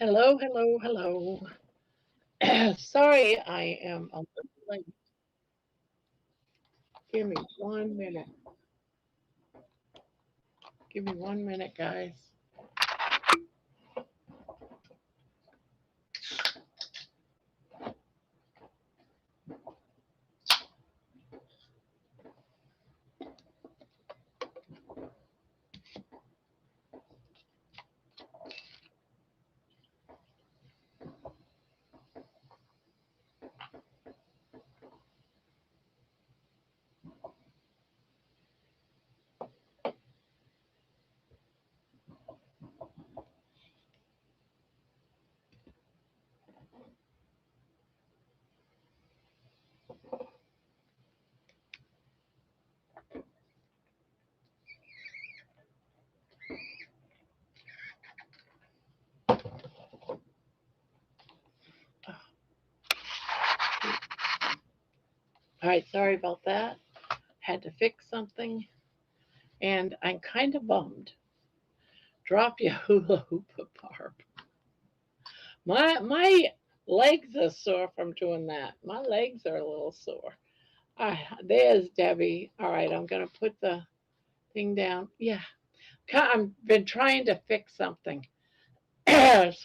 Hello, hello, hello. Sorry, I am a little late. Give me 1 minute. Give me 1 minute, guys. All right, sorry about that. Had to fix something, and I'm kind of bummed. Drop your hula hoop, Barb. My legs are sore from doing that. My legs are a little sore. There's Debbie. All right, I'm gonna put the thing down. Yeah, I've been trying to fix something.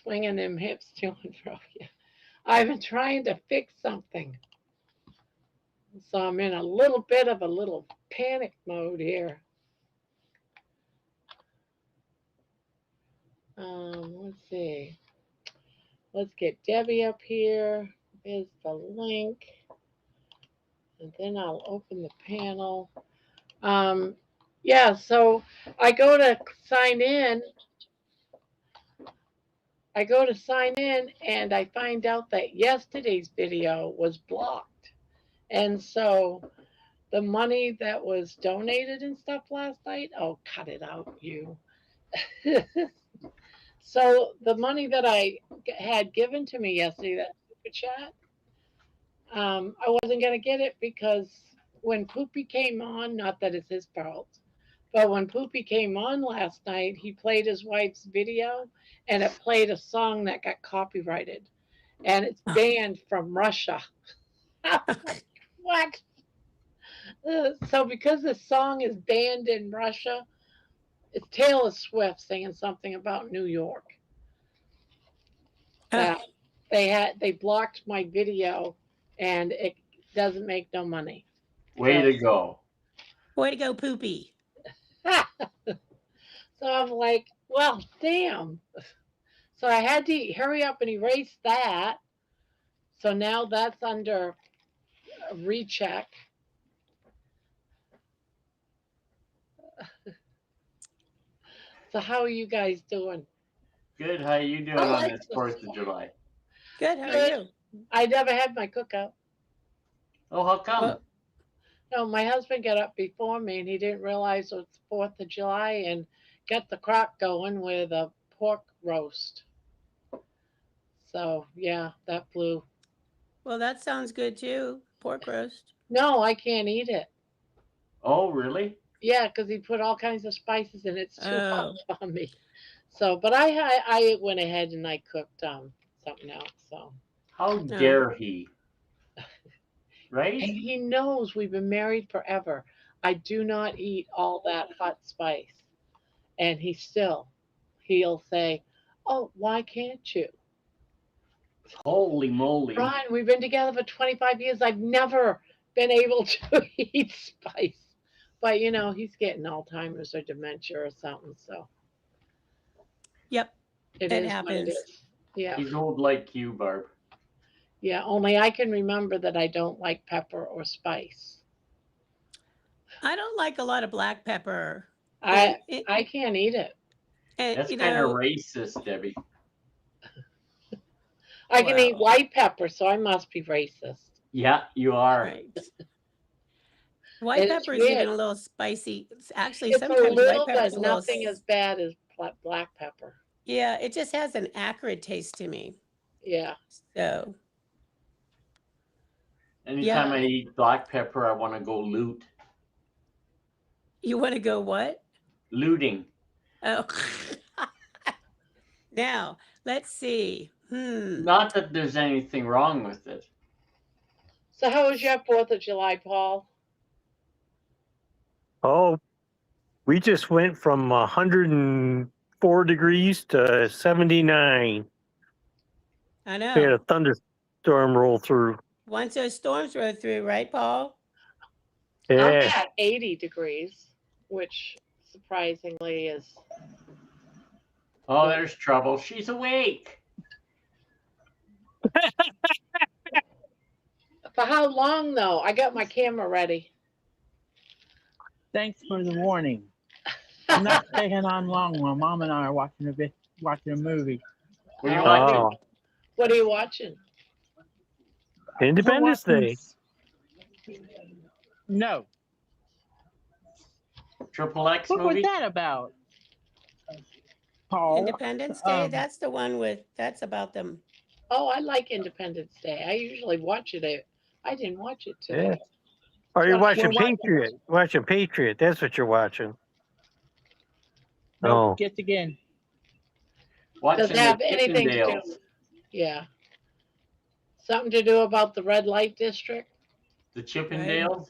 Swinging them hips to and fro. Yeah. I've been trying to fix something. So I'm in a little bit of a little panic mode here. Let's see. Let's get Debbie up here. There's the link. And then I'll open the panel. Um, yeah, so I go to sign in. I go to sign in and I find out that yesterday's video was blocked. And so the money that was donated and stuff last night, oh, cut it out, you. So the money that I had given to me yesterday, that super chat, I wasn't going to get it because when Poopy came on, not that it's his fault, but when Poopy came on last night, he played his wife's video and it played a song that got copyrighted and it's banned from Russia. What? So because this song is banned in Russia, it's Taylor Swift singing something about New York. That they blocked my video and it doesn't make no money. Way to go. Way to go, Poopy. So I'm like, well, damn. So I had to hurry up and erase that. So now that's under a recheck. So how are you guys doing? Good. How you doing on this 4th of July? Good. How are you? I never had my cookout. Oh, how come? Well, No, my husband got up before me and he didn't realize it was 4th of July and got the crock going with a pork roast. So, yeah, that blew. well, that sounds good too. Pork roast. No, I can't eat it. Oh, really? Yeah, because he put all kinds of spices in it. It's too hot Oh. for me. So, but I went ahead and I cooked something else. So, How No. dare he? and Right? he knows we've been married forever. I do not eat all that hot spice, and he'll say, "Oh, why can't you?" Holy moly. Ron, we've been together for 25 years. I've never been able to eat spice. But he's getting Alzheimer's or dementia or something. So Yep. it It is what it happens. is. Yeah. He's old like you, Barb. Yeah. Only I can remember that I don't like pepper or spice. I don't like a lot of black pepper. I And I can't eat it. That's you kind of know, racist, Debbie. I can eat well, white pepper, so I must be racist. Yeah, you are. right. White And it's pepper is even weird. a little spicy. Actually, It's a sometimes white little, pepper but is a little. nothing as bad as black pepper. Yeah, it just has an acrid taste to me. Yeah. So, Anytime yeah. I eat black pepper, I want to go loot. You want to go what? Looting. Oh. Now, Let's see. Not that there's anything wrong with it. So how was your 4th of July, Paul? Oh, we just went from 104 degrees to 79. I We had know. a thunderstorm roll through. Once those storms roll through, right, Paul? I'm Yeah. at 80 degrees, which surprisingly is. Oh, there's trouble. She's awake. For how long though? I got my camera ready. Thanks for the warning. I'm not staying on long while Mom and I are watching a movie. What are you Oh. watching? Oh, What are you watching? Independence Day. No. Triple X What was movie? that about? Paul. Independence Day. That's the one with. That's about them. Oh, I like Independence Day. I usually watch it. I didn't watch it today. Yeah. Are you Well, watching we're watching- Patriot? Watching Patriot. That's what you're watching. Nope, Oh. guess again. Watching Does it have the anything to do? Chippendales. Yeah. Something to do about the red light district? The Chippendales.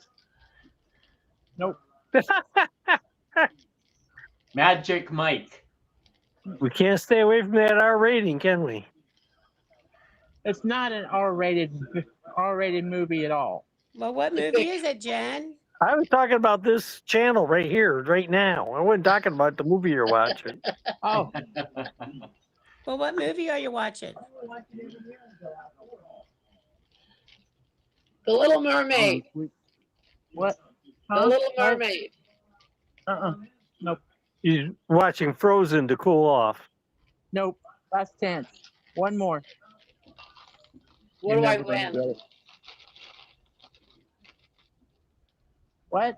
Nope. Magic Mike. We can't stay away from that R rating, can we? It's not an R-rated movie at all. Well, what movie is it, Jen? I was talking about this channel right here, right now. I wasn't talking about the movie you're watching. Oh, Well, what movie are you watching? The Little Mermaid. what? The Huh? Little Nope. Mermaid. Nope. He's watching Frozen to cool off. Nope. Last chance. One more. What You're do I never gonna win? get it. What?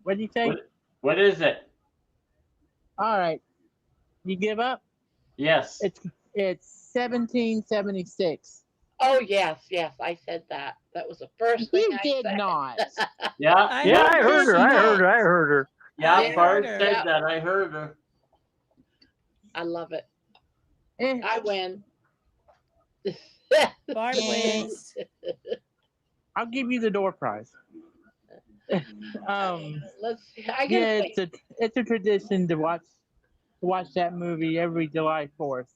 What did you say? What is it? All right. You give up? Yes. It's 1776. Oh yes, I said that. That was the first thing You I did said. not. Yeah. Yeah, I heard heard her. I that. heard her. Yeah, I Bart heard her. said Yeah. that. I heard her. I love it. Eh, I win. Bart wins. I'll give you the door prize. Let's see. I Yeah, guess it's a tradition to watch that movie every July 4th.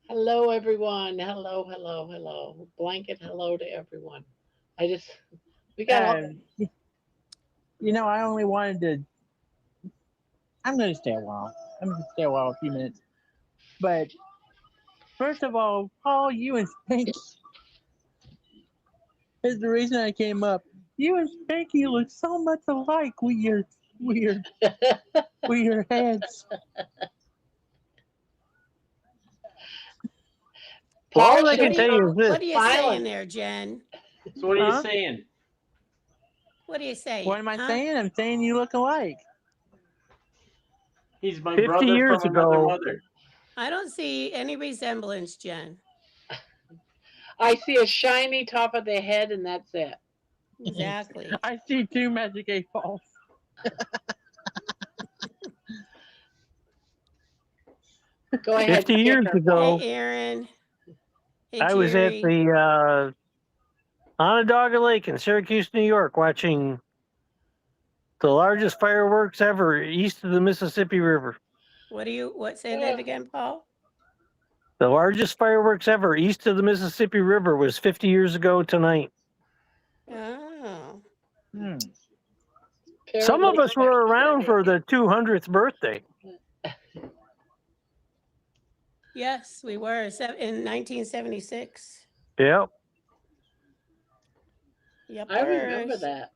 hello everyone. Hello. Blanket hello to everyone. We got I only wanted to. I'm going to stay a while. A few minutes. But first of all, Paul, you and Spanky is the reason I came up. You and Spanky look so much alike with your heads. Well, all I Partially. can tell you is this. What are you Silent. saying there, Jen? So what are Huh? you saying? What are you saying? What am I huh? saying? I'm saying you look alike. He's my 50 brother years from another ago. mother. I don't see any resemblance, Jen. I see a shiny top of their head and that's it. Exactly. I see 2 magic 8 balls. Go ahead. 50 years Kicker. ago, Hey, Aaron. Hey, I was at Jerry. the Onondaga Lake in Syracuse, New York, watching the largest fireworks ever east of the Mississippi River. Say that again, Paul? The largest fireworks ever east of the Mississippi River was 50 years ago tonight. Oh. Some of Apparently- us were around for the 200th birthday. Yes, we were in 1976. Yep. Yep. I remember that.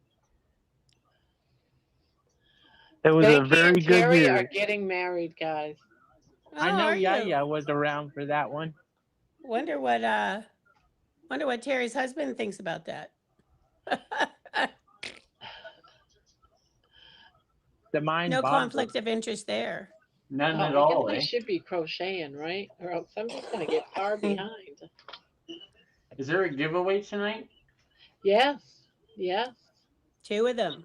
It was a Becky very and good Terry are year. getting married, guys. I know Oh, are you? Yaya was around for that one. Wonder what Terry's husband thinks about that. The mind No boggles. conflict of interest there. None at I all, guess eh? I should be crocheting, right? Or else I'm just gonna get far behind. Is there a giveaway tonight? Yes. 2 of them.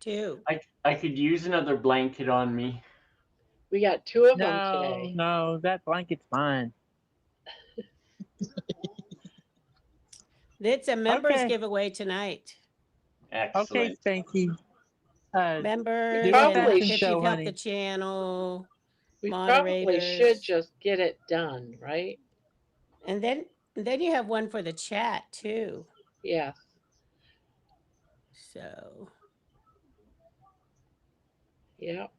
2. I could use another blanket on me. We got 2 of them No, today. no, that blanket's mine. It's a members Okay. giveaway tonight. Okay, Excellent. Spanky. Members do a and Probably fashion if show, you've helped the honey. channel, We probably should moderators. just get it done, right? And then you have one for the chat too. Yes. So Yep.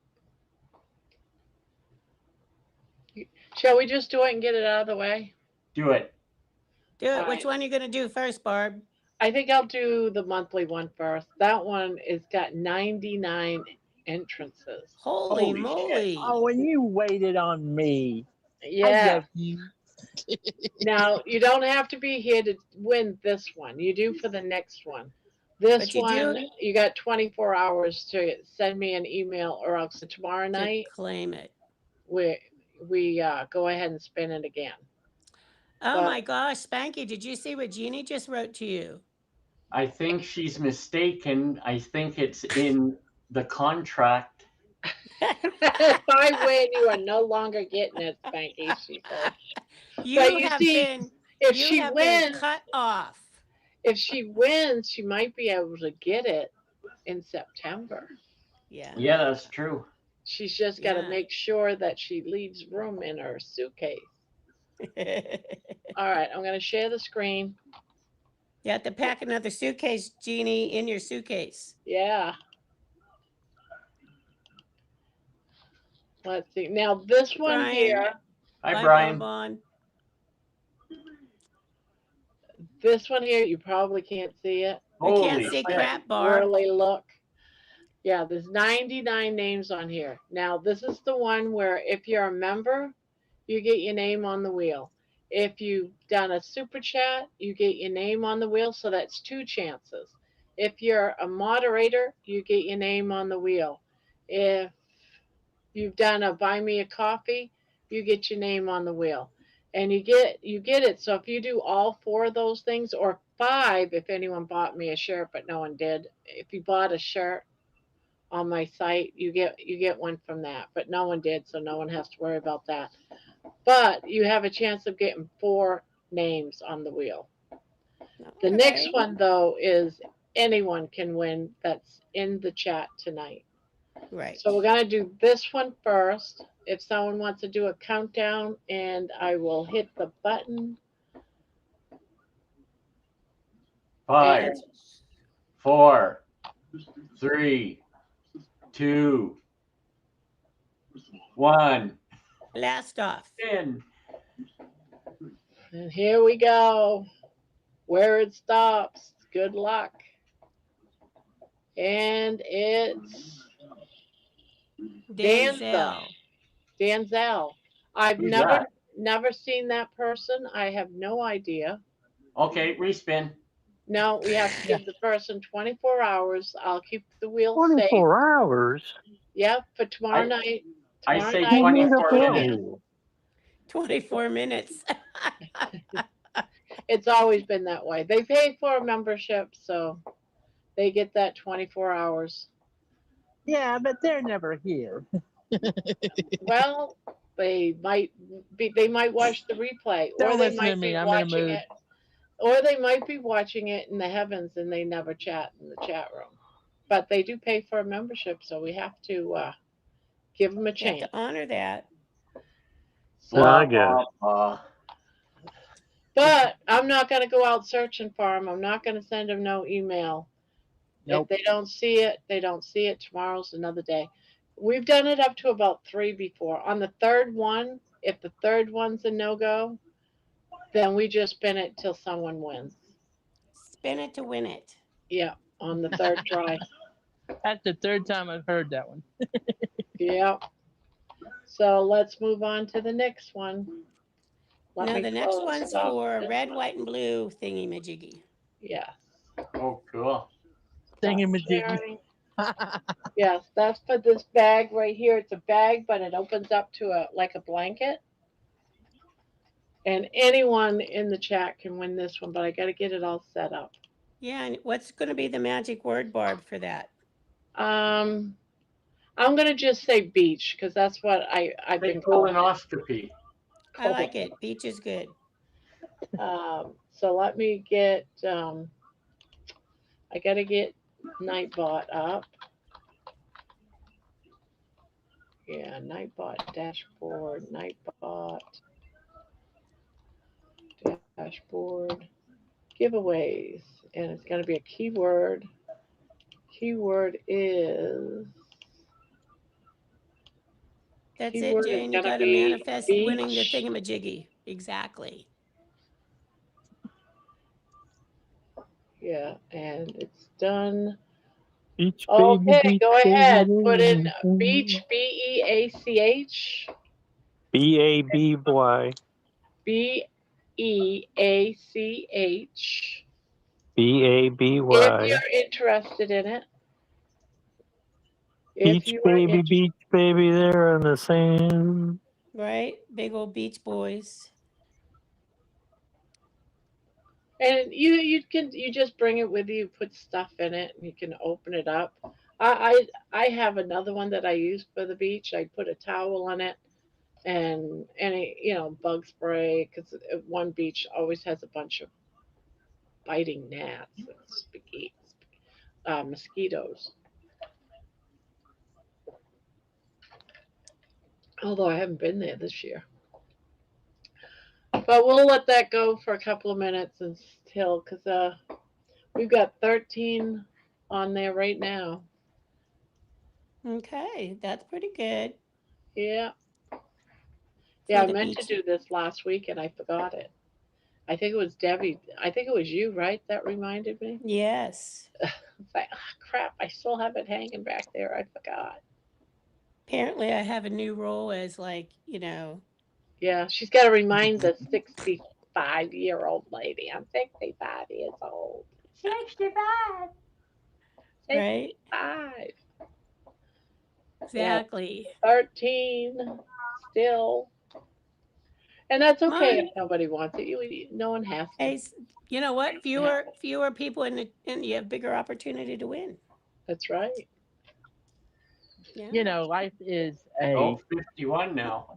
Shall we just do it and get it out of the way? Do it. do it. All Which right. one are you going to do first, Barb? I think I'll do the monthly one first. That one is got 99 entrances. Holy Holy shit. moly. Oh, and you waited on me. I Yeah. love you. Now, you don't have to be here to win this one. You do for the next one. This But you one, do- you got 24 hours to send me an email, or else tomorrow to night claim it. we go ahead and spin it again. Oh But- my gosh, Spanky, did you see what Jeannie just wrote to you? I think she's mistaken. I think it's in the contract. If I win, you are no longer getting it, Spanky. She said. You But you have see, been If you she have been wins, cut off. if she wins, she might be able to get it in September. Yeah. Yeah, that's true. She's just got to Yeah. make sure that she leaves room in her suitcase. All right, I'm going to share the screen. You have to pack another suitcase, Jeannie, in your suitcase. Yeah. Let's see. Now this one Brian. here, Hi, Bye, Brian. Bonbon. this one here, you probably can't see it. We Holy can't see shit. crap, Barb. Really look. Yeah, there's 99 names on here. Now this is the one where if you're a member, you get your name on the wheel. If you've done a super chat, you get your name on the wheel. So that's 2 chances. If you're a moderator, you get your name on the wheel. If you've done a buy me a coffee, you get your name on the wheel. And you get it. So if you do all 4 of those things, or 5, if anyone bought me a shirt, but no one did. If you bought a shirt on my site, you get one from that. But no one did, so no one has to worry about that. But you have a chance of getting 4 names on the wheel. The next Okay. one, though, is anyone can win that's in the chat tonight. Right. So we're going to do this one first. If someone wants to do a countdown, and I will hit the button. 5, And 4, 3, 2, 1. Blast off. In. And here we go. Where it stops. Good luck. And it's Denzel. Danzel. I've Who's never that? never seen that person. I have no idea. Okay, respin. No, we have to give the person 24 hours. I'll keep the wheel safe. 24 hours. Yep, for tomorrow I- night. I Tomorrow say night, Who made up 24 that minutes. rule? 24 minutes. It's always been that way. They pay for a membership, so they get that 24 hours. Yeah, but they're never here. Well, they might watch the replay, or Don't they listen to might me, be I'm in a watching mood. it, or they might be watching it in the heavens and they never chat in the chat room. But they do pay for a membership, so we have to give them a You have chance. to honor that. So, I guess. but I'm not going to go out searching for them. I'm not going to send them no email. Nope. If they don't see it, they don't see it. Tomorrow's another day. We've done it up to about 3 before. On the third one, if the third one's a no-go, then we just spin it till someone wins. Spin it to win it. Yeah, on the third try. That's the 3rd time I've heard that one. Yeah. So let's move on to the next one. Let No, me the next close one's off for this red, one. white, and blue thingy majiggy. Yes. Oh, cool. Thingamajiggy. Sharing. Yes, that's for this bag right here. It's a bag, but it opens up to like a blanket. And anyone in the chat can win this one, but I got to get it all set up. Yeah, and what's going to be the magic word, Barb, for that? I'm I'm gonna just say beach because that's what I've Say been calling it. colonoscopy. I like it. Beach is good. So let me get. I gotta get Nightbot up. Yeah, Nightbot dashboard. Nightbot dashboard. Giveaways, and it's gonna be a keyword. Keyword is. That's it, Keyword is Jane. You gonna got to be manifest winning the beach. thingamajiggy. Exactly. Yeah, and it's done. Beach baby, Okay, beach go ahead. Put in baby. beach, Beach, BABY. Beach. If BABY. you're interested in it, if you are interested, Beach baby, there on the sand. Right? Big old beach boys. and you just bring it with you, put stuff in it, and you can open it up. I have another one that I use for the beach. I put a towel on it and any bug spray because one beach always has a bunch of biting gnats and mosquitoes. Although I haven't been there this year, but we'll let that go for a couple of minutes until because we've got 13 on there right now. Okay, that's pretty good Yeah, for I the meant to beach. do this last week and I forgot it. I think it was Debbie. I think it was you, right? That reminded me. Yes. It's like, crap, I still have it hanging back there. I forgot. Apparently, I have a new role as Yeah, she's got to remind the 65-year-old lady. I'm 65 years old. 65. right? 65. Yeah, Exactly. 13 still. And that's Come okay on. if nobody wants it. No one has to. Hey, you know what? Fewer people and you have bigger opportunity to win. That's right. Yeah. You know, life is a. Oh, 51 now.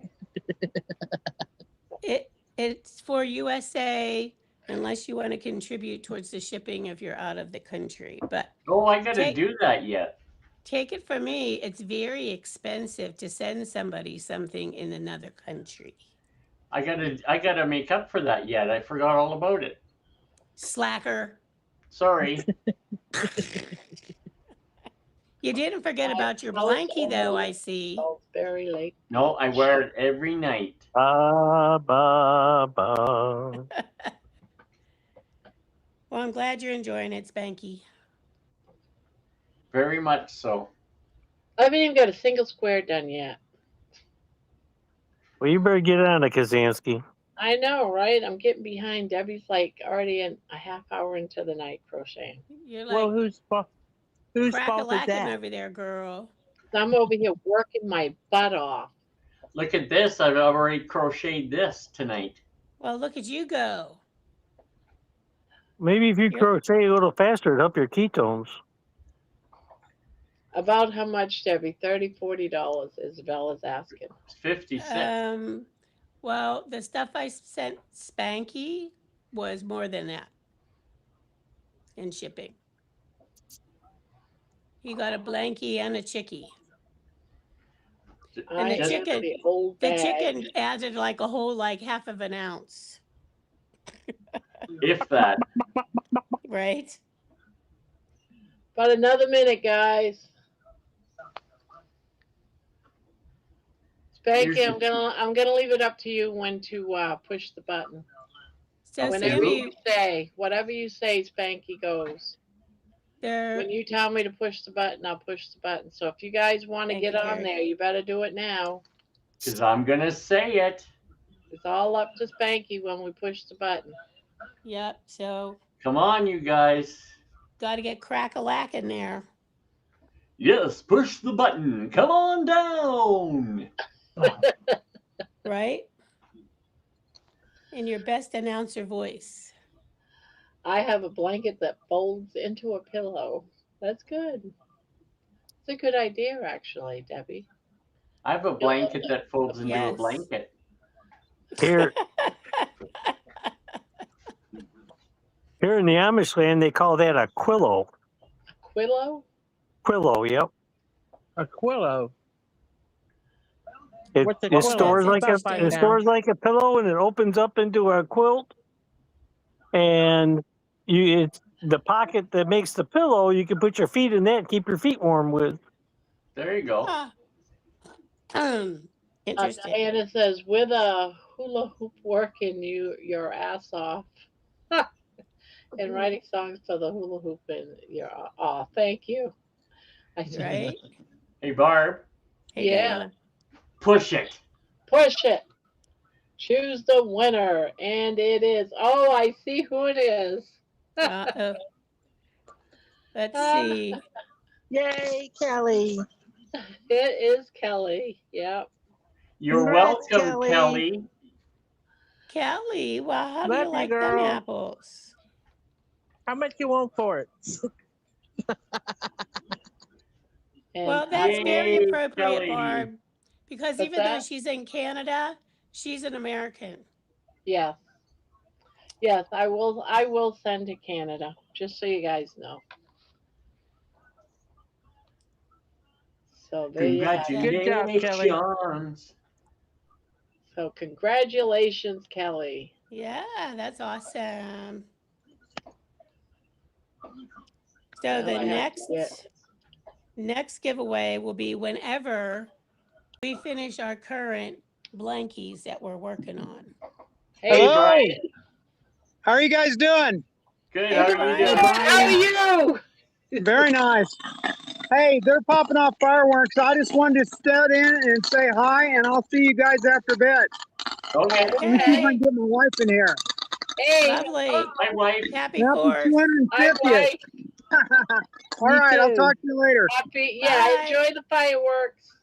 It's for USA unless you want to contribute towards the shipping if you're out of the country. But Oh, I got to take do that yet. take it from me, it's very expensive to send somebody something in another country. I gotta make up for that yet. I forgot all about it. Slacker. Sorry. You didn't forget about your blankie though, I see. Salisbury Lake. No, I wear it every night. Ba ba ba. Well, I'm glad you're enjoying it, Spanky. Very much so. I haven't even got a single square done yet. Well, you better get on it, Kazansky. I know, right? I'm getting behind. Debbie's like already in a half hour into the night crocheting. You're Well, like whose fault is crack-a-lacking that? over there, girl. So I'm over here working my butt off. Look at this. I've already crocheted this tonight. Well, look at you go. Maybe if you You're- crochet a little faster, it'd help your ketones. About how much, Debbie? $30, $40 Isabella's asking. It's 56. Well, the stuff I sent Spanky was more than that in shipping. He got a blankie and a chickie. And the I Just- have chicken, the old the bag. chicken added like a whole half of an ounce, If that. right? About another minute, guys. Spanky, Here's I'm gonna leave it up to you when to push the button. So Whenever Sammy, you say, whatever you say, Spanky goes. there. When you tell me to push the button, I'll push the button. So if you guys want to Thank get you, on Terry. there, you better do it now. Because I'm going to say it. It's all up to Spanky when we push the button. Yep. So Come on, you guys. got to get crack-a-lacking there, Yes, push the button. Come on down. right? In your best announcer voice. I have a blanket that folds into a pillow. That's good. It's a good idea, actually, Debbie. I have a blanket that folds into a Yes. blanket. Here, here in the Amish land, they call that a quillo. Quillo? Quillo, yep. A quillo. It, What's a it quillo? stores like a Interesting. it stores like a pillow, and it opens up into a quilt. And it's the pocket that makes the pillow. You can put your feet in that and keep your feet warm with. There you go. Ah. Interesting. Diana says, with a hula hoop working your ass off and writing songs to the hula hoop and your thank you. I said, Right? Hey, Barb, Hey, Yeah. Diana. push it. Push it. Choose the winner. And it is. Oh, I see who it is. Uh-oh. Let's see. Yay, Kelly. It is Kelly. Yep. You're Congrats, welcome, Kelly. Kelly. Kelly, well, how do Love you you, like them girl. apples? How much you want for it? And Well, that's very Yay, appropriate, Kelly. Barb, because What's even though that? she's in Canada, she's an American. yes. Yes, I will send to Canada, just so you guys know. So there you have it. Good job, Kelly. Congratulations. So congratulations, Kelly. Yeah, that's awesome. So Now the I have to get- next giveaway will be whenever we finish our current blankies that we're working on. Hey, Hello. Brian. How are you guys doing? Good. Hey, How are you Brian. doing? How are you? Very nice. Hey, they're popping off fireworks. I just wanted to step in and say hi, and I'll see you guys after bed. Okay. Let me see if I Okay, can get my wife in here. Hey, lovely. My wife. Happy Happy 4th. hi, 250th. wife. All Me right, I'll too. talk to you later. Happy, yeah, Bye. enjoy the fireworks.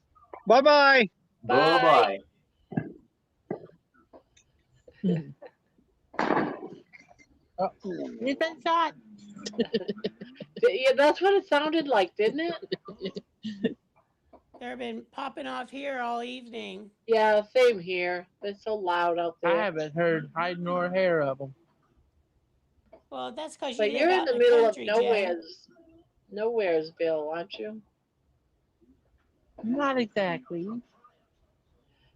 Bye bye. Bye. Bye-bye. Oh, he's been shot. Yeah, that's what it sounded like, didn't it? They've been popping off here all evening. Yeah, same here. It's so loud out I there. haven't heard hide nor hair of them. Well, that's because you But live you're in out the in middle country, of Joe. Nowheresville, aren't you? Not exactly.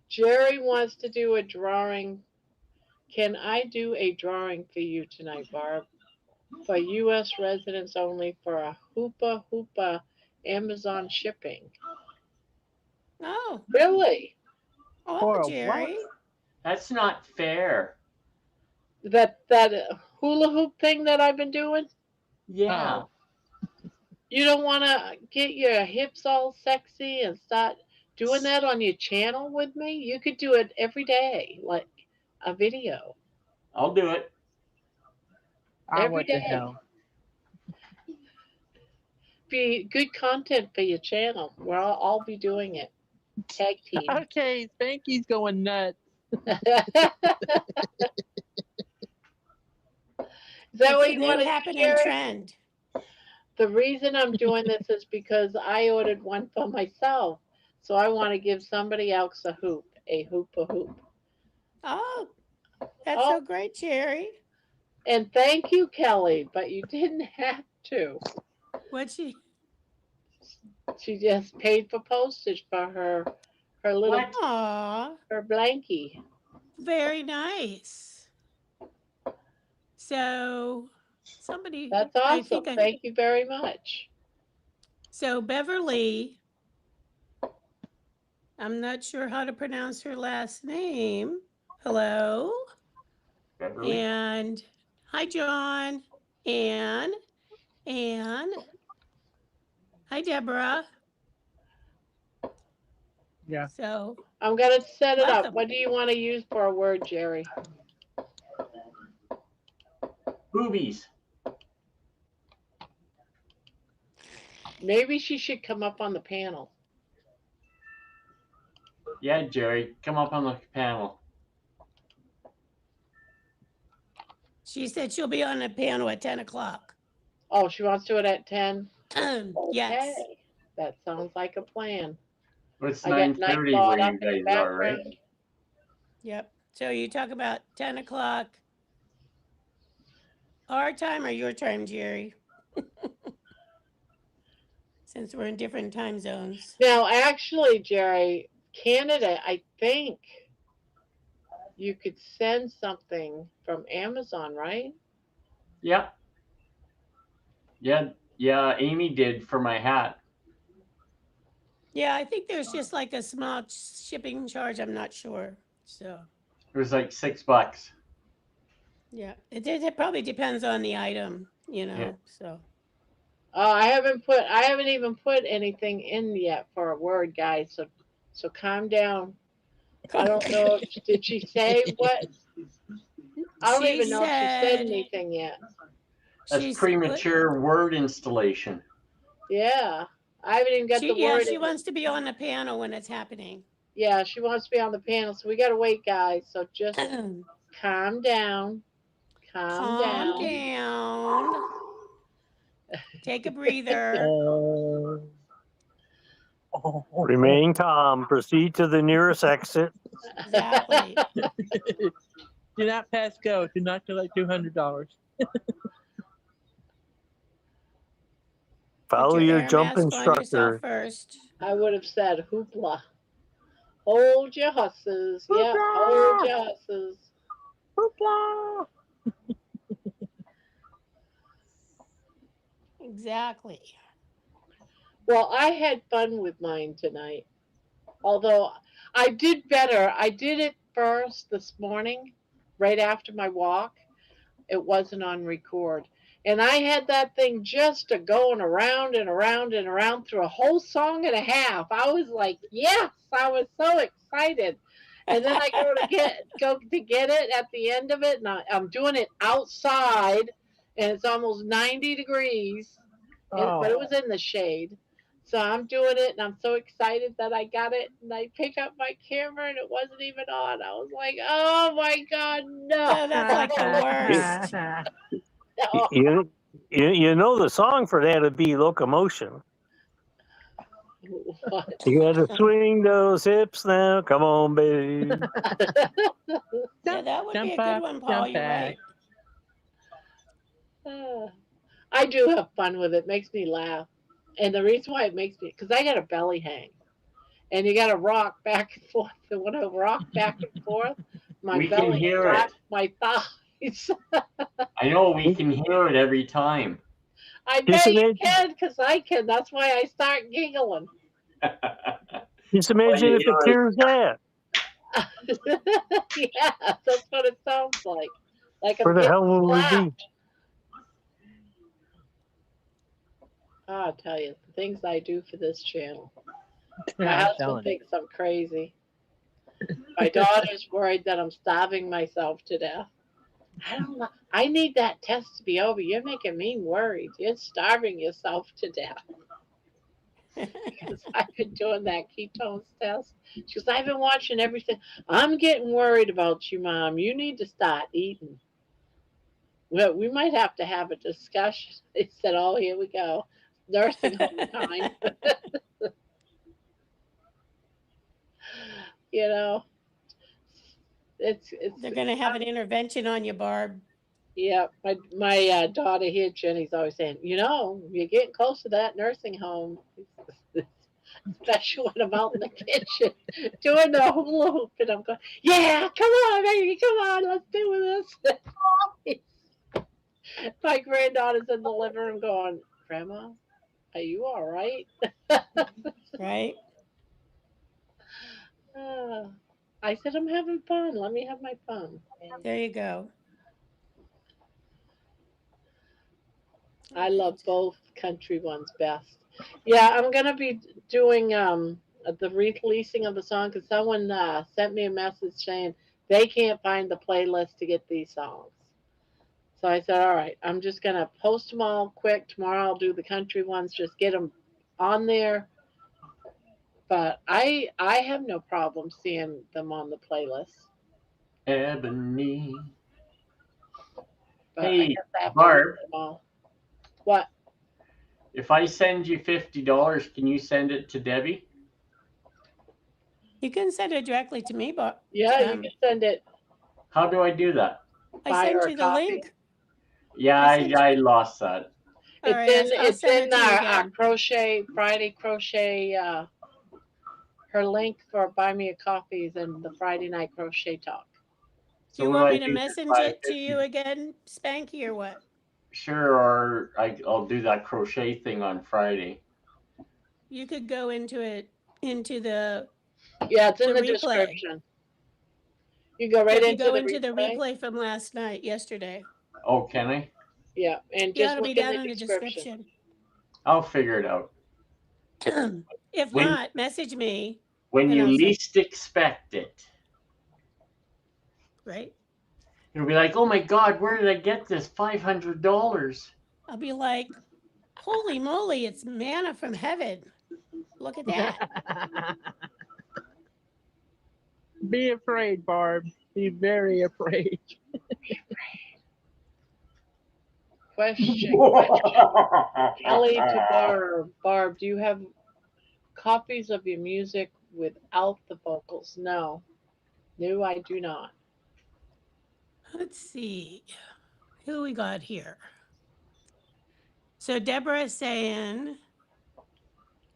Jerry wants to do a drawing. Can I do a drawing for you tonight, Barb? For U.S. residents only for a Hoopa Hoopa Amazon shipping. Oh, Really? For oh, a Jerry. That's not fair. That hula hoop thing that I've been doing? Yeah. Oh. You don't want to get your hips all sexy and start doing that on your channel with me? You could do it every day, like a video. I'll do it. I Every what the day. hell. Be good content for your channel. We'll all be doing it. Tag team. Okay, Spanky's going nuts. Is that what It's a you new want to happening hear? trend. The reason I'm doing this is because I ordered one for myself. So I want to give somebody else a hoop. Oh, that's Oh. so great, Jerry. And thank you, Kelly, but you didn't have to. What'd she? She just paid for postage for her little What? Aw, her blankie. very nice. So somebody, That's I awesome. think, Thank you very much. so Beverly, I'm not sure how to pronounce her last name. Hello. Beverly? And hi, John. And hi, Deborah. Yeah. So I'm gonna set it up. Welcome. What do you want to use for a word, Jerry? Boobies. Maybe she should come up on the panel. Yeah, Jerry, come up on the panel. she said she'll be on the panel at 10 o'clock. Oh, she wants to do it at 10? Yes. Okay. That sounds like a plan. It's I got 9:30 Nightbot where up you in the guys are, right? background. Yep. So you talk about 10 o'clock our time or your time, Jerry? Since we're in different time zones. Now, actually, Jerry, Canada, I think you could send something from Amazon, right? Yeah. Yeah, Amy did for my hat. Yeah, I think there's just like a small shipping charge. I'm not sure. So, It was like $6. yeah, it probably depends on the item, you know. Yeah. So, I haven't even put anything in yet for a word, guys. So calm down. I don't know. Did she say what? I don't she even know if she said said, anything yet. That's she's, premature word installation. Yeah, I haven't even got the word. she wants to be on the panel when it's happening. Yeah, she wants to be on the panel, so we gotta wait, guys. So just calm down. Calm Calm down. down. Take a breather. Oh. Remain calm. Proceed to the nearest exit. Exactly. Do not pass go. Do not collect $200. Follow Put your your air jump mask on yourself instructor. first. I would have said hoopla. Hold your husses. Yep, hold your husses. Hoopla! Exactly. Well, I had fun with mine tonight. Although I did better. I did it first this morning, right after my walk. It wasn't on record. And I had that thing just going around and around and around through a whole song and a half. I was like, yes, I was so excited. And then I go to get it at the end of it, and I'm doing it outside, and it's almost 90 degrees, but it was in the shade. So I'm doing it, and I'm so excited that I got it. And I pick up my camera, and it wasn't even on. I was like, "Oh my God, no!" Oh, that's like the worst. No. You know the song for that would be Locomotion. What? You gotta swing those hips now. Come on, baby. Yeah, that would be a Jump good up, one, Paul. jump You're back. right. I do have fun with it. Makes me laugh, and the reason why it makes me because I got a belly hang, and you got to rock back and forth. And when I rock back and forth, my We can belly hear slaps it. my thighs. I know we can hear it every time. I Just bet you imagine, can because I can. That's why I start giggling. just imagine if it cures that. Yeah, that's what it sounds like. Like I'm Where the getting hell will we be? slapped. Oh, I'll tell you, the things I do for this channel. My I'm husband telling you. thinks I'm crazy. My daughter's worried that I'm starving myself to death. I don't know. I need that test to be over. You're making me worried. You're starving yourself to death. Because I've been doing that ketones test. She goes, I've been watching everything. I'm getting worried about you, Mom. You need to start eating. Well, we might have to have a discussion. They said, oh, here we go. Nursing home time. You know, it's They're going to have an intervention on you, Barb. yeah. My daughter here, Jenny's always saying, you know, you're getting close to that nursing home. Especially when I'm out in the kitchen doing the hula hoop, and I'm going, yeah, come on, baby, come on, let's do this. My granddaughter's in the living room going, Grandma, are you all right? Right? I said, I'm having fun. Let me have my fun. There you go. I love both country ones best. Yeah, I'm gonna be doing the releasing of the song because someone sent me a message saying they can't find the playlist to get these songs. So I said, all right, I'm just gonna post them all quick. Tomorrow I'll do the country ones, just get them on there. But I have no problem seeing them on the playlist. Ebony. But I Hey, guess I have to Barb. read them all. What? If I send you $50, can you send it to Debbie? You can send it directly to me, but Yeah, you can send it. How do I do that? I Buy her sent a you the copy. link. Yeah, I sent I lost that. All It's right, in I'll it's send in it to you our again. crochet Friday crochet. Her link for buy me a coffee is in the Friday night crochet talk. Do you what want I me to do message it to you again, Spanky, or what? Sure, or I'll do that crochet thing on Friday. You could go into the Yeah, it's in The the replay. description. You go right you into go the into the replay. replay from yesterday. Oh, can I? Yeah, and Yeah, just it'll be look in down the in the description. I'll figure it out. If When- not, message me, When And you I'll send- least expect it. right? You'll be like, oh my God, where did I get this $500? I'll be like, holy moly, it's manna from heaven. Look at that. Be afraid, Barb. Be very afraid. Question. Kelly to Barb. Barb, do you have copies of your music without the vocals? No. No, I do not. Let's see. Who we got here? So Deborah is saying,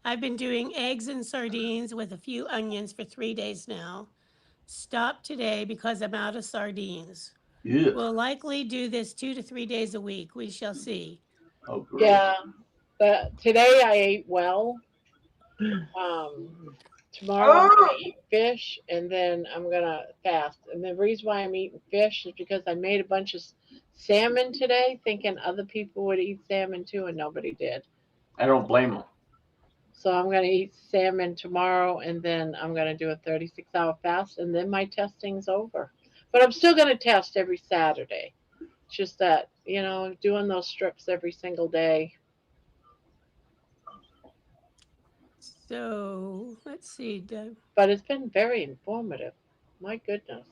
I've been doing eggs and sardines with a few onions for 3 days now. Stop today because I'm out of sardines. Ugh. We'll likely do this 2 to 3 days a week. We shall see. Oh, great. Yeah, but today I ate well. Tomorrow I'm gonna eat fish, and then I'm gonna fast. And the reason why I'm eating fish is because I made a bunch of salmon today, thinking other people would eat salmon too, and nobody did. I don't blame them. So I'm gonna eat salmon tomorrow, and then I'm gonna do a 36-hour fast, and then my testing's over. But I'm still gonna test every Saturday. It's just that, doing those strips every single day. So let's see. But it's been very informative. My goodness.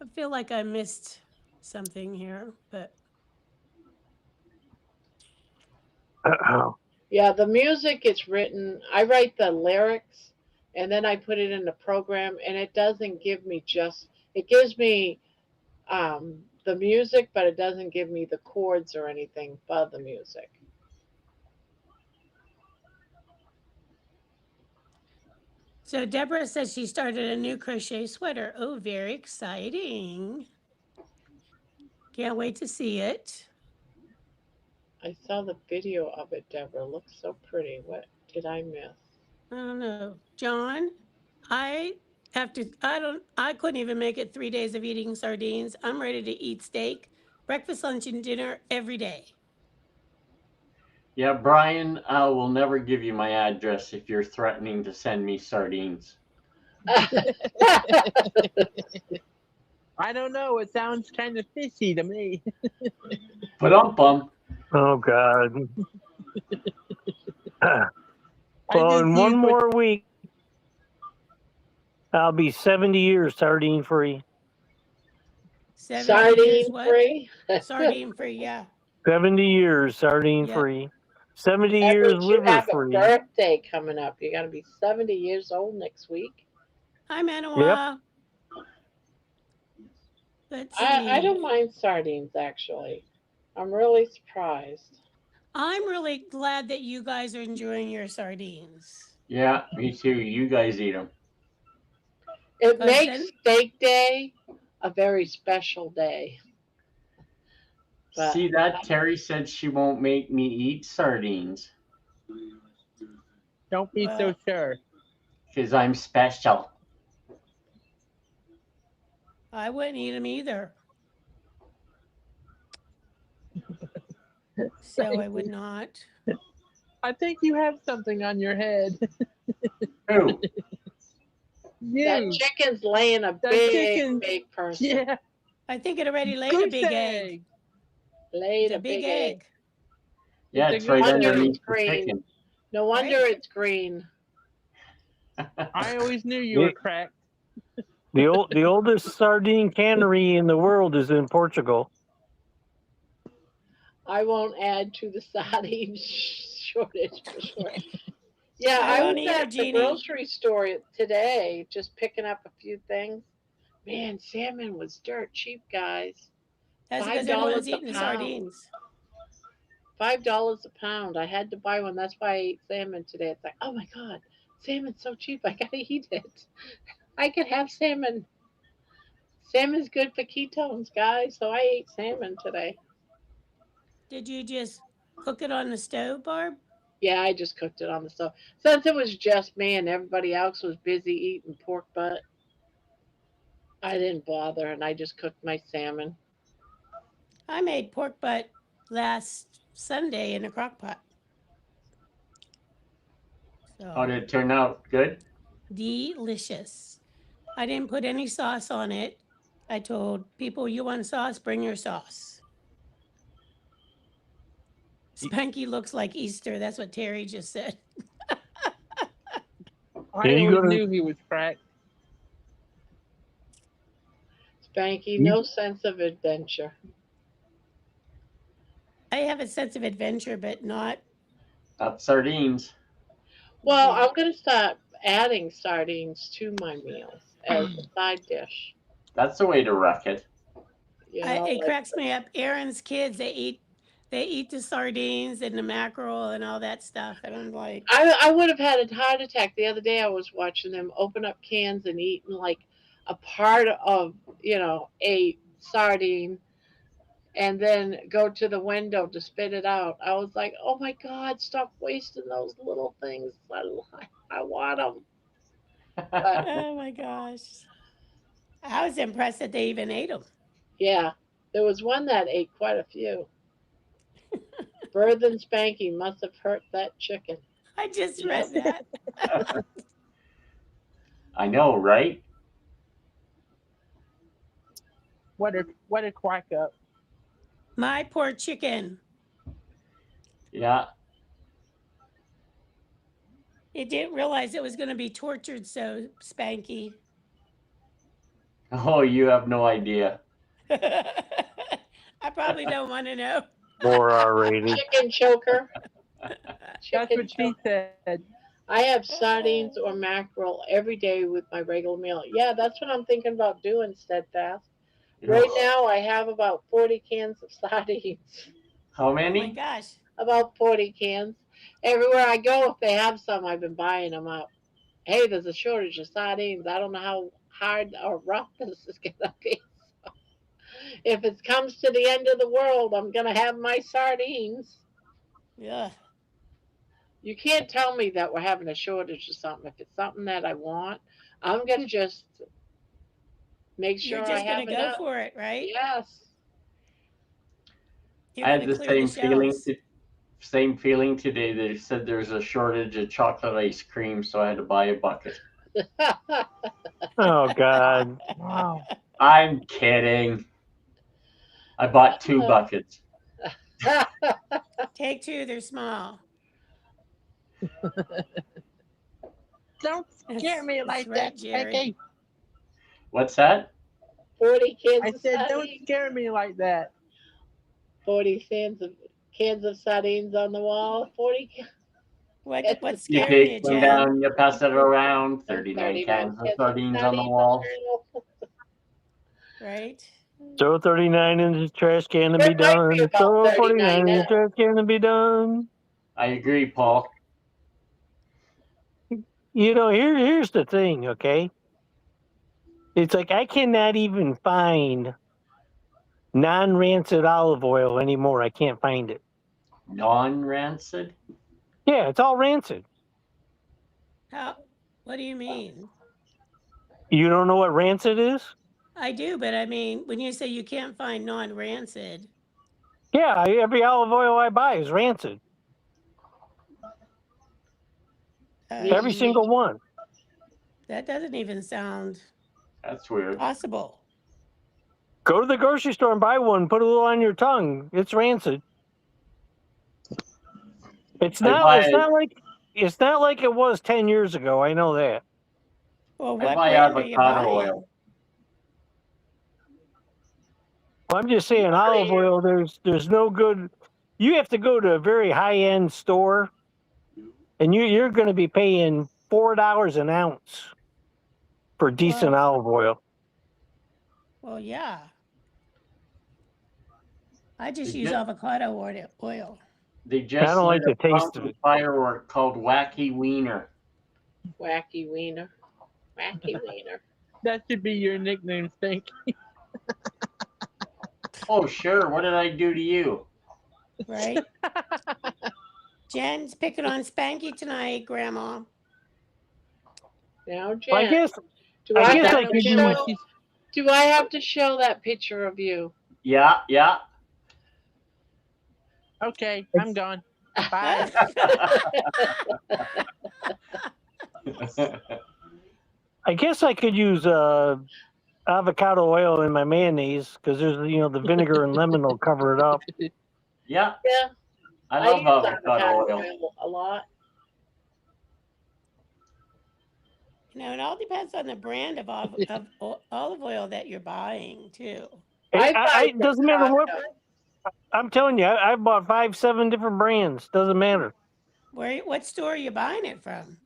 I feel like I missed something here, but Yeah, the music is written. I write the lyrics, and then I put it in the program, and it doesn't give me it gives me the music, but it doesn't give me the chords or anything but the music. so Deborah says she started a new crochet sweater. Oh, very exciting. Can't wait to see it. I saw the video of it, Deborah. Looks so pretty. What did I miss? I don't know. John, I couldn't even make it 3 days of eating sardines. I'm ready to eat steak, breakfast, lunch, and dinner every day. Yeah, Brian, I will never give you my address if you're threatening to send me sardines. I don't know. It sounds kind of fishy to me. But bum. Oh God. Well, just in one use more week, I'll be 70 years sardine free. 70 years Sardine what? free. Sardine free, yeah. 70 years sardine Yep. free. 70 That years means you liver have a free. birthday coming up. You're gonna be 70 years old next week. Hi, Manawa. Let's see. I don't mind sardines actually. I'm really surprised. I'm really glad that you guys are enjoying your sardines. Yeah, me too. You guys eat them. It But makes then- steak day a very special day. But See that? Terry said she won't make me eat sardines Don't be so Well- sure. because I'm special. I wouldn't eat them either. So I would not. I think you have something on your head. Who? that You. chicken's laying a chicken- big person. Yeah. I think it already laid a big egg. Laid It's a big egg. Yeah, It's it's a right good Wonder underneath it's the green. chicken. No wonder Right. it's green. I always knew you were cracked. The oldest sardine cannery in the world is in Portugal. I won't add to the sardine shortage for sure. Yeah, I I won't was either, at the Jeannie. grocery store today just picking up a few things. Man, salmon was dirt cheap, guys. That's Five because everyone's dollars a eating the pound. sardines. $5 a pound. I had to buy one. That's why I ate salmon today. It's like, oh my god, salmon's so cheap. I gotta eat it. I could have salmon. Salmon's good for ketones, guys. So I ate salmon today. Did you just cook it on the stove, Barb? Yeah, I just cooked it on the stove. Since it was just me and everybody else was busy eating pork butt, I didn't bother and I just cooked my salmon. I made pork butt last Sunday in a crock pot. How So did it turn out? Good? delicious. I didn't put any sauce on it. I told people, you want sauce, bring your sauce. Spanky looks like Easter. That's what Terry just said. I Yeah, you always gotta- knew he was cracked. Spanky, no sense of adventure. I have a sense of adventure, but not. Not sardines. Well, Yeah. I'm gonna start adding sardines to my meals as a side dish. That's the way to wreck it. You know, It like cracks me up. Aaron's kids, they eat the sardines and the mackerel and all that stuff, and I'm like, I would have had a heart attack the other day. I was watching them open up cans and eating like a part of, a sardine and then go to the window to spit it out. I was like, oh my God, stop wasting those little things. I want them. But oh my gosh. I was impressed that they even ate them. yeah, there was one that ate quite a few. Bird and Spanky must have hurt that chicken. I just read that. I know, right? What a quack up. My poor chicken. Yeah. It didn't realize it was going to be tortured so Spanky. Oh, you have no idea. I probably don't want to know. More R-rated. Chicken choker. That's Chicken what she choker. said. I have sardines or mackerel every day with my regular meal. Yeah, that's what I'm thinking about doing, Steadfast. Right now, I have about 40 cans of sardines. How Oh my many? gosh. About 40 cans. Everywhere I go, if they have some, I've been buying them up. Hey, there's a shortage of sardines. I don't know how hard or rough this is going to be. So if it comes to the end of the world, I'm going to have my sardines. Yeah. You can't tell me that we're having a shortage of something. If it's something that I want, I'm going to just make sure You're I just going have to go enough. for it, right? Yes. You're I going had to the clear the same shelves. feeling today. They said there's a shortage of chocolate ice cream, so I had to buy a bucket. Oh God. Wow. I'm kidding. I bought 2 buckets. Take 2, they're small. Don't scare me That's like right, that, Jerry. Spanky. What's that? 40 cans I of said, don't sardines. scare me like that. 40 cans of sardines on the wall. 40 What's You scaring you, take one Jen? down, you pass it around. 39 39 cans of cans of sardines on the sardines wall. Right? Throw 39 in the trash can and There be might be done. about Throw 39 49 in the now. trash can and be done. I agree, Paul. Here's the thing, okay? It's like I cannot even find non-rancid olive oil anymore. I can't find it. Non-rancid? Yeah, it's all rancid. What do you mean? You don't know what rancid is? I do, but I mean, when you say you can't find non-rancid, Yeah, every olive oil I buy is rancid. Every single one. that doesn't even sound That's weird. possible. Go to the grocery store and buy one. Put a little on your tongue. It's rancid. It's not like it was 10 years ago. I know that. Well, I what buy brand are you avocado buying? oil. I'm just saying olive oil. There's no good you have to go to a very high end store, and you're going to be paying $4 an ounce for decent Well- olive oil. Well, yeah. I just Is use it- avocado oil. They just don't like lit the a taste of fountain it. firework called Wacky Wiener. Wacky wiener. Wacky wiener. That should be your nickname, Stink. Oh, sure. What did I do to you? Right? Jen's picking on Spanky tonight, Grandma. Now, Well, I Jen, guess do I I guess have I to could show? use. Do I have to show that picture of you? Yeah, yeah. Okay, I'm gone. Bye. I guess I could use avocado oil in my mayonnaise because there's the vinegar and lemon will cover it up. Yeah, Yeah, I I love use avocado oil. a lot. It all depends on the brand of olive oil that you're buying, too. It doesn't matter what. Costco. I'm telling you, I've bought 5, 7 different brands. Doesn't matter. What store are you buying it from?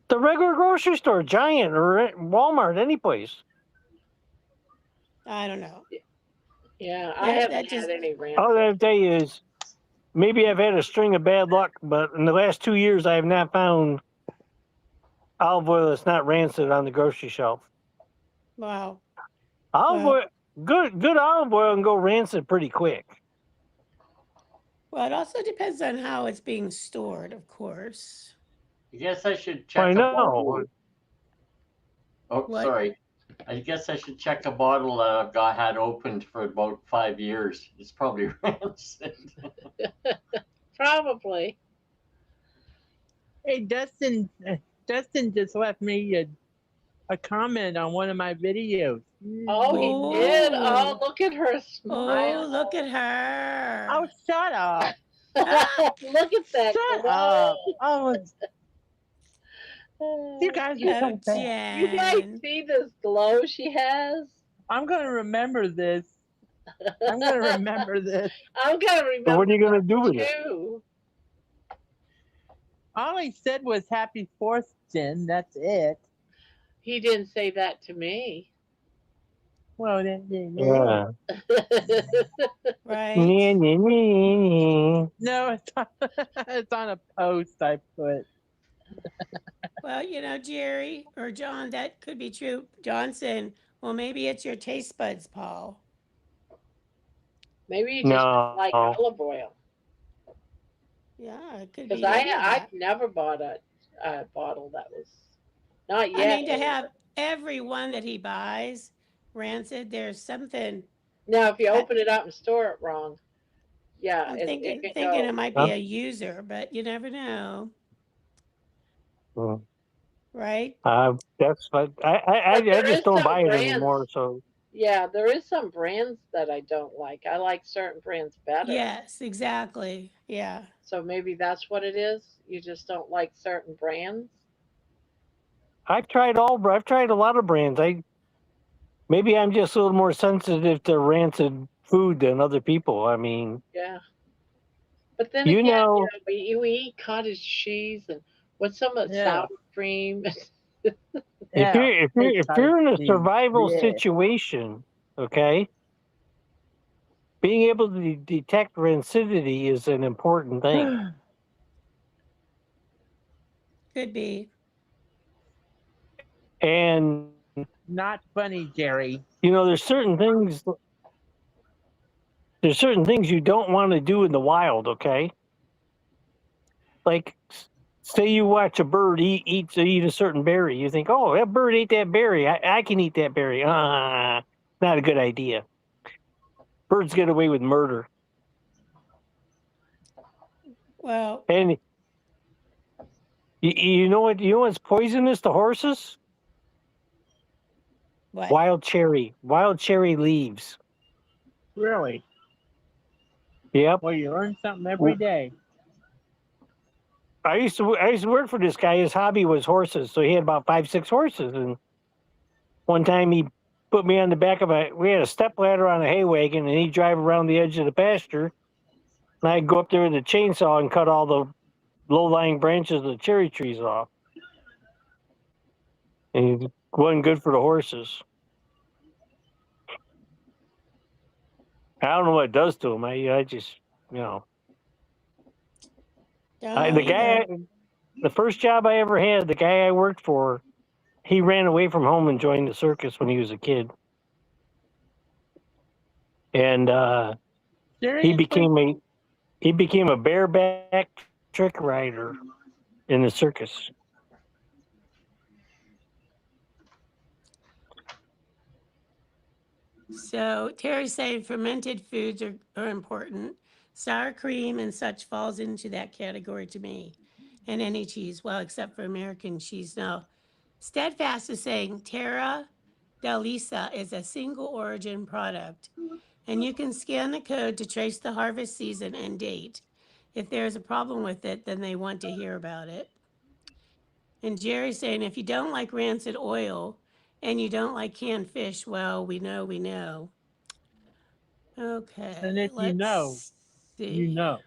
The regular grocery store, Giant or Walmart, any place. I don't know. Yeah, I That haven't just- had any rancid. All I have to tell you is, maybe I've had a string of bad luck, but in the last 2 years, I have not found olive oil that's not rancid on the grocery shelf. Wow. Olive Well- oil, good olive oil can go rancid pretty quick. Well, it also depends on how it's being stored, of course. I guess I should check I a know. bottle. Oh, What? sorry. I guess I should check a bottle that I've had opened for about 5 years. It's probably rancid. Probably. Hey, Dustin just left me a comment on one of my videos. Oh, he did. Oh, Oh. look at her smile. Oh, look at her. Oh, shut up. Look at that. Shut glow. up. Oh, you guys are so Oh, bad. You guys Jen. see this glow she has? I'm going to remember this. I'm going to remember this. I'm gonna remember. So what are you gonna do with it? too. All he said was happy 4th, Jen. That's it. He didn't say that to me. Well, Yeah. Right? No, it's on a post I put. Well, Jerry or John, that could be true. Johnson, well, maybe it's your taste buds, Paul. Maybe you just don't like No. olive oil. Yeah, it could be. Because any of that. I've never bought a bottle that was not yet. I mean, to have every one that he buys rancid, there's something. Now, if you open it up and store it wrong, yeah, I'm it thinking could it go. might be Huh? a user, but you never know, Mm. right? That's but I But there just is don't some buy it brands- anymore. So Yeah, there is some brands that I don't like. I like certain brands better. Yes, exactly. Yeah. So maybe that's what it is. You just don't like certain brands. I've tried a lot of brands. Maybe I'm just a little more sensitive to rancid food than other people. I mean, Yeah. But then You again, know- we eat cottage cheese and what's some of Yeah. sour cream. if you're in a Yeah. survival Yeah. situation, okay, being able to detect rancidity is an important thing. Could be. And Not funny, Jerry. there's certain things you don't want to do in the wild, okay? Like say you watch a bird eat a certain berry, you think, oh, that bird ate that berry, I can eat that berry. Not a good idea. Birds get away with murder. Well, And you know what's poisonous to horses? what? Wild cherry leaves. Really? Yep. Well, you learn something every day. I used to work for this guy. His hobby was horses, so he had about 5, 6 horses. And one time he put me on the back of we had a step ladder on a hay wagon, and he'd drive around the edge of the pasture, And I'd go up there with a chainsaw and cut all the low-lying branches of the cherry trees off. And it wasn't good for the horses. I don't know what it does to them. I just, you know. Don't either. The first job I ever had, the guy I worked for, he ran away from home and joined the circus when he was a kid. And he Seriously? became a bareback trick rider in the circus. So Terry's saying fermented foods are important. Sour cream and such falls into that category to me. And any cheese, well, except for American cheese. Now, Steadfast is saying Terra Delisa is a single origin product, and you can scan the code to trace the harvest season and date. If there's a problem with it, then they want to hear about it. And Jerry's saying if you don't like rancid oil and you don't like canned fish, well, we know. Okay. And if you know, see. you know.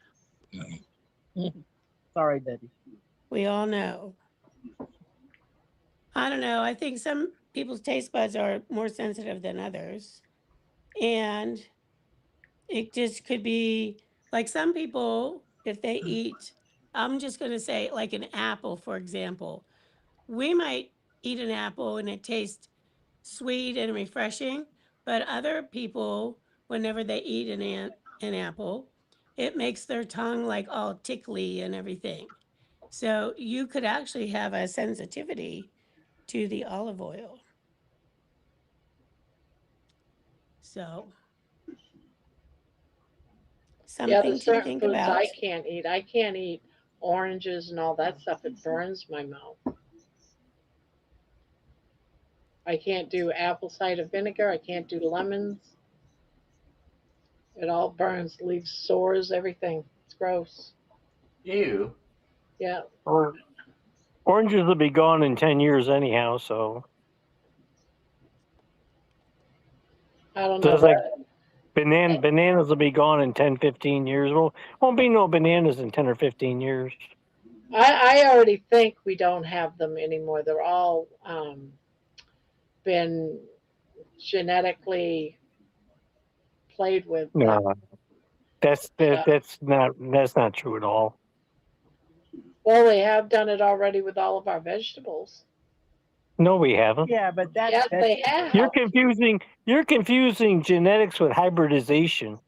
Sorry, Debbie. We all know. I don't know. I think some people's taste buds are more sensitive than others. And it just could be like some people, if they eat, I'm just going to say like an apple, for example. We might eat an apple and it tastes sweet and refreshing, but other people, whenever they eat an apple, it makes their tongue like all tickly and everything. So you could actually have a sensitivity to the olive oil. So Yeah, something there's to certain think foods about. I can't eat. I can't eat oranges and all that stuff. It burns my mouth. I can't do apple cider vinegar. I can't do lemons. It all burns, leaves sores, everything. It's gross. Ew. Yeah. Oranges will be gone in 10 years anyhow, so. I don't So know. it's like bananas will be gone in 10, 15 years. Well, won't be no bananas in 10 or 15 years. I already think we don't have them anymore. They're all been genetically played with. No, that's not true at all. Well, they have done it already with all of our vegetables. No, we haven't. Yeah, but Yes, they have. You're confusing genetics with hybridization.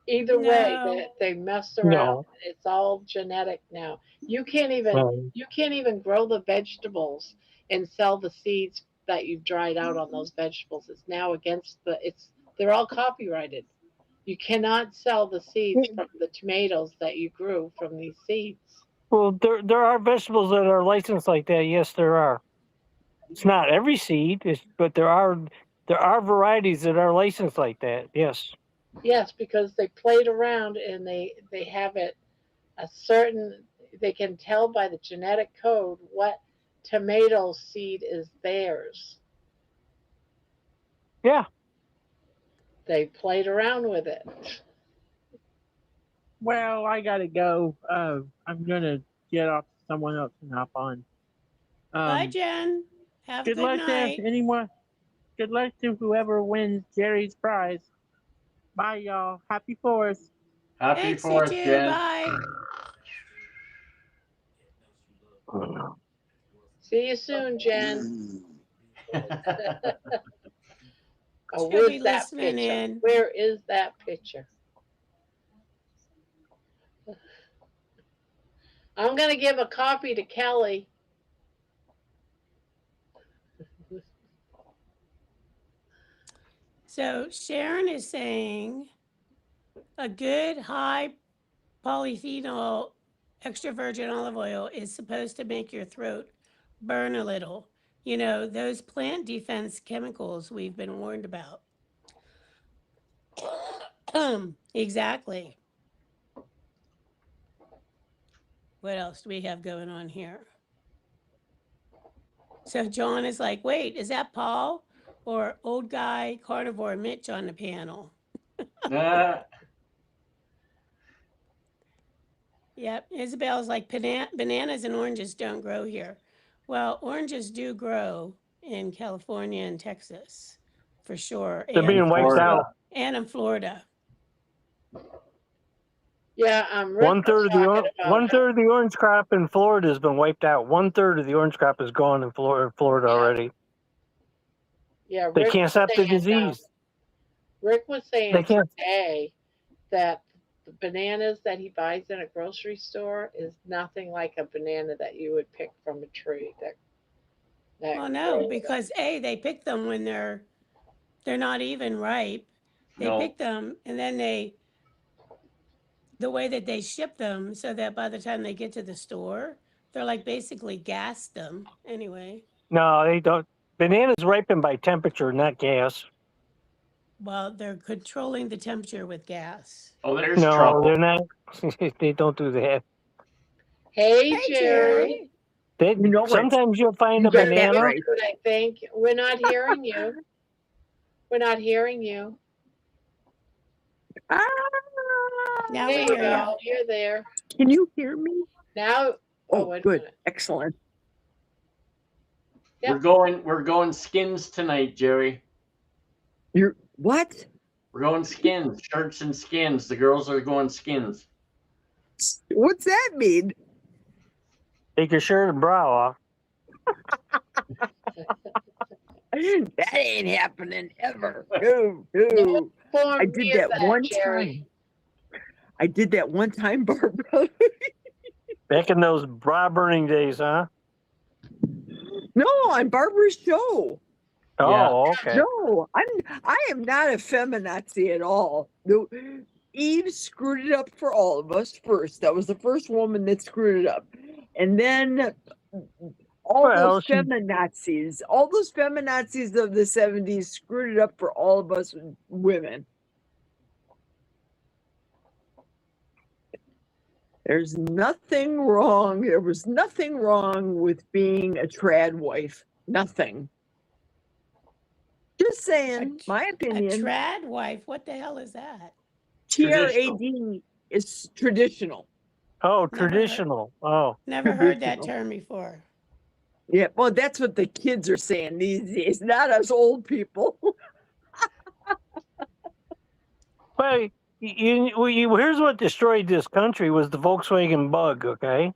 Either way, No. they messed around. No. It's all genetic now. You can't even grow the vegetables and sell the seeds that you've dried out on those vegetables. It's now against they're all copyrighted. You cannot sell the seeds from the tomatoes that you grew from these seeds. Well, there are vegetables that are licensed like that. Yes, there are. It's not every seed, but there are varieties that are licensed like that. Yes. Yes, because they played around and they have it a certain, they can tell by the genetic code what tomato seed is theirs. Yeah. They played around with it. Well, I gotta go. I'm gonna get off. Someone else can hop on. Bye, Jen. Have a Good good luck night. to anyone. Good luck to whoever wins Jerry's prize. Bye, y'all. Happy 4th. Happy Thanks, you 4th, too. Jen. Bye. See you soon, Jen. Oh, She'll be where's that listening picture? in. Where is that picture? I'm going to give a copy to Kelly. So Sharon is saying a good high polyphenol extra virgin olive oil is supposed to make your throat burn a little. You know, those plant defense chemicals we've been warned about. Exactly. What else do we have going on here? So John is like, wait, is that Paul or old guy carnivore Mitch on the panel? Yep. Isabel's like bananas and oranges don't grow here. Well, oranges do grow in California and Texas, for sure, They're being wiped Florida. out. and in Florida. Yeah, Rick was talking about One third of the orange crop in Florida has been wiped out. 1/3 of the orange crop is gone in Florida Yeah. already. Yeah, They Rick can't was stop the saying, disease. Rick was They saying can't. today that the bananas that he buys in a grocery store is nothing like a banana that you would pick from a tree. Well, no, because they pick them when they're not even ripe. They No. pick them and then the way that they ship them so that by the time they get to the store, they're like basically gassed them anyway. No, they don't. Bananas ripen by temperature, not gas. Well, they're controlling the temperature with gas. Oh, there's No, trouble. they're not. They don't do that. Hey, Jerry. They, You know what? sometimes you'll find You a got that banana. right. Good, I think. We're not hearing you. We're not hearing you. Ah, Now There we you hear you. go. You're there. can you hear me? Now, Oh, wait a good. minute. Excellent. Yep. We're going skins tonight, Jerry. You're what? We're going skins, shirts and skins. The girls are going skins. What's that mean? Take your shirt and bra off. That ain't happening ever. No, no. Inform I me did of that one Jerry. time. I did that one time, Barbara. Back in those bra burning days, huh? No, on Barbara's show. Oh, Yeah. okay. No, I am not a feminazi at all. No, Eve screwed it up for all of us first. That was the first woman that screwed it up. And then all Well, those feminazis of the 70s screwed it up for all of us women. There's nothing wrong. There was nothing wrong with being a trad wife. Nothing. Just saying, my A opinion. trad wife? What the hell is that? TRAD is traditional. Oh, Never heard- traditional. Oh, Never heard that Traditional. term before. Yeah, well, that's what the kids are saying these days, not us old people. well, here's what destroyed this country was the Volkswagen Bug. Okay,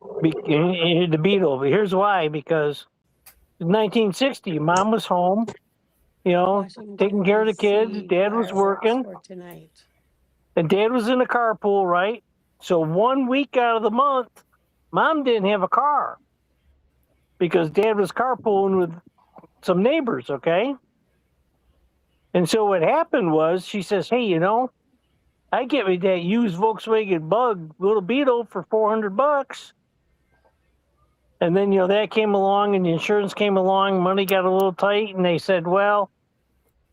the Beetle. Here's why: because in 1960, Mom was home, Washington, taking care of the kids. DC, Dad was fireworks working, for tonight. and Dad was in a carpool, right? So 1 week out of the month, Mom didn't have a car because Dad was carpooling with some neighbors, okay? And so what happened was she says, hey, I get me that used Volkswagen Bug little Beetle for $400. And then, that came along and the insurance came along, money got a little tight, and they said, well,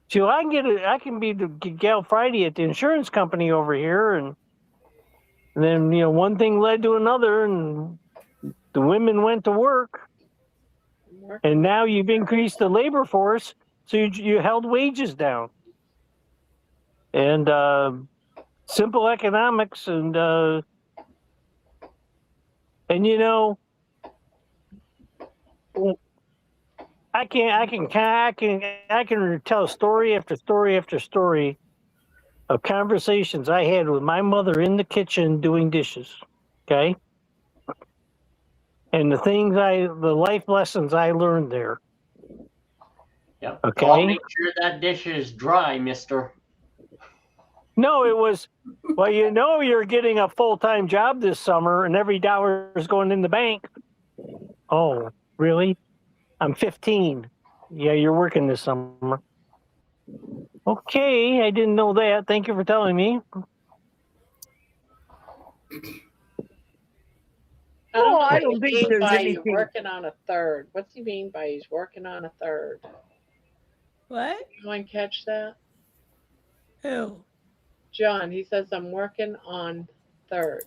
so I can be the gal Friday at the insurance company over here. And then, one thing led to another, and the women went to work. And now you've increased the labor force, so you held wages down. And simple economics, and I can tell story after story after story of conversations I had with my mother in the kitchen doing dishes. Okay. And the life lessons I learned there. Yep. Okay. I'll make sure that dish is dry, mister. No, it was, well, you're getting a full-time job this summer and every dollar is going in the bank. Oh, really? I'm 15. Yeah, you're working this summer. Okay, I didn't know that. Thank you for telling me. I I don't don't think mean there's by anything- working on a third. What's he mean by he's working on a third? What? Anyone catch that? Who? John, he says I'm working on third.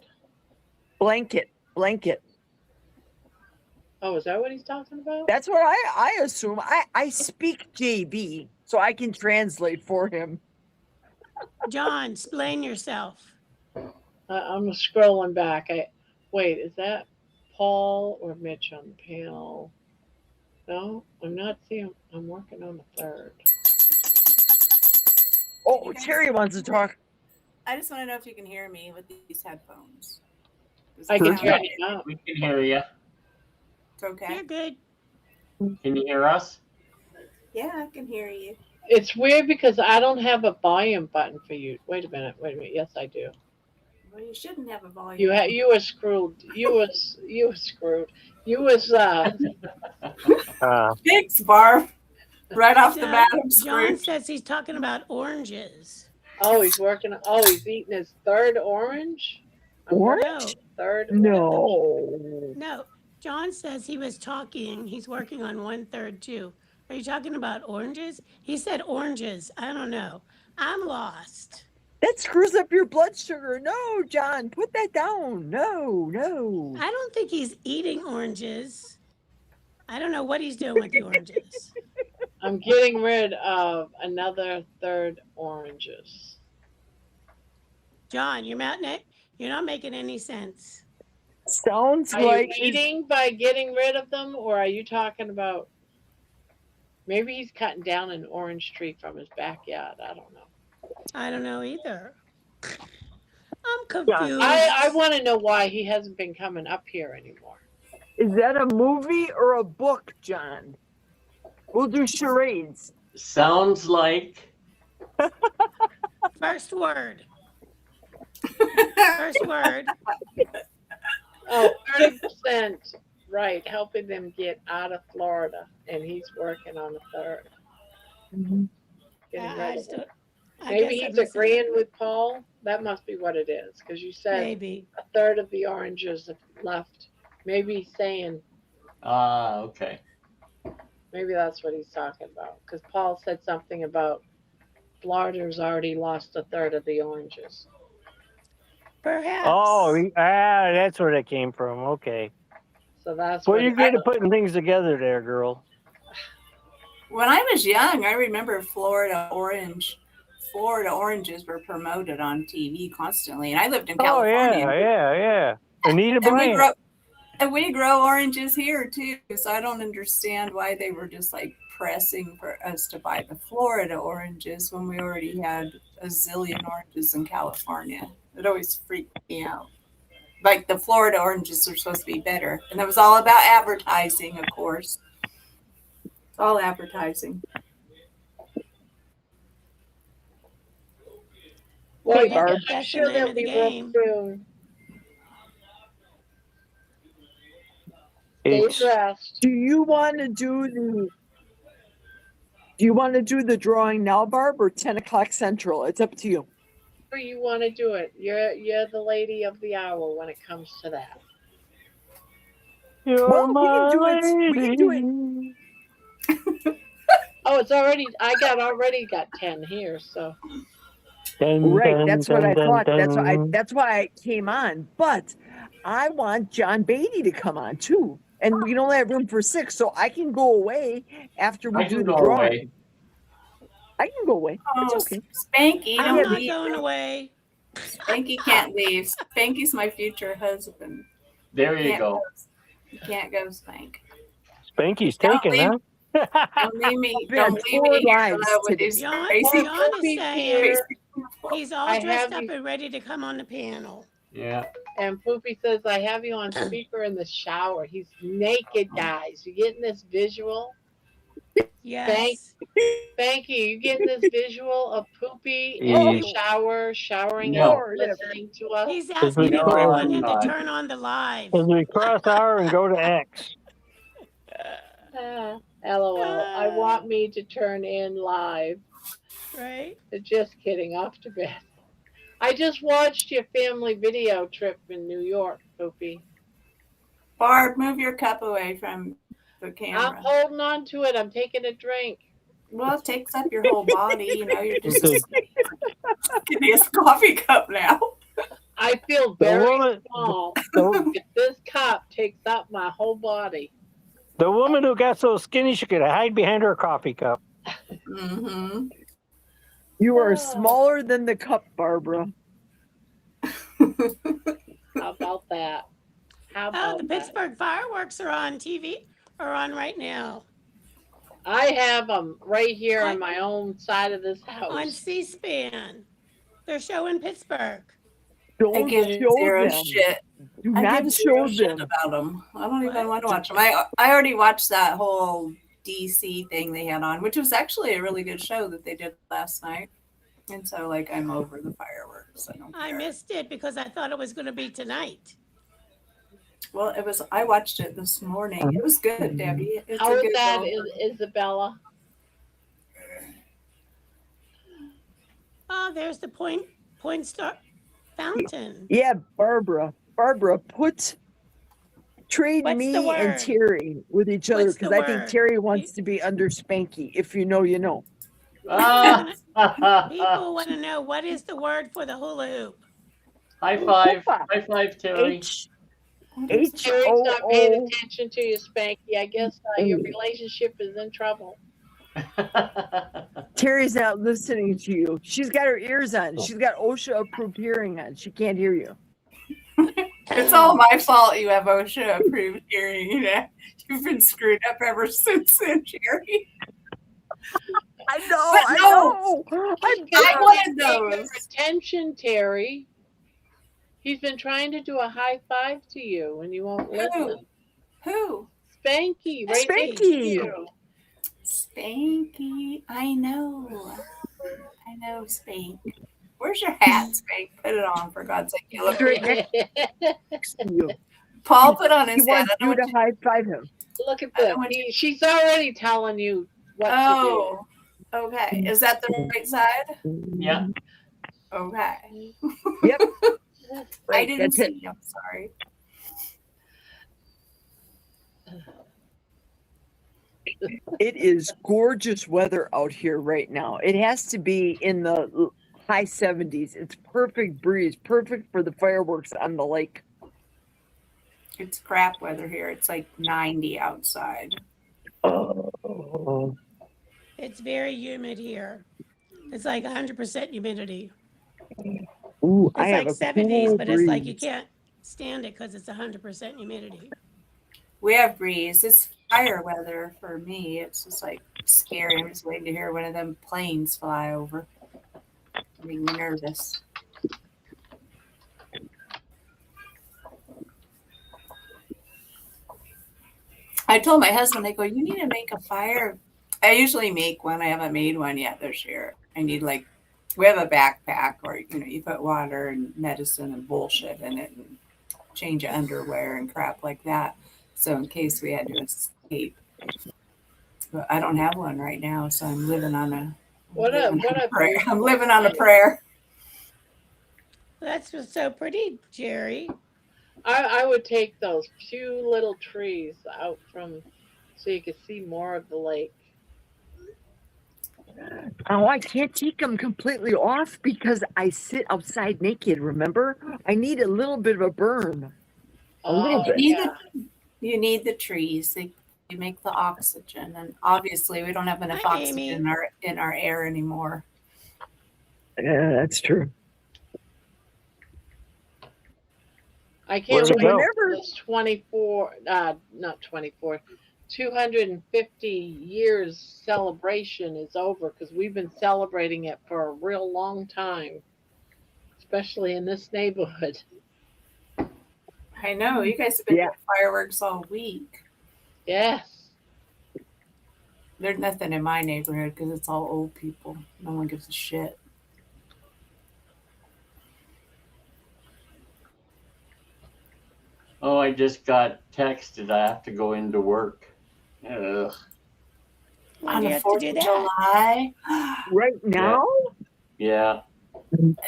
Blanket. Oh, is that what he's talking about? That's what I assume. I speak JV, so I can translate for him. John, explain yourself. I'm scrolling back. Wait, is that Paul or Mitch on the panel? No, I'm not seeing. I'm working on the third. Oh, Terry wants to talk. I just want to know if you can hear me with these headphones. Does I it can sound turn good? it up. We can hear you. It's okay. You're good. Can you hear us? Yeah, I can hear you. It's weird because I don't have a volume button for you. Wait a minute. Yes, I do. Well, you shouldn't have a volume. You were screwed. You were screwed. You was Thanks, Barb. Right off the John, bat, I'm John screwed. says he's talking about oranges. he's working. He's eating his third orange. Orange? No, Third. No. no. John says he was talking. He's working on 1/3 too. Are you talking about oranges? He said oranges. I don't know. I'm lost. That screws up your blood sugar. No, John, put that down. No. I don't think he's eating oranges. I don't know what he's doing with the oranges. I'm getting rid of another third oranges. John, you're not making any sense. Sounds Are like you eating by getting rid of them, or are you talking about? Maybe he's cutting down an orange tree from his backyard. I don't know. I don't know either. I'm confused. I want to know why he hasn't been coming up here anymore. Is that a movie or a book, John? We'll do charades. Sounds like First word. First word. Oh, 30%. Right, helping them get out of Florida, and he's working on the third. Getting I ready. just don't- I Maybe guess I'm he's missing it. agreeing with Paul. That must be what it is, because you said Maybe. a third of the oranges have left. Maybe he's saying, okay. maybe that's what he's talking about, because Paul said something about Florida's already lost a third of the oranges. Perhaps. Oh, that's where that came from. Okay. So that's Well, what you're good at putting things together there, girl. When I was young, I remember Florida oranges were promoted on TV constantly, and I lived in California. Oh, yeah. Anita And Bryant. we grow oranges here too, so I don't understand why they were just like pressing for us to buy the Florida oranges when we already had a zillion oranges in California. It always freaked me out. Like the Florida oranges are supposed to be better, and that was all about advertising, of course. It's all advertising. Well, Hey, Barb. I'm That's sure the name they'll of the be game. real soon. Stay It's, dressed. Do you want to do the drawing now, Barb, or 10 o'clock Central? It's up to you. Or you want to do it? You're the lady of the hour when it comes to that. you're Well, we my can do it. lady. Oh, it's already. I already got 10 here. So Right, that's what I thought. dun. That's why I came on. But I want John Beatty to come on too. And we can only have room for 6, so I can go away after we I do can the go drawing. away. I can go away. It's Oh, okay. Spanky, I'm don't not leave. going away. Spanky can't leave. Spanky's my future husband. There you Can't go. You can't go, Spank. Spanky's Don't taken, leave. huh? Don't leave me. I've had Don't leave 4 me here lives alone with today. these John, crazy. John is Poopy's saying here, he's all I dressed have up you- and ready to come on the panel. Yeah. and Poopy says, "I have you on speaker in the shower." He's naked, guys. You getting this visual? Yes. Thank you. You getting this visual of Poopy in the shower, showering No. and listening to us? He's we asking if we put- want him to God. turn on the live. As we cross R and go to X. LOL. I want me to turn in live. Right? Just kidding. Off to bed. I just watched your family video trip in New York, Poopy. Barb, move your cup away from the I'm camera. holding on to it. I'm taking a drink. Well, it takes up your whole body. You know, you're just give me a coffee cup now. I feel The very woman, small. the, If this cup takes up my whole body. the woman who got so skinny she could hide behind her coffee cup. Mm-hmm. You are Oh. smaller than the cup, Barbara. How about that? How Oh, about the that? Pittsburgh fireworks are on TV, are on right now I have them right here on on, my own side of this on house. C-SPAN. They're showing Pittsburgh. I Don't give show zero them. shit. Do I not give zero show shit them. about them. I don't even What? want to watch them. I already watched that whole DC thing they had on, which was actually a really good show that they did last night. And so, like, I'm over the fireworks. I don't I care. missed it because I thought it was going to be tonight. Well, it was. I watched it this morning. It was good, Debbie. It's How a is good that, little. Isabella? Oh, there's the Point Star fountain. Yeah, Barbara. Barbara, trade What's me the and word? Terry with each other What's the because I think word? Terry wants to be under Spanky. If you know, you know. Ah, People want to know what is the word for the hula hoop. high five. Hoopa. High five, Terry. H Terry's O not paying O. attention to you, Spanky. I guess your relationship is in trouble. Terry's not listening to you. She's got her ears on. She's got OSHA approved hearing on. She can't hear you. It's all my fault. You have OSHA approved hearing. You know, you've been screwed up ever since then, Jerry. I know. But I no. know. I wanted those. Attention, Terry. He's been trying to do a high five to you, and you won't listen. Who? Spanky, right next to Spanky. you. Spanky. I know. Spank. Where's your hat, Spank? Put it on, for God's sake. You look Right great. next to you. Paul put on He his hat. wants you to high five him. Look at I this. don't want She's already telling you what Oh, okay. Is that the right side? Yeah. Okay. Yep. I Right, didn't that's it. see. I'm sorry. It is gorgeous weather out here right now. It has to be in the high 70s. It's perfect breeze, perfect for the fireworks on the lake. It's crap weather here. It's like 90 outside. Oh. It's very humid here. It's like 100% humidity. Ooh, It's I have like a 70s, cool but it's like you breeze. can't stand it because it's 100% humidity. We have breeze. It's fire weather for me. It's just like scary. I'm just waiting to hear one of them planes fly over. Making me nervous. I told my husband, I go, you need to make a fire. I usually make one. I haven't made one yet this year. I need we have a backpack where, you put water and medicine and bullshit in it and change of underwear and crap like that. So in case we had to escape. But I don't have one right now, so I'm living on a prayer. I'm living on a prayer. That's what's so pretty, Jerry. I would take those few little trees out from so you could see more of the lake. Oh, I can't take them completely off because I sit outside naked, remember? I need a little bit of a burn. A little bit. You need the trees. They make the oxygen, and obviously we don't have enough Hi, oxygen in our air anymore. Yeah, that's true. I can't So wait whenever- this 250 years celebration is over because we've been celebrating it for a real long time, especially in this neighborhood. I know. You guys have been Yeah. doing fireworks all week. Yes. There's nothing in my neighborhood because it's all old people. No one gives a shit. Oh, I just got texted. I have to go into work. Ugh. When On do you the have to 4th do of that? July? Right now? Yeah.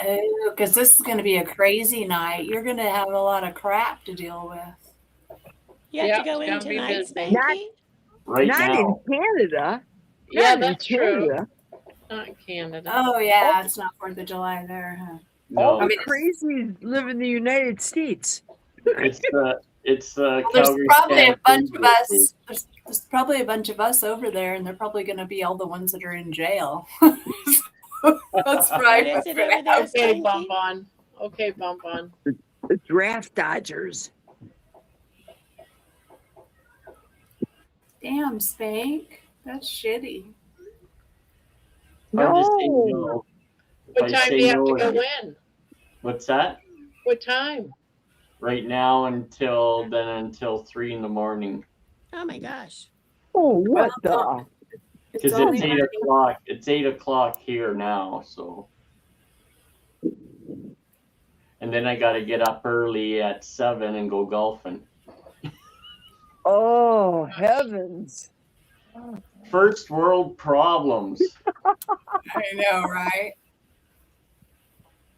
Oh, because this is going to be a crazy night. You're going to have a lot of crap to deal with. You have Yep, to go it's in gonna be tonight, busy. Spanky? Right Not now. in Canada. Yeah, Not in that's true. Canada. Not in Canada. Oh, yeah. It's not 4th of July there, huh? All No. the crazies live in the United States. It's Well, there's Calgary probably a Stampede bunch of this week. us. There's probably a bunch of us over there, and they're probably going to be all the ones that are in jail. That's What right. is it over there, Okay, Spanky? Bonbon. Okay, Bonbon. The draft dodgers. Damn, Spank. That's shitty. Hard to say No. no. If What I time say do you have no, to go it's- in? What's that? What time? Right now until 3 in the morning. Oh my gosh. Oh, what Well, the? Because only it's 8 o'clock. It's 8 o'clock here now, so. And then I gotta get up early at 7 and go golfing. Oh, heavens. First world problems. I know, right?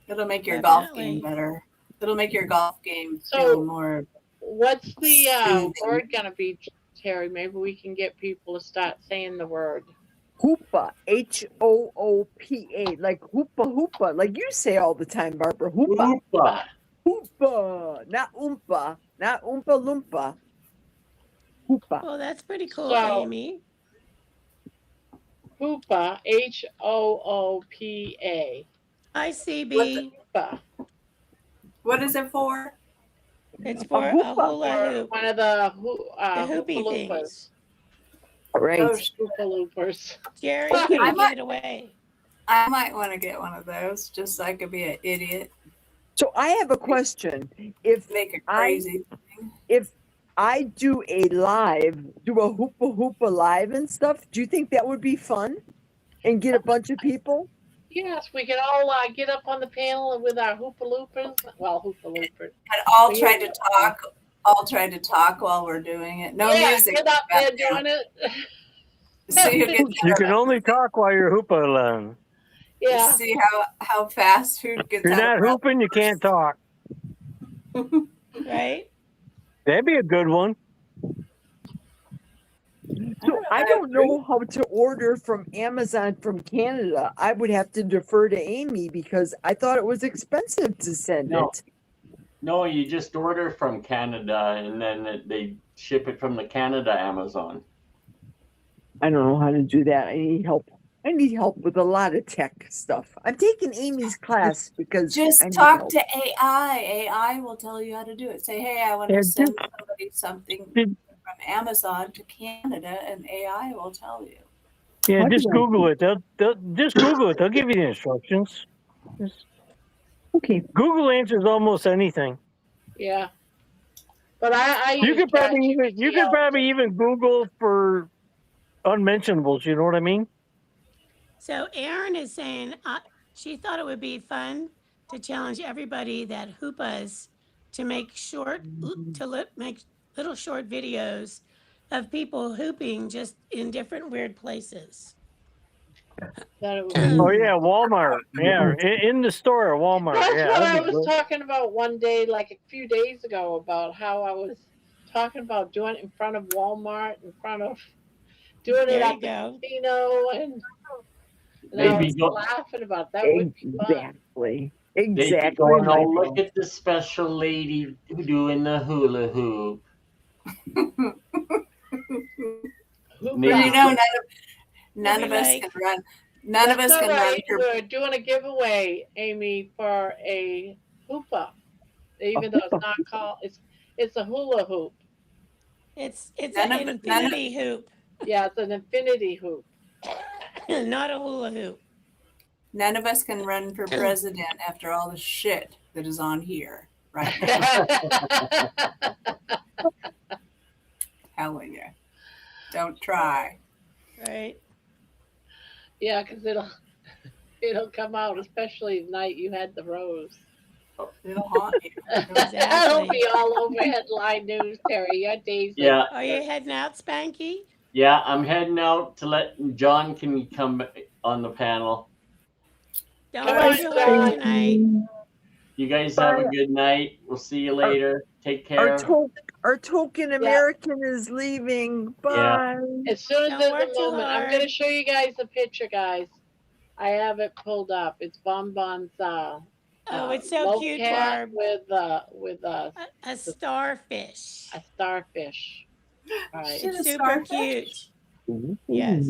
It'll make your golf Definitely. game better. It'll make your golf game So- feel more. What's the Soothing. word gonna be, Terry? Maybe we can get people to start saying the word. Hoopa. Hoopa. Like hoopa. Like you say all the time, Barbara. Hoopa. Oopa. Hoopa. Not oompa. Not oompa loompa. Hoopa. Well, that's pretty cool, So- Amy. Hoopa, Hoopa. Hi, CB. Hoopa. What is it for? It's for a hoopah. hula hoop. One of the hoopy Hoopa things. Right. Oh, Hoopa loopers. Jerry I couldn't might- get it away. I might want to get one of those just so I could be an idiot. So I have a question. If Make it crazy. I do a hoopa live and stuff, do you think that would be fun? And get a bunch of people? Yes, we can all get up on the panel with our Hoopa loopers. Well, Hoopa loopers. And all try to talk. All try to talk while we're doing it. No yeah, music. get up there background. doing it. See who gets You out can of- only talk while you're hooping alone. Yeah. See how fast who gets If you're out not of breath hooping, you can't talk. Right? That'd be a good one. So I don't know how to order from Amazon from Canada. I would have to defer to Amy because I thought it was expensive to send No. it. No, you just order from Canada and then they ship it from the Canada Amazon. I don't know how to do that. I need help. I need help with a lot of tech stuff. I'm taking Amy's class because Just I need talk help. to AI. AI will tell you how to do it. Say, hey, I want Yeah, to send somebody something Did- from Amazon to Canada, and AI will tell you. Yeah, Why just do I- Google it. They'll just Google it. They'll give you the instructions. Just Okay. Google answers almost anything. Yeah. But I You use could probably ChatGPT even Google for unmentionables. You know what I mean? So Erin is saying she thought it would be fun to challenge everybody that hoopas to make make little short videos of people hooping just in different weird places. that it was. Oh yeah, Walmart. Yeah, in the store, Walmart. That's Yeah, what I that'd be was great. talking about one day, like a few days ago, about how I was talking about doing it in front of Walmart, in front of doing it There at you the go. casino, and I Maybe was go- laughing about that. Would be fun. Exactly. They keep Exactly. going, my oh, look thought. at the special lady doing the hula hoop. Hoop Maybe- Well, you know, none Maybe of us like- can run. None of us That's can all run right. for. We're doing a giveaway, Amy, for a hoopa. Even though it's not called, it's a hula hoop. It's None an of- none of- infinity hoop, Yeah, it's an infinity hoop. not a hula hoop. None of us can run for president after all the shit that is on here right now. Telling you, don't try. Right? Yeah, because it'll come out, especially the night you had the rose. It'll haunt you. That'll be all over headline news, Terry. Your days. Yeah, Are you heading out, Spanky? yeah, I'm heading out to let John can come on the panel. Don't All rush right, your John. work tonight. You guys have a good night. We'll see you later. Take care. Our token American is leaving. Bye. As soon as Don't there's work a too moment, I'm hard. going to show you guys a picture, guys. I have it pulled up. It's Bonbon's Oh, it's so cute, cat Barb. with A starfish. a starfish. All right. Shit. It's a super starfish? cute. Yes.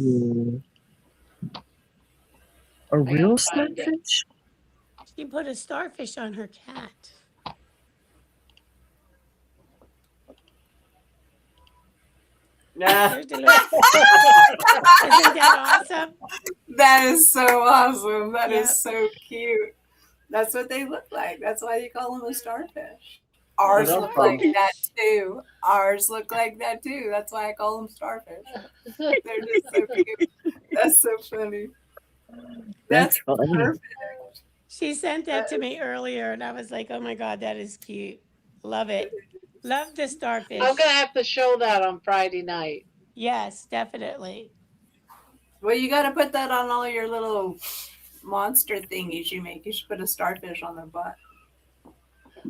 A real find it. starfish? She put a starfish on her cat. Nah. There's the little, isn't that awesome? That is so awesome. That is Yep. so cute. That's what they look like. That's why you call them a starfish. Ours that's look like from- that too. Ours look like that too. That's why I call them starfish. They're just so cute. That's so funny. That's funny. perfect. She sent that to me earlier, and I was like, oh my God, that is cute. Love it. Love the starfish. I'm gonna have to show that on Friday night. Yes, definitely. Well, you got to put that on all your little monster thingies you make. You should put a starfish on their butt.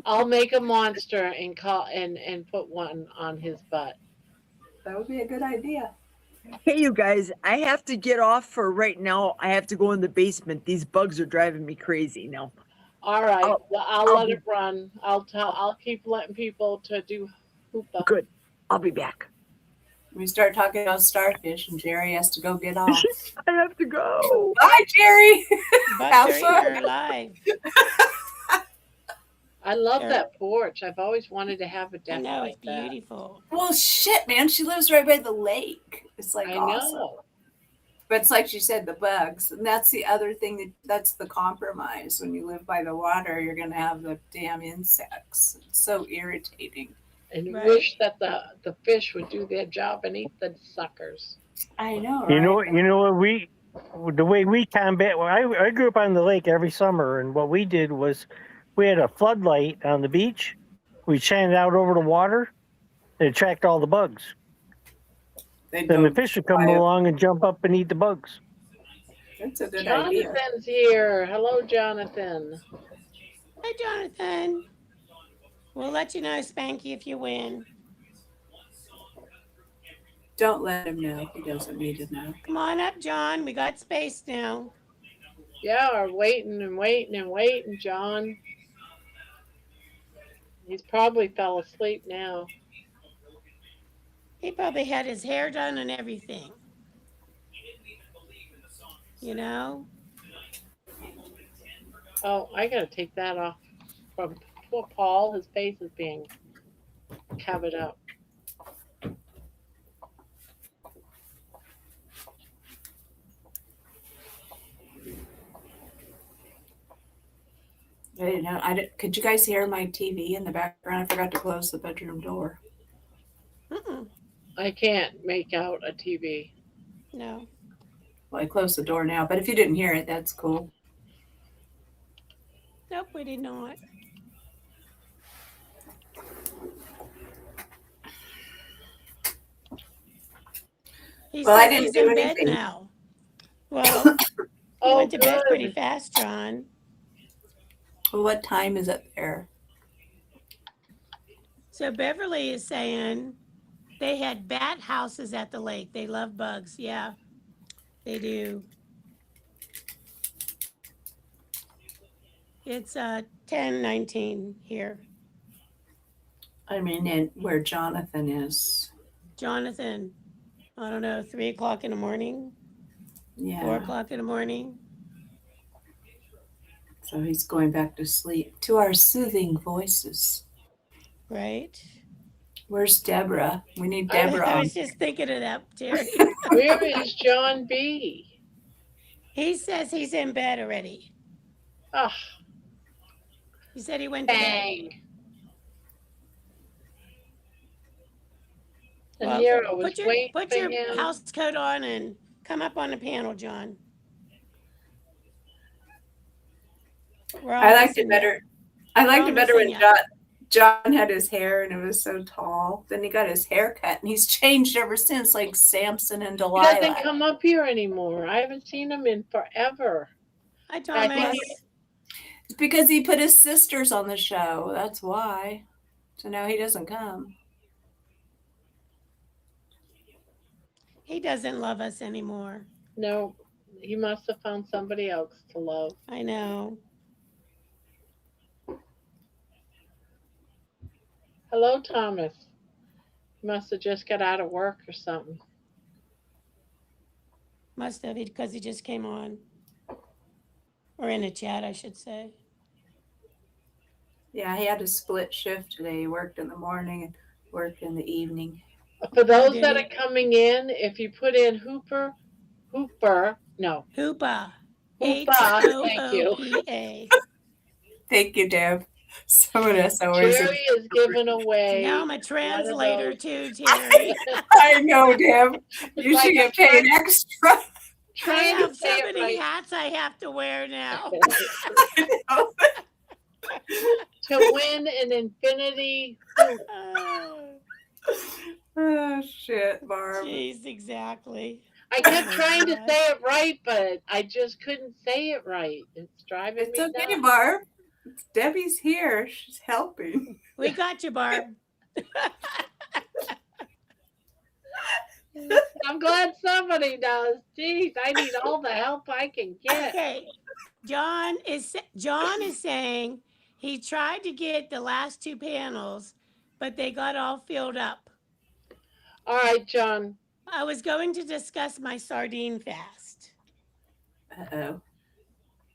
I'll make a monster and put one on his butt. That would be a good idea. Hey, you guys, I have to get off for right now. I have to go in the basement. These bugs are driving me crazy now. All right, I'll- well, I'll I'll let be- it run. I'll keep letting people to do hoopah. Good. I'll be back. We start talking about starfish, and Jerry has to go get off. I have to go. Bye, Jerry. Bugs Have are fun. here live. I love Sure. that porch. I've always wanted to have a I deck know, like it's that. beautiful. Well, shit, man. She lives right by the lake. It's like I awesome. know. But it's like she said, the bugs. And that's the other thing that's the compromise. When you live by the water, you're going to have the damn insects. It's so irritating. And Right. wish that the fish would do their job and eat the suckers. I know, You know, right? what the way we combat. Well, I grew up on the lake every summer, and what we did was we had a floodlight on the beach. We shined it out over the water, and attract all the bugs. They Then the don't fish would come fly up. along and jump up and eat the bugs. That's a good idea. Jonathan's here. Hello, Jonathan. Hi, Jonathan. We'll let you know, Spanky, if you win. Don't let him know. He doesn't need to know. Come on up, John. We got space now. Yeah, we're waiting and waiting and waiting, John. He's probably fell asleep now. He probably had his hair done and everything. You know? Oh, I gotta take that off from poor Paul. His face is being covered up. I didn't know. Could you guys hear my TV in the background? I forgot to close the bedroom door. Mm-mm. I can't make out a TV. No. Well, I closed the door now, but if you didn't hear it, that's cool. Nope, we did not. He Well, I says didn't he's do in bed anything. now. Well, he Oh, went to bed good. pretty fast, John. Well, what time is it there? So Beverly is saying they had bat houses at the lake. They love bugs. Yeah, they do. It's 10:19 here. I mean, and where Jonathan is. Jonathan, I don't know, 3 o'clock in the morning, 4 Yeah. o'clock in the morning. So he's going back to sleep to our soothing voices. Right? Where's Deborah? We need I Deborah I on. was just thinking of that, Terry. Where is John B? He says he's in bed already. Oh, He said he went to bed. dang. And Well, here I was waiting put for your him. house coat on and come up on the panel, John. We're all I liked it missing better. I liked all it better when missing ya. John had his hair and it was so tall. Then he got his hair cut and he's changed ever since, like Samson and He Delilah. doesn't come up here anymore. I haven't seen him in forever. Hi, I think Thomas. It's because he put his sisters on the show. That's why. So now he doesn't come. He doesn't love us anymore. No, he must have found somebody else to love. I know. Hello, Thomas. He must have just got out of work or something. Must have, because he just came on. Or in a chat, I should say. Yeah, he had a split shift today. He worked in the morning and worked in the evening. For those did that he? are coming in, if you put in Hooper, no, Hoopa. Hoopa, thank you. Hoopa. Thank you, Deb. Someone else always. Terry is giving away Now I'm a one of translator those. too, Terry. I know, Deb. It's You like should I'm get paid extra. I trying to have say so it many right. hats I have to wear now. To win an infinity hoop. Oh shit, Barb. Jeez, exactly. I Oh kept my trying to God. say it right, but I just couldn't say it right. It's driving It's me okay, nuts. Barb. Debbie's here. She's helping. We got you, Barb. I'm glad somebody does. Jeez, I need all the help I can get. Okay. John is saying he tried to get the last two panels, but they got all filled up. All right, John. I was going to discuss my sardine fast. Uh-oh.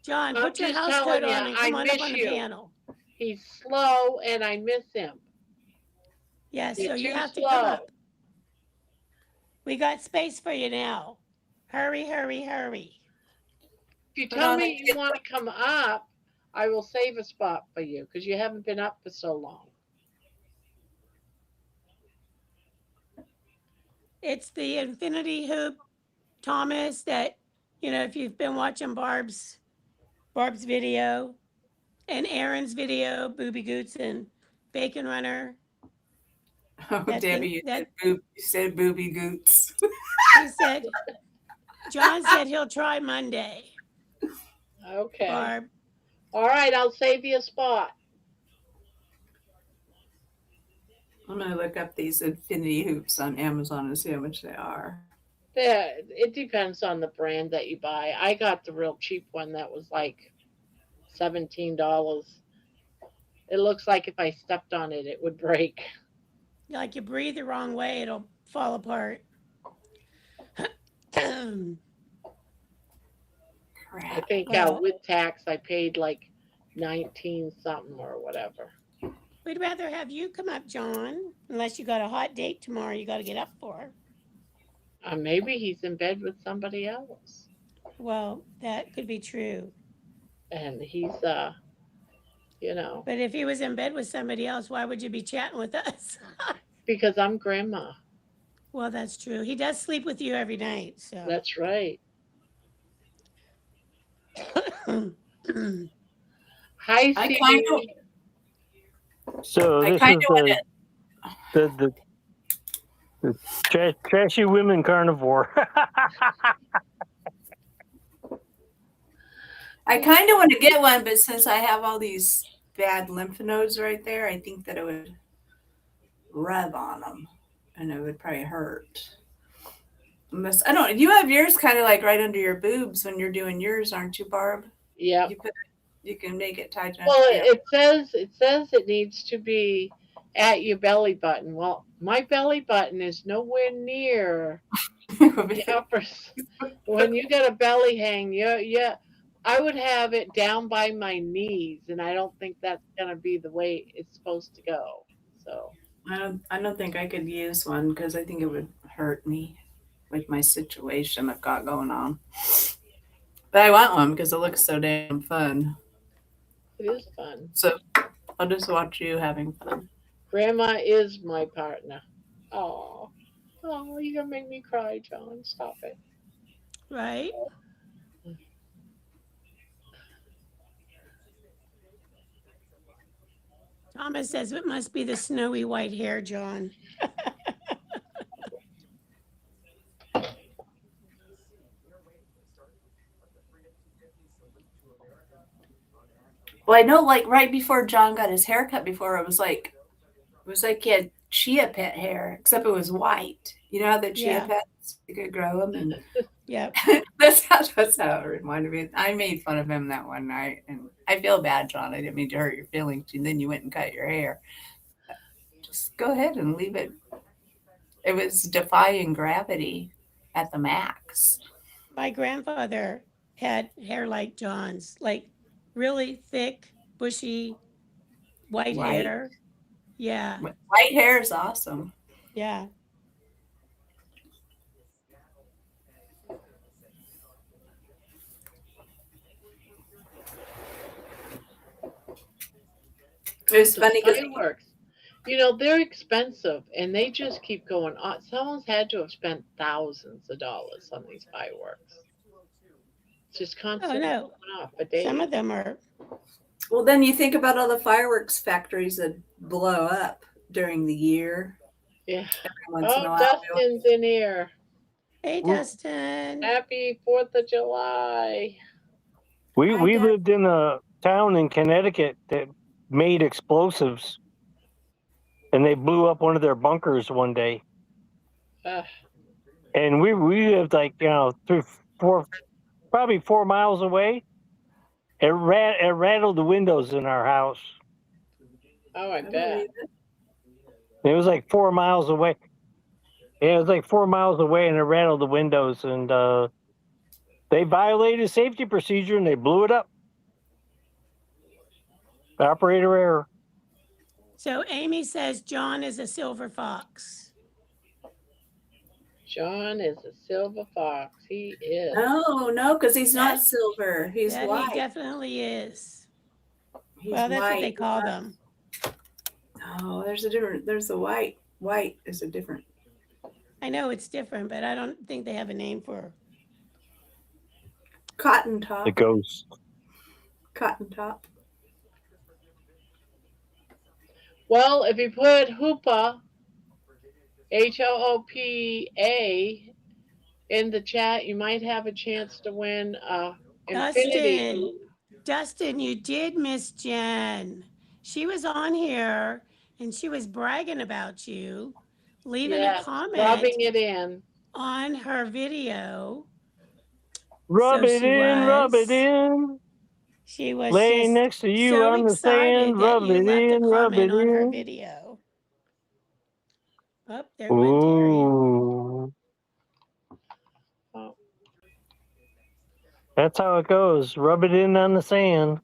John, I'm put your just house telling coat you, on and I come on up miss on the you. panel. He's slow, and I miss him. Yes, You're so you too have to come slow. up. We got space for you now. Hurry, hurry, hurry. If you Put tell on me you want to come up, I will save a spot for you because you haven't been up for so long. It's the infinity hoop, Thomas, that, you know, if you've been watching Barb's video and Aaron's video, Booby Goots and Bacon Runner. Oh, That's Debbie, you said booby goots. He said, John said he'll try Monday. Okay. Barb. All right, I'll save you a spot. I'm gonna look up these infinity hoops on Amazon and see how much they are. It depends on the brand that you buy. I got the real cheap one that was like $17. It looks like if I stepped on it, it would break. Like you breathe the wrong way, it'll fall apart. I Crap. think Well- with tax, I paid like 19 something or whatever. We'd rather have you come up, John, unless you got a hot date tomorrow you got to get up for. Maybe he's in bed with somebody else, Well, that could be true. and he's you know, But if he was in bed with somebody else, why would you be chatting with us? because I'm grandma. Well, that's true. He does sleep with you every night, so. That's right. Hi, I CD. kind of, So I this kind is of want to. the trashy women carnivore. I kind of want to get one, but since I have all these bad lymph nodes right there, I think that it would rub on them, and it would probably hurt. Unless I don't. You have yours kind of like right under your boobs when you're doing yours, aren't you, Barb? Yep. You can make it tight enough. Well, Yeah. it says it needs to be at your belly button. Well, my belly button is nowhere near the upper. When you get a belly hang, yeah, I would have it down by my knees, and I don't think that's gonna be the way it's supposed to go. So I don't think I could use one because I think it would hurt me with my situation I've got going on. But I want one because it looks so damn fun. it is fun. So I'll just watch you having fun. Grandma is my partner. Oh, you're gonna make me cry, John. Stop it. Right? Thomas says it must be the snowy white hair, John. Well, I know, like right before John got his haircut, before it was like he had chia pet hair, except it was white. You know how the chia Yeah. pets you could grow them, and Yep. that's how it reminded me. I made fun of him that one night, and I feel bad, John. I didn't mean to hurt your feelings. And then you went and cut your hair. Just go ahead and leave it. It was defying gravity at the max. My grandfather had hair like John's, like really thick, bushy White White. hair. Yeah, White hair is awesome. yeah. It was The funny because fireworks. You know, they're expensive and they just keep going on. Someone's had to have spent thousands of dollars on these fireworks. It's just Oh constantly no, going off for some days. of them are. well, then you think about all the fireworks factories that blow up during the year. Yeah. Every once in a Oh, while. Dustin's in here. Hey, Dustin. Happy 4th of July. We Hi, we Dad. lived in a town in Connecticut that made explosives, and they blew up one of their bunkers one day. Uh, And we lived like 4 miles away. It rattled the windows in our house. oh, I I bet. believe it. It was like 4 miles away. Yeah, it was like 4 miles away, and it rattled the windows. And they violated safety procedure, and they blew it up. Operator error. So Amy says John is a silver fox. John is a silver fox. He is. No, because he's not That- silver. He's That white. he definitely is. He's Well, that's what they white. call them. Oh, there's a different. There's a white. White is a different. I know it's different, but I don't think they have a name for. Cotton top. The ghost. Cotton top. Well, if you put Hoopa, HOOPA, in the chat, you might have a chance to win Infinity. Dustin, you did miss Jen. She was on here and she was bragging about you, leaving Yes, a comment rubbing it in. on her video. Rub So it she in, rub it was. in. She was Laying just next to you so on the excited sand. that Rub you it left a in, rub comment it on her in. video. Oh, there went Terry. Ooh. Oh, That's how it goes. Rub it in on the sand.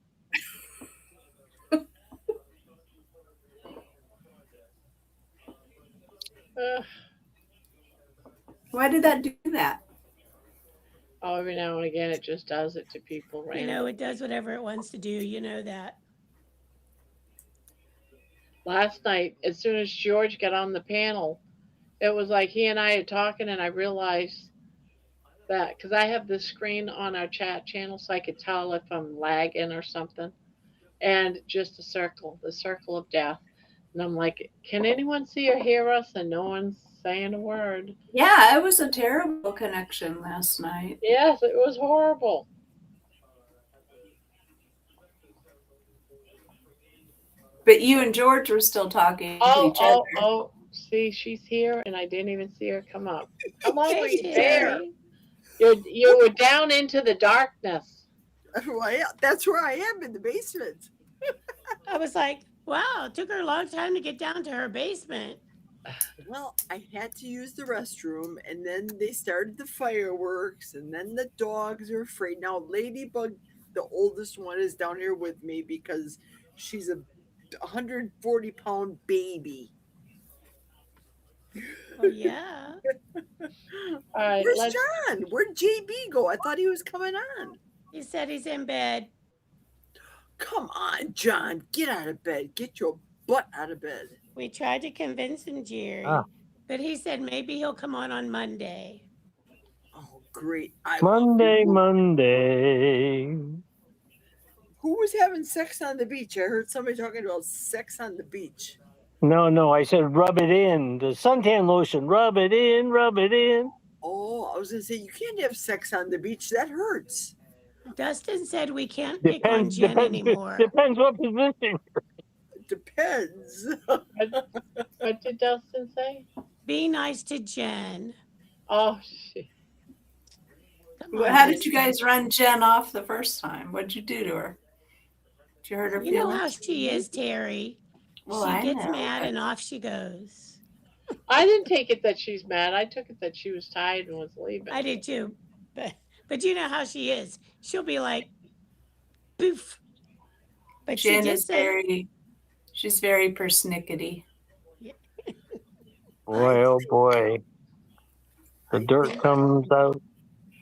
Why did that do that? oh, every now and again, it just does it to people. You know, it does whatever it wants to do. You know that. Last night, as soon as George got on the panel, it was like he and I had talking, and I realized that because I have this screen on our chat channel, so I could tell if I'm lagging or something, and just the circle of death. And I'm like, can anyone see or hear us? And no one's saying a word. Yeah, it was a terrible connection last night. Yes, it was horrible. But you and George were still talking to each other. Oh, see, she's here, and I didn't even see her come up. Come over Hey, there. Terry. You were down into the darkness. Well, yeah, that's where I am, in the basement. I was like, wow, it took her a long time to get down to her basement. Well, I had to use the restroom, and then they started the fireworks, and then the dogs are afraid. Now, Ladybug, the oldest one, is down here with me because she's a 140-pound baby. Oh, yeah. All right, Where's John? Where'd JB go? I thought he was coming on. He said he's in bed. Come on, John. Get out of bed. Get your butt out of bed. We tried to convince him, Jerry, but he said maybe he'll come on Monday. Oh, great. Monday. Who was having sex on the beach? I heard somebody talking about sex on the beach. No, I said rub it in. The suntan lotion. Rub it in, rub it in. Oh, I was going to say, you can't have sex on the beach. That hurts. Dustin said we can't pick on Jen anymore. Depends what position. Depends. What did Dustin say? Be nice to Jen. Oh, shit. How did you guys run Jen off the first time? What'd you do to her? Did you hurt her You know feelings? how she is, Terry. Well, She I gets know, mad but- and off she goes. I didn't take it that she's mad. I took it that she was tired and was leaving. I did too. But you know how she is. She'll be like, poof. But she Jen just is said, very She's very persnickety. Boy, oh boy. The dirt comes out.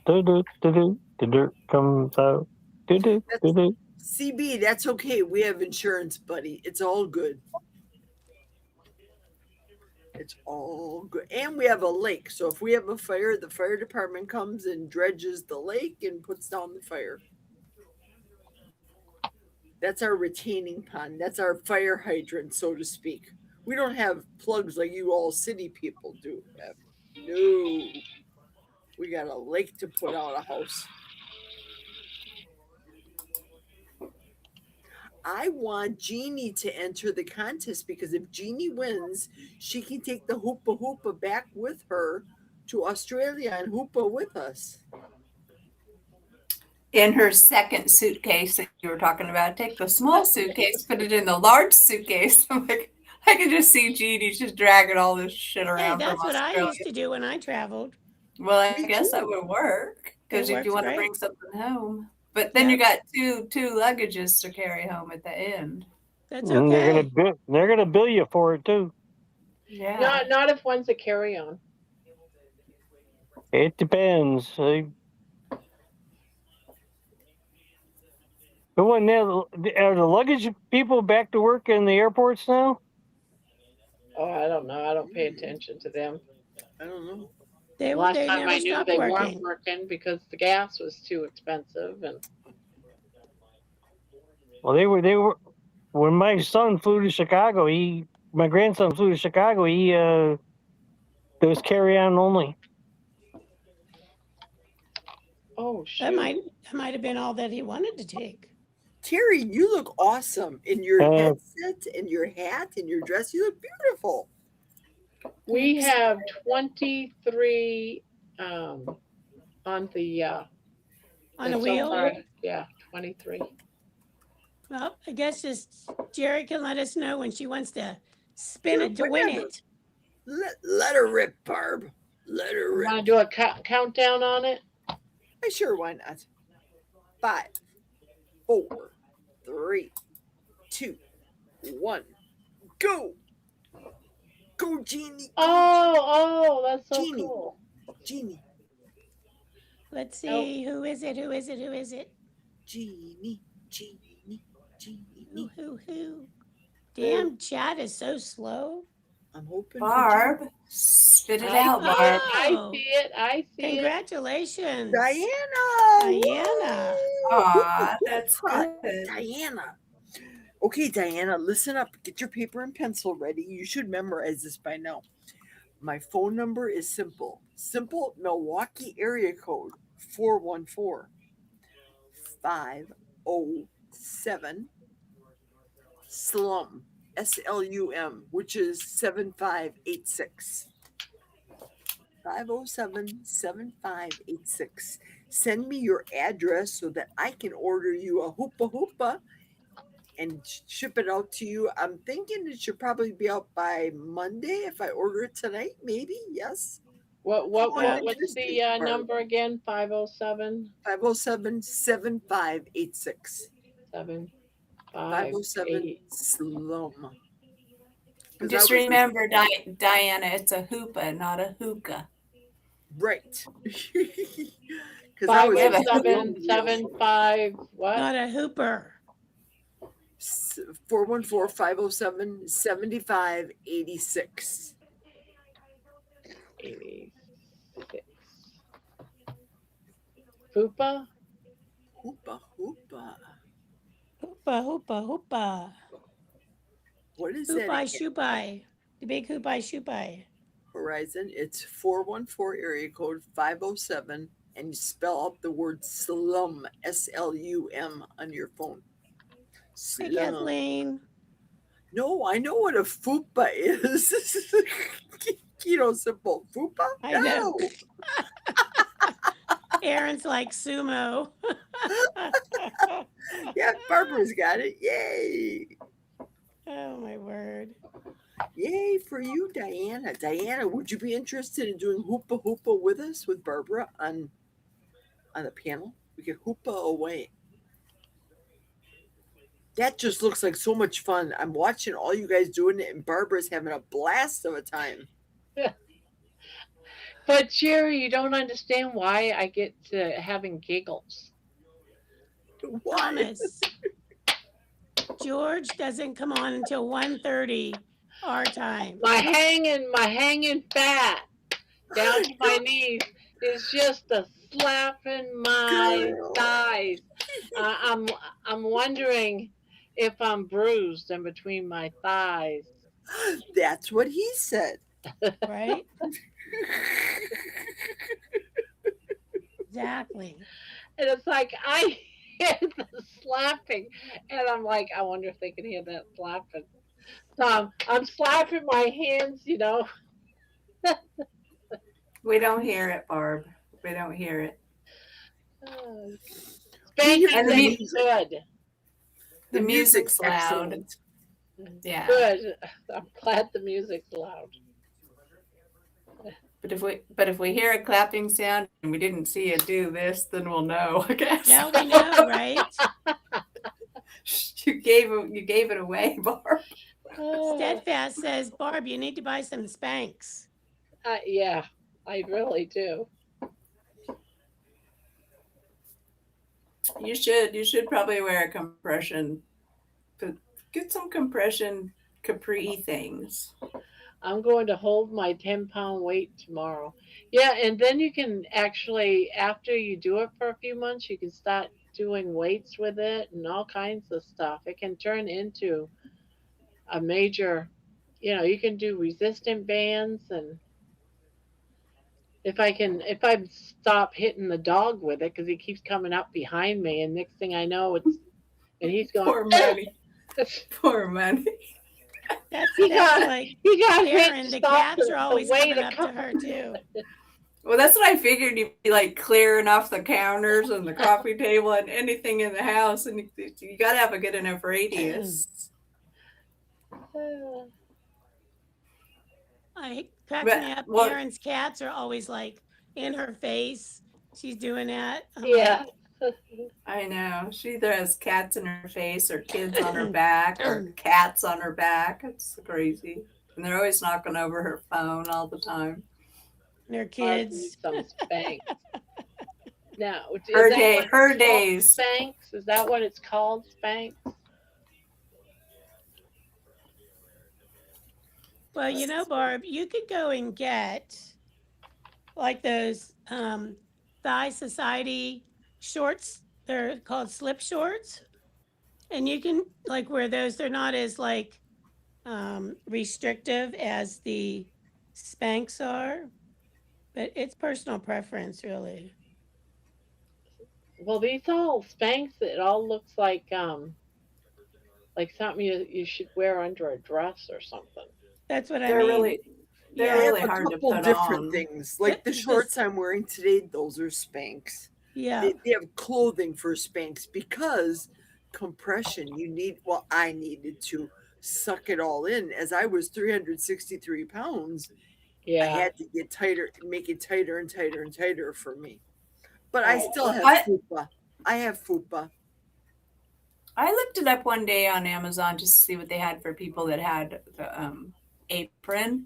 Do-do-do-do. The dirt comes out. Do-do-do-do. CB, that's okay. We have insurance, buddy. It's all good. It's all good. And we have a lake. So if we have a fire, the fire department comes and dredges the lake and puts down the fire. That's our retaining pond. That's our fire hydrant, so to speak. We don't have plugs like you all city people do have. No. We got a lake to put out a house. I want Jeannie to enter the contest because if Jeannie wins, she can take the Hoopa Hoopa back with her to Australia and Hoopa with us. In her second suitcase that you were talking about, take the small suitcase, put it in the large suitcase. I'm like, I can just see Jeannie just dragging all this shit Hey, around from that's what I Australia. used to do when I traveled. Well, I Me guess too. that would work because It if you works want to great. bring something home, but then you got two luggages to carry home at the end. That's And okay. they're gonna bill you for it too. Yeah. Not if one's a carry-on. It depends. But when are the luggage people back to work in the airports now? Oh, I don't know. I don't pay attention to them. I don't know. They Last they time never I knew stopped they working. weren't working because the gas was too expensive, and Well, they were. When my son flew to Chicago, my grandson flew to Chicago. There was carry on only. oh shoot. That might have been all that he wanted to take. Terry, you look awesome in your Uh, headset and your hat and your dress. You look beautiful. We have 23 on the On the a wheel. side. Yeah, 23. Well, I guess just Jerry can let us know when she wants to spin it to win Whatever. it. Let her rip, Barb. Let her rip. Want to do a countdown on it? Sure, why not? 5, 4, 3, 2, 1, go! Go, Jeannie! Go, Oh, that's so Jeannie. cool. Jeannie! Let's see. Who is it? Who is it? Who is it? Jeannie! Jeannie! Jeannie! Who? Damn, chat is so slow. I'm hoping Barb, spit it I out, see it. Barb. I see it. I see it. Congratulations. for Diana! Diana. Aw, that's good. Diana. Okay, Diana, listen up. Get your paper and pencil ready. You should memorize this by now. My phone number is simple. Simple Milwaukee area code 414 507 SLUM, SLUM, which is 7586. 507-7586. Send me your address so that I can order you a Hoopa Hoopa and ship it out to you. I'm thinking it should probably be out by Monday if I order it tonight. Maybe, yes. What's the number again? 507 507-7586. 507 SLUM. Just remember, Diana, it's a hoopah, not a hookah. Right. 507-75 what? Not a hooper. 414-507-7586. 86. Fupa? Hoopa Hoopa. Hoopa. What is that? Hoopai again? shoopai. The big hoopai shoopai. Horizon. It's 414 area code 507, and you spell out the word slum, SLUM, on your phone. Hey, Slum. Kathleen. No, I know what a fupa is. Simple. Fupa? I know. Aaron's like sumo. Yeah, Barbara's got it. Yay. Oh, my word. Yay for you, Diana. Diana, would you be interested in doing Hoopa Hoopa with us, with Barbara, on the panel? We could Hoopa away. That just looks like so much fun. I'm watching all you guys doing it, and Barbara's having a blast of a time. But Jerry, you don't understand why I get to having giggles. Why? Thomas. George doesn't come on until 1:30 our time. My hanging fat down to my knees is just a slapping my Girl. thighs. I'm wondering if I'm bruised in between my thighs. That's what he said. Right? Exactly. And it's like I hear the slapping, and I'm like, I wonder if they can hear that slapping. So I'm slapping my hands, you know. We don't hear it, Barb. We don't hear it. Spanking And the is music. good. The music's loud. excellent. Yeah. Good. I'm glad the music's loud. But if we hear a clapping sound and we didn't see you do this, then we'll know, I guess. Now we know, right? You gave it away, Barb. Steadfast says, Barb, you need to buy some Spanx. Yeah, I really do. You should probably wear a compression. But get some compression capri things. I'm going to hold my 10-pound weight tomorrow. Yeah, and then you can actually, after you do it for a few months, you can start doing weights with it and all kinds of stuff. It can turn into a major, you can do resistant bands, and if I stop hitting the dog with it because he keeps coming up behind me, and next thing I know, and he's going, Poor money. Poor money. That's he got like he got Karen. hit. The Stop cats are always way coming to up to come. her too. Well, that's what I figured. You'd be like clearing off the counters and the coffee table and anything in the house, and you got to have a good enough radius. I cracks But, me up. well- Karen's cats are always like in her face. She's doing that. I'm Yeah. like, I know. She either has cats in her face or kids on her back or cats on her back. It's crazy. And they're always knocking over her phone all the time. their Barb kids. needs some Spanx. Now, is Her that day, what her it's called, days. Spanx? Is that what it's called, Spanx? Well, Barb, you could go and get like those Thigh Society shorts. They're called slip shorts. And you can like wear those. They're not as like restrictive as the Spanx are, but it's personal preference, really. Well, these all Spanx. It all looks like something you should wear under a dress or something. That's what I They're mean. really, they're Yeah. I really have a hard to couple put different on. things. Like the This- shorts I'm wearing today, those are Spanx. Yeah. They have clothing for Spanx because compression, I needed to suck it all in. As I was 363 pounds, I Yeah. had to get tighter, make it tighter and tighter and tighter for me. But I Oh, still have I- fupa. I have fupa. I looked it up one day on Amazon just to see what they had for people that had the apron,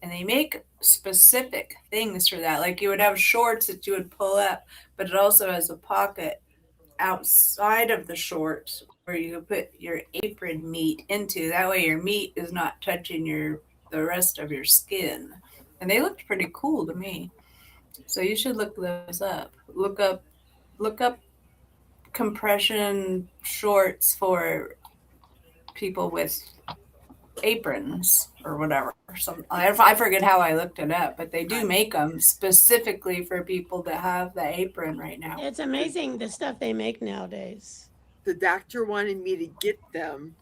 and they make specific things for that. Like you would have shorts that you would pull up, but it also has a pocket outside of the shorts where you could put your apron meat into. That way, your meat is not touching the rest of your skin. And they looked pretty cool to me. So you should look those up. Look up compression shorts for people with aprons or whatever. I forget how I looked it up, but they do make them specifically for people that have the apron right now. It's amazing the stuff they make nowadays. The doctor wanted me to get them,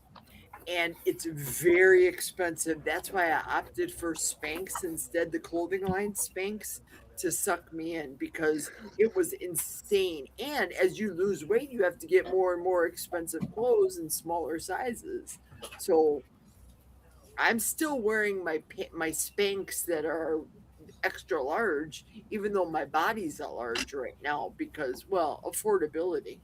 and it's very expensive. That's why I opted for Spanx instead, the clothing line Spanx, to suck me in because it was insane. And as you lose weight, you have to get more and more expensive clothes in smaller sizes. So I'm still wearing my Spanx that are extra large, even though my body's a large right now because, well, affordability.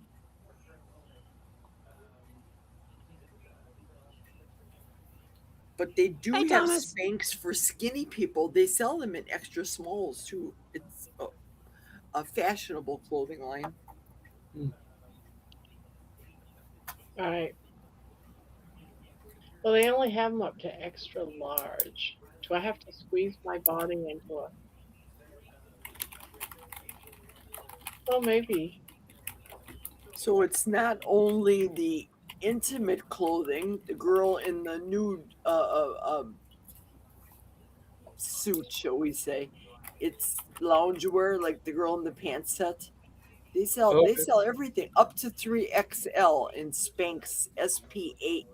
but they do Hi, have Thomas. Spanx for skinny people. They sell them in extra smalls too. It's a fashionable clothing line. All right. Well, they only have them up to extra large. Do I have to squeeze my body into a? Well, maybe. So it's not only the intimate clothing, the girl in the nude suit, shall we say. It's loungewear, like the girl in the pants set. They Okay. sell everything up to 3XL in Spanx, SPANX.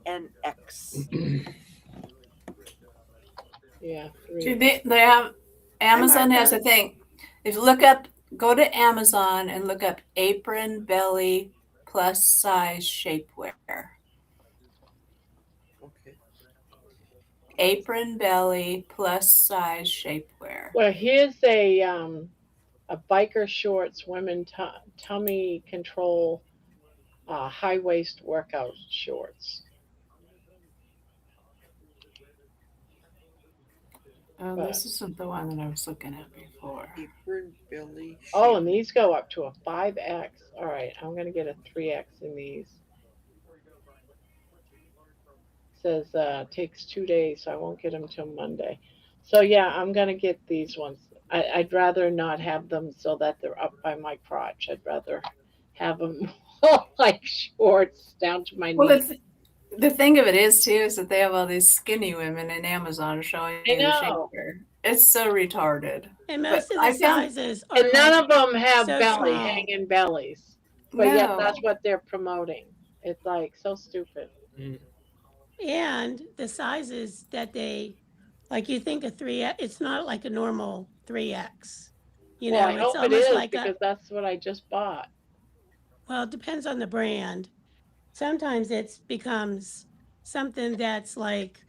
Yeah, See, 3. they have Amazon has Martha. a thing. If you look up, go to Amazon and look up apron belly plus size shapewear. Okay. Apron belly plus size shapewear. Well, here's a biker shorts women tummy control high waist workout shorts. Oh, But this isn't the one that I was looking at before. Apron belly. oh, shape. and these go up to a 5X. All right, I'm gonna get a 3X in these. Says takes 2 days, so I won't get them till Monday. So yeah, I'm gonna get these ones. I'd rather not have them so that they're up by my crotch. I'd rather have them like shorts down to my Well, knees. the thing of it is too is that they have all these skinny women in Amazon showing I you the know. shapewear. It's so retarded. And But most of the I found sizes are And none like of them have so belly, small. hanging bellies. But yet that's no. what they're promoting. It's like so stupid. And the sizes that they, like you think a 3X, it's not like a normal 3X. You Well, know, I it's hope it almost is like because that's what I just bought. well, it depends on the brand. Sometimes it becomes something that's like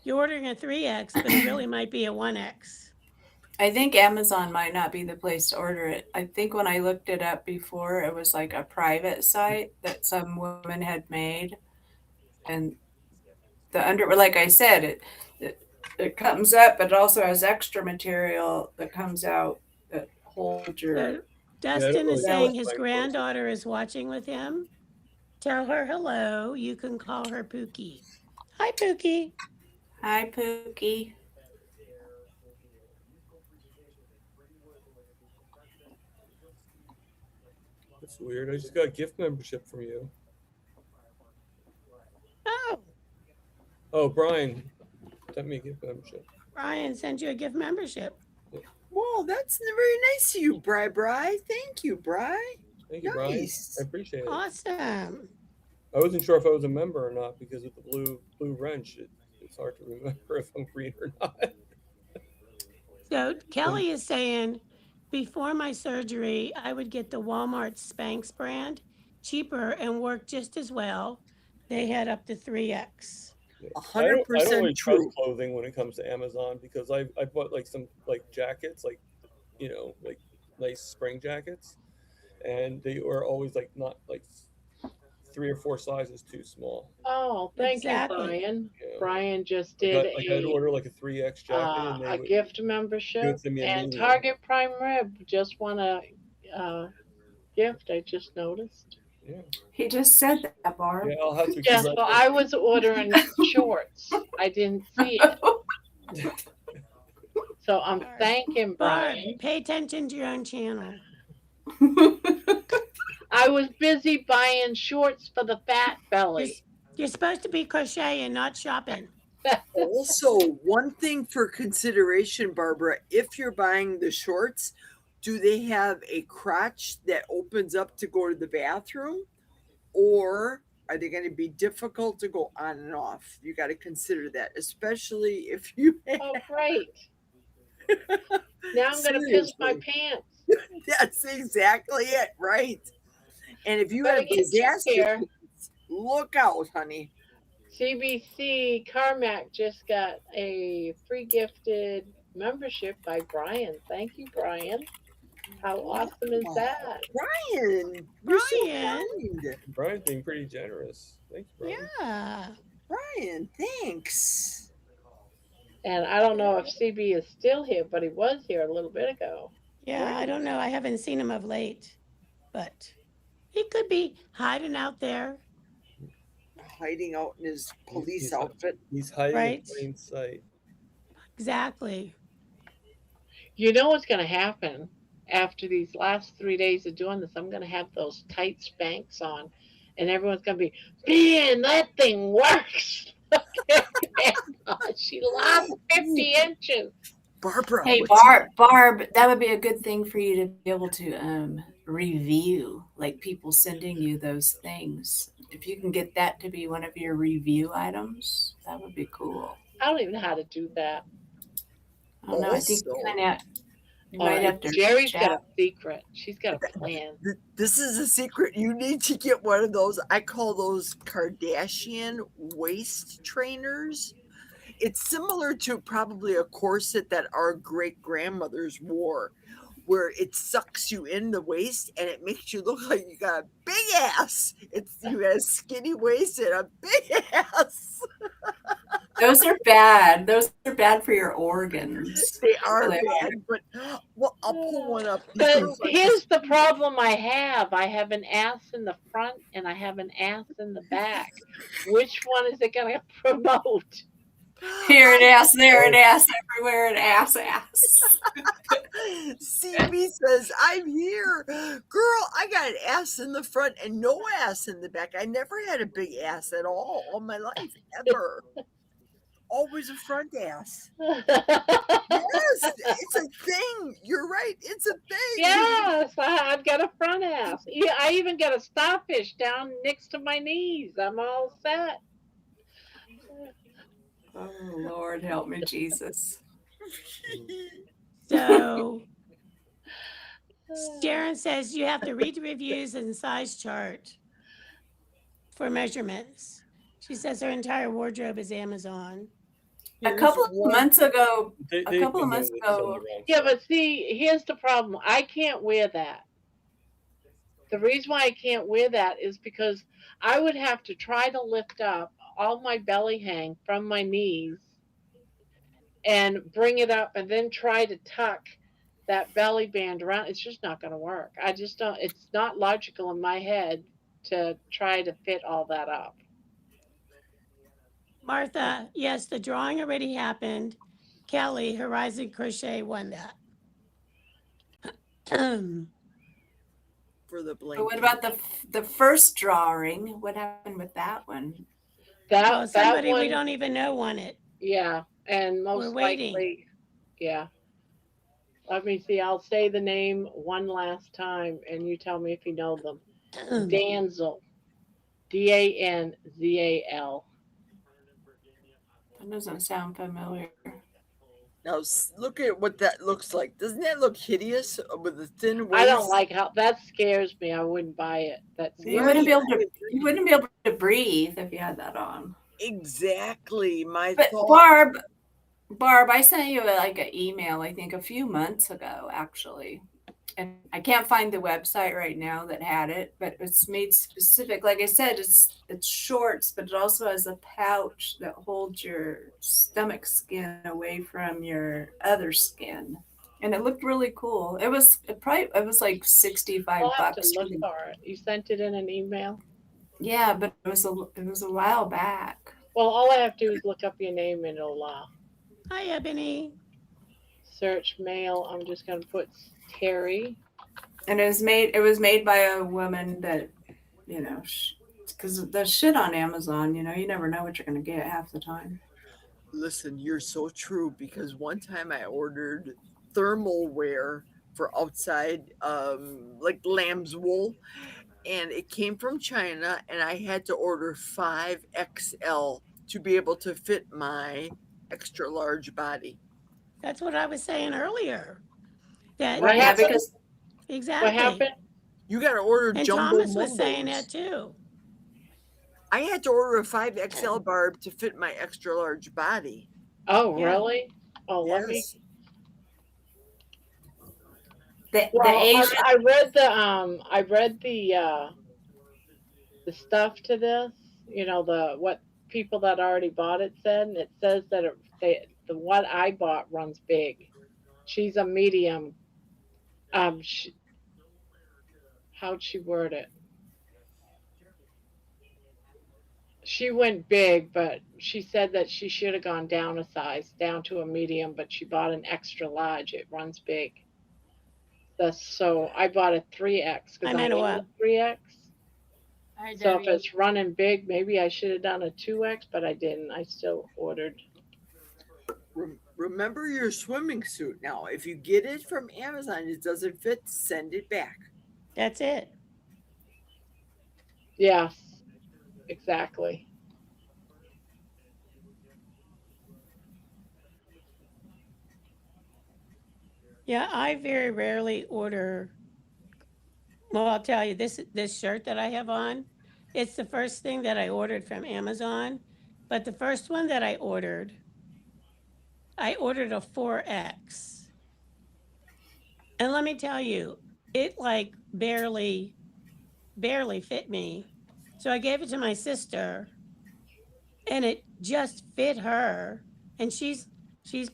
you're ordering a 3X, but it really might be a 1X. I think Amazon might not be the place to order it. I think when I looked it up before, it was like a private site that some woman had made, and the under, like I said, it comes up, but it also has extra material that comes out that holds your. So Dustin really is don't saying like his clothes. granddaughter is watching with him. Tell her hello. You can call her Pookie. Hi, Pookie. Hi, Pookie. That's weird. I just got a gift membership from you. Oh, Oh, Brian sent me a gift membership. Brian sent you a gift membership. Whoa, that's very nice of you, Bri. Thank you, Bri. Thank you, Brian. Nice. I appreciate it. Awesome. I wasn't sure if I was a member or not because of the blue wrench. It's hard to remember if I'm green or not. So Kelly is saying, before my surgery, I would get the Walmart Spanx brand, cheaper and work just as well. They had up to 3X. I don't 100% really true. trust clothing when it comes to Amazon because I bought like some like jackets, like like nice spring jackets, and they were always like not like 3 or 4 sizes too small. Oh, thank Exactly. you, Brian. You know? Brian just I did had to order like a 3X jacket, and they a would gift give membership, it to me and immediately. Target Prime Rib just won a gift. I just noticed. Yeah, He just said that, Barb. yeah, I'll have to. Yes, well, I was ordering shorts. I didn't see it, so I'm thanking Barb, Brian. pay attention to your own channel. I was busy buying shorts for the fat belly. You're supposed to be crocheting, not shopping. Also, one thing for consideration, Barbara, if you're buying the shorts, do they have a crotch that opens up to go to the bathroom? Or are they going to be difficult to go on and off? You got to consider that, especially if you Oh, great. Now I'm going to piss my Seriously. pants. That's exactly it, right? And if you Better have get gastric, here. look out, honey. CBC Carmack just got a free gifted membership by Brian. Thank you, Brian. How awesome is that? Brian, you're so Brian. kind. Brian's being pretty generous. Thanks, Brian. Yeah. Brian, thanks. And I don't know if CB is still here, but he was here a little bit ago. Yeah, I don't know. I haven't seen him of late, but he could be hiding out there. Hiding out in his police He's- outfit. He's hiding Right. in plain sight. Exactly. You know what's going to happen after these last 3 days of doing this? I'm going to have those tight Spanx on, and everyone's going to be, man, that thing works. She lost 50 inches. Barbara. Hey, what's- Barb, that would be a good thing for you to be able to review, like people sending you those things. If you can get that to be one of your review items, that would be cool. I don't even know how to do that. I don't know. I think Also- kind of you might have to. Jerry's reach got a out. secret. She's got a plan. This is a secret. You need to get one of those. I call those Kardashian waist trainers. It's similar to probably a corset that our great grandmothers wore, where it sucks you in the waist and it makes you look like you got a big ass. You got a skinny waist and a big ass. Those are bad. Those are bad for your organs. They are They are. bad, but well, I'll pull one up. But here's the problem I have. I have an ass in the front and I have an ass in the back. Which one is it going to promote? Here an ass, there an ass, everywhere an ass. CB says, I'm here. Girl, I got an ass in the front and no ass in the back. I never had a big ass at all my life, ever. Always a front ass. Yes, it's a thing. You're right. It's a thing. Yes, I've got a front ass. Yeah, I even got a starfish down next to my knees. I'm all set. Oh Lord, help me, Jesus. So Sharon says you have to read the reviews and size chart for measurements. She says her entire wardrobe is Amazon. A couple of months ago, They've couple of been months doing this ago- all around. Yeah, but see, here's the problem. I can't wear that. The reason why I can't wear that is because I would have to try to lift up all my belly hang from my knees and bring it up and then try to tuck that belly band around. It's just not going to work. I just don't, it's not logical in my head to try to fit all that up. Martha, yes, the drawing already happened. Kelly, Horizon Crochet won that. For the blanket. But what about the first drawing? What happened with that one? Well, somebody one, we don't even know won it. yeah, and most We're waiting. likely, yeah. Let me see. I'll say the name one last time, and you tell me if you know them. Danzel, Danzal. That doesn't sound familiar. Now look at what that looks like. Doesn't that look hideous with the thin waist? I don't like how that scares me. I wouldn't buy it. That's You wouldn't be able to breathe if you had that on. Exactly my But thought. Barb, I sent you like an email, I think a few months ago, actually. And I can't find the website right now that had it, but it's made specific. Like I said, it's shorts, but it also has a pouch that holds your stomach skin away from your other skin. And it looked really cool. It was like 65 I'll have bucks. to look for it. You sent it in an email? Yeah, but it was a while back. Well, all I have to do is look up your name and it'll Hi, Ebony. search mail. I'm just going to put Terry. And it was made by a woman that, you know, because the shit on Amazon, you know, you never know what you're going to get half the time. Listen, you're so true, because one time I ordered thermal wear for outside, like lamb's wool, and it came from China, and I had to order 5XL to be able to fit my extra large body. That's what I was saying earlier. That What Yeah, happened? because exactly. What happened? You got to order And jumbo Thomas was saying mumbos. that too. I had to order a 5XL barb to fit my extra large body. Oh, Yeah. really? Oh, let me. Yes. the Well, Asian, I read the stuff to this. You know, what people that already bought it said, and it says that the what I bought runs big. She's a medium. How'd she word it? She went big, but she said that she should have gone down a size, down to a medium, but she bought an extra large. It runs big. So I bought a 3X because I'm I at a need what? a 3X. Hi, So if Debbie. it's running big, maybe I should have done a 2X, but I didn't. I still ordered. Remember your swimming suit now. If you get it from Amazon, it doesn't fit, send it back. That's it. Yes, exactly. Yeah, I very rarely order. Well, I'll tell you, this shirt that I have on, it's the first thing that I ordered from Amazon. But the first one that I ordered a 4X. And let me tell you, it like barely fit me. So I gave it to my sister and it just fit her. And she's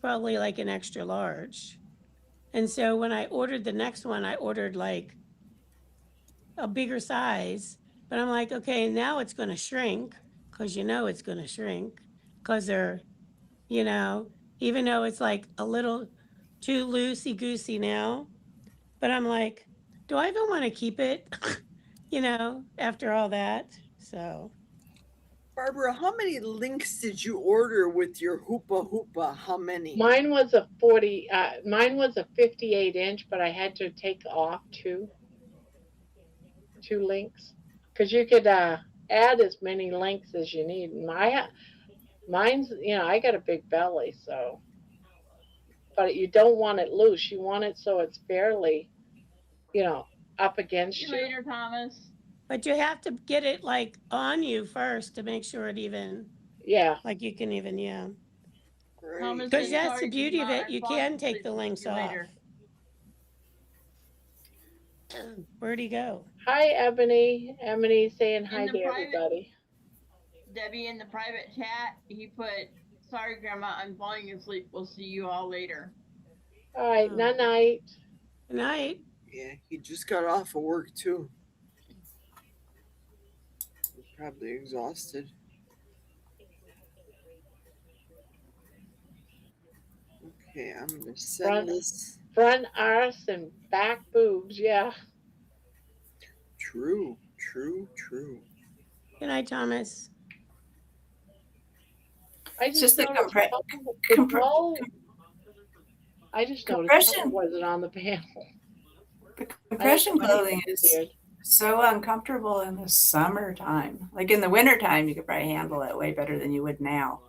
probably like an extra large. And so when I ordered the next one, I ordered like a bigger size. But I'm like, okay, now it's going to shrink because it's going to shrink because they're, even though it's like a little too loosey goosey now. But I'm like, do I even want to keep it, after all that? So. Barbara, how many links did you order with your hoopa hoopa? How many? Mine was a 40. Mine was a 58-inch, but I had to take off two links because you could add as many links as you need. Mine's, I got a big belly, so. But you don't want it loose. You want it so it's barely, up against See you. you later, Thomas. But you have to get it like on you first to make sure it even, Yeah. like you can even, yeah. Thomas Because said that's the sorry, beauty she's of not it. You can responsible. take the links See you off. later. Where'd he go? Hi, Ebony. Ebony saying hi the to private- everybody. Debbie, in the private chat, he put, sorry, Grandma, I'm falling asleep. We'll see you all later. All right, Oh. night night. Good night. Yeah, he just got off of work too. He's probably exhausted. Okay, I'm gonna send this. Front arse and back boobs. Yeah. True. Good night, Thomas. I It's just the noticed I just noticed compression. Paul wasn't on the panel. The compression I don't know clothing what he is did. so uncomfortable in the summertime. Like in the wintertime, you could probably handle it way better than you would now.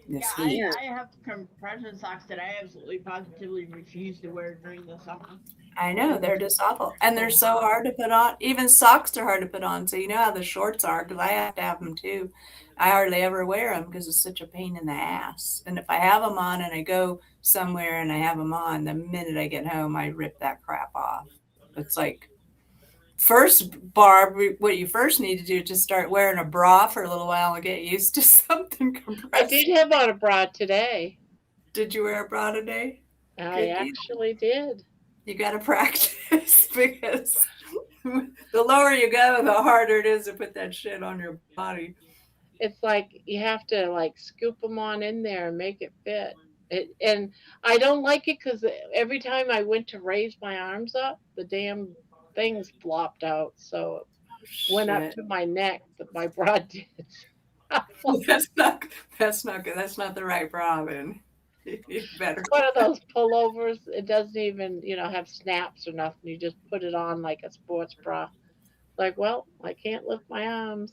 This heat. I have compression socks that I absolutely positively refuse to wear during the summer. I know, they're just awful. And they're so hard to put on. Even socks are hard to put on. So you know how the shorts are, because I have to have them too. I hardly ever wear them because it's such a pain in the ass. And if I have them on and I go somewhere and I have them on, the minute I get home, I rip that crap off. It's like, first, Barb, what you first need to do is just start wearing a bra for a little while and get used to something compressed. I did have on a bra today. Did you wear a bra today? I actually did. You got to practice because the lower you go, the harder it is to put that shit on your body. It's like you have to like scoop them on in there and make it fit. And I don't like it because every time I went to raise my arms up, the damn things flopped out. So it went up to my neck, but my bra did. That's not good. That's not the right bra then. Better. One of those pullovers. It doesn't even, have snaps or nothing. You just put it on like a sports bra. Like, well, I can't lift my arms.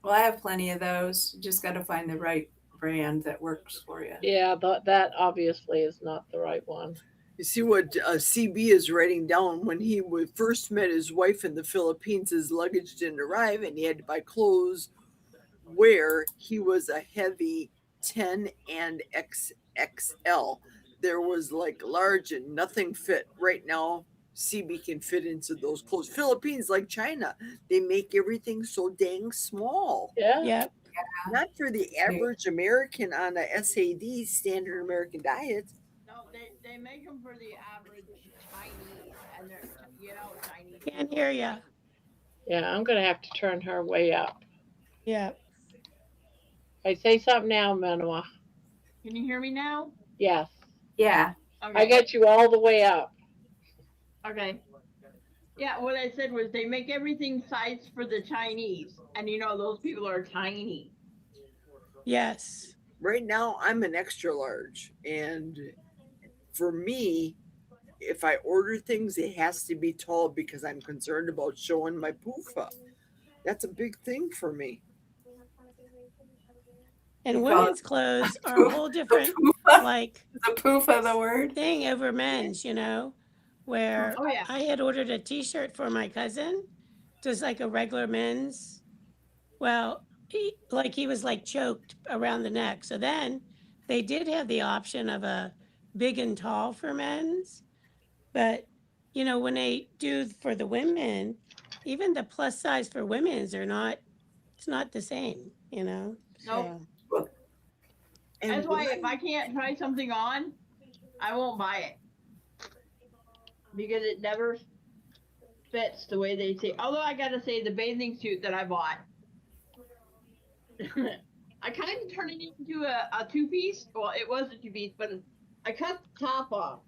Well, I have plenty of those. You just got to find the right brand that works for you. Yeah, that obviously is not the right one. You see what CB is writing down. When he first met his wife in the Philippines, his luggage didn't arrive and he had to buy clothes where he was a heavy 10 and XXL. There was like large and nothing fit. Right now, CB can fit into those clothes. Philippines, like China, they make everything so dang small. Yeah. Yep. Not for the average American on a SAD, standard American diet. No, they make them for the average Chinese, and they're Chinese. Can't people hear are ya. like- Yeah, I'm gonna have to turn her way up. Yep. I say something now, Manoa. Can you hear me now? Yes. Yeah. Okay. I got you all the way up. Okay. Yeah, what I said was they make everything sized for the Chinese, and those people are tiny. Yes. Right now, I'm an extra large. And for me, if I order things, it has to be tall because I'm concerned about showing my poofa. That's a big thing for me. And You call women's clothes are a whole different like The poof of the word. thing over men's, where Oh yeah. I had ordered a t-shirt for my cousin, just like a regular men's. Well, he was like choked around the neck. So then they did have the option of a big and tall for men's. But, when they do for the women, even the plus size for women's it's not the same, Nope. Yeah. And That's why if I can't try something on, I won't buy it. Because it never fits the way they say. Although I gotta say, the bathing suit that I bought, I kind of turned it into a two-piece. Well, it was a two-piece, but I cut the top off.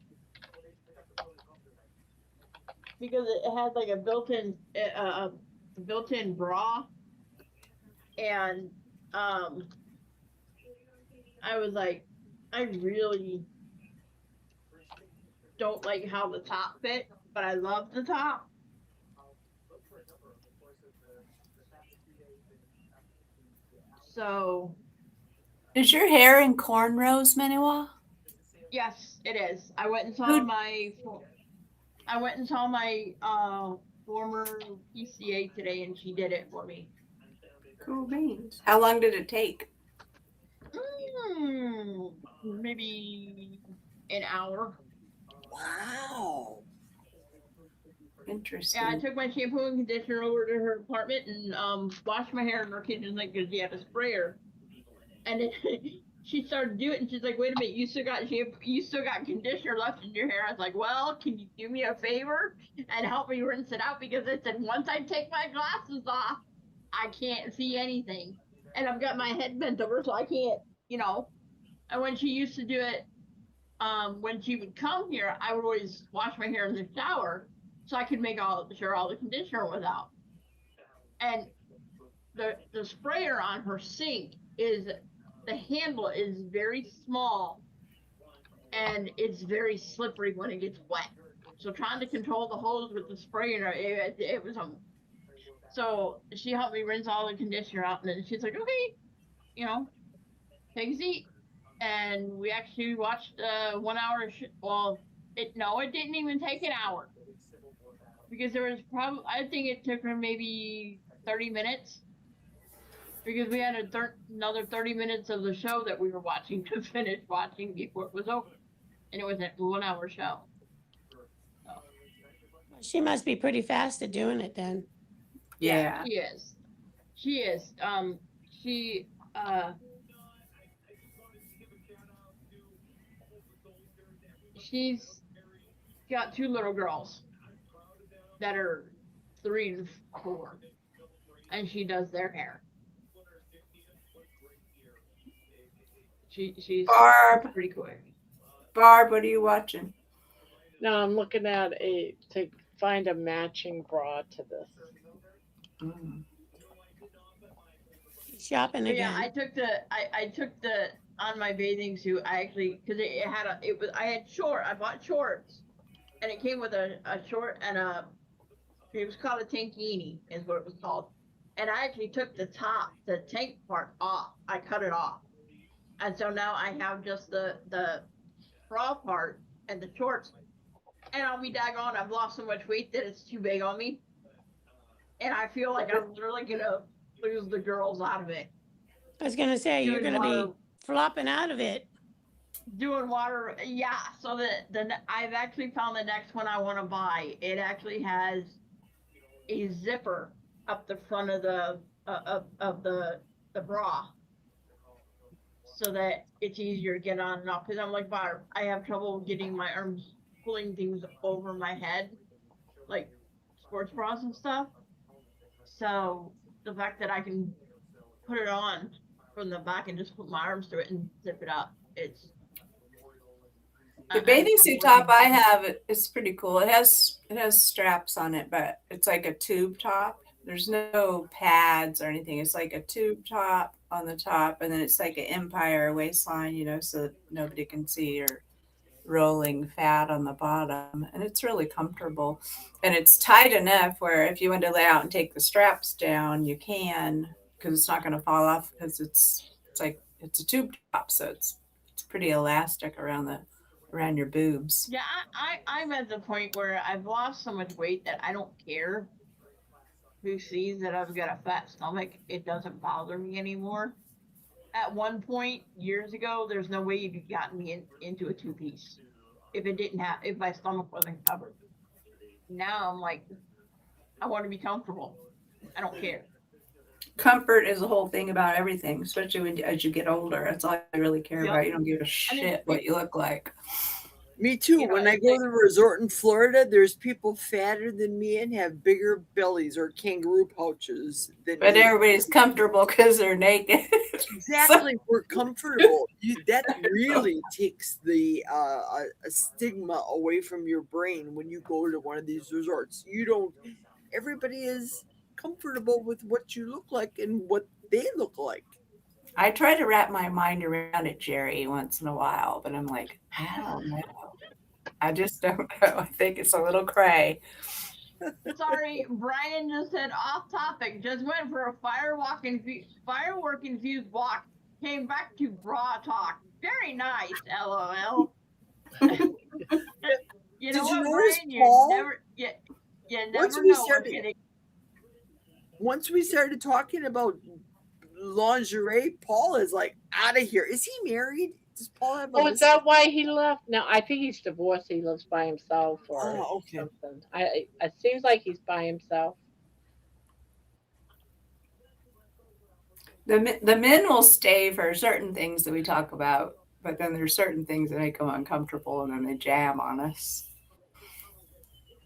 Because it had like a built-in bra. And I was like, I really don't like how the top fit, but I love the top. So, Is your hair in cornrows, Manuel? yes, it is. I went and saw Who- my former PCA today, and she did it for me. Cool beans. How long did it take? Maybe an hour. wow. Interesting. Yeah, I took my shampoo and conditioner over to her apartment and washed my hair in her kitchen sink because she had a sprayer. And then she started doing it, and she's like, "Wait a minute, you still got shampoo, you still got conditioner left in your hair." I was like, "Well, can you do me a favor and help me rinse it out?" Because it said once I take my glasses off, I can't see anything, and I've got my head bent over, so I can't, And when she used to do it, when she would come here, I would always wash my hair in the shower so I could make sure all the conditioner was out. And the sprayer on her sink the handle is very small and it's very slippery when it gets wet. So trying to control the hose with the sprayer, it was so she helped me rinse all the conditioner out, and then she's like, "Okay, take a seat." And we actually watched 1 hour. It didn't even take an hour because there was I think it took her maybe 30 minutes because we had another 30 minutes of the show that we were watching to finish watching before it was over, and it was a 1 hour show. So, She must be pretty fast at doing it then. Yeah. she is. She is. She's got two little girls that are 3 and 4, and she does their hair. She's Barb, pretty quick. Barb, what are you watching? No, I'm looking at to find a matching bra to this. Shopping But again. yeah, I took the on my bathing suit. I actually because I bought shorts, and it came with a short and it was called a tankini is what it was called, and I actually took the tank part off. I cut it off, and so now I have just the bra part and the shorts, and I'll be daggone, I've lost so much weight that it's too big on me, and I feel like I'm literally gonna lose the girls out of it. I was gonna say you're Doing gonna be more- flopping out of it. doing water. Yeah. So I've actually found the next one I want to buy. It actually has a zipper up the front of the bra, so that it's easier to get on and off. Because I'm like, Barb, I have trouble getting my arms pulling things over my head, like sports bras and stuff. So the fact that I can put it on from the back and just put my arms through it and zip it up, it's The bathing suit top I have, it's pretty cool. It has straps on it, but it's like a tube top. There's no pads or anything. It's like a tube top on the top, and then it's like an empire waistline, you know, so that nobody can see your rolling fat on the bottom. And it's really comfortable. And it's tight enough where if you want to lay out and take the straps down, you can, because it's not going to fall off, because it's a tube top, so it's pretty elastic around your boobs. Yeah, I'm at the point where I've lost so much weight that I don't care who sees that I've got a fat stomach. It doesn't bother me anymore. At one point years ago, there's no way you could gotten me into a two-piece if my stomach wasn't covered. Now I'm like, I want to be comfortable. I don't care. Comfort is the whole thing about everything, especially as you get older. That's all I really care about. You don't give a shit what you look like. Me too. You know, when I go to the resort in Florida, there's people fatter than me and have bigger bellies or kangaroo pouches than But me. everybody's comfortable because they're naked. Exactly, we're comfortable. That really takes the a stigma away from your brain when you go to one of these resorts. You don't. Everybody is comfortable with what you look like and what they look like. I try to wrap my mind around it, Jerry, once in a while, but I'm like, I don't know. I just don't know. I think it's a little cray. Sorry, Brian just said off topic. Just went for a firework infused walk. Came back to bra talk. Very nice, LOL. You know what, Brian? You never know. Once we started talking about lingerie, Paul is like out of here. Is he married? Does Paul have Oh, is that why he left? No, I think he's divorced. He lives by himself or okay. something. It seems like he's by himself. The men will stay for certain things that we talk about, but then there's certain things that make them uncomfortable and then they jam on us.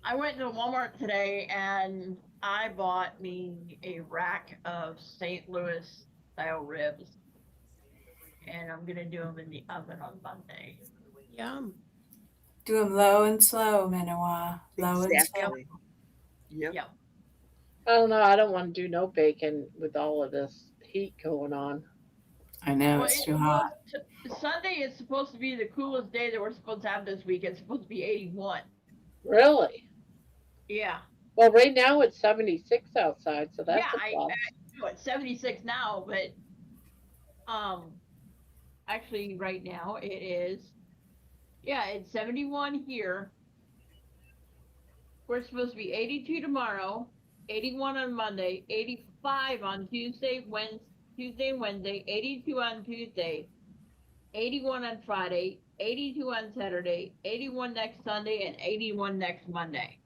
I went to Walmart today and I bought me a rack of St. Louis style ribs. And I'm going to do them in the oven on Monday. Yum. Do them low and slow, Manawa. Low and slow. Yep. I don't know. I don't want to do no bacon with all of this heat going on. I know, it's too hot. Sunday is supposed to be the coolest day that we're supposed to have this week. It's supposed to be 81. Really? Yeah. Well, right now it's 76 outside, so that's a plus. I know it's 76 now, but actually right now it is, it's 71 here. We're supposed to be 82 tomorrow, 81 on Monday, 85 on Tuesday and Wednesday, 82 on Tuesday, 81 on Friday, 82 on Saturday, 81 next Sunday, and 81 next Monday.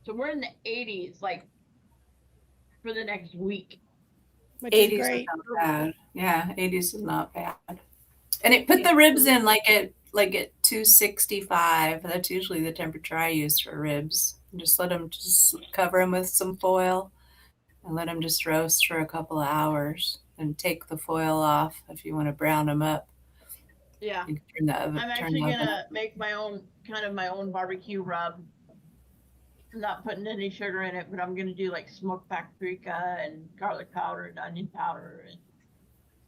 So we're in the 80s, like, for the next week. Which is 80s great. is not bad. Yeah, 80s is not bad. And it put the ribs in like at 265. That's usually the temperature I use for ribs. Just cover them with some foil and let them just roast for a couple of hours. And take the foil off if you want to brown them up. Yeah. You can turn the oven. I'm actually gonna make my own barbecue rub. I'm not putting any sugar in it, but I'm gonna do like smoked paprika and garlic powder and onion powder and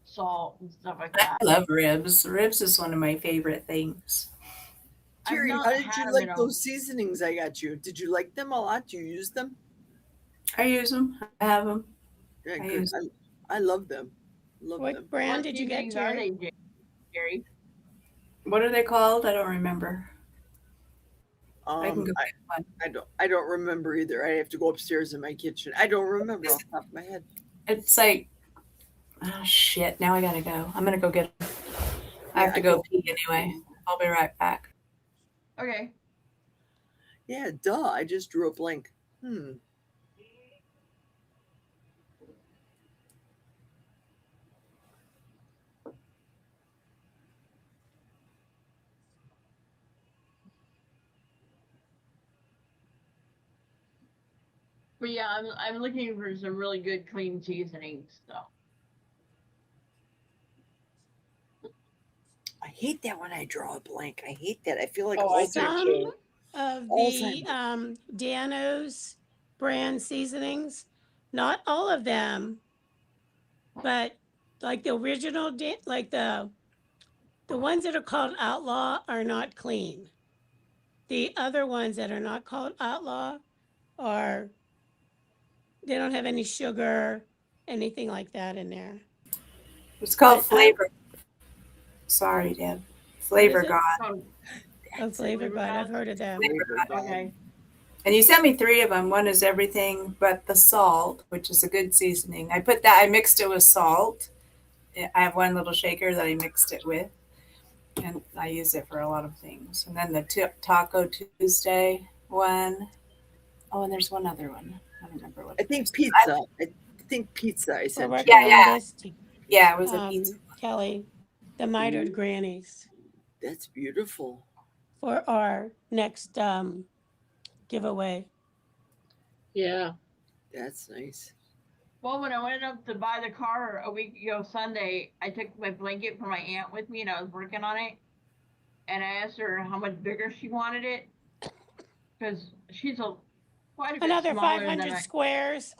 salt and stuff like that. I love ribs. Ribs is one of my favorite things. Terry, how did you like those seasonings I got you? Did you like them a lot? Do you use them? I use them. I have them. Yeah, I love them. What brand did you get, Jerry? What are they called? I don't remember. I don't remember either. I have to go upstairs in my kitchen. I don't remember off the top of my head. It's like, oh shit! Now I gotta go. I'm gonna go get them. I have to go pee anyway. I'll be right back. Okay. Yeah, duh. I just drew a blank. But yeah, I'm looking for some really good clean seasonings. So I hate that when I draw a blank. I hate that. I feel like Oh, I do Alzheimer's. too. Some of the Alzheimer's. Dano's brand seasonings, not all of them, but like the original, like the ones that are called Outlaw are not clean. The other ones that are not called Outlaw are, they don't have any sugar, anything like that in there. It's called But I- Flavor. Sorry, Deb. what is Flavor it? God. Oh, Oh, Flavor Flavor God, God? I've heard of them. Flavor God. okay. And you sent me 3 of them. One is everything but the salt, which is a good seasoning. I mixed it with salt. I have one little shaker that I mixed it with, and I use it for a lot of things. And then the Taco Tuesday one. Oh, and there's one other one. I don't remember what. I think pizza. I think pizza. I We're sent working you. Yeah. on this, Yeah, it was a pizza. Kelly, the mitered grannies That's beautiful. for our next giveaway. Yeah. That's nice. Well, when I went up to buy the car a week ago Sunday, I took my blanket for my aunt with me, and I was working on it. And I asked her how much bigger she wanted it, because she's quite a bit Another smaller 500 than I. squares.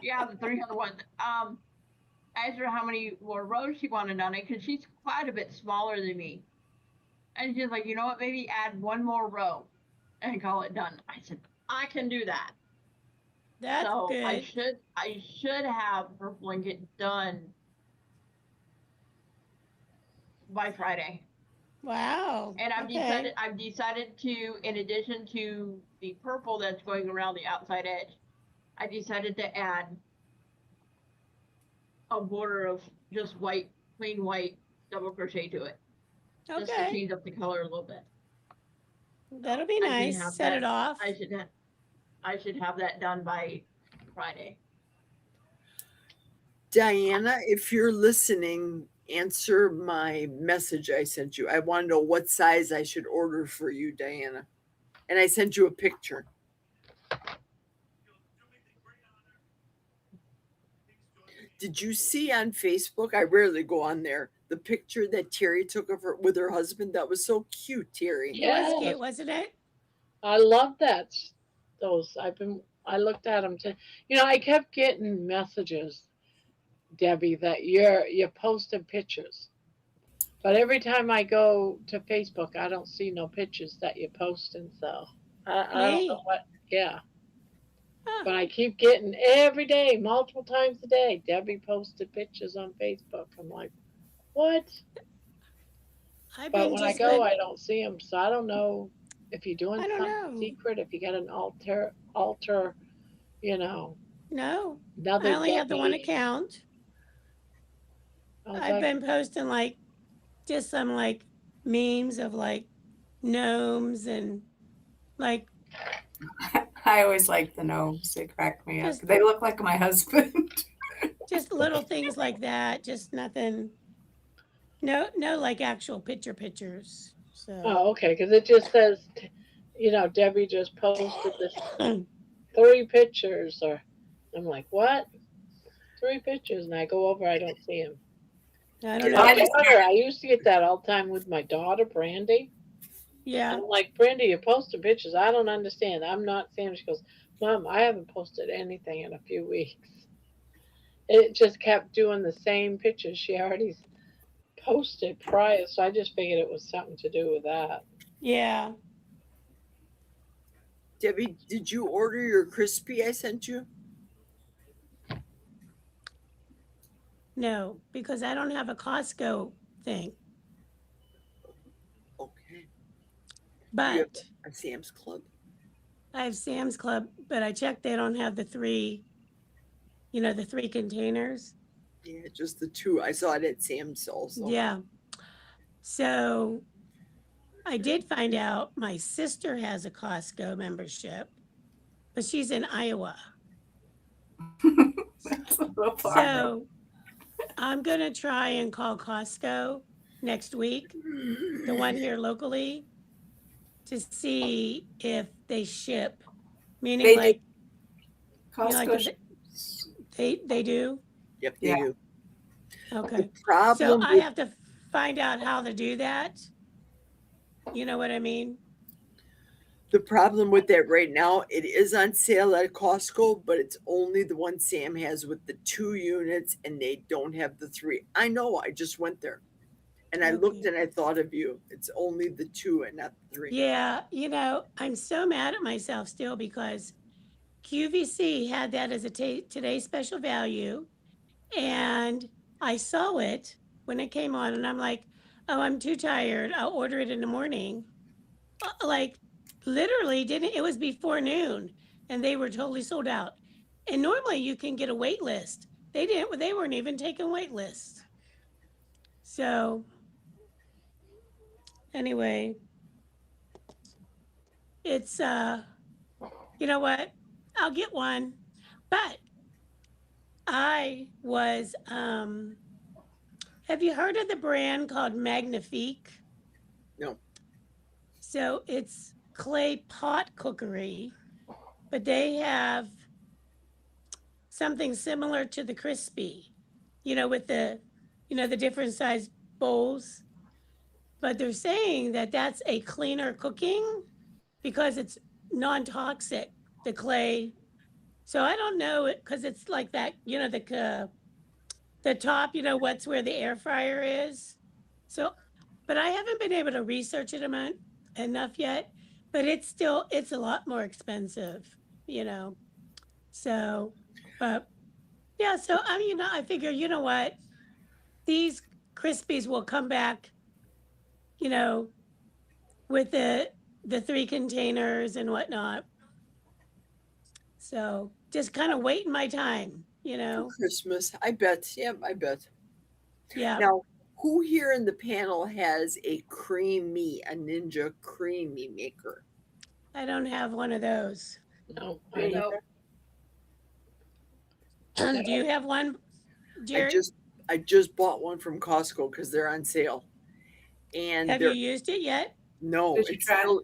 Yeah, the 300 one. I asked her how many more rows she wanted on it, because she's quite a bit smaller than me. And she's like, you know what? Maybe add one more row, and call it done. I said, I can do that. That's So good. I should have her blanket done by Friday. Wow. And okay. I've decided to, in addition to the purple that's going around the outside edge, I decided to add a border of just white, plain white double crochet to it. Just to Okay. change up the color a little bit. That'll be I should nice. have Set that- it off. I should have that done by Friday. Diana, if you're listening, answer my message I sent you. I want to know what size I should order for you, Diana. And I sent you a picture. Did you see on Facebook? I rarely go on there. The picture that Terry took of her with her husband. That was so cute, Terry. It was Yes. cute, wasn't it? I love that. I looked at them too. You know, I kept getting messages, Debbie, that you're posting pictures. But every time I go to Facebook, I don't see no pictures that you're posting. So I don't know what. Yeah. Huh. But I keep getting every day, multiple times a day. Debbie posted pictures on Facebook. I'm like, what? I've But been when I just go, let- I don't see them. So I don't know if you're doing I don't something know. secret. If you got an alter, you know, No, another I only have the one Debbie. account. I was I've like, been posting like just some like memes of like gnomes and like I always like the gnomes. They crack me up. Just- They look like my husband. just little things like that. Just nothing. No, like actual pictures. So oh, okay, because it just says, you know, Debbie just posted this 3 pictures, or I'm like, what? 3 pictures, and I go over, I don't see them. I don't Yeah, My know. daughter, I used to get that all the time with my daughter, Brandy. Yeah. I'm like, Brandy, you're posting pictures. I don't understand. I'm not seeing. She goes, Mom, I haven't posted anything in a few weeks. It just kept doing the same pictures she already posted prior, so I just figured it was something to do with that. Yeah. Debbie, did you order your crispy I sent you? No, because I don't have a Costco thing. Okay. But A Sam's Club. I have Sam's Club, but I checked they don't have the 3, the 3 containers. Yeah, just the 2. I saw it at Sam's also. Yeah. So I did find out my sister has a Costco membership, but she's in Iowa. That's a little far. So I'm going to try and call Costco next week, the one here locally, to see if they ship. Meaning, They do. like, Costco. like they do? Yep, they Yeah. do. Okay. The problem So I with, have to find out how to do that. You know what I mean? the problem with that right now, it is on sale at Costco, but it's only the one Sam has with the 2 units, and they don't have the 3. I know, I just went there. And I looked Okay. and I thought of you. It's only the 2 and not the 3. Yeah, I'm so mad at myself still because QVC had that as a today's special value, and I saw it when it came on, and I'm like, oh, I'm too tired. I'll order it in the morning. Like, literally, didn't it was before noon, and they were totally sold out. And normally, you can get a wait list. They didn't. They weren't even taking wait lists. So, anyway, it's you know what? I'll get one. But I was have you heard of the brand called Magnifique? No. So it's clay pot cookery, but they have something similar to the crispy, with the the different size bowls. But they're saying that that's a cleaner cooking because it's non-toxic, the clay. So I don't know it because it's like that, the top, what's where the air fryer is. So, but I haven't been able to research it enough yet. But it's a lot more expensive, So, but yeah. So I mean, I figure, you know what, these Krispies will come back, with the 3 containers and whatnot. So just kind of waiting my time, For Christmas, I bet. Yep, I bet. Yeah. Now, who here in the panel has a Ninja creamy maker? I don't have one of those. No, Me I don't. Do you have one, Jerry? I just bought one from Costco because they're on sale. And Have you used it yet? No, Did you try it?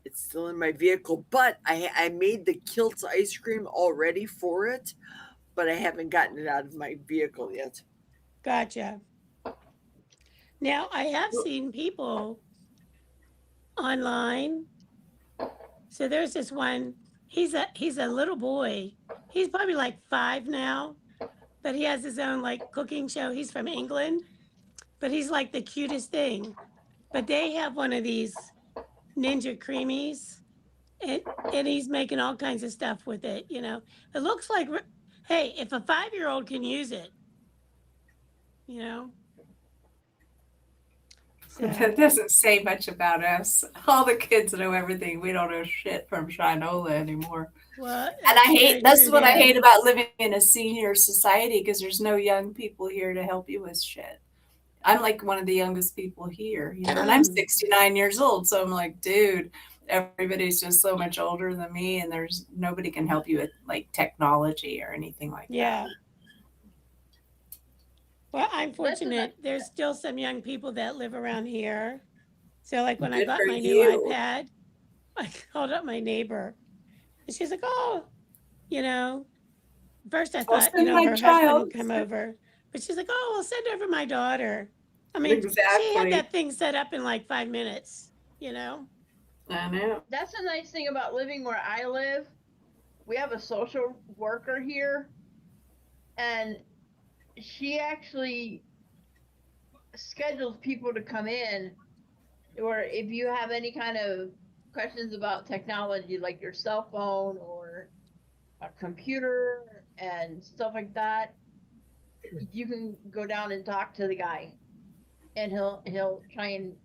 it's still in my vehicle. But I made the Kilts ice cream already for it, but I haven't gotten it out of my vehicle yet. Gotcha. Now I have seen people online. So there's this one. He's a little boy. He's probably like 5 now, but he has his own like cooking show. He's from England, but he's like the cutest thing. But they have one of these Ninja Creamies, and he's making all kinds of stuff with it. It looks like, hey, if a 5-year-old can use it, So, That doesn't say much about us. All the kids know everything. We don't know shit from Shinola anymore. well, And I hate, that's true what I there. hate about living in a senior society because there's no young people here to help you with shit. I'm like one of the youngest people here, and I'm 69 years old. So I'm like, dude, everybody's just so much older than me, and there's nobody can help you with like technology or anything like Yeah. that. Well, I'm fortunate. There's still some young people that live around here. So, like when I Good got for my new you. iPad, I called up my neighbor, and she's like, "Oh, First I thought, send my her husband child. would come over, but she's like, "Oh, we'll send over my daughter." I mean, she Exactly. had that thing set up in like 5 minutes. I know. That's the nice thing about living where I live. We have a social worker here, and she actually schedules people to come in, or if you have any kind of questions about technology, like your cell phone or a computer and stuff like that, you can go down and talk to the guy, and he'll try and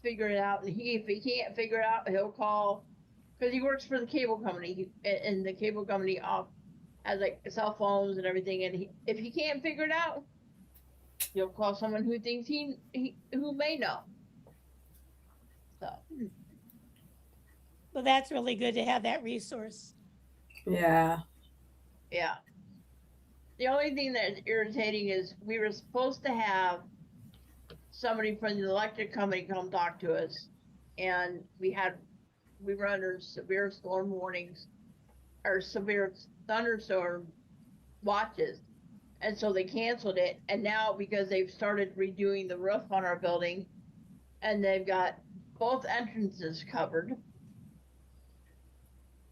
figure it out. And if he can't figure it out, he'll call, because he works for the cable company, and the cable company has like cell phones and everything. And if he can't figure it out, you'll call someone who thinks he who may know. So Well, that's really good to have that resource. Yeah. yeah. The only thing that's irritating is we were supposed to have somebody from the electric company come talk to us, and we were under severe storm warnings or severe thunderstorm watches, and so they canceled it. And now because they've started redoing the roof on our building, and they've got both entrances covered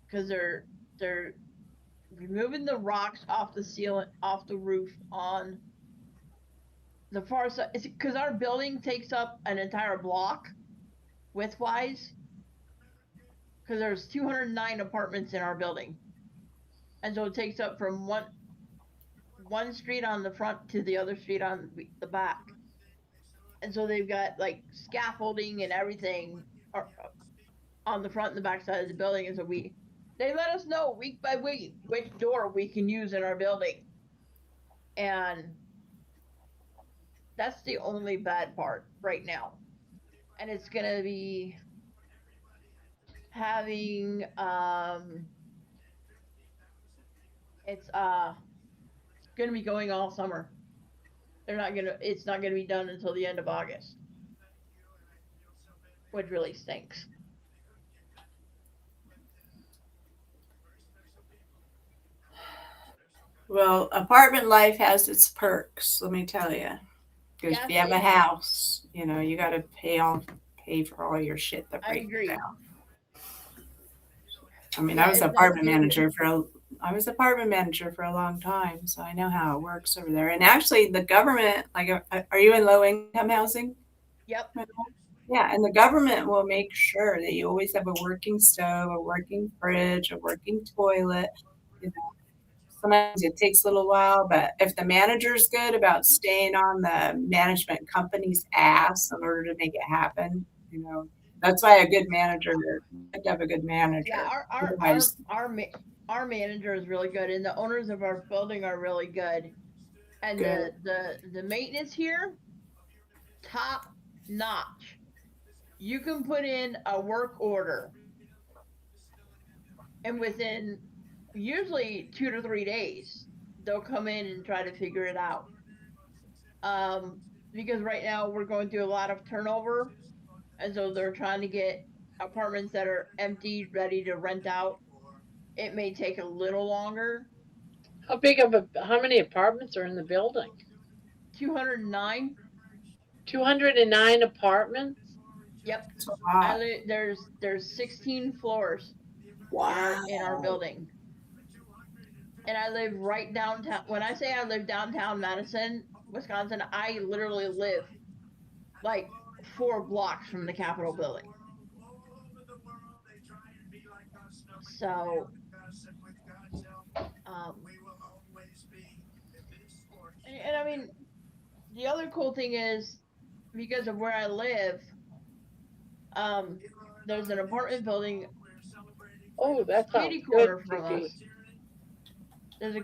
because they're removing the rocks off the ceiling, off the roof on the far side. It's because our building takes up an entire block widthwise, because there's 209 apartments in our building, and so it takes up from one street on the front to the other street on the back. And so they've got like scaffolding and everything on the front and the back side of the building. And so they let us know week by week which door we can use in our building. And that's the only bad part right now. And it's going to be having, it's going to be going all summer. It's not going to be done until the end of August, which really stinks. Well, apartment life has its perks, let me tell you. Because if you have a house, you know, you got to pay for all your shit that breaks down. I mean, I was apartment manager for a long time, so I know how it works over there. And actually, the government, like, are you in low income housing? Yep. Yeah, and the government will make sure that you always have a working stove, a working fridge, a working toilet. You know, sometimes it takes a little while, but if the manager's good about staying on the management company's ass in order to make it happen, you know, that's why a good manager, you have to have a good manager. Yeah, our manager is really good, and the owners of our building are really good. And good. the maintenance here, top notch. You can put in a work order, and within usually 2 to 3 days, they'll come in and try to figure it out. Because right now we're going through a lot of turnover, and so they're trying to get apartments that are empty ready to rent out. It may take a little longer. How many apartments are in the building? 209. 209 apartments? Yep. Wow. There's 16 floors Wow. in our building. And I live right downtown. When I say I live downtown Madison, Wisconsin, I literally live like 4 blocks from the Capitol building. So, and I mean, the other cool thing is, because of where I live, there's an apartment building. Oh, that's kitty corner from us. There's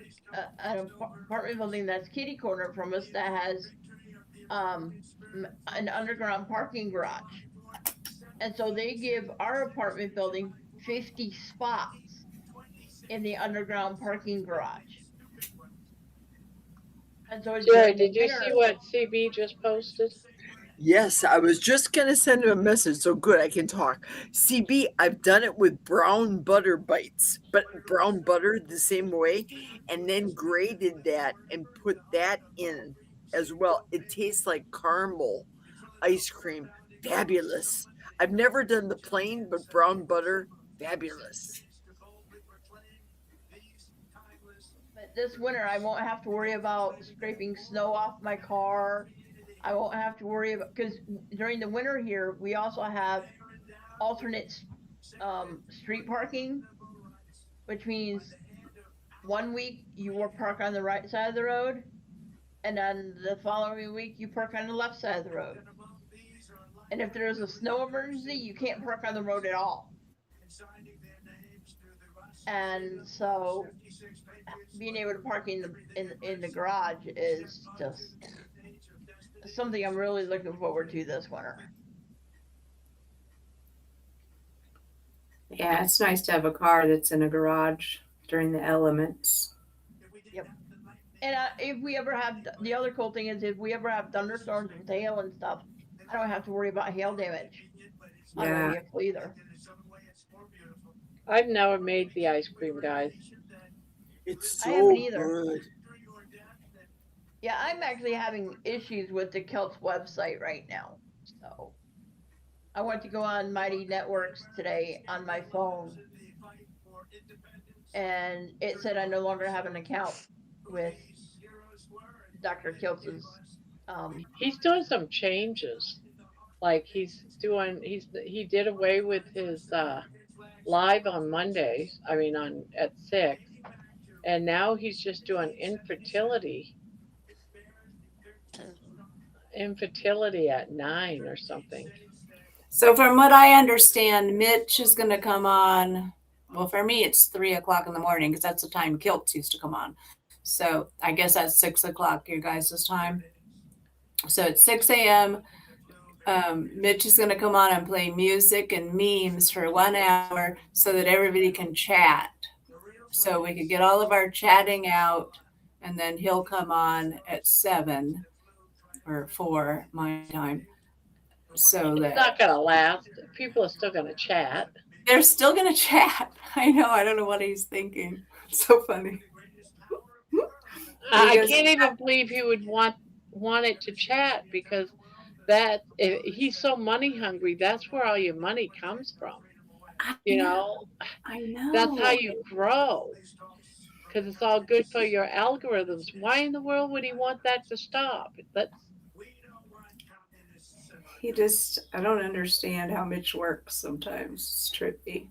an apartment building that's kitty corner from us that has an underground parking garage. And so they give our apartment building 50 spots in the underground parking garage. And so Jerry, did you see what CB just posted? Yes, I was just going to send him a message. So good, I can talk. CB, I've done it with brown butter bites, but brown butter the same way, and then grated that and put that in as well. It tastes like caramel ice cream. Fabulous. I've never done the plain, but brown butter, fabulous. But this winter, I won't have to worry about scraping snow off my car. I won't have to worry about, because during the winter here, we also have alternate street parking, which means 1 week you will park on the right side of the road, and then the following week you park on the left side of the road. And if there's a snow emergency, you can't park on the road at all. And so being able to park in the garage is just something I'm really looking forward to this winter. Yeah, it's nice to have a car that's in a garage during the elements. Yep. And if we ever have, the other cool thing is if we ever have thunderstorms with hail and stuff, I don't have to worry about hail damage on my Yeah. vehicle either. I've never made the ice cream, guys. It's I haven't so either. good. Yeah, I'm actually having issues with the Kilt's website right now. So I went to go on Mighty Networks today on my phone, and it said I no longer have an account with Dr. Kiltz's. He's doing some changes. Like he did away with his live on Mondays. I mean on at 6, and now he's just doing infertility at 9 or something. So from what I understand, Mitch is going to come on. Well, for me, it's 3:00 in the morning because that's the time Kilts used to come on. So I guess that's 6:00 your guys' time. So at 6 a.m., Mitch is going to come on and play music and memes for 1 hour so that everybody can chat. So we could get all of our chatting out, and then he'll come on at 7 or 4 my time. So It's that not gonna last. People are still gonna chat. they're still going to chat. I know. I don't know what he's thinking. It's so funny. I Because- can't even believe he would want it to chat because he's so money hungry. That's where all your money comes from. You know, I know. that's how you grow because it's all good for your algorithms. Why in the world would he want that to stop? I don't understand how Mitch works sometimes. It's trippy.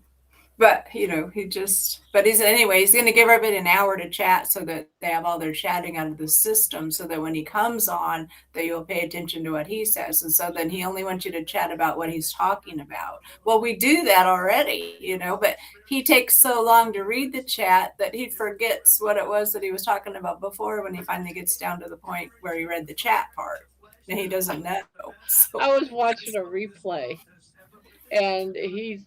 But, he's going to give everybody an hour to chat so that they have all their chatting out of the system so that when he comes on, that you'll pay attention to what he says. And so then he only wants you to chat about what he's talking about. Well, we do that already, but he takes so long to read the chat that he forgets what it was that he was talking about before when he finally gets down to the point where he read the chat part. And he doesn't know. So. I was watching a replay, and he's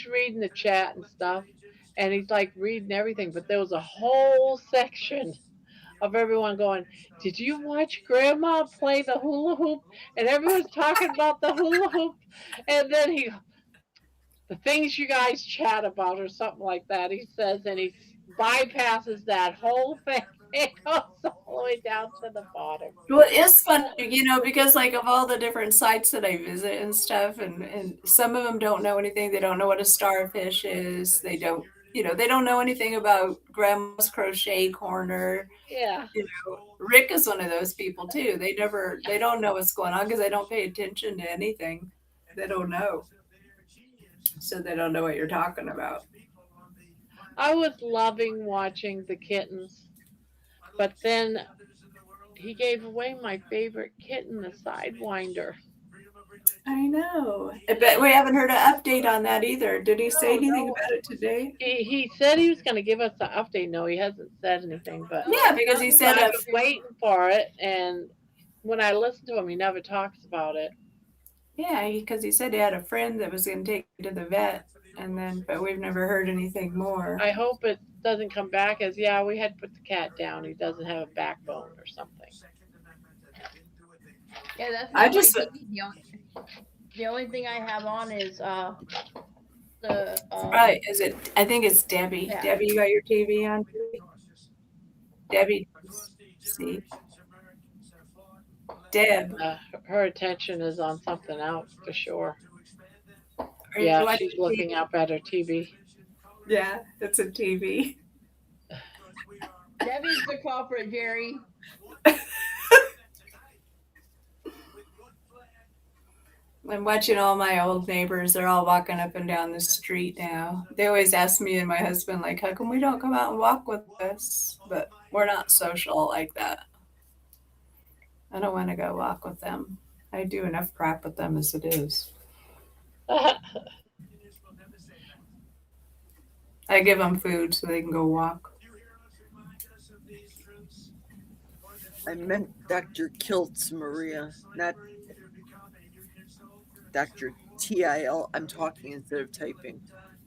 reading the chat and stuff, and he's like reading everything. But there was a whole section of everyone going, "Did you watch Grandma play the hula hoop?" And everyone's talking about the hula hoop, and then the things you guys chat about or something like that. He says, and he bypasses that whole thing. It goes all the way down to the bottom. Well, it is fun, because like of all the different sites that I visit and stuff, and some of them don't know anything. They don't know what a starfish is. They don't, they don't know anything about Grandma's Crochet Korner. Yeah. Rick is one of those people too. They don't know what's going on because they don't pay attention to anything. They don't know. So they don't know what you're talking about. I was loving watching the kittens. But then he gave away my favorite kitten, the Sidewinder. I know. But we haven't heard an update on that either. Did he say anything about it today? He said he was going to give us an update. No, he hasn't said anything. But yeah, because he said I was waiting for it, and when I listen to him, he never talks about it. Yeah, because he said he had a friend that was going to take him to the vet, but we've never heard anything more. I hope it doesn't come back as, yeah, we had to put the cat down. He doesn't have a backbone or something. Yeah, that's the only thing I have on is the right. Is it? I think it's Debbie. Yeah. Debbie, you got your TV on? Debbie, see. Deb. Her attention is on something else for sure. Are you Yeah, watching she's looking TV? up at her TV. Yeah, it's a TV. Debbie's the culprit, Jerry. I'm watching all my old neighbors. They're all walking up and down the street now. They always ask me and my husband, like, how come we don't come out and walk with us? But we're not social like that. I don't want to go walk with them. I do enough crap with them as it is. I give them food so they can go walk. I meant Dr. Kiltz, Maria, not Dr. TIL. I'm talking instead of typing.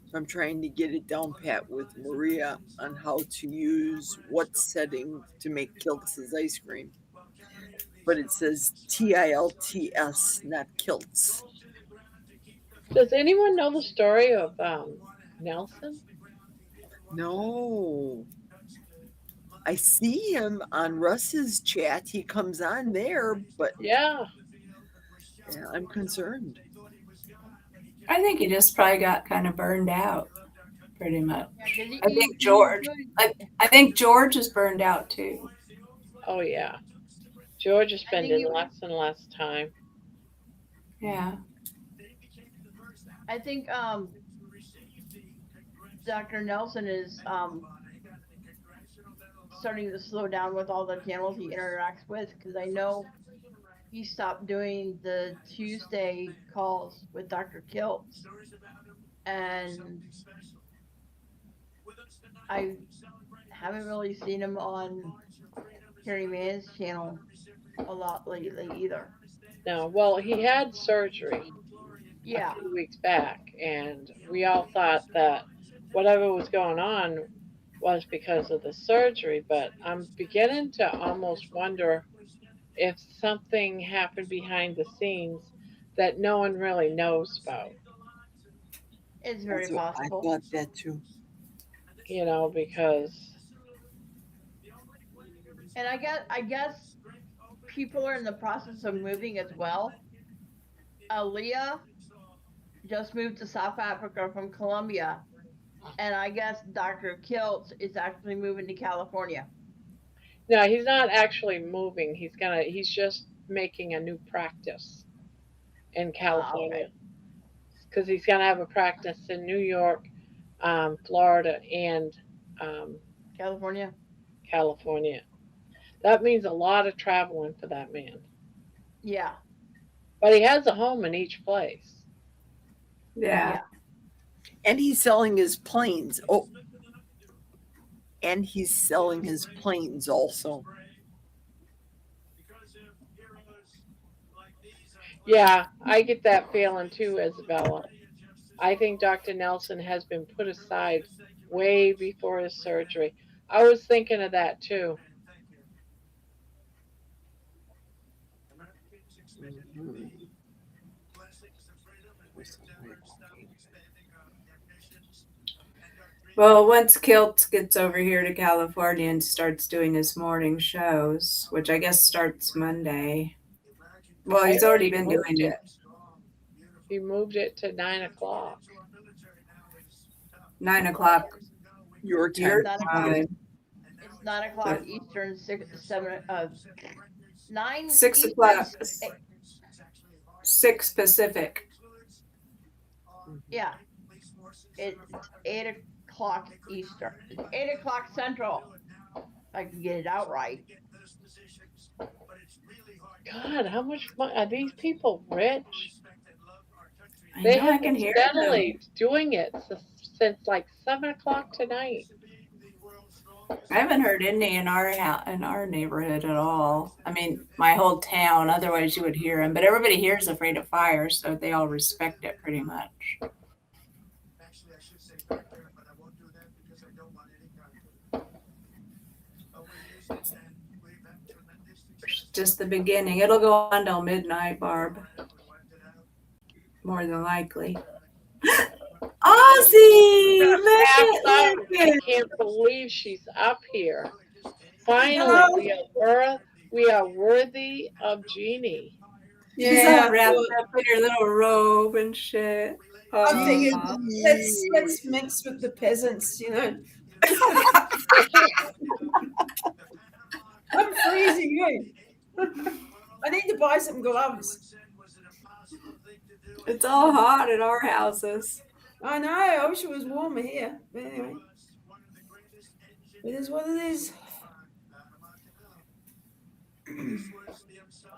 So I'm trying to get it down pat with Maria on how to use what setting to make Kiltz's ice cream. But it says TILTS, not Kiltz. Does anyone know the story of Nelson? No. I see him on Russ's chat. He comes on there, but Yeah. yeah, I'm concerned. I think he just probably got kind of burned out, pretty much. Yeah, 'cause I think George. I think George is burned out too. Oh yeah. George is I think spending you- less and less time. Yeah. I think Dr. Nelson is starting to slow down with all the channels he interacts with, because I know he stopped doing the Tuesday calls with Dr. Kiltz, and I haven't really seen him on Carrie Mann's channel a lot lately either. No, well, he had surgery Yeah, a few weeks back, and we all thought that whatever was going on was because of the surgery, but I'm beginning to almost wonder if something happened behind the scenes that no one really knows about, it's very That's what possible. I thought that too. because And I guess people are in the process of moving as well. Aaliyah just moved to South Africa from Colombia, and I guess Dr. Kiltz is actually moving to California. no, he's not actually moving. He's just making a new practice in California, because he's gonna have a practice in New York, Florida, and California. California. That means a lot of traveling for that man. Yeah. But he has a home in each place. Yeah. And he's selling his planes. Oh, and he's selling his planes also. Yeah, I get that feeling too, Isabella. I think Dr. Nelson has been put aside way before his surgery. I was thinking of that too. Mhm. Well, once Kilt gets over here to California and starts doing his morning shows, which I guess starts Monday. Well, he's already been doing it. He moved it to 9 o'clock. 9 o'clock Your your time. 9 o'clock. time. It's 9 o'clock Eastern, 9 6 Eastern, o'clock. 6 Pacific. Yeah. It's 8 o'clock Eastern. 8 o'clock Central. If I can get it out right. God, how much money are these people rich? I They know, I have can been hear them. steadily doing it since like 7 o'clock tonight. I haven't heard any in our neighborhood at all. I mean, my whole town. Otherwise, you would hear them. But everybody here is afraid of fire, so they all respect it pretty much. Just the beginning. It'll go on till midnight, Barb. More than likely. Ozzy! Look I it. can't believe she's up here. Finally, Hello. we are worthy of Jeannie. She's all wrapped up in her little robe and shit. I'm thinking, let's mix with the peasants, you know. I'm freezing. I need to buy some gloves. It's all hot at our houses. I know. I wish it was warmer here. But anyway, it is what it is.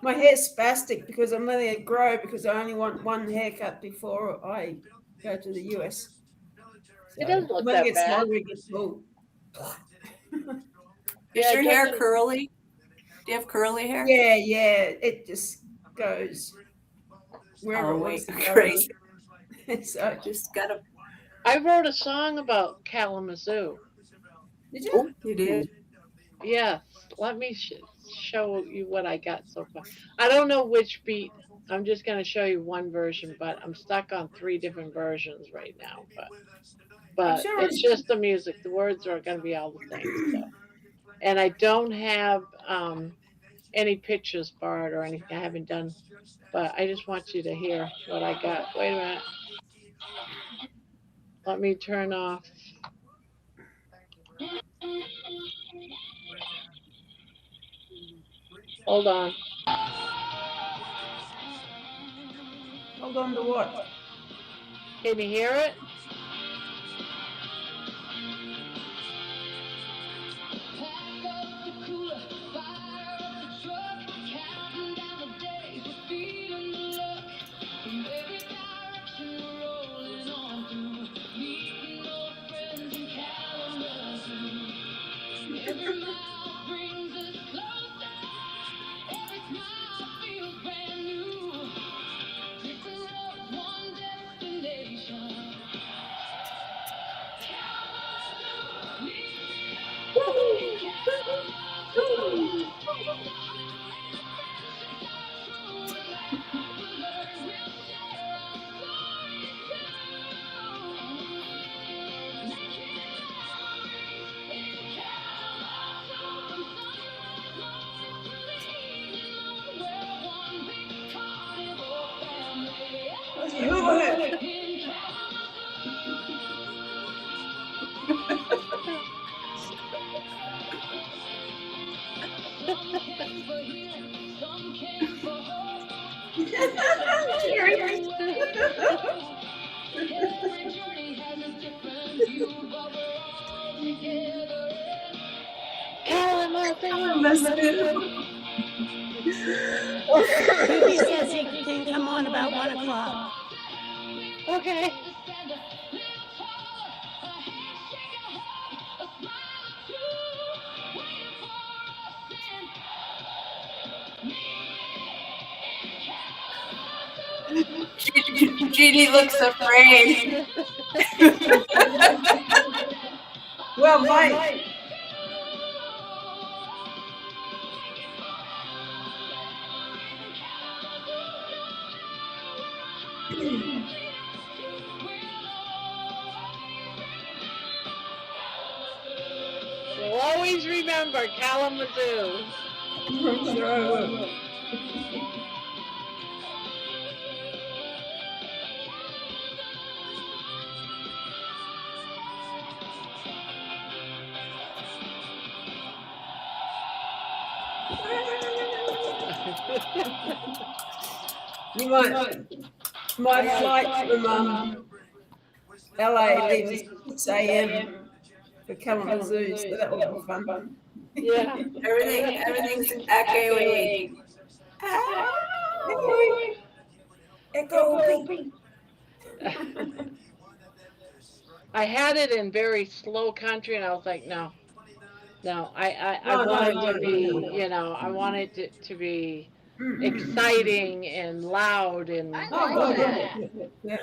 My hair's spastic because I'm letting it grow because I only want one haircut before I go to the US. It doesn't look when that it gets bad. longer, it gets full. Is your hair curly? Do you have curly hair? Yeah, it just goes wherever Oh, it wait, wants to go. crazy. So Just gotta. I wrote a song about Kalamazoo. did you? Oh, You did. Yes, let me show you what I got so far. I don't know which beat. I'm just going to show you one version, but I'm stuck on 3 different versions right now. But sure it's just the music. The words are going to be all the same. So, and I don't have any pictures barred or anything. I haven't done, but I just want you to hear what I got. Wait a minute. Let me turn off. Hold on. Hold on to what? Can you hear it? Ruby says he can come on about 1 o'clock. Okay. Judy looks afraid. Well, Mike. We'll always remember Kalamazoo. Sure I will. You my flight from LA leaves at 6 a.m. for Kalamazoo, so that will be fun. Yeah. Everything's echoing. Echoing. I had it in very slow country, and I was like, no, I No, want it no, to no, be, no. you know, I want it to be exciting and loud and Oh, yeah. yeah.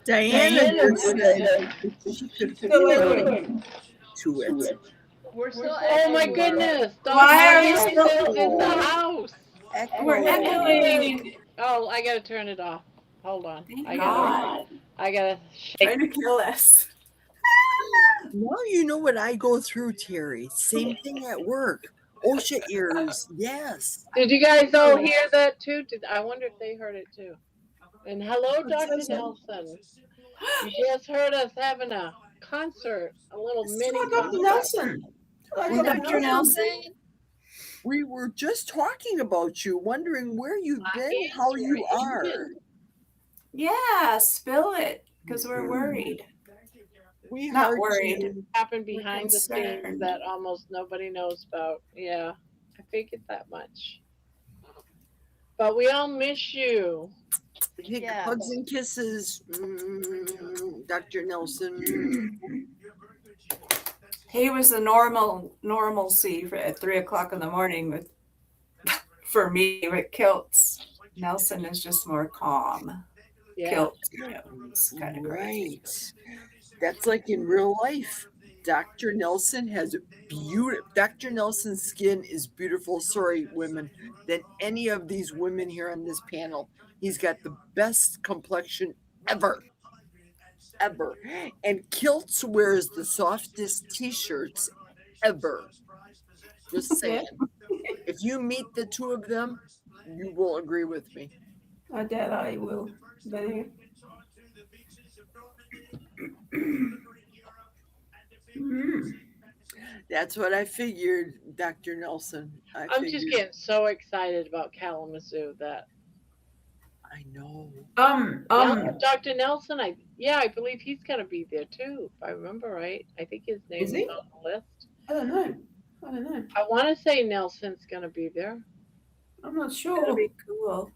Diana said she could Still feel echoing. to it. We're still Oh my goodness! Why are you still in the house? We're echoing. Oh, I gotta turn it off. Hold on. Thank God. I gotta Trying to kill us. Now you know what I go through, Terry. Same thing at work. OSHA ears, yes. Did you guys all hear that too? I wonder if they heard it too. And hello, Dr. Nelson. You just heard us having a concert, a little mini Dr. concert. Nelson. Well, Dr. Nelson. We were just talking about you, wondering where you've been, how you are. Yeah, spill it, because we're worried. We Not heard worried. you. Happened behind the concerned. scenes that almost nobody knows about. Yeah, I figured that much. But we all miss you. Big Yes. hugs and kisses, Dr. Nelson. He was the normalcy at 3 o'clock in the morning with for me with kilts. Nelson is just more calm. Yeah. Kilts, it's kind of crazy. Right. That's like in real life. Dr. Nelson has beautiful. Dr. Nelson's skin is beautiful. Sorry, women, than any of these women here on this panel. He's got the best complexion ever. Ever. And Kilts wears the softest t-shirts ever. Just saying. If you meet the two of them, you will agree with me. I doubt I will. But anyway. That's what I figured, Dr. Nelson. I'm just getting so excited about Kalamazoo that I know. Dr. Nelson, I believe he's gonna be there too, if I remember right. I think his name is he? on the list. I don't know. I want to say Nelson's gonna be there. I'm not sure. That'll be cool.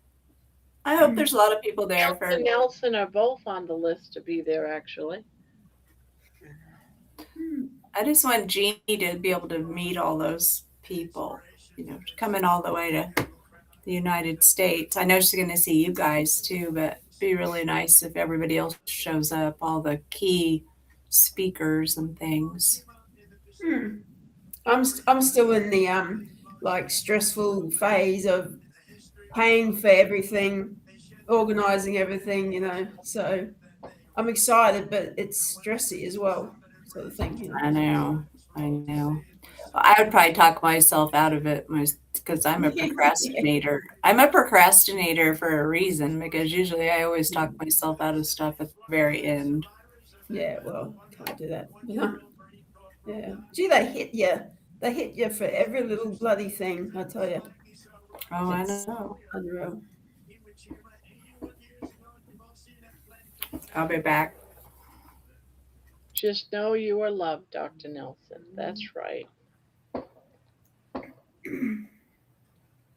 I hope there's a lot of people there Nelson and Nelson are both on the list to be there, actually. I just want Jeannie to be able to meet all those people, coming all the way to the United States. I know she's going to see you guys too, but it'd be really nice if everybody else shows up, all the key speakers and things. I'm still in the like stressful phase of paying for everything, organizing everything, so I'm excited, but it's stressy as well, sort of thing. I know. Well, I would probably talk myself out of it because I'm a procrastinator. I'm a procrastinator for a reason, because usually I always talk myself out of stuff at the very end. Yeah, well, can't do that. Yeah. Gee, they hit you. They hit you for every little bloody thing, I tell you. Oh, It's I know. unreal. I'll be back. Just know you are loved, Dr. Nelson. That's right.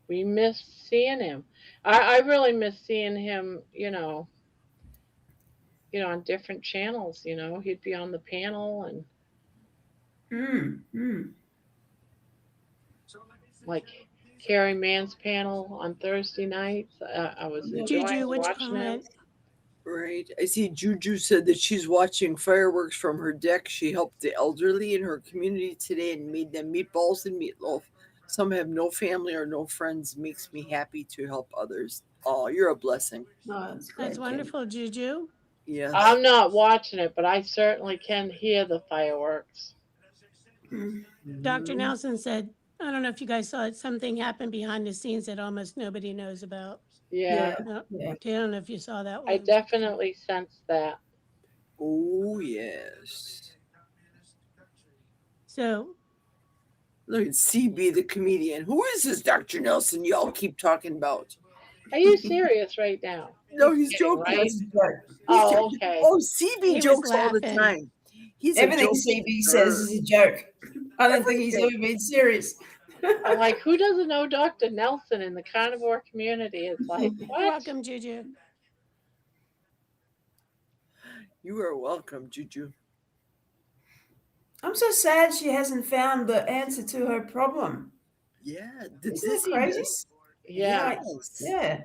We miss seeing him. I really miss seeing him, on different channels, he'd be on the panel and like Carrie Mann's panel on Thursday nights. I was enjoying Juju, which watching comment? it. Right. I see Juju said that she's watching fireworks from her deck. She helped the elderly in her community today and made them meatballs and meatloaf. Some have no family or no friends. Makes me happy to help others. Oh, you're a blessing. Oh, that's great. That's wonderful, Juju. Yes. I'm not watching it, but I certainly can hear the fireworks. Dr. Nelson said, I don't know if you guys saw it, something happened behind the scenes that almost nobody knows about. Yeah, I don't know if you saw that one. I definitely sensed that. Oh, yes. So, Look at CB the comedian. Who is this Dr. Nelson y'all keep talking about? Are you serious right now? No, he's kidding, joking. right? Right? Oh, okay. Oh, CB He was jokes all the laughing. time. He's a Everything joking CB says is a joke. I don't think he's ever Everything. been serious. I'm like, who doesn't know Dr. Nelson in the carnivore community? It's like, you're what? welcome, Juju. You are welcome, Juju. I'm so sad she hasn't found the answer to her problem. Yeah, the Isn't that crazy? dizziness. Yeah. Yes. Yeah.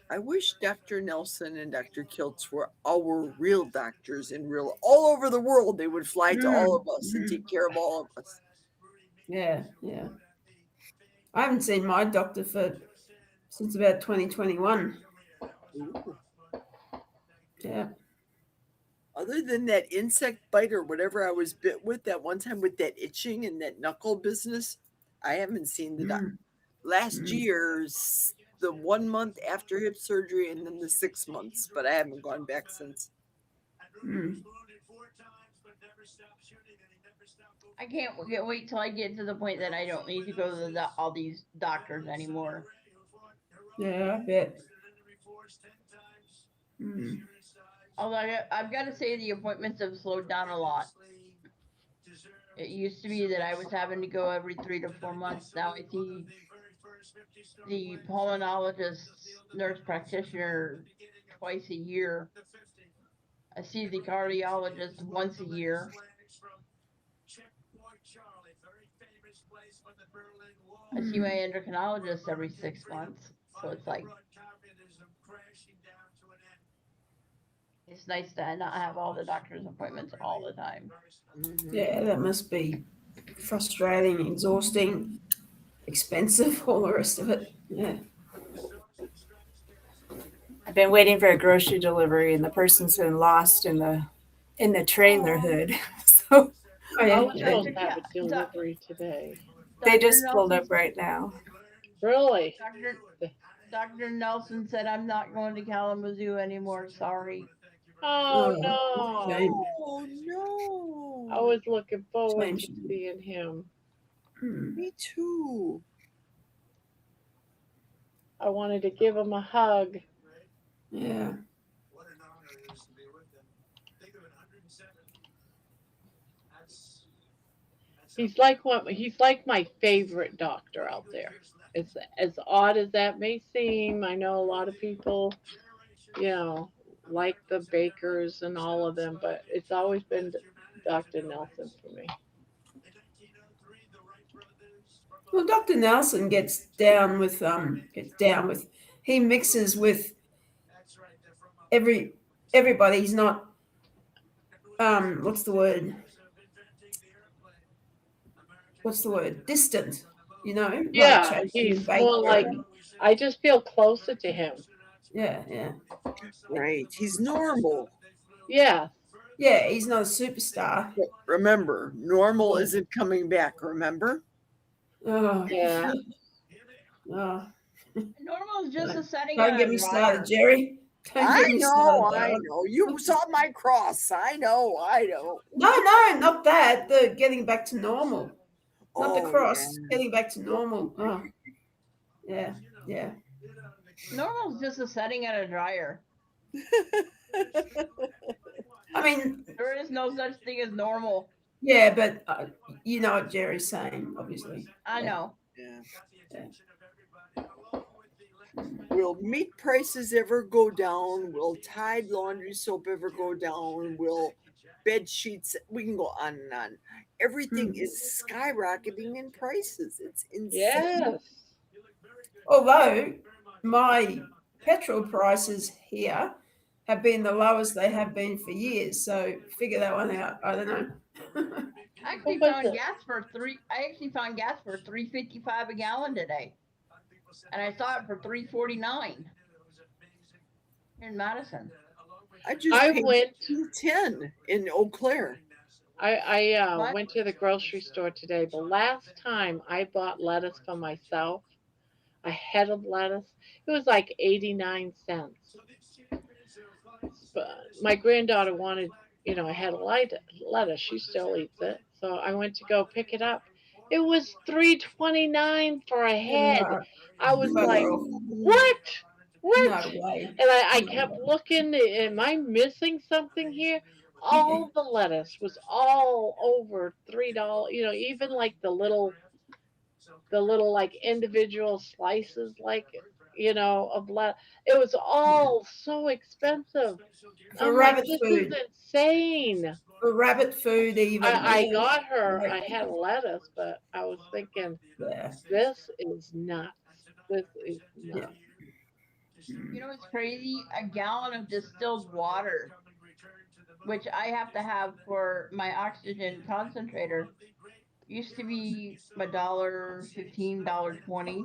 I wish Dr. Nelson and Dr. Kiltz were our real doctors in all over the world. They would fly to all of us and take care of all of us. Yeah. I haven't seen my doctor since about 2021. Ooh. Yeah. Other than that insect bite or whatever I was bit with that one time with that itching and that knuckle business, I haven't seen the doctor. Last year's the 1 month after hip surgery and then the 6 months, but I haven't gone back since. I can't wait till I get to the point that I don't need to go to all these doctors anymore. Yeah, I bet. Although I've got to say the appointments have slowed down a lot. It used to be that I was having to go every 3 to 4 months. Now I see the pulmonologist, nurse practitioner twice a year. I see the cardiologist once a year. I see my endocrinologist every 6 months. So it's like, it's nice to not have all the doctor's appointments all the time. Yeah, that must be frustrating, exhausting, expensive, all the rest of it. Yeah. I've been waiting for a grocery delivery, and the person's been lost in the trailer hood. So Oh, I yeah. was Yeah. supposed to have a delivery today. they Dr. just pulled Nelson, up right now. Really? Dr. Nelson said, I'm not going to Kalamazoo anymore. Sorry. Oh Oh, no! shame. Oh no. I was looking forward Shame to she didn't. seeing him. Me too. I wanted to give him a hug. Yeah. He's like my favorite doctor out there. It's as odd as that may seem. I know a lot of people, you know, like the Bakers and all of them, but it's always been Dr. Nelson for me. Well, Dr. Nelson gets down with he mixes with everybody. He's not what's the word? Distant, like Yeah, Chase and he's more Baker. like I just feel closer to him. Yeah. Right. He's normal. Yeah, Yeah, he's not a superstar. But remember, normal Yeah. isn't coming back, remember? Oh, yeah. oh. Normal is just a setting Don't on get a me dryer. started, Jerry. Don't get me started. I Darren. know. You saw my cross. I know. No, not that. The getting back to normal. Not the Oh, cross. yeah. Getting back to normal. Oh, yeah. Normal is just a setting on a dryer. I mean, There is no such thing as normal. yeah, but you know what Jerry's saying, obviously. I Yeah. know. Yeah. Will meat prices ever go down? Will Tide laundry soap ever go down? Will bed sheets? We can go on and on. Everything is skyrocketing in prices. It's insane. Yes. Although my petrol prices here have been the lowest they have been for years, so figure that one out. I don't know. I actually What was found it? gas for $3.55 a gallon today, and I saw it for $3.49 in Madison. I just I paid went. $2.10 in Eau Claire. I What? went to the grocery store today. The last time I bought lettuce for myself, a head of lettuce, it was like 89 cents. But my granddaughter wanted, a head of lettuce. She still eats it. So I went to go pick it up. It was $3.29 for a head. I was like, Bugger off. what? What? No way. And I No kept way. looking, am I missing something here? All the lettuce was all over $3. Even like the little like individual slices, like of lettuce. It was all so expensive. For I'm like, rabbit this food. is insane. For rabbit food, even. I yeah. got her. Like, I had lettuce, but I was thinking, yeah. this is nuts. This is nuts. You know what's crazy? A gallon of distilled water, which I have to have for my oxygen concentrator, used to be $1.15, $1.20.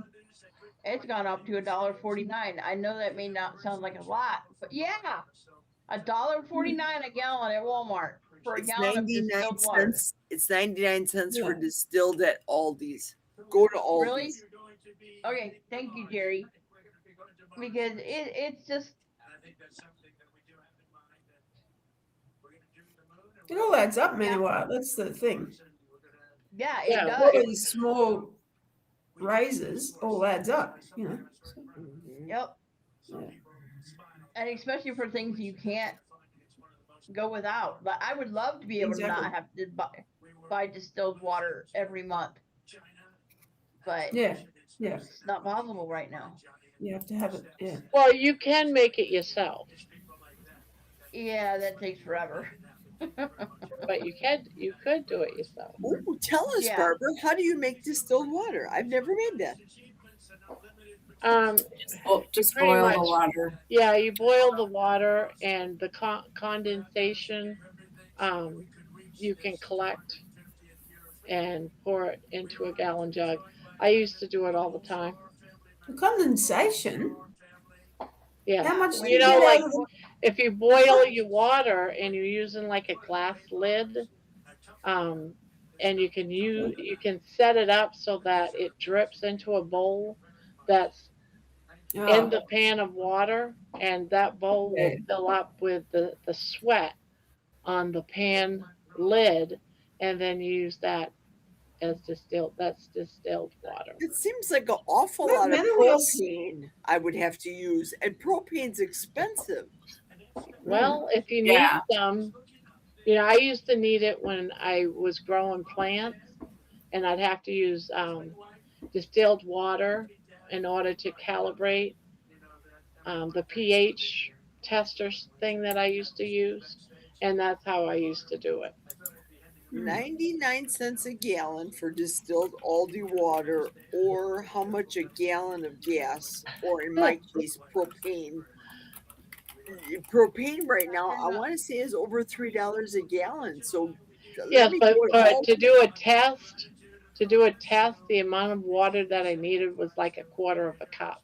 It's gone up to $1.49. I know that may not sound like a lot, but yeah, $1.49 a gallon at Walmart for a It's gallon of 99 distilled water. cents. It's 99 cents for Yeah. distilled at Aldi's. Go to Aldi's. Really? Okay, thank you, Jerry. Because it's just, It all adds up, meanwhile. That's the thing. yeah, Yeah. it All does. these small raises all adds up, Yep. Yeah. And especially for things you can't go without. But I would love to be able to Exactly. not have to buy distilled water every month. But Yeah. it's not possible right now. You have to have it. Yeah. Well, you can make it yourself. Yeah, that takes forever. But you could do it yourself. Ooh, tell us, Yeah. Barbara, how do you make distilled water? I've never made that. Just Pretty boil the much. water. Yeah, you boil the water and the condensation you can collect and pour it into a gallon jug. I used to do it all the time. The condensation. Yeah. How much do You you know, get like out of the? if you boil your water and you're using like a glass lid, um, and you can set it up so that it drips into a bowl that's in Oh, the pan of water, and that bowl will okay. fill up with the sweat on the pan lid, and then use that as distilled. That's distilled water. It seems like an awful What lot of minerals? propane I would have to use, and propane's expensive. Well, if you need Yeah. some, I used to need it when I was growing plants, and I'd have to use distilled water in order to calibrate the pH tester thing that I used to use, and that's how I used to do it. 99 cents a gallon for distilled Aldi water, or how much a gallon of gas, or in my case, propane. Propane right now, I want to say is over $3 a gallon. So let Yes, me but go all. to do a test, the amount of water that I needed was like a quarter of a cup.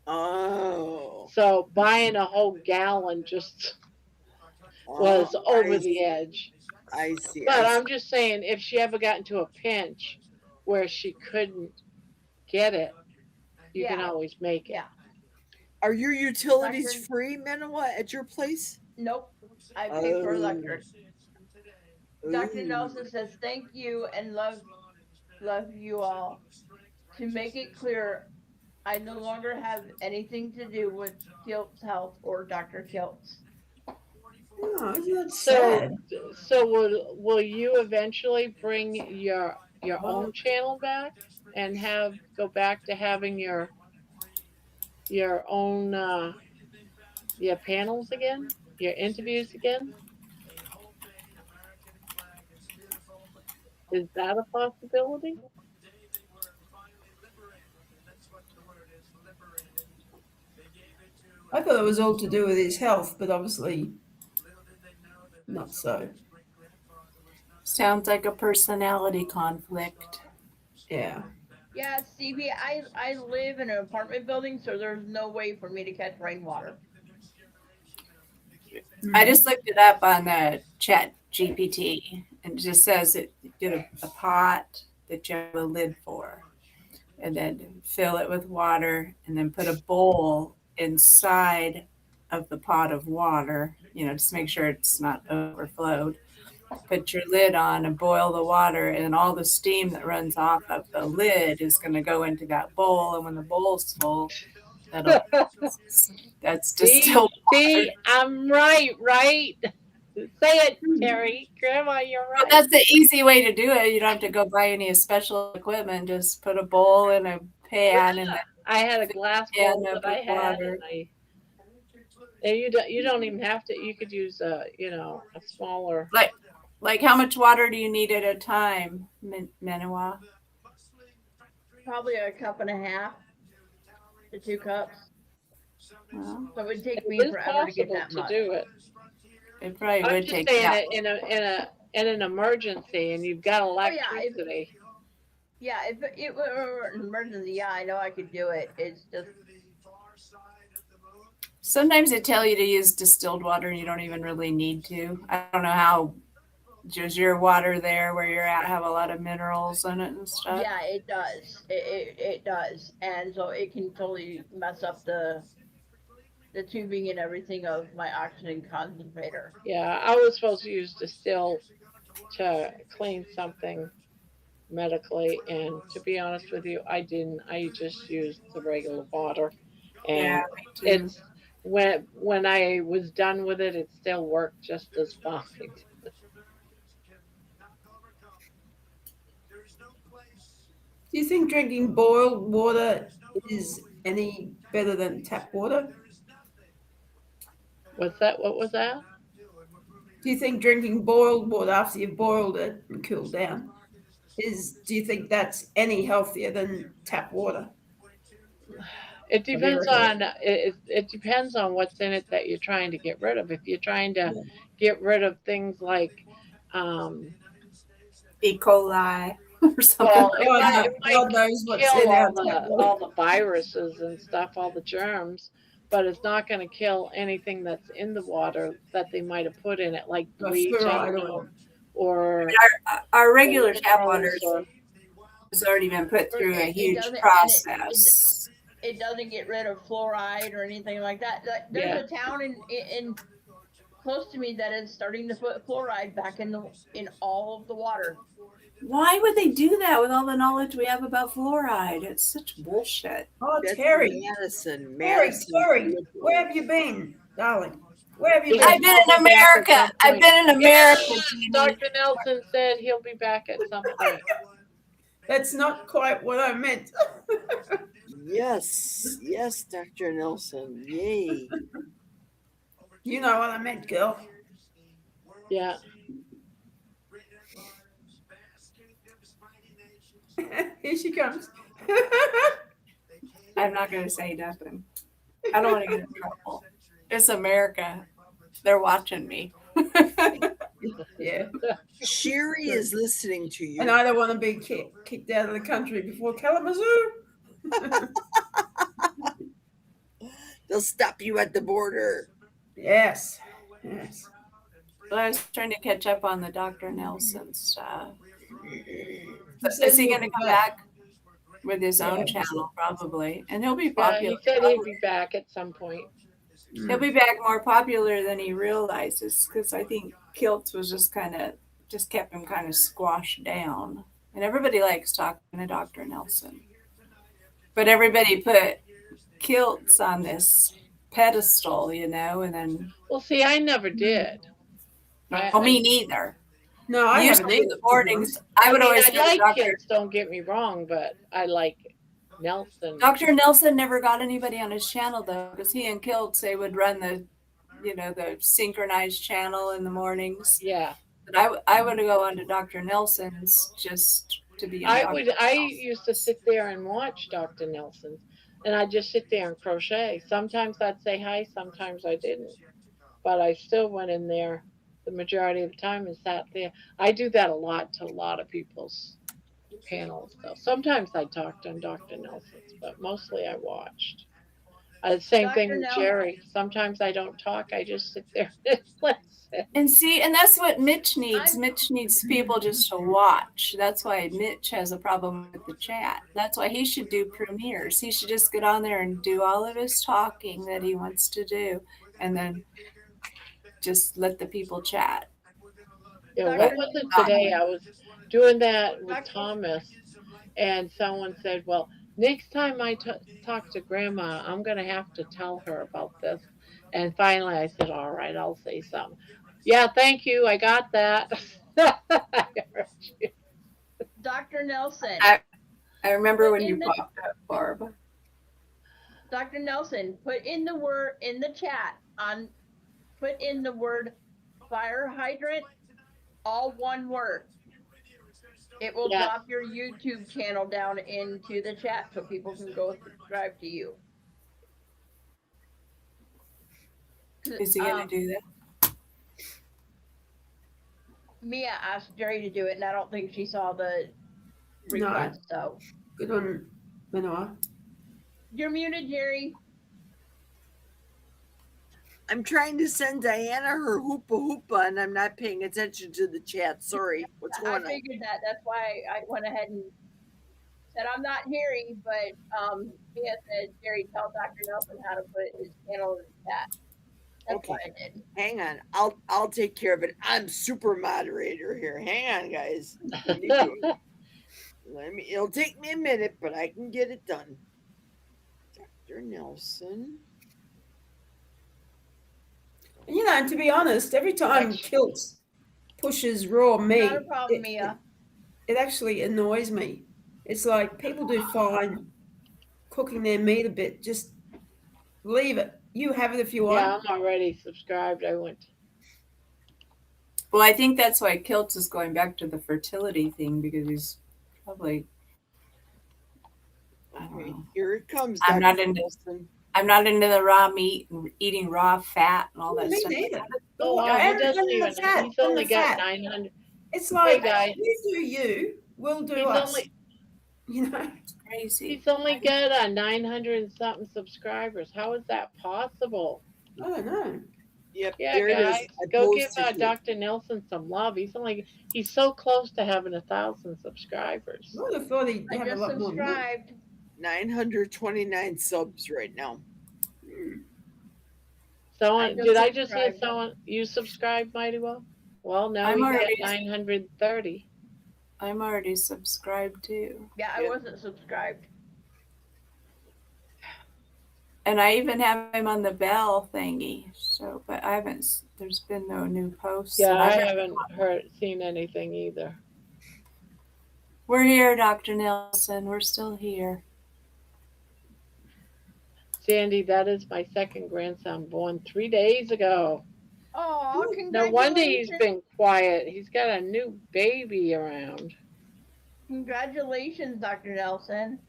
Oh, So buying a whole gallon just was over the edge. I see. But I see. I'm just saying, if she ever got into a pinch where she couldn't get it, you can Yeah. always make it. Yeah. Are your utilities Dr. free, Manawa, at your place? Nope. I pay for Oh. electric. Dr. Ooh. Nelson says thank you and love you all. To make it clear, I no longer have anything to do with Kilt's health or Dr. Kilt's. Oh, isn't that So sad? so will you eventually bring your own channel back and go back to having your own your panels again, your interviews again? Is that a possibility? I thought it was all to do with his health, but obviously not so. Sounds like a personality conflict. Yeah. Yeah, Stevie, I live in an apartment building, so there's no way for me to catch rainwater. I just looked it up on the Chat GPT, and it just says that you get a pot that you have a lid for, and then fill it with water, and then put a bowl inside of the pot of water, just make sure it's not overflowed. Put your lid on and boil the water, and all the steam that runs off of the lid is going to go into that bowl. And when the bowl's full, that's distilled water. I'm right? Say it, Terry. Grandma, you're right. Well, that's the easy way to do it. You don't have to go buy any special equipment. Just put a bowl in a pan, and I had a glass bowl that I had, water. and you don't even have to. You could use a smaller. Like how much water do you need at a time, Manawa? Probably a cup and a half to 2 cups. Well, So it would take me It's forever to get possible that to much. do it. It probably I'm would just take saying that. it in an emergency, and you've got electricity. Yeah, if it were an emergency, yeah, I know I could do it. It's just Sometimes they tell you to use distilled water, and you don't even really need to. I don't know how. Does your water there where you're at have a lot of minerals in it and stuff? yeah, it does. It does, and so it can totally mess up the tubing and everything of my oxygen concentrator. Yeah, I was supposed to use distill to clean something medically, and to be honest with you, I didn't. I just used the regular water, and Yeah, me too. it's when I was done with it, it still worked just as fine. Do you think drinking boiled water is any better than tap water? What's that? What was that? Do you think drinking boiled water after you've boiled it and cooled down do you think that's any healthier than tap water? It What do you depends reckon? on it depends on what's in it that you're trying to get rid of. If you're trying to Yeah. get rid of things like, um, E. coli or something well, like Oh, that. it might God knows what's kill in our tap water. all the viruses and stuff, all the germs, but it's not going to kill anything that's in the water that they might have put in it, like Or bleach. I don't fluoride know, or or Our regular tap water minerals, or has already been put through a It huge doesn't, and process. it doesn't get rid of fluoride or anything like that. There's yeah. a town in close to me that is starting to put fluoride back in all of the water. Why would they do that with all the knowledge we have about fluoride? It's such bullshit. Oh, That's Terry. Madison. Terry, Madison. Terry, where have you been, darling? Where have you Because been? I've been in I'll be back at America. some I've point. been in America, Yes, Jeannie. Dr. Nelson said he'll be back at some point. That's not quite what I meant. Yes, yes, Dr. Nelson. Yay. You know what I meant, girl. Yeah. Here she comes. I'm not going to say nothing. I don't want to get in trouble. It's America. They're watching me. Yeah. Sherry is listening to you. And I don't want to be kicked out of the country before Kalamazoo. They'll stop you at the border. Yes. Yes. But I was trying to catch up on the Dr. Nelson stuff. said Is he he'll going to be come back. back with his own Yeah. channel? Probably. And he'll be Yeah, popular. he said he'd be back at some point. He'll be back more popular than he realizes, because I think Kilts was just kept him kind of squashed down. And everybody likes talking to Dr. Nelson. But everybody put Kilts on this pedestal, and then. Well, see, I never did. Me neither. No, I haven't Usually in either. the mornings, I would always I go to like Dr. kids, don't get me wrong, but I like Nelson. Dr. Nelson never got anybody on his channel though, because he and Kilts, they would run the synchronized channel in the mornings. Yeah. But I would go on to Dr. Nelson's just to be on Dr. I used to sit there and watch Dr. Nelson's, and I'd just sit there and crochet. Sometimes I'd say hi, sometimes I didn't. But I still went in there the majority of the time and sat there. I do that a lot to a lot of people's panels, though. Sometimes I talked on Dr. Nelson's, but mostly I watched. Same thing Dr. with Nelson. Jerry. Sometimes I don't talk. I just sit there and listen. And that's what Mitch needs. Mitch needs people just to watch. That's why Mitch has a problem with the chat. That's why he should do premieres. He should just get on there and do all of his talking that he wants to do, and then just let the people chat. Yeah, what was it today? I was doing that with Thomas, and someone said, well, next time I talk to Grandma, I'm going to have to tell her about this. And finally I said, all right, I'll say something. Yeah, thank you. I got that. I heard you. Dr. Nelson. I remember when you popped up, Barb. Dr. Nelson, put in the word in the chat put in the word fire hydrant, all one word. It will drop your YouTube channel down into the chat so people can go subscribe to you. Is he going to do that? Mia asked Jerry to do it, and I don't think she saw the request. So good one, Manoa. You're muted, Jerry. I'm trying to send Diana her hoopa hoopa, and I'm not paying attention to the chat. Sorry. What's going on? I figured that. That's why I went ahead and said I'm not hearing, but Mia said, Jerry, tell Dr. Nelson how to put his channel in the chat. That's what I did. Hang on. I'll take care of it. I'm super moderator here. Hang on, guys. It'll take me a minute, but I can get it done. Dr. Nelson. And to be honest, every time Kilts pushes raw meat, Not a problem, Mia. It actually annoys me. It's like people do fine cooking their meat a bit. Just leave it. You have it if you want. Yeah, I'm already subscribed. I went. Well, I think that's why Kilts is going back to the fertility thing because he's probably. I don't know. Here it comes. I'm not Dr. into- Wilson. I'm not into the raw meat and eating raw fat and all that Me stuff. neither. Oh, Look, wow, he everything doesn't in the even. fat, He's from only the got fat. 900. It's like guy. you do you, we'll do He's us. only. You know, It's crazy. He's only got 900 and something subscribers. How is that possible? I don't know. Yep, Yeah, there it is. guys, I go give posted it. Dr. Nelson some love. He's so close to having 1,000 subscribers. I would have thought he'd I have a just lot more. than that. subscribed. 929 subs right now. Someone just did I just hear subscribed. someone you subscribed mighty well? Well, now I'm we got already- 930. I'm already subscribed too. Yeah, I Yeah. wasn't subscribed. And I even have him on the bell thingy. So, but I haven't, there's been no new posts. Yeah, and I haven't seen anything either. We're here, Dr. Nelson. We're still here. Sandy, that is my second grandson, born 3 days ago. Oh, No congratulations. wonder he's been quiet. He's got a new baby around. Congratulations, Dr. Nelson.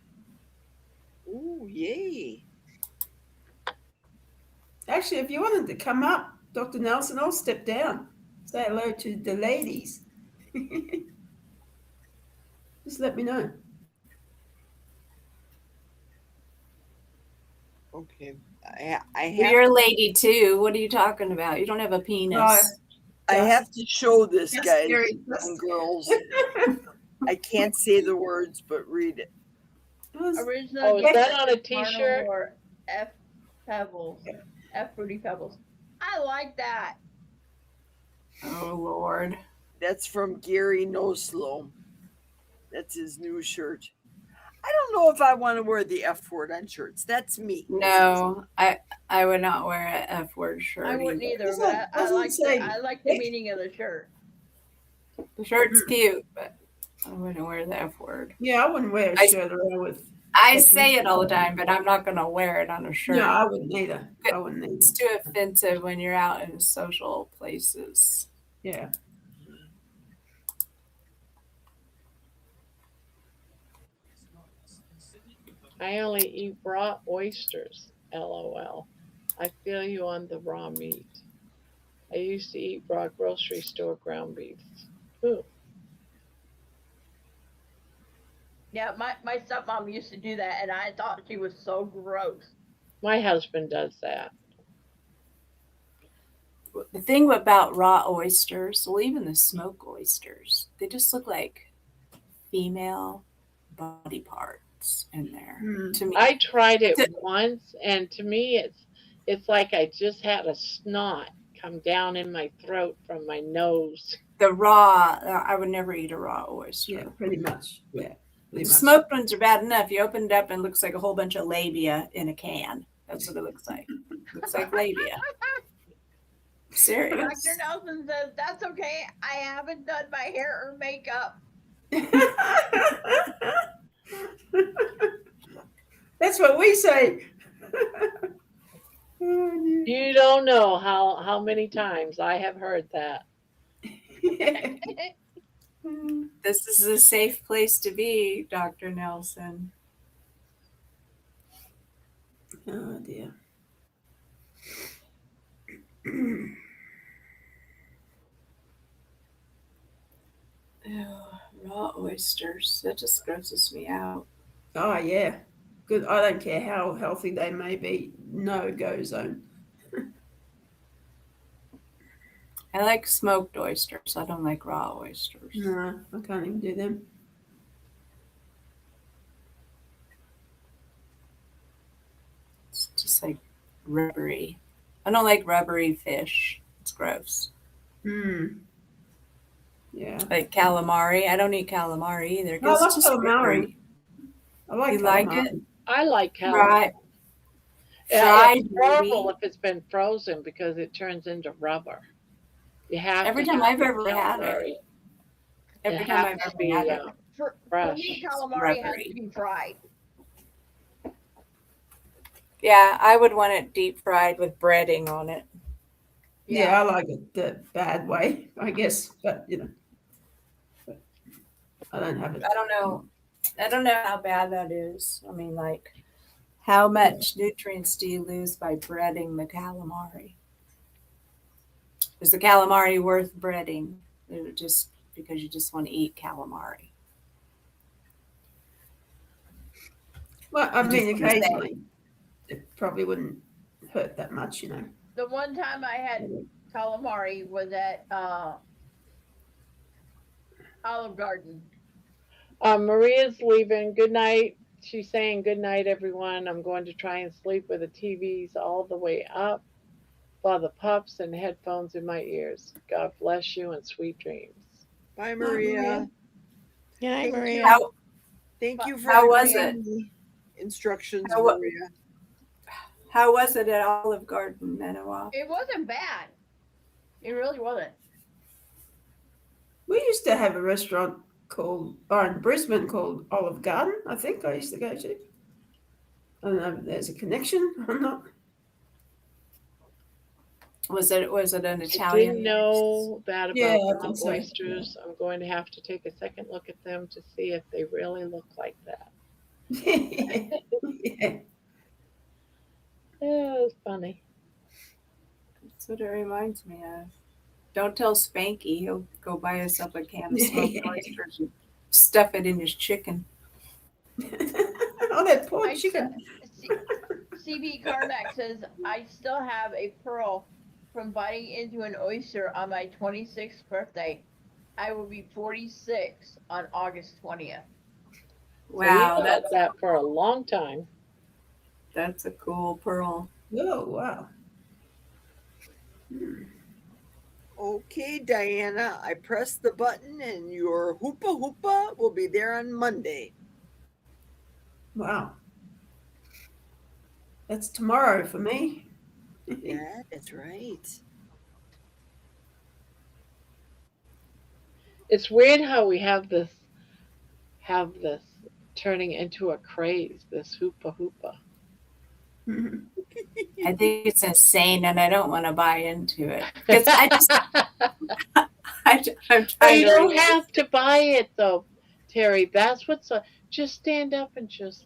Ooh, yay. Actually, if you wanted to come up, Dr. Nelson, I'll step down. Say hello to the ladies. Just let me know. Okay. I You're have, a lady too. What are you talking about? You don't have a penis. No. I have to show this, That's guys scary. and girls. I can't say the words, but read it. Original Oh, is gift that on a of t-shirt? Carnivore F Pebbles. F Fruity Pebbles. I like that. Oh Lord. That's from Gary No Slow. That's his new shirt. I don't know if I want to wear the F word on shirts. That's me. No, I would not wear an F word shirt. I wouldn't either, Doesn't- but I doesn't like say- I like the meaning of the shirt. The shirt's cute, but I wouldn't wear the F word. Yeah, I wouldn't wear a I- shirt around with. I say it all the time, but I'm not gonna wear it on a shirt. No, I wouldn't either. I wouldn't either. It's too offensive when you're out in social places. Yeah. I only eat raw oysters. LOL. I feel you on the raw meat. I used to eat raw grocery store ground beef. Ooh. Yeah, my stepmom used to do that, and I thought she was so gross. My husband does that. The thing about raw oysters, well, even the smoked oysters, they just look like female body parts in there. To me, I tried it once, and to me, it's like I just had a snot come down in my throat from my nose. the raw, I would never eat a raw oyster. Yeah, pretty much. Yeah. Pretty much. Smoked ones are bad enough. You open it up and it looks like a whole bunch of labia in a can. That's what it looks like. Looks like labia. Serious. Dr. Nelson says, that's okay. I haven't done my hair or makeup. That's what we say. You don't know how many times I have heard that. This is a safe place to be, Dr. Nelson. Oh dear. Ew, raw oysters. That just grosses me out. Oh yeah. Good. I don't care how healthy they may be. No go zone. I like smoked oysters. I don't like raw oysters. No, I can't even do them. It's just like rubbery. I don't like rubbery fish. It's gross. Yeah. Like calamari. I don't eat calamari either. I 'cause love it's just calamari. rubbery. I like You like calamari. it? I like calamari. Fried. Yeah, Fried, it's horrible maybe. if it's been frozen because it turns into rubber. You have Every to time have I've the ever had it. calamari. Every It time has I've to ever be, had it. For fresh. me, calamari has Rubbery. to be fried. Yeah, I would want it deep fried with breading on it. Yeah, I like it the bad way, I guess. But I don't have it. I don't know. I don't know how bad that is. I mean, like, how much nutrients do you lose by breading the calamari? Is the calamari worth breading? Or just because you just want to eat calamari? Well, I I mean, just wanna say- occasionally it probably wouldn't hurt that much, The one time I had calamari was at Olive Garden. Maria's leaving. Good night. She's saying good night, everyone. I'm going to try and sleep with the TVs all the way up while the pups and headphones in my ears. God bless you and sweet dreams. Bye, Maria. Maria. Good night, Thank Maria. you. How, Thank you for How was reading the instructions, How wa- Maria. how was it at Olive Garden, Manoa? It wasn't bad. It really wasn't. We used to have a restaurant in Brisbane called Olive Garden. I think I used to go to. I don't know if there's a connection or not. Was it an I Italian? didn't know that about Yeah, I the think so. oysters. I'm going to have to take a second look at them to see if they really look like that. Yeah. Yeah, it was funny. That's what it reminds me of. Don't tell Spanky. He'll go buy us up a can of smoked oysters and stuff it in his chicken. Oh, that poor I chicken. CB Carmack says, I still have a pearl from biting into an oyster on my 26th birthday. I will be 46 on August 20th. Wow, so that's that for a long time. That's a cool pearl. Oh, wow. Okay, Diana, I pressed the button and your hoopa hoopa will be there on Monday. Wow. That's tomorrow for me. Yeah, that's right. It's weird how we have this turning into a craze, this hoopa hoopa. I think it's insane, and I don't want to buy into it because I just I'm But trying you to. don't have to buy it though, Terry. That's what's just stand up and just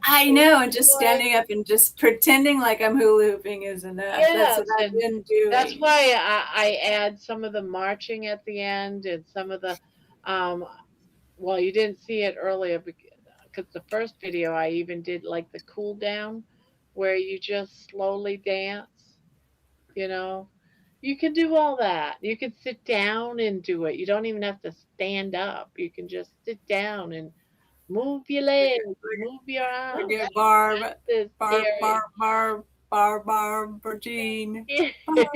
I know, and just standing up and just pretending like I'm hula hooping is enough. Yes, That's what I've been doing. That's why I add some of the marching at the end and some of the well, you didn't see it earlier because the first video I even did like the cool down where you just slowly dance. You can do all that. You can sit down and do it. You don't even have to stand up. You can just sit down and move your legs, move your arms. Look at Barb, This, Barb, Terry. Barb, Barb, Barb, Barb, Virgin. Yeah. Barb,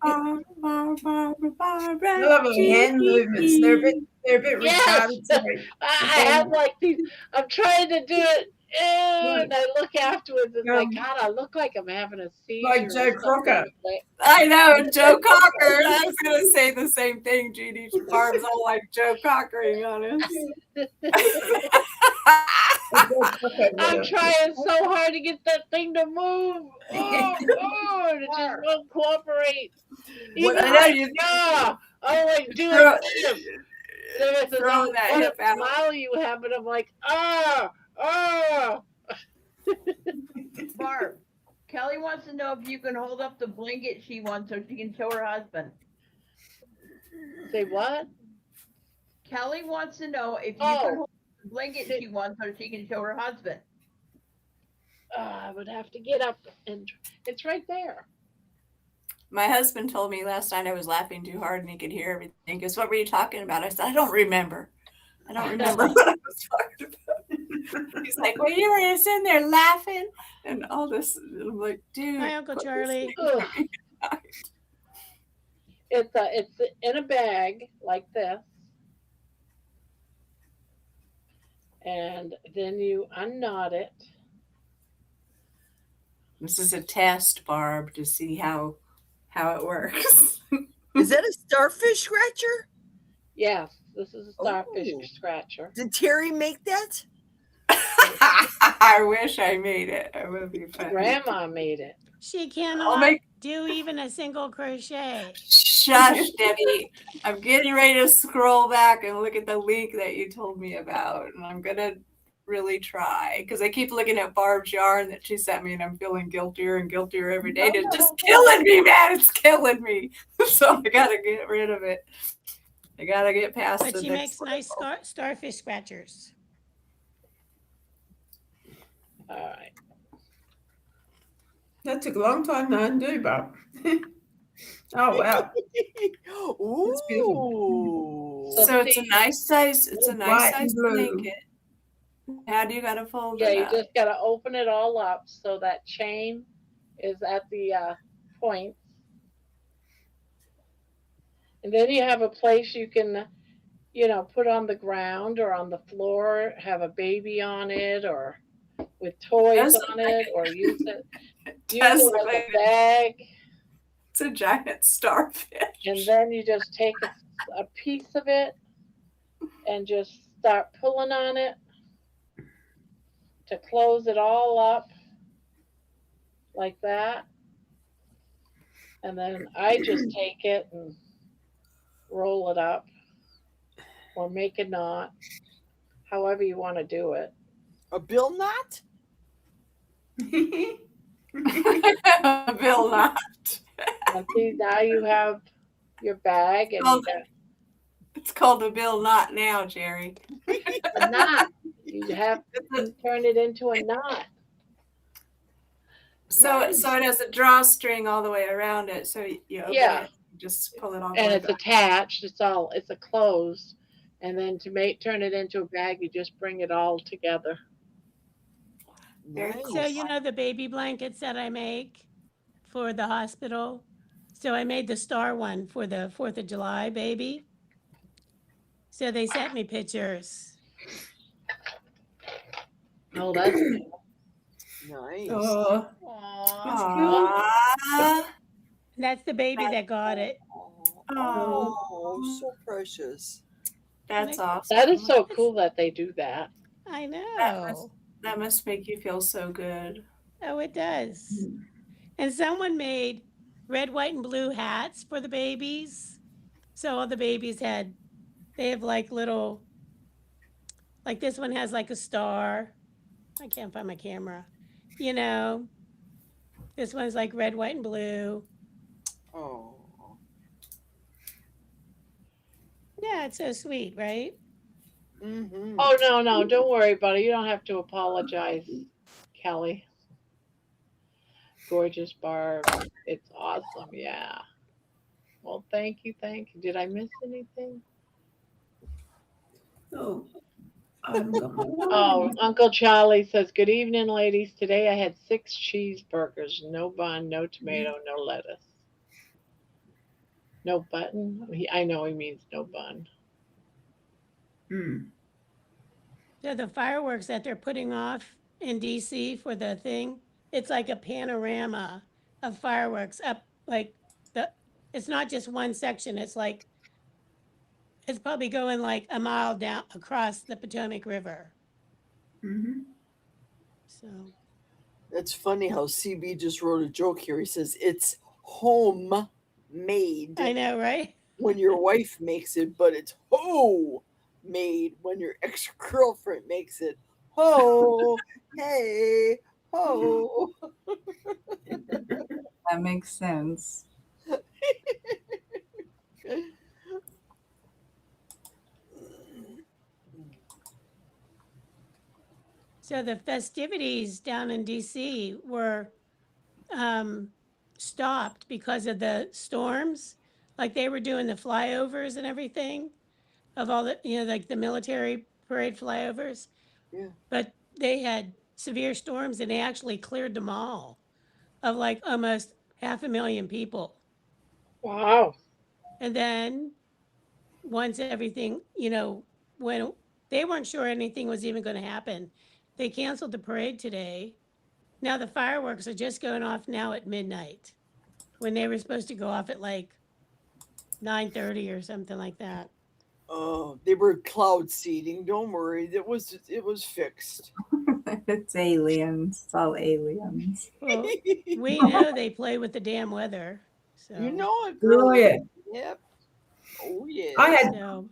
Barb, Barb, Barb, Barb, I love her hand movements. They're a bit Yes. retarded. Sorry. I have like these. I'm trying to do it, and I look afterwards and like, God, I look like I'm having a seizure. Like or Joe Crocker. something. Like, I know, Joe Cocker. I was going to say the same thing, Judy. Barb's all like Joe Cockering on us. I'm trying so hard to get that thing to move. Oh, and it just won't cooperate. Even I know like, you- I like do Throw- it. There is throw that what a hip out. smile you have, and I'm like, Barb, Kelly wants to know if you can hold up the blanket she wants so she can show her husband. Say what? Kelly wants to know if you Oh. can hold up the blanket she wants so she can show her husband. I would have to get up, and it's right there. My husband told me last night I was laughing too hard and he could hear everything. He goes, "What were you talking about?" I said, I don't remember what I was talking about. He's like, "Well, you were sitting there laughing and all this." And I'm like, dude. Hi, Uncle put this Charlie. thing down." It's in a bag like this, and then you unknot it. This is a test, Barb, to see how it works. Is that a starfish scratcher? Yes, this is a starfish Oh. scratcher. Did Terry make that? I wish I made it. It would be fun. Grandma made it. She cannot make- do even a single crochet. Shush, Debbie. I'm getting ready to scroll back and look at the link that you told me about. And I'm going to really try because I keep looking at Barb's yarn that she sent me and I'm feeling guiltier and guiltier every day. It's just killing me, man. It's killing me. So I got to get rid of it. I got to get past But the she next makes nice level. starfish scratchers. All right. That took a long time to undo, but oh wow. That's beautiful. Ooh. So it's a nice size. It's a nice White size and blue. blanket. How do you got to fold Yeah, it you up? just got to open it all up so that chain is at the points. And then you have a place you can, put on the ground or on the floor, have a baby on it or with toys Does on it, or use it does look as like a bag. It's a giant starfish. And then you just take a piece of it and just start pulling on it to close it all up like that. And then I just take it and roll it up or make a knot, however you want to do it. A bill knot? Bill not. And see, now you have your bag and you got It's called a bill knot now, Jerry. a knot. You have to turn it into a knot. So it has a drawstring all the way around it. So you open Yeah. it, just pull it all the And way it's back. attached. It's a closed. And then to turn it into a bag, you just bring it all together. Very Nice. cool. So you know the baby blankets that I make for the hospital? So I made the star one for the 4th of July baby. So they sent me pictures. Oh, that's Nice. Oh, Aww. That's the baby that got it. Oh, so precious. That's awesome. that is so cool that they do that. I That know. That must make you feel so good. Oh, it does. And someone made red, white, and blue hats for the babies. So all the babies they have like little, like this one has like a star. I can't find my camera. This one's like red, white, and blue. Oh. Yeah, it's so sweet, right? Mm-hmm. Oh, no, don't worry, buddy. You don't have to apologize, Kelly. Gorgeous Barb. It's awesome. Yeah. Well, thank you. Did I miss anything? oh. Oh, Uncle Charlie says, good evening, ladies. Today I had 6 cheeseburgers, no bun, no tomato, no lettuce. No button? I know he means no bun. So the fireworks that they're putting off in DC for the thing, it's like a panorama of fireworks up it's not just one section, it's probably going like a mile down across the Potomac River. So It's funny how CB just wrote a joke here. He says it's homemade I know, right? when your wife makes it, but it's made when your ex-girlfriend makes it. Ho, hey, ho. That makes sense. So the festivities down in DC were stopped because of the storms. Like they were doing the flyovers and everything of all the, like the military parade flyovers. Yeah. But they had severe storms and they actually cleared them all of like almost 500,000 people. Wow. And then once everything, when they weren't sure anything was even going to happen, they canceled the parade today. Now the fireworks are just going off now at midnight when they were supposed to go off at like 9:30 or something like that. They were cloud seeding. Don't worry, it was fixed. It's aliens. It's all aliens. Well, we know they play with the damn weather. So You know it, Oh girl. yeah. Yep. Oh yeah. so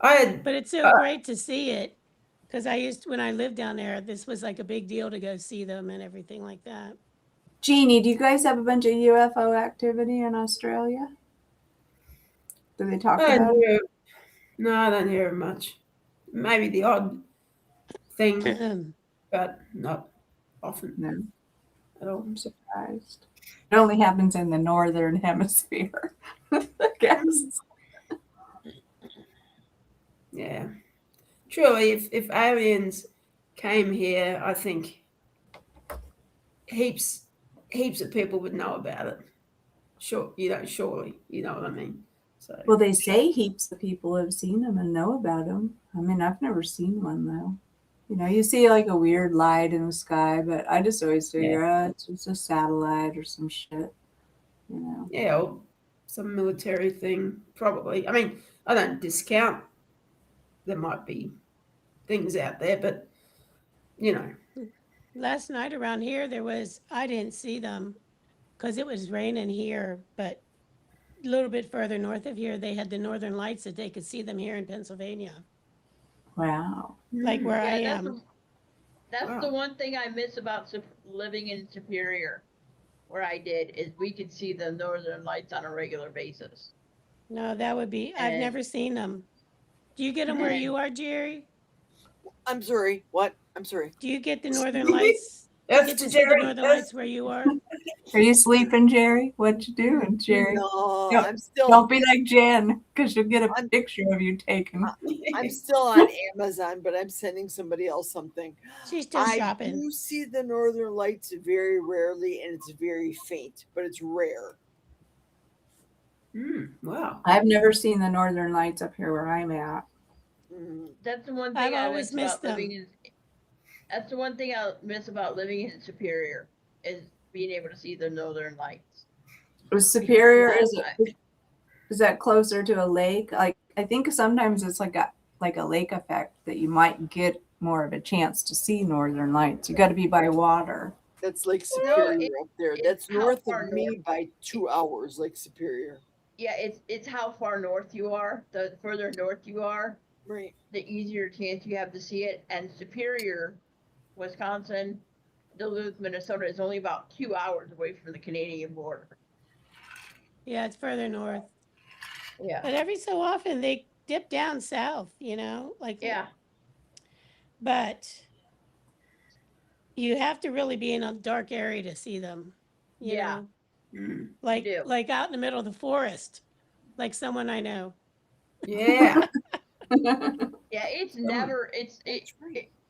I had but it's so great to see it. Because when I lived down there, this was like a big deal to go see them and everything like that. Jeannie, do you guys have a bunch of UFO activity in Australia? Do they talk I about it? hear, no, I don't hear much. Maybe the odd thing, but not often No, at all. I'm surprised. It only happens in the northern hemisphere, I guess. Yeah. Truly, if aliens came here, I think heaps of people would know about it. Sure, surely, you know what I mean. So Well, they say heaps of people have seen them and know about them. I mean, I've never seen one though. You know, you see like a weird light in the sky, but I just always figure, it's just a satellite or some shit. You know. yeah, or some military thing, probably. I mean, I don't discount there might be things out there, but you know, Last night around here, I didn't see them because it was raining here, but a little bit further north of here, they had the northern lights that they could see them here in Pennsylvania, Wow. like where I Yeah, am. that's Wow. the one thing I miss about living in Superior, where I did, is we could see the northern lights on a regular basis. No, that would be, I've And- never seen them. Do you get them where and- you are, Jerry? I'm sorry. What? I'm sorry. Do you get the northern lights? That's Get to to see the Jerry. northern That's- lights where you are? Are you sleeping, Jerry? What you doing, Jerry? No, Yep. I'm still. Don't be like Jen, because you'll get a I'm- picture of you taken. I'm still on Amazon, but I'm sending somebody else something. She's still I shopping. do see the northern lights very rarely, and it's very faint, but it's rare. Wow. I've never seen the northern lights up here where I'm at. Mm. That's the one I've thing I always miss missed about living them. in. That's the one thing I miss about living in Superior, is being able to see the northern lights. Was Superior, Because is that closer to a lake? Like, I think sometimes it's like a lake effect that you might get more of a chance to see northern lights. You got to be by water. That's Lake No, Superior up there. it's That's how north far of me by 2 hours, Lake Superior. Yeah, it's how far north you are. The further north you are, Right. the easier chance you have to see it. And Superior, Wisconsin, Duluth, Minnesota is only about 2 hours away from the Canadian border. Yeah, it's further north. Yeah. But every so often they dip down south, like Yeah. But you have to really be in a dark area to see them. You Yeah. know? You Like do. like out in the middle of the forest, like someone I know. Yeah. Yeah, it's never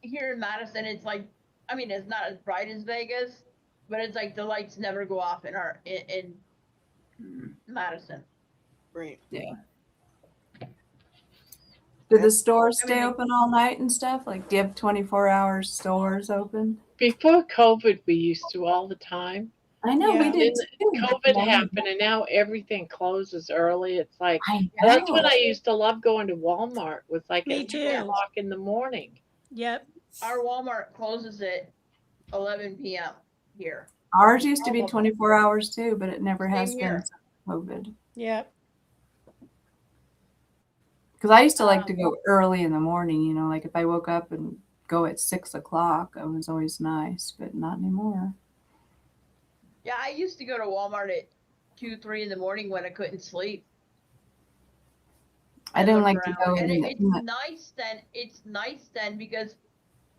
here in Madison. It's like, I mean, it's not as bright as Vegas, but it's like the lights never go off in Madison. Right. Yeah. Do the stores I mean, stay open all night and stuff? Like, do you have 24-hour stores open? Before COVID, we used to all the time. I know we Yeah. did Then too. COVID happened, and now everything closes early. It's like I that's know. when I used to love going to Walmart. Was like Me at too. 2 o'clock in the morning. Yep. Our Walmart closes at 11 p.m. here. Ours used to be 24 hours too, but it never has Same been here. since COVID. Yep. Because I used to like to go early in the morning, like if I woke up and go at 6 o'clock, it was always nice, but not anymore. Yeah, I used to go to Walmart at 2, 3 in the morning when I couldn't sleep. I didn't look like to around. go And in it's the, nice then. It's nice then because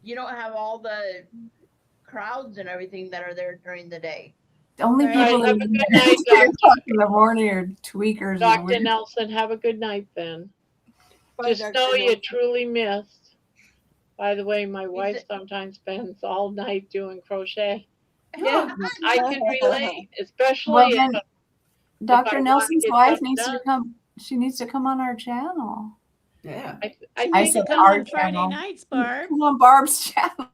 you don't have all the crowds and everything that are there during the day. the only Right. people that Have a good night, are Doctor. talking in the morning are tweakers. and Dr. weird- Nelson, have a good night then. Bye, Just Dr. know you're Nelson. truly missed. By the way, my wife it- sometimes spends all night doing crochet. Yeah. I can relate, especially Well, if then, I Dr. wanna Nelson's get wife something needs to done. come. She needs to come on our channel. Yeah. I I think said Come our on Friday channel. nights, Barb. Come on Barb's channel.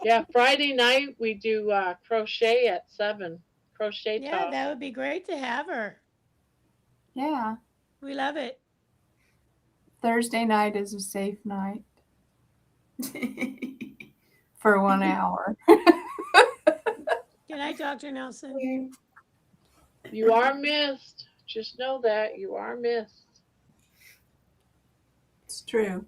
yeah, Friday night we do crochet at 7. Crochet Yeah, talk. that would be great to have her. Yeah. We love it. Thursday night is a safe night for 1 hour. Good night, Dr. Nelson. You are missed. Just know that you are missed. It's true.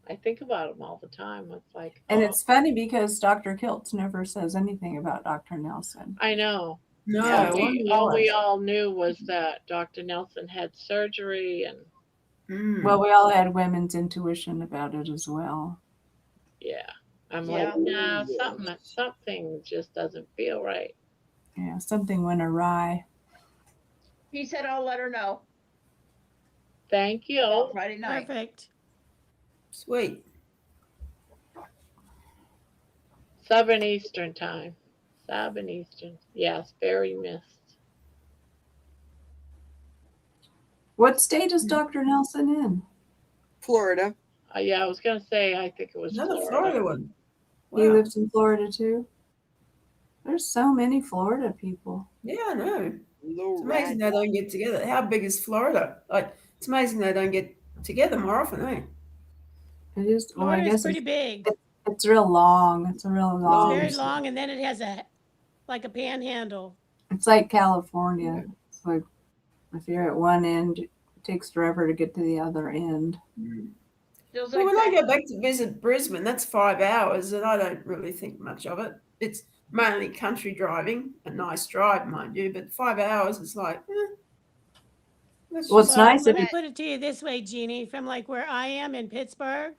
I think about him all the time. It's like, And oh, it's funny because Dr. Kiltz never says anything about Dr. Nelson. I know. No, Yeah, I wonder All we why. all knew was that Dr. Nelson had surgery, and Well, we all had women's intuition about it as well. yeah, I'm Yeah. like, nah, something just doesn't feel right. Yeah, something went awry. He said I'll let her know Thank you. about Friday night. Perfect. Sweet. 7 Eastern time. 7 Eastern. Yes, very missed. What state is Dr. Nelson in? Florida. Yeah, I was gonna say I think it was Another Florida. Florida one. He Wow. lives in Florida too. There's so many Florida people. Yeah, I know. Low It's amazing rat. they don't get together. How big is Florida? Like, it's amazing they don't get together more often, eh? It is. Well, I Florida's guess pretty big. it's real long. It's a real It's long. very long, and then it has like a panhandle. It's like California. It's like if you're at one end, it takes forever to get to the other end. Feels Well, like when I go Texas. back to visit Brisbane, that's 5 hours, and I don't really think much of it. It's mainly country driving, a nice drive, mind you, but 5 hours is like, let's Well, it's just- Well, nice let if me put it to you this way, Jeannie. From like where I am in Pittsburgh,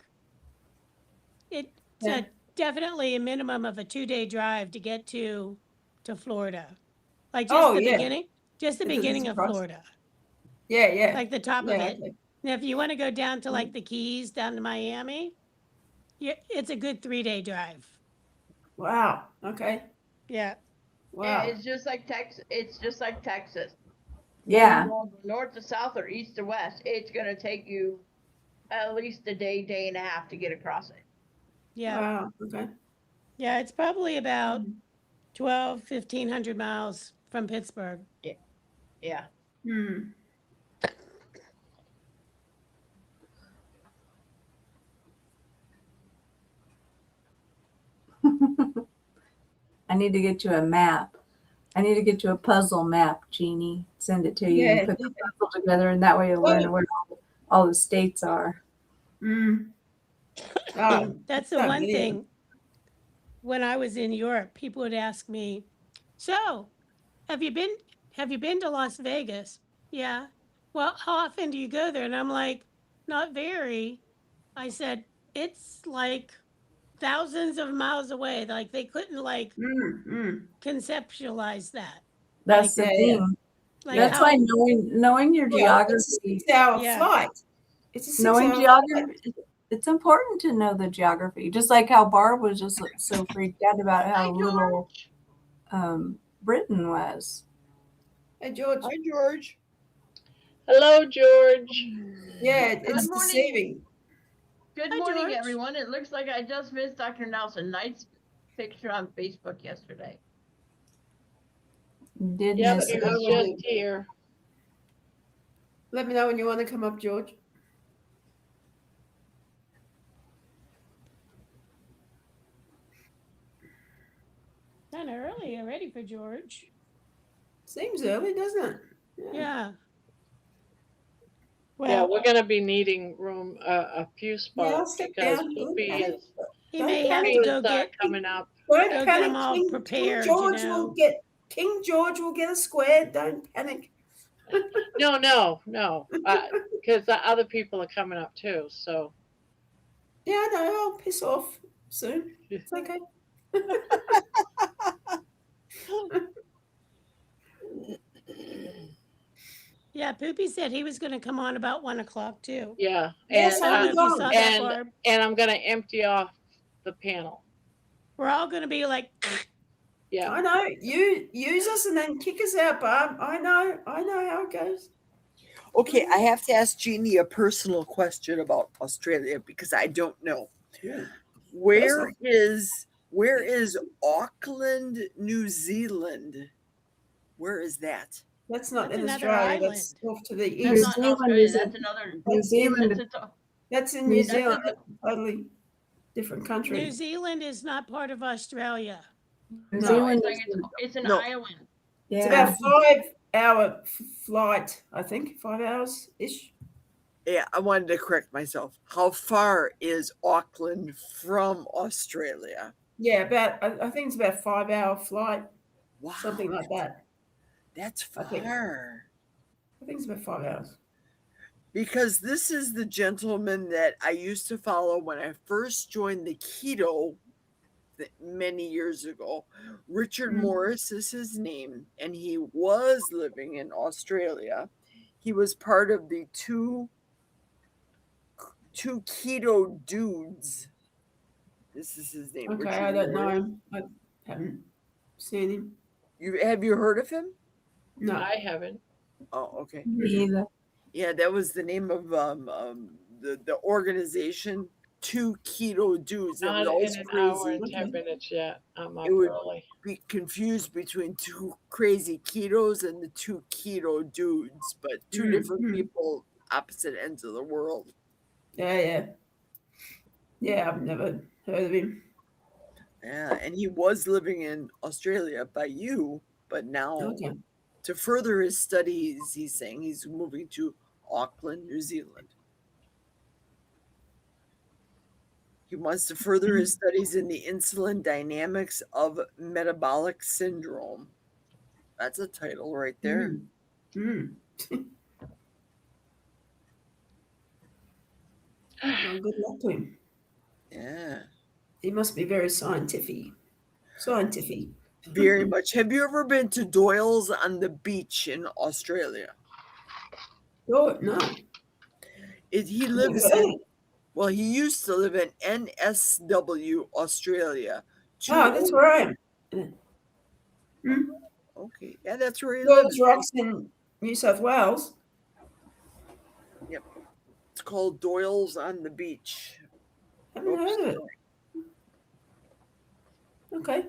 it's Yeah. definitely a minimum of a 2-day drive to get to Florida. Like Oh, the yeah. beginning, just the Because it's beginning of across. Florida, Yeah. like the top Yeah, of it. okay. Now, if you want to go down to like the Keys, down to Miami, it's a good 3-day drive. Wow. Okay. Yeah. Wow. It's just like Texas. It's just like Texas. Yeah. You go north to south or east to west, it's gonna take you at least a day and a half to get across it. Yeah. Wow. Okay. Yeah. It's probably about 1,500 miles from Pittsburgh. Yeah. Hmm. I need to get you a map. I need to get you a puzzle map, Jeannie. Send it to you Yeah. and put the puzzle together, and that way you'll learn where all the states are. Hmm. Oh, That's the so one many of them. thing. When I was in Europe, people would ask me, "So, have you been to Las Vegas?" Yeah. Well, how often do you go there? And I'm like, not very. I said, it's like thousands of miles away. Like they couldn't like conceptualize that. That's Like, the Yeah, yeah. thing. like That's how, why knowing your Well, it's a geography, 6-hour Yeah. flight. It's a 6-hour knowing flight. geography, it's important to know the geography. Just like how Barb was just so freaked out about Hi, how little George. Britain was. Hey, George. Hi, George. Hello, George. Yeah, Good it's morning. deceiving. Good Hi, morning, George. everyone. It looks like I just missed Dr. Nelson. Nice picture on Facebook yesterday. Did Yep, miss he it. was just here. Let me know when you want to come up, George. kind of early already for George. Seems early, doesn't it? Yeah. Yeah, Well, we're gonna be needing room, a few Yeah, I'll spots sit because down. Poopy is he Don't may have panic. to go get coming up. Don't Go get panic. them all King prepared, George you know. King George will get a square. Don't panic. No, because other people are coming up too. So Yeah, I know. I'll piss off soon. It's okay. Yeah, Poopy said he was going to come on about 1 o'clock too. yeah, Yes, and I'll I be don't know if you gone. saw that, Barb. and I'm gonna empty off the panel. We're all going to be like, Yeah, I know. You use us and then kick us out, Barb. I know how it goes. Okay, I have to ask Jeannie a personal question about Australia because I don't know. Yeah. Where is Auckland, New Zealand? Where is that? That's not That's in another Australia. That's off to the That's east. not in Zealand Australia. is a- That's another. New Zealand. That's in New New Zealand- Zealand. That's a totally different country. New Zealand is not part of Australia. New No, Zealand It's like is it's an No. Iowan. It's yeah. about 5-hour flight, I think. 5 hours ish. Yeah, I wanted to correct myself. How far is Auckland from Australia? Yeah, about I think it's about 5-hour flight, Wow, something like that. that's I think. far. I think it's about 5 hours. Because this is the gentleman that I used to follow when I first joined the keto many years ago. Richard Morris is his name, and he was living in Australia. He was part of the two keto dudes. This is his name. Okay, Richard I don't know Morris. him. I haven't seen him. Have you heard of him? No. I haven't. Oh, okay. Me either. Yeah, that was the name of the organization. Two keto dudes. That was Not always in an hour crazy. and 10 minutes yet. I'm up It would early. be confused between two crazy ketos and the two keto dudes, but two different people, opposite ends of the world. Yeah. I've never heard of him. Yeah, and he was living in Australia by you, but now Okay. to further his studies, he's saying he's moving to Auckland, New Zealand. He wants to further his studies in the insulin dynamics of metabolic syndrome. That's a title right there. Well, good luck to him. Yeah. He must be very scientific. Very much. Have you ever been to Doyle's on the beach in Australia? Oh, no. He lives in, well, he used to live in NSW, Australia. Oh, that's where I am. Okay. Yeah, that's where he Well, lives. it's rocks in New South Wales. Yep. It's called Doyle's on the beach. Haven't heard of it. Okay.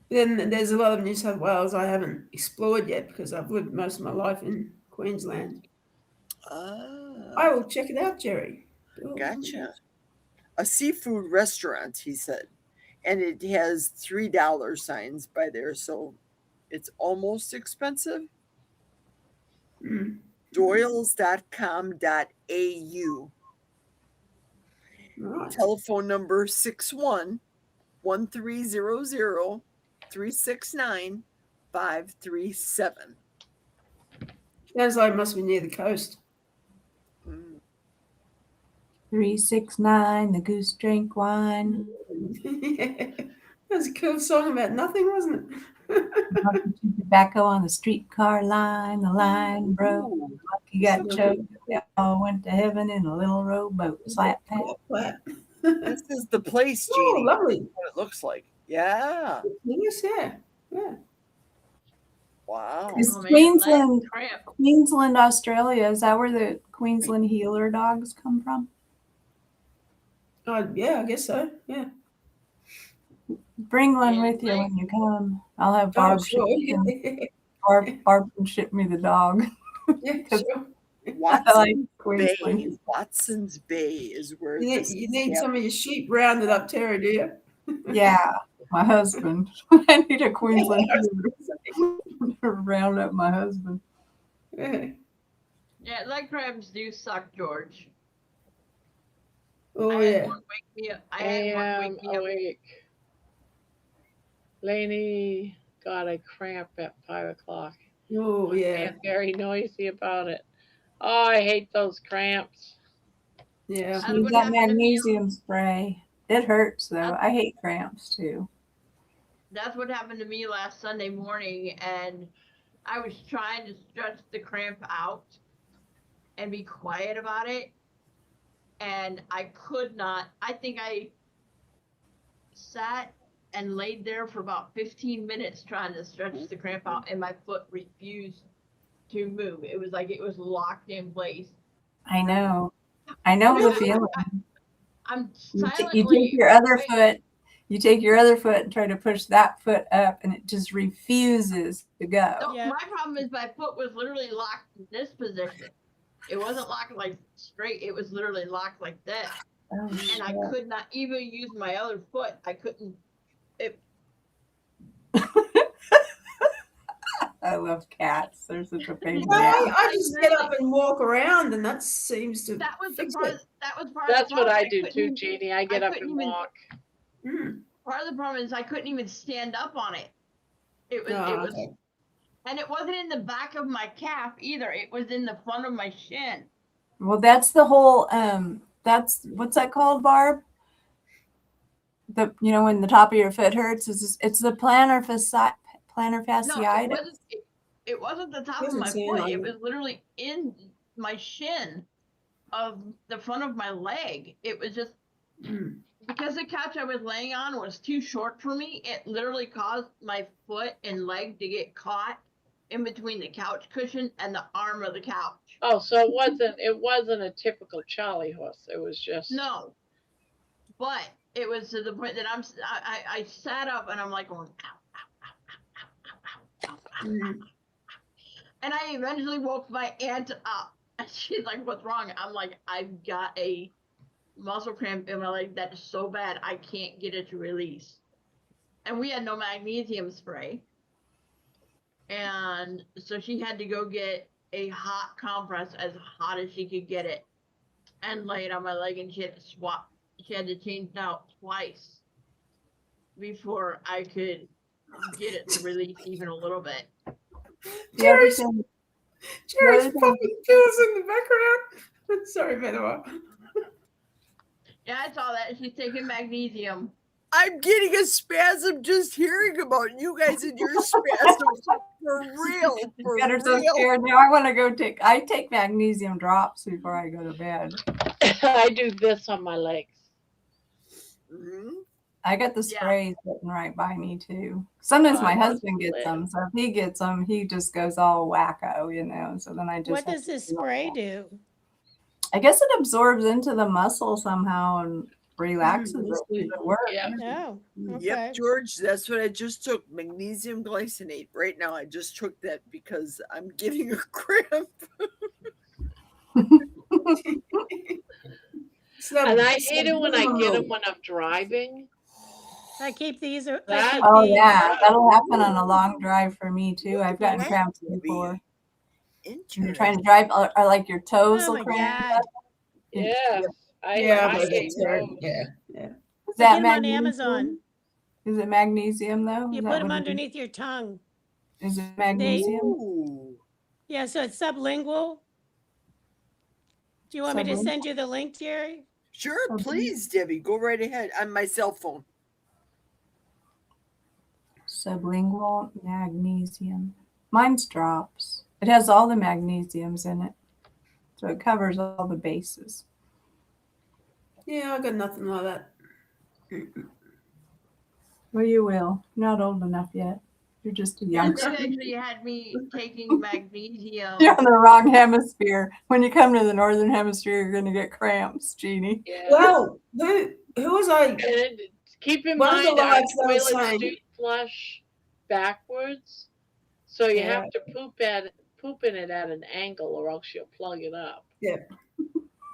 Then there's a lot of New South Wales I haven't explored yet because I've lived most of my life in Queensland. I will check it out, Jerry. Gotcha. A seafood restaurant, he said. And it has $3 signs by there, so it's almost expensive. Doyles.com.au. Right. Telephone number 61-1300-369-537. Sounds like it must be near the coast. 369, the goose drank wine. That was a cool song about nothing, wasn't Tobacco on the streetcar line, the line broke. Monkey got choked. They all went to heaven in a little rowboat. Slap tap. it? This is the place, Oh, Jeannie. lovely. What it looks like. Yeah. Yes, yeah. Wow. Is Oh, man, Queensland, leg cramp. Queensland, Australia, is that where the Queensland healer dogs come from? Yeah, I guess so. Yeah. Bring one Yeah, with you like- when you come. I'll have Oh, Barb sure. ship me. Barb can ship me the dog. Yeah, sure. I like Watson's Bay. Queensland. Watson's Bay is where You this need is some of your sheep rounded up, Terry, do you? Yeah, my husband. I need a Queensland healer to round up my husband. Yeah. Yeah, leg cramps do suck, George. Oh, I had yeah. one wake me up. I I had one am wake me up. awake. Lainey got a cramp at 5 o'clock. Oh, yeah. And very noisy about it. Oh, I hate those cramps. Yeah. That's Use what that happened to me. magnesium spray. It hurts though. I hate cramps too. That's what happened to me last Sunday morning, and I was trying to stretch the cramp out and be quiet about it, and I could not. I think I sat and laid there for about 15 minutes trying to stretch the cramp out, and my foot refused to move. It was like it was locked in place. I know. I know the feeling. I'm You silently take your other foot You take your other foot and try to push that foot up, and it just refuses to go. No, Yeah. my problem is my foot was literally locked in this position. It wasn't locked like straight. It was literally locked like that. Oh, And I could not even use my other foot. I couldn't. I love cats. They're such a pain in the Well, ass. I just get up and walk around, and that seems to That was the fix part. it. That was part. That's of the what problem. I do couldn't too, even- Jeannie. I get up couldn't and even- walk. Mm. Part of the problem is I couldn't even stand up on it. It was. Oh, it was. okay. And it wasn't in the back of my calf either. It was in the front of my shin. Well, that's the whole. That's what's that called, Barb? When the top of your foot hurts, it's the plantar No, fasciitis. it wasn't the top of Doesn't my seem foot. like It it. was literally in my shin of the front of my leg. It was just Mm. because the couch I was laying on was too short for me. It literally caused my foot and leg to get caught in between the couch cushion and the arm of the couch. Oh, so it wasn't a typical Charlie horse. It was just No, but it was to the point that I sat up and I'm like going, ow, ow, ow, ow, ow, ow, ow, Mm. and I eventually woke my aunt up. And she's like, "What's wrong?" I'm like, "I've got a muscle cramp in my leg that is so bad I can't get it to release." And we had no magnesium spray, and so she had to go get a hot compress as hot as she could get it, and lay it on my leg, and she had to swap. She had to change it out twice before I could get it to release even a little bit. The other thing, Jerry's Well, popping pills in the background. Sorry, Benoit. Yeah, I saw that. She's taking magnesium. I'm getting a spasm just hearing about you guys and your spasms. For real. For got her so real. scared now. I want to go I take magnesium drops before I go to bed. I do this on my legs. Mhm. I got the Yeah. sprays sitting right by me too. Sometimes Oh, my that's husband gets lit. them, so if he gets them, he just goes all wacko, So then I just What have does to this do all spray that. do? I guess it absorbs into the muscle somehow and relaxes that's it. good. It works. Yeah. Oh, okay. Yep, George, that's what I just took. Magnesium glycinate. Right now, I just took that because I'm getting a cramp. And I hate it when I get them when I'm driving. I keep these. I That- keep Oh these. yeah, that'll happen on a long drive for me too. I've gotten That cramps would be before. When Interesting. you're trying to drive, or like your toes Oh will my cramp. God. Yes. Yeah, I but hate it's hard. those. Yeah. Is Get that them on magnesium? Amazon. Is it magnesium though? You Is put that them what it is? underneath your tongue. Is it magnesium? Ooh. Yeah, so it's sublingual. Do you want me to Sublingual? send you the link, Jerry? Sure, Sublingual. please, Debbie. Go right ahead on my cell phone. Sublingual magnesium. Mine's drops. It has all the magnesiums in it. So it covers all the bases. Yeah, I got nothing like that. Well, you will. You're not old enough yet. You're just a They youngster. actually had me taking magnesium. You're on the wrong hemisphere. When you come to the northern hemisphere, you're going to get cramps, Jeannie. Yeah. Well, who was I? And keep in One of the mind, our lives I was toilets saying- do flush backwards, so you Yeah. have to poop in it at an angle, or else you'll plug it up.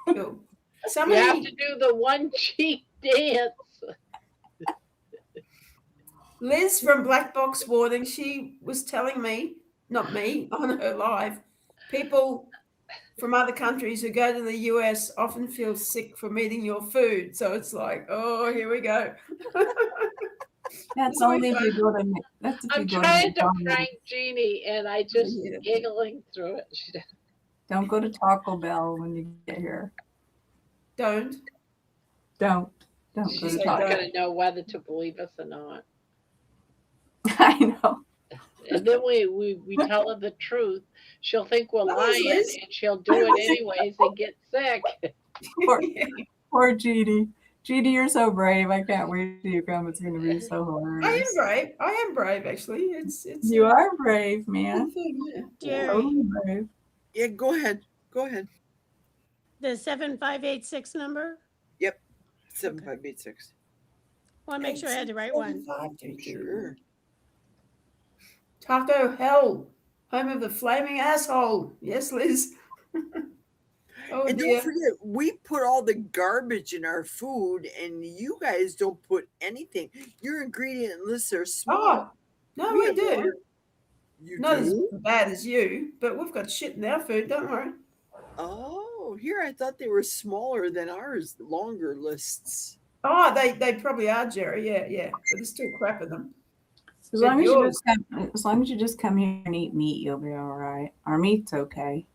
Oh, You have somebody, to do the one cheek dance. Liz from Black Box Warding, she was telling me, not me, on her live, people from other countries who go to the US often feel sick from eating your food. So it's like, oh, here we go. That's It's only if really you go to. That's if I'm you go trying to to McDonald's. prank Jeannie, and I just Yeah. giggling through it. Don't go to Taco Bell when you get here. Don't. Don't go She's to Say not Taco. don't. going to know whether to believe us or not. I know. And then we tell her the truth. She'll think we're That was lying, Liz. and she'll do it anyways and get sick. Poor Jeannie. Jeannie, you're so brave. I can't wait till you come. It's going to be so I am hilarious. brave. I am brave, actually. It's You are brave, man. good thing, yeah. Jerry, Totally brave. Yeah, go ahead. Go ahead. the 7586 number. 7586. Want to make sure I had the right one. 4522. Sure. Taco Hell, home of the flaming asshole. Yes, Liz. Oh And dear. don't forget, we put all the garbage in our food, and you guys don't put anything. Your ingredient lists are small. Oh, no, we have do. water. You Not as do? bad as you, but we've got shit in our food, don't worry. Oh, here I thought they were smaller than ours, longer lists. Oh, they probably are, Jerry. Yeah, yeah. But there's still crap in them. As But long as yours, as long as you just come here and eat meat, you'll be all right. Our meat's okay.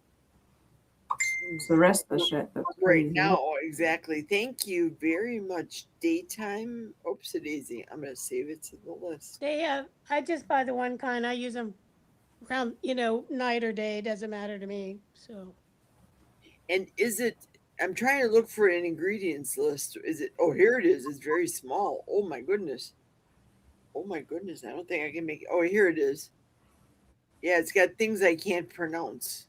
It's the rest of the shit that's Right crazy. now, exactly. Thank you very much. Daytime. Oopsie daisy. I'm going to save it to the list. They have. I just buy the one kind. I use them around, night or day. Doesn't matter to me. So And is it, I'm trying to look for an ingredients list. Is it, oh, here it is. It's very small. Oh my goodness. Oh my goodness. I don't think I can make it. Oh, here it is. Yeah, it's got things I can't pronounce.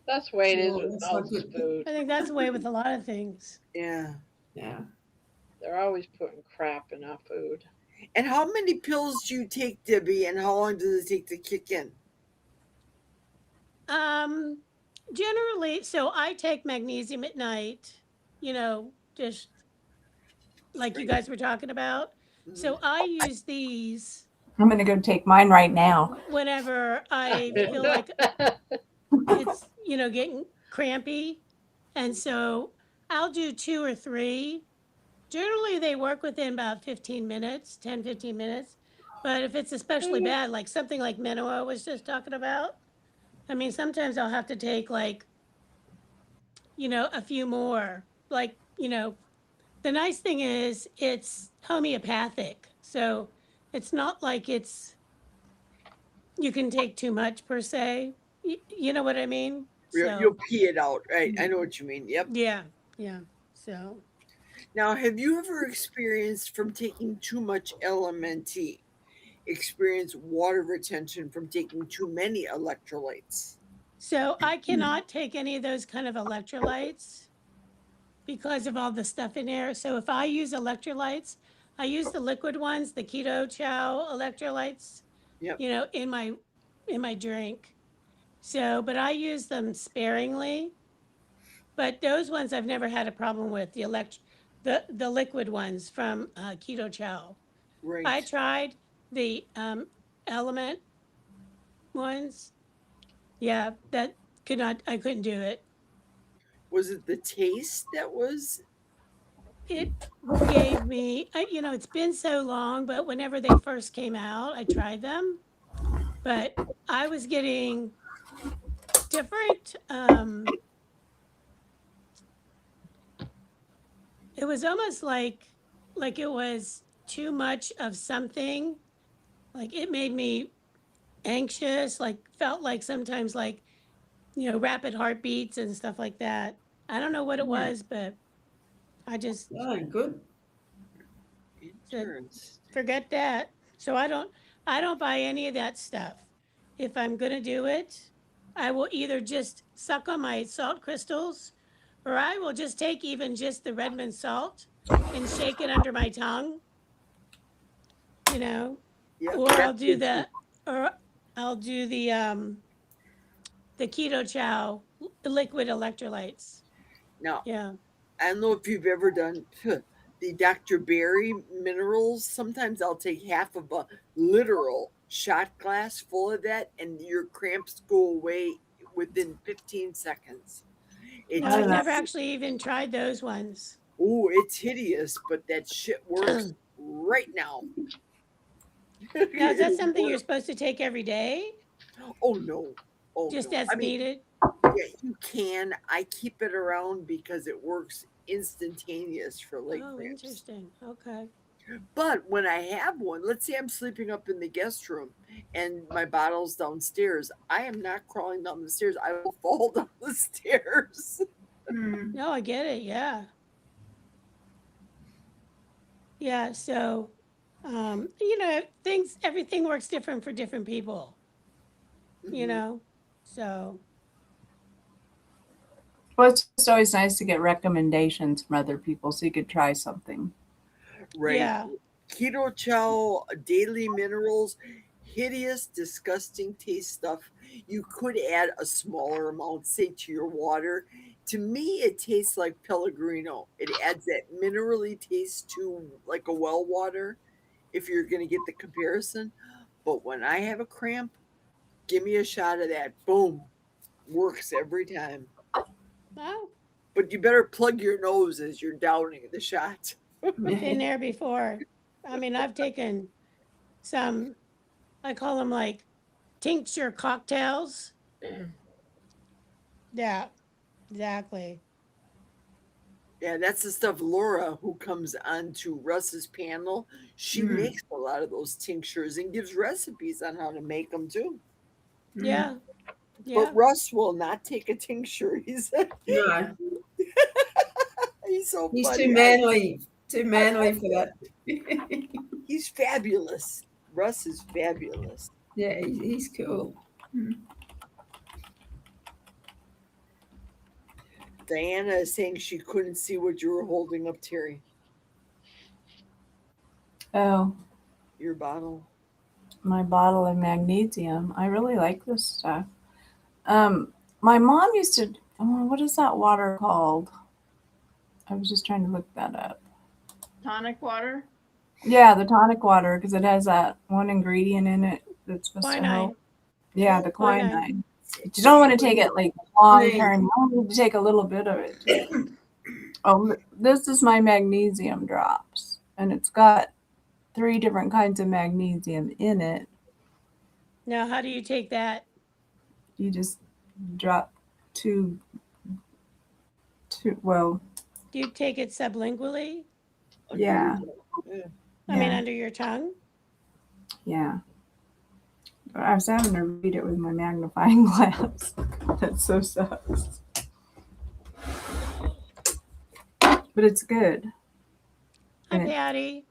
That's the way it is well, with that's not most good. food. I think that's the way with a lot of things. Yeah. Yeah. They're always putting crap in our food. And how many pills do you take, Debbie? And how long does it take to kick in? Generally, so I take magnesium at night. Just like you guys were talking about. So I use these I'm gonna go take mine right now. whenever I feel like it's getting crampy, and so I'll do 2 or 3. Generally they work within about 15 minutes, 10-15 minutes, but if it's especially bad, like something like Menoa was just talking about, I mean, sometimes I'll have to take like a few more. Like the nice thing is it's homeopathic, so it's not like you can take too much per se. You know what I mean? You'll pee it out, right? I know what you mean. Yep. Yeah. So Now, have you ever experienced from taking too much LMNT? Experienced water retention from taking too many electrolytes? So I cannot take any of those kind of electrolytes because of all the stuff in there. So if I use electrolytes, I use the liquid ones, the keto chow electrolytes, Yep. in my drink. So, but I use them sparingly. But those ones I've never had a problem with, the liquid ones from Keto Chow. Right. I tried the Element ones. Yeah, I couldn't do it. Was it the taste that was? It gave me, it's been so long, but whenever they first came out, I tried them. But I was getting different, it was almost like it was too much of something. Like it made me anxious, like felt like sometimes like, rapid heartbeats and stuff like that. I don't know what it was, but I just Oh, good. Interesting. forget that. So I don't buy any of that stuff. If I'm gonna do it, I will either just suck on my salt crystals, or I will just take even just the Redmond salt and shake it under my tongue. Yeah, Or I'll do the Keto Chow liquid electrolytes. Now, Yeah. I don't know if you've ever done the Dr. Berry minerals. Sometimes I'll take half of a literal shot glass full of that, and your cramps go away within 15 seconds. No, I've never actually even tried those ones. Oh, it's hideous, but that shit works right now. Now, is that something you're supposed to take every day? Oh no. Oh, Just no. as needed? Yeah, you can. I keep it around because it works instantaneous for leg Oh, cramps. interesting. Okay. But when I have one, let's say I'm sleeping up in the guest room and my bottle's downstairs, I am not crawling down the stairs. I will fall down the stairs. No, I get it. Yeah. Yeah. So, everything works different for different people, so. Well, it's just always nice to get recommendations from other people so you could try something. right? Yeah. Keto chow, daily minerals, hideous, disgusting taste stuff. You could add a smaller amount, say, to your water. To me, it tastes like Pellegrino. It adds that minerally taste to like a well water, if you're going to get the comparison. But when I have a cramp, give me a shot of that. Boom. Works every time. Oh, But you better plug your nose as you're downing the shot. been there before. I mean, I've taken some, I call them like tincture cocktails. Yeah, exactly. Yeah, that's the stuff Laura, who comes onto Russ's panel, she makes a lot of those tinctures and gives recipes on how to make them too. Yeah. But Yeah. Russ will not take a tincture. No, He's so he's funny. too manly for that. He's fabulous. Russ is fabulous. Yeah, he's cool. Diana is saying she couldn't see what you were holding up, Terry. Oh, Your bottle. my bottle of magnesium. I really like this stuff. My mom used to, what is that water called? I was just trying to look that up. Tonic water. Yeah, the tonic water, because it has that one ingredient in it that's supposed to help. Quinine. Yeah, the Quinine. quinine. You don't want to take it like long term. You only need to take a little bit of it. Oh, this is my magnesium drops, and it's got 3 different kinds of magnesium in it. Now, how do you take that? You just drop two. Well, Do you take it sublingually? yeah, I mean, Yeah. under your tongue? yeah. But I was having to read it with my magnifying glass. That so sucks. But it's good. Hi, And Patty.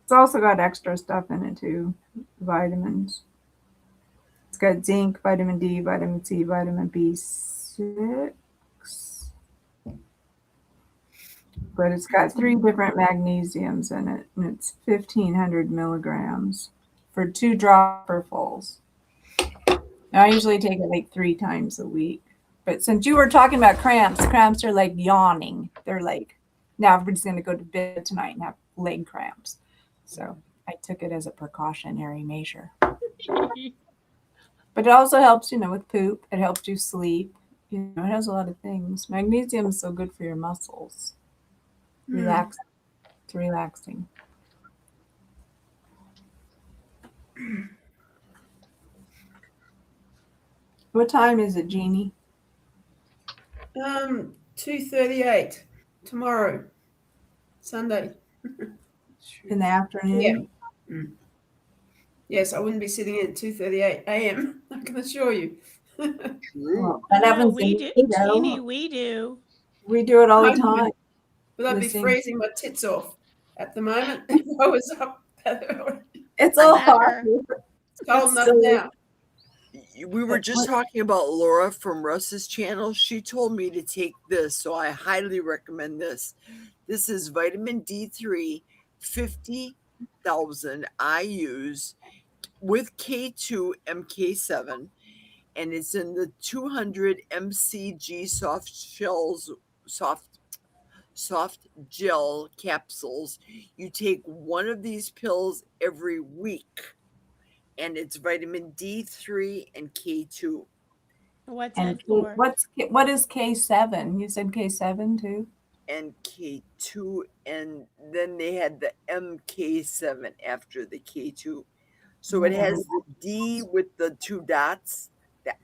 it's also got extra stuff in it too, vitamins. It's got zinc, vitamin D, vitamin C, vitamin B6. But it's got 3 different magnesiums in it, and it's 1,500 milligrams for 2 dropperfuls. Now, I usually take it like 3 times a week. But since you were talking about cramps are like yawning. They're like, now everybody's going to go to bed tonight and have leg cramps. So I took it as a precautionary measure. But it also helps, with poop. It helps you sleep. It has a lot of things. Magnesium is so good for your muscles. Relax. It's relaxing. What time is it, Jeannie? 2:38 tomorrow, Sunday. In the afternoon? Yeah. Yes, I wouldn't be sitting in at 2:38 a.m. I can assure you. Well, that happens we in do. Idaho. Jeannie, we do. We do it all the I would. time. But I'd be Listening. freezing my tits off at the moment if I was up that early. It's all hot. Slacker. It's cold enough so- now. We were just talking about Laura from Russ's channel. She told me to take this, so I highly recommend this. This is vitamin D3, 50,000 IUs with K2 MK7, and it's in the 200 mcg soft gel capsules. You take one of these pills every week, and it's vitamin D3 and K2. What's And that for? what is K7? You said K7 too? And K2, and then they had the MK7 after the K2. So it has the D with the 2 dots.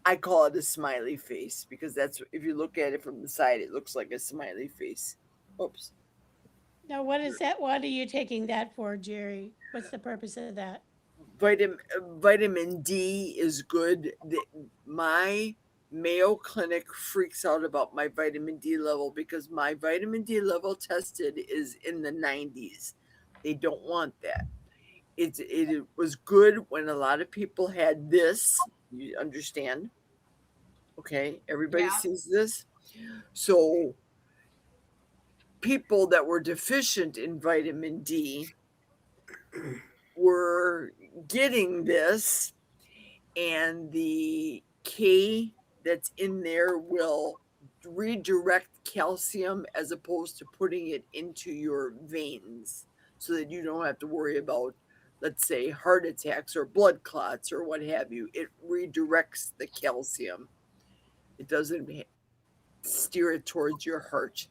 I call it a smiley face because that's, if you look at it from the side, it looks like a smiley face. Oops. Now, what is that? What are you taking that for, Jerry? What's the purpose of that? Vitamin D is good. My Mayo Clinic freaks out about my vitamin D level because my vitamin D level tested is in the 90s. They don't want that. It was good when a lot of people had this. You understand? Okay, everybody Yeah. sees this. So people that were deficient in vitamin D were getting this, and the K that's in there will redirect calcium as opposed to putting it into your veins, so that you don't have to worry about, let's say, heart attacks or blood clots or what have you. It redirects the calcium. It doesn't steer it towards your heart.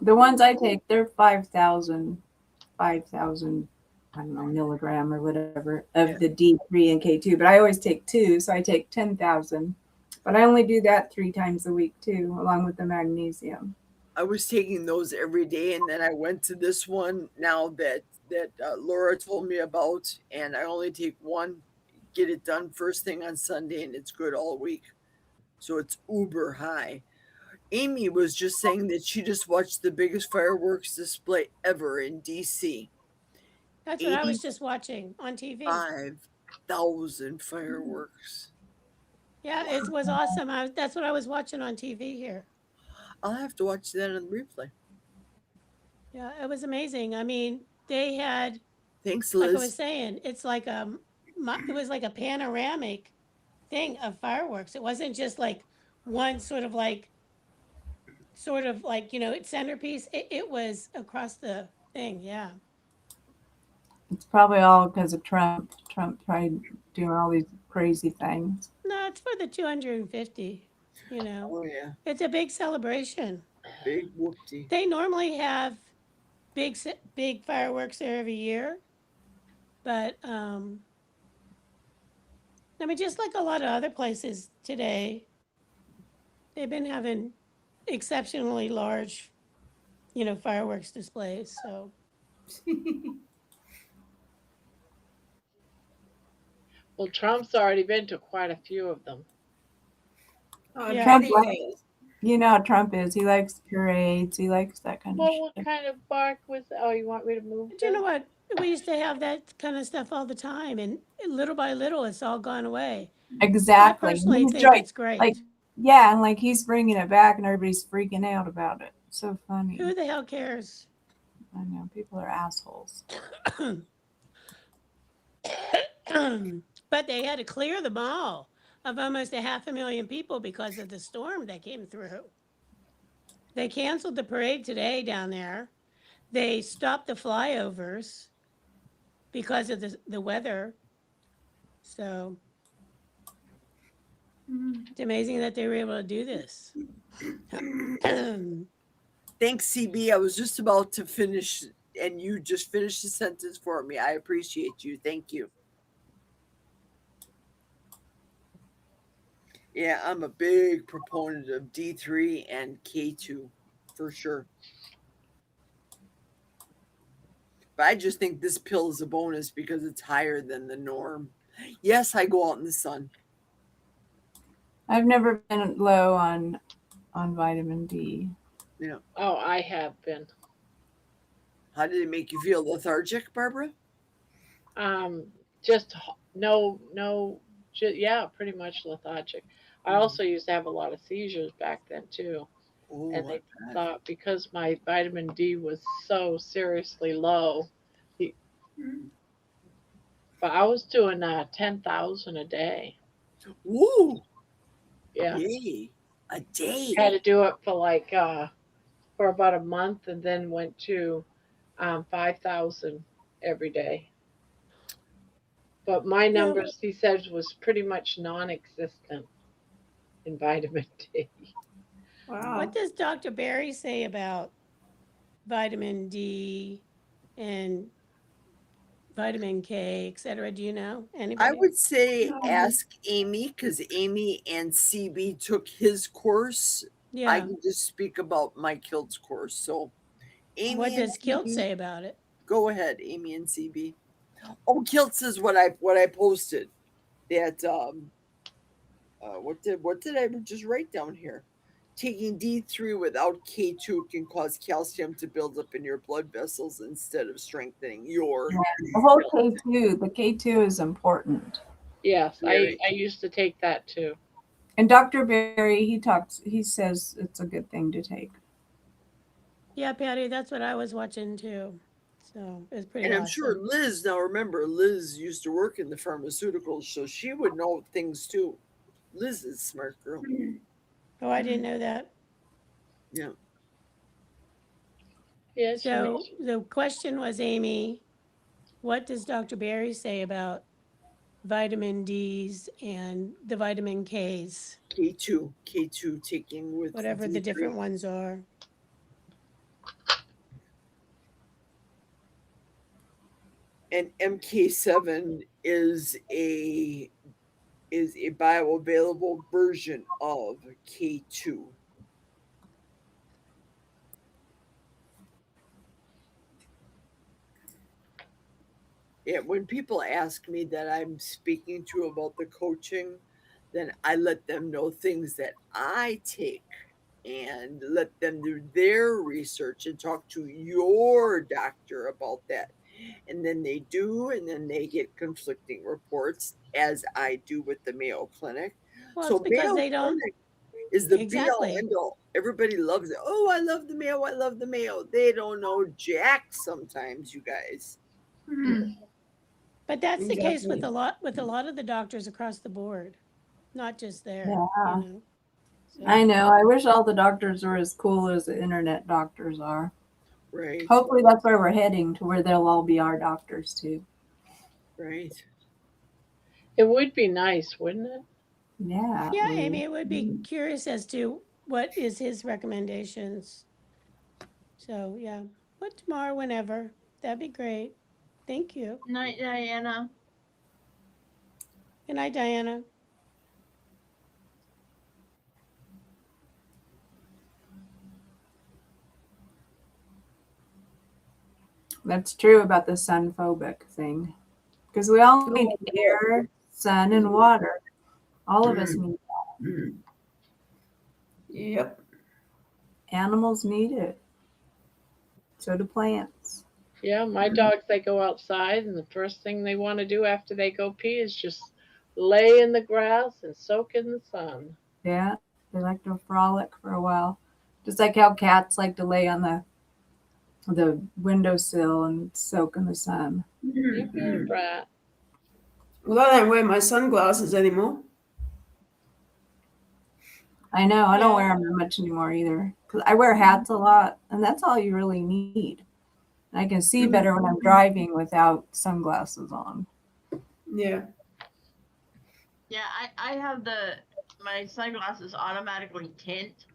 The ones I take, they're 5,000, I don't know, milligram or whatever of the D3 and K2. But I always take 2, so I take 10,000. But I only do that 3 times a week too, along with the magnesium. I was taking those every day, and then I went to this one now that Laura told me about, and I only take one, get it done first thing on Sunday, and it's good all week. So it's uber high. Amy was just saying that she just watched the biggest fireworks display ever in DC. That's what I was just watching on TV. 5,000 fireworks. Yeah, it was awesome. That's what I was watching on TV here. I'll have to watch that on the replay. Yeah, it was amazing. I mean, they had, Thanks, like I Liz. was saying, it's like it was like a panoramic thing of fireworks. It wasn't just like one sort of like, centerpiece. It was across the thing. Yeah. It's probably all because of Trump. Trump tried doing all these crazy things. No, it's for the 250. Oh yeah, It's a big celebration. big whoopsie. They normally have big fireworks there every year, but I mean, just like a lot of other places today, they've been having exceptionally large, fireworks displays. So Well, Trump's already been to quite a few of them. Oh, Yeah. Trump, pretty has. you know how Trump is. He likes parades. He likes that kind of Well, shit. what kind of bark was? Oh, you want me to move? do you know what? We used to have that kind of stuff all the time, and little by little, it's all gone away. Exactly. I personally He's think right. it's great. Like, yeah, and like he's bringing it back, and everybody's freaking out about it. So funny. Who the hell cares? I know people are assholes. But they had to clear the mall of almost 500,000 people because of the storm that came through. They canceled the parade today down there. They stopped the flyovers because of the weather. So it's amazing that they were able to do this. Thanks, CB. I was just about to finish, and you just finished the sentence for me. I appreciate you. Thank you. Yeah, I'm a big proponent of D3 and K2 for sure. But I just think this pill is a bonus because it's higher than the norm. Yes, I go out in the sun. I've never been low on vitamin D. Yeah. Oh, I have been. How did it make you feel? Lethargic, Barbara? Just no, yeah, pretty much lethargic. I also used to have a lot of seizures back then too, Oh, and they I bet. thought because my vitamin D was so seriously low, but I was doing 10,000 a day. Woo! Yeah, Yay. A day. had to do it for about a month, and then went to 5,000 every day. But my numbers, he said, was pretty much non-existent in vitamin D. Wow. What does Dr. Barry say about vitamin D and vitamin K, et cetera? Do you know? Anybody? I would say No. ask Amy, because Amy and CB took his course. I Yeah. can just speak about my Kilt's course. So Amy What and does Kilt CB, say about it? go ahead, Amy and CB. Oh, Kilt says what I posted. That what did I just write down here? Taking D3 without K2 can cause calcium to build up in your blood vessels instead of strengthening your. The whole K2, the K2 is important. Yes, Very. I used to take that too. And Dr. Barry, he says it's a good thing to take. Yeah, Patty, that's what I was watching too. So it was pretty And I'm awesome. sure Liz, now remember, Liz used to work in the pharmaceuticals, so she would know things too. Liz is a smart girl. Oh, I didn't know that. Yeah. Yes, she So makes. the question was, Amy, what does Dr. Barry say about vitamin D's and the vitamin K's, K2 taking with whatever the D3. different ones are? And MK7 is a bioavailable version of K2. Yeah, when people ask me that I'm speaking to about the coaching, then I let them know things that I take and let them do their research and talk to your doctor about that. And then they do, and then they get conflicting reports, as I do with the Mayo Clinic. Well, So it's because Mayo they don't Clinic is the be all exactly. end all. Everybody loves it. Oh, I love the Mayo. I love the Mayo. They don't know jack sometimes, you guys. But that's the case with Exactly. a lot of the doctors across the board, not just there, Yeah. you know. So, I know. I wish all the doctors were as cool as the internet doctors are. Right, Hopefully that's where we're heading, to where they'll all be our doctors too. right. It would be nice, wouldn't it? Yeah. yeah, Amy, it would be curious as to what is his recommendations. So, yeah, but tomorrow, whenever, that'd be great. Thank you. Night, Diana. Good night, Diana. That's true about the sun phobic thing. Because we all need Oh, air, sun, and water. All of us need Yep. animals need it. So do plants. Yeah, my dogs, they go outside, and the first thing they want to do after they go pee is just lay in the grass and soak in the sun. Yeah. They like to frolic for a while. Just like how cats like to lay on the windowsill and soak in the sun. You be a brat. Well, I don't wear my sunglasses anymore. I know. I don't Yeah. wear them much anymore either. Because I wear hats a lot, and that's all you really need. And I can see better when I'm driving without sunglasses on. Yeah. Yeah, I have my sunglasses automatically tint,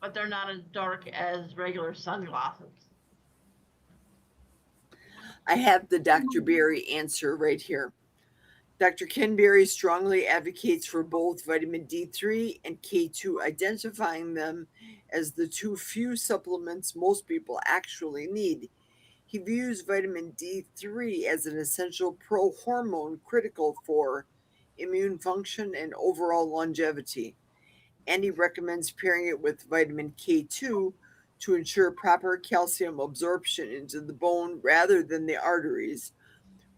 but they're not as dark as regular sunglasses. I have the Dr. Berry answer right here. Dr. Ken Berry strongly advocates for both vitamin D3 and K2, identifying them as the two few supplements most people actually need. He views vitamin D3 as an essential pro-hormone critical for immune function and overall longevity. And he recommends pairing it with vitamin K2 to ensure proper calcium absorption into the bone rather than the arteries,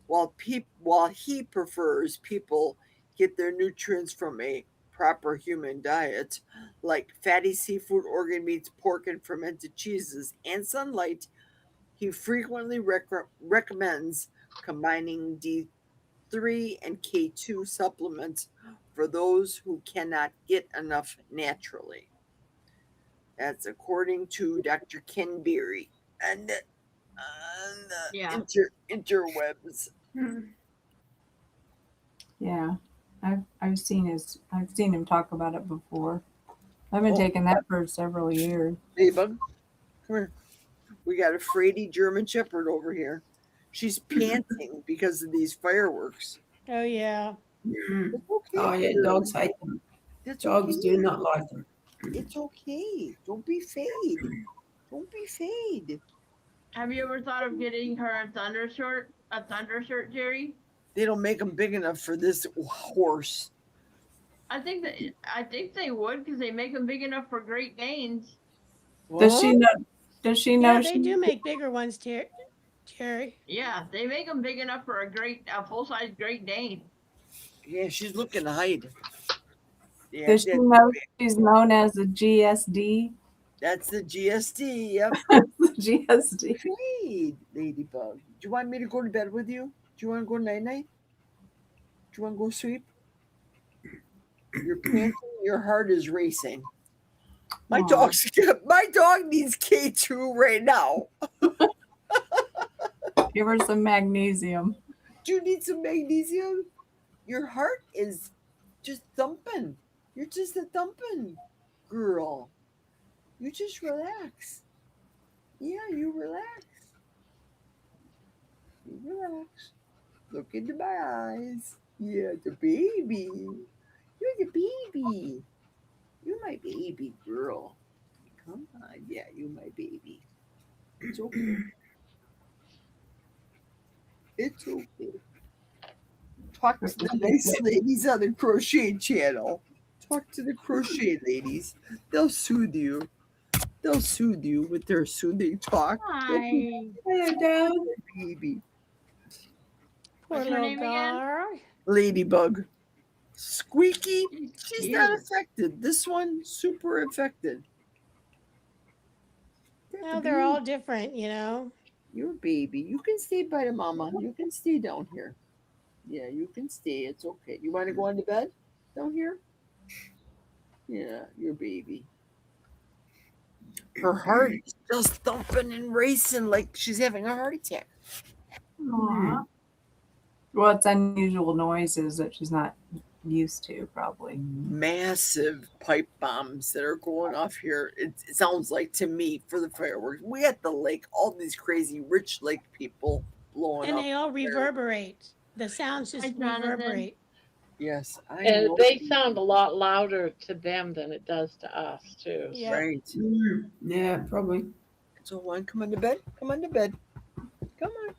while he prefers people get their nutrients from a proper human diet, like fatty seafood, organ meats, pork, and fermented cheeses, and sunlight. He frequently recommends combining D3 and K2 supplements for those who cannot get enough naturally. That's according to Dr. Ken Berry and Yeah. interwebs. Yeah, I've seen him talk about it before. I've been Oh. taking that for several years. Ladybug, come here. We got a fraidy German Shepherd over here. She's panting because of these fireworks. Oh, yeah. It's okay. Oh, yeah. Dogs hate them. It's Dogs okay. do not like them. It's okay. Don't be fade. Don't be fade. Have you ever thought of getting her a thunder shirt, Jerry? They don't make them big enough for this horse. I think they would, because they make them big enough for Great Danes. Does she What? know? Does she know? Yeah, they do make bigger ones, Jerry. Yeah, they make them big enough for a full-size Great Dane. Yeah, she's looking to hide. Yeah, Does she know she's known as a GSD? That's the GSD. Yep. GSD. Hey, Ladybug. Do you want me to go to bed with you? Do you want to go night night? Do you want to go sleep? You're panting. Your heart is racing. My Aw. my dog needs K2 right now. Give her some magnesium. Do you need some magnesium? Your heart is just thumping. You're just a thumping girl. You just relax. Yeah, you relax. You relax. Look into my eyes. Yeah, the baby. You're the baby. You're my baby girl. Come on. Yeah, you're my baby. It's okay. It's okay. Talk to the nice ladies on the crochet channel. Talk to the crochet ladies. They'll soothe you. They'll soothe you with their soothing talk. Hi. Hello, Dad. Baby. Poor What's her little name again? girl. Ladybug. Squeaky. She's Cute. not affected. This one, super affected. No, they're all different, you know. You're a baby. You can stay by the mama. You can stay down here. Yeah, you can stay. It's okay. You want to go on to bed down here? Yeah, your baby. Her heart is just thumping and racing like she's having a heart attack. Aw. Well, it's unusual noises that she's not used to, probably. Massive pipe bombs that are going off here. It sounds like to me for the fireworks. We at the lake, all these crazy rich lake people blowing And up. they all reverberate. The sounds just Hi, Jonathan. reverberate. Yes, I And know. they sound a lot louder to them than it does to us, too. Yeah. Right. Yeah, probably. So one, come on to bed. Come on to bed. Come on.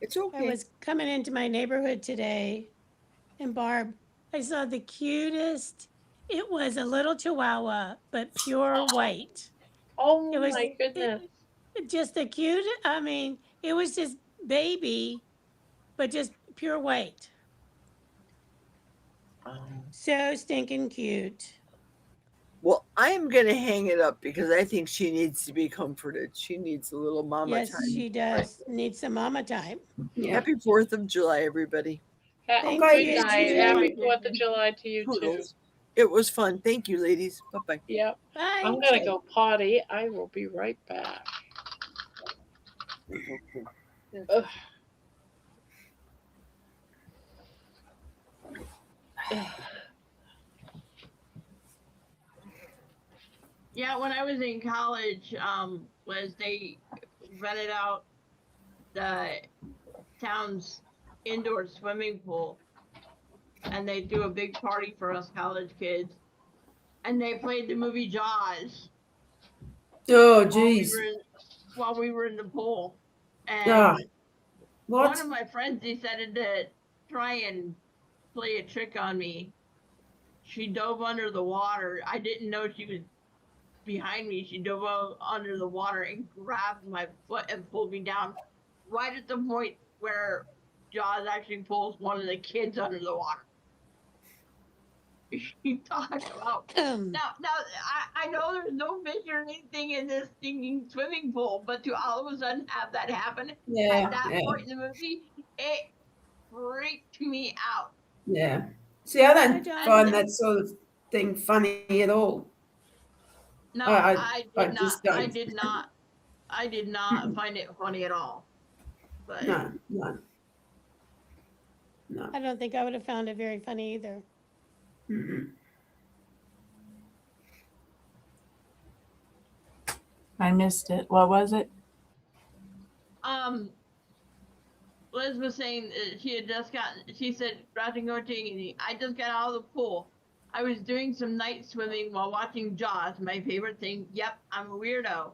It's I okay. was coming into my neighborhood today, and Barb, I saw the cutest. It was a little chihuahua, but pure white. Oh It was my goodness. just the cute. I mean, it was just baby, but just pure white. So stinking cute. Well, I am going to hang it up because I think she needs to be comforted. She needs a little mama Yes, time. she does. Needs some mama time. Yeah. Happy 4th of July, everybody. Thank Okay, you. Good night. Happy 4th of July to you, too. Toodles. It was fun. Thank you, ladies. Bye-bye. Yep. Bye. I'm going to go potty. I will be right back. Ugh. Yeah, when I was in college, was they rented out the town's indoor swimming pool, and they do a big party for us college kids, and they played the movie Jaws Oh, while we geez. were in, while we were in the pool, and Ah, one what? of my friends decided to try and play a trick on me. She dove under the water. I didn't know she was behind me. She dove under the water and grabbed my foot and pulled me down right at the point where Jaws actually pulls one of the kids under the water. You talk about now. I know there's no fish or anything in this stinking swimming pool, but to all of a sudden have that happen Yeah, at that yeah, point in the movie, it freaked me out. yeah. See, I Hi, don't John. find that sort of thing funny at all. No, I I did just not. I don't. did not. I did not find it funny at all. But No, no, no. I don't think I would have found it very funny either. Mm-mm. I missed it. What was it? Liz was saying she had just gotten. She said, I just got out of the pool. I was doing some night swimming while watching Jaws, my favorite thing. Yep, I'm a weirdo.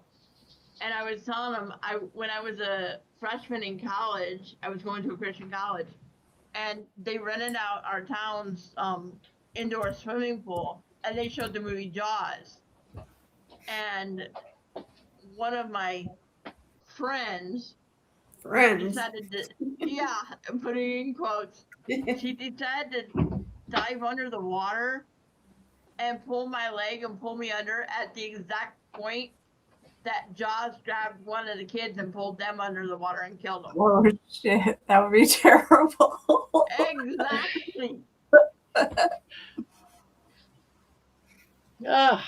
And I was telling them, when I was a freshman in college, I was going to a Christian college, and they rented out our town's indoor swimming pool, and they showed the movie Jaws. And one of my friends decided to, yeah, I'm putting in quotes. She decided to dive under the water and pull my leg and pull me under at the exact point that Jaws grabbed one of the kids and pulled them under the water and killed them. Oh shit, that would be terrible. Exactly. Ugh.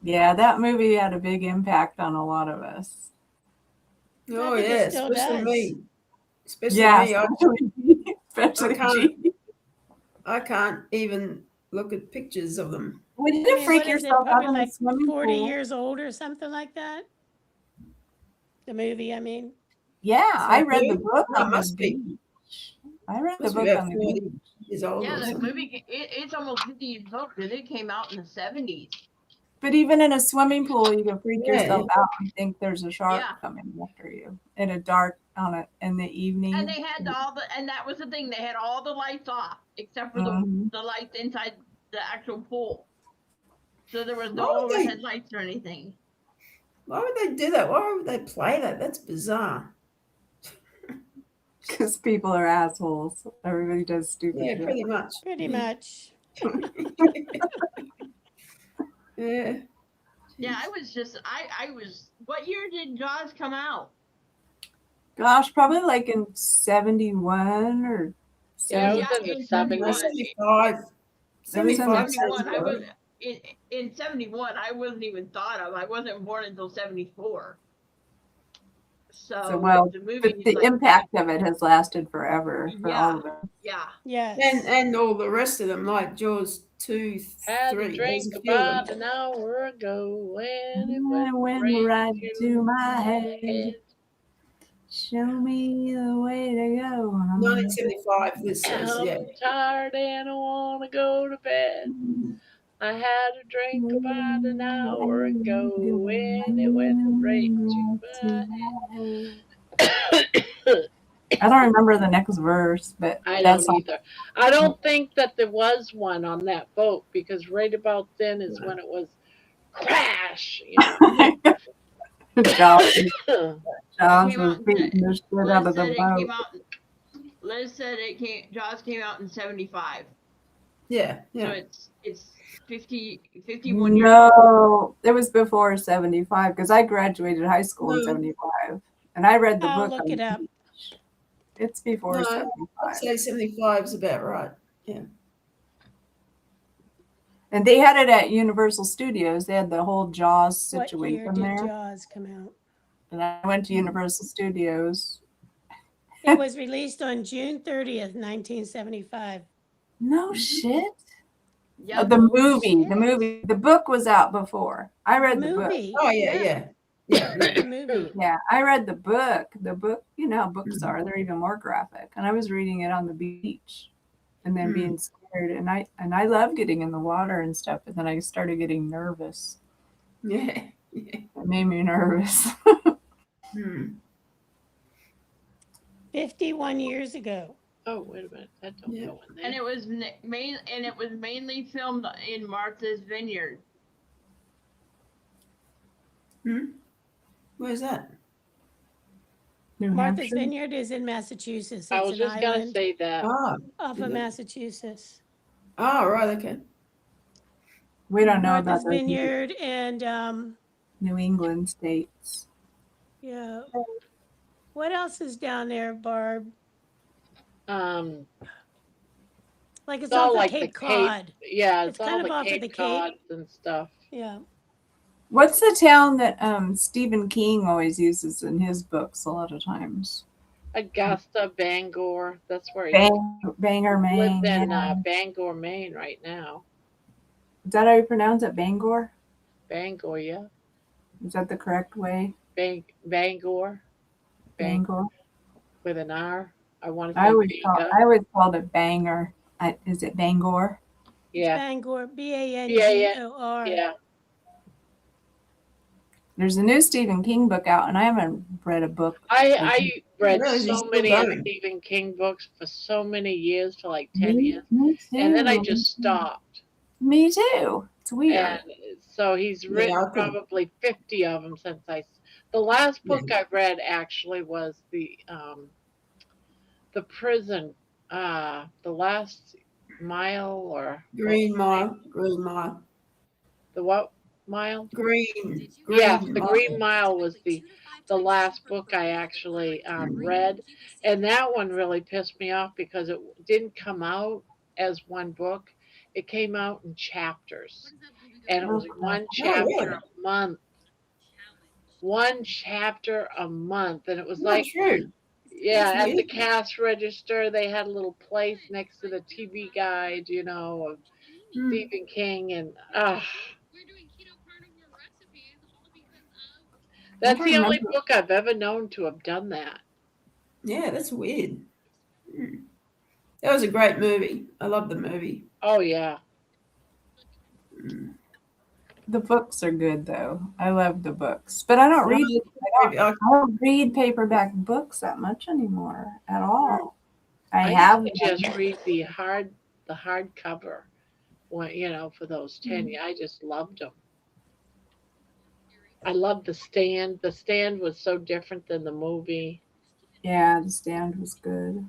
Yeah, that movie had a big impact on a lot of us. Oh think it yeah, still especially does. me. Especially Yeah, me. especially can't- G. I can't even look at pictures of them. Would I you mean, freak what is it? yourself out Probably in the like swimming 40 pool? years old or something like that. The movie, I mean. Yeah, I read the Really? book No, it on the must be. beach. I read the Must be book about on the 40 beach. years old Yeah, or the something. movie, it's almost 50 years old because it came out in the 70s. But even in a swimming pool, you can freak Yeah, yourself out and think there's a shark Yeah. coming after you in a dark in the evening. And they had and that was the thing, they had all the lights off except for Mhm. the lights inside the actual pool. So there was Why no would they- overhead lights or anything. Why would they do that? Why would they play that? That's bizarre. Because people are assholes. Everybody does stupid Yeah, shit. pretty much. Pretty much. Yeah. Yeah, I was, what year did Jaws come out? Gosh, probably like in 71 or Yeah, it 70. was in the in 70s. 75. It was in the 75 sounds 71, I good. was, in 71, I wasn't even thought of. I wasn't born until 74. So, well, the movie But is the like, impact of it has lasted forever for all of us. yeah. Yes. And all the rest of them, like Jaws 2, Had 3. a There's drink a few of them. about an hour ago and it I went went right to to my my head. head. Show me the way to go. 1975, this says, yeah. I'm tired and I want to go to bed. I had a drink about an hour ago and it went right to my head. I don't remember the next verse, but I that's don't either. I don't think that there was one on that boat because right about then is when it was crash. You Jaws know? was Came out- beating the shit out of the boat. Liz said Jaws came out in 75. Yeah, So yeah. it's 51 years. No, it was before 75 because I graduated high school in No. 75 and I read the I'll book. look on it the up. beach. It's before No, 75. I'd say 75 is about right. Yeah. And they had it at Universal Studios. They had the whole Jaws What year situation did there. Jaws come out? And I went to Universal Studios. It was released on June 30th, 1975. No shit. Yeah. The movie. The book was out before. I read the book. Movie. Oh, yeah. The movie. Yeah, I read the book. The book, you know how books are. They're even more graphic. And I was reading it on the beach and then being scared. And I love getting in the water and stuff. But then I started getting nervous. Yeah. It made me nervous. 51 years ago. Oh, wait a minute. That don't go in there. And it was mainly filmed in Martha's Vineyard. Where's that? New Martha's Hampshire? Vineyard is in Massachusetts. It's I was an just going to island say that. Ah, off of Massachusetts. oh, right, okay. We don't know Martha's about those Vineyard and New England states. yeah. What else is down there, Barb? Like it's all off like of the Cape Cod. Yeah, It's it's, kind all of the off of Cape the Cape. Cods and stuff. Yeah. What's the town that Stephen King always uses in his books a lot of times? Augusta, Bangor. That's where he Bangor, Maine. lives in Yeah. Bangor, Maine right now. Is that how you pronounce it? Bangor? Bangor, yeah. Is that the correct way? Bangor. Bangor. With an R. I want to I say always called it Banger. Is it Bangor? Yeah. Bangor, Bangor. Yeah. There's a new Stephen King book out, and I haven't read a book. I read Really? He's so still many going? Stephen King books for so many years, for like 10 years. Me too. And then I just stopped. Me too. It's weird. And so he's written I think- probably 50 of them since the last book I read actually was the prison, the last Mile or Green Mile. Green Mile. the what mile? Green. Yes, Green the Mile. Green Mile was the last book I actually read, and that one really pissed me off because it didn't come out as one book. It came out in chapters, and it was Okay. one Oh, chapter really? a month. One chapter a month, and it was Not like, true. yeah, That's at the weird. cash register, they had a little place next to the TV guide, of Mm. Stephen King, and I that's don't the only remember. book I've ever known to have done that. Yeah, that's weird. Mm. That was a great movie. I love the movie. Oh yeah. Mm. The books are good though. I love the books, but I don't No, read. I- I don't read paperback books that much anymore at all. I I have used to them. just read the hardcover when for those 10 years. I just loved them. I loved The Stand. The Stand was so different than the movie. Yeah, The Stand was good.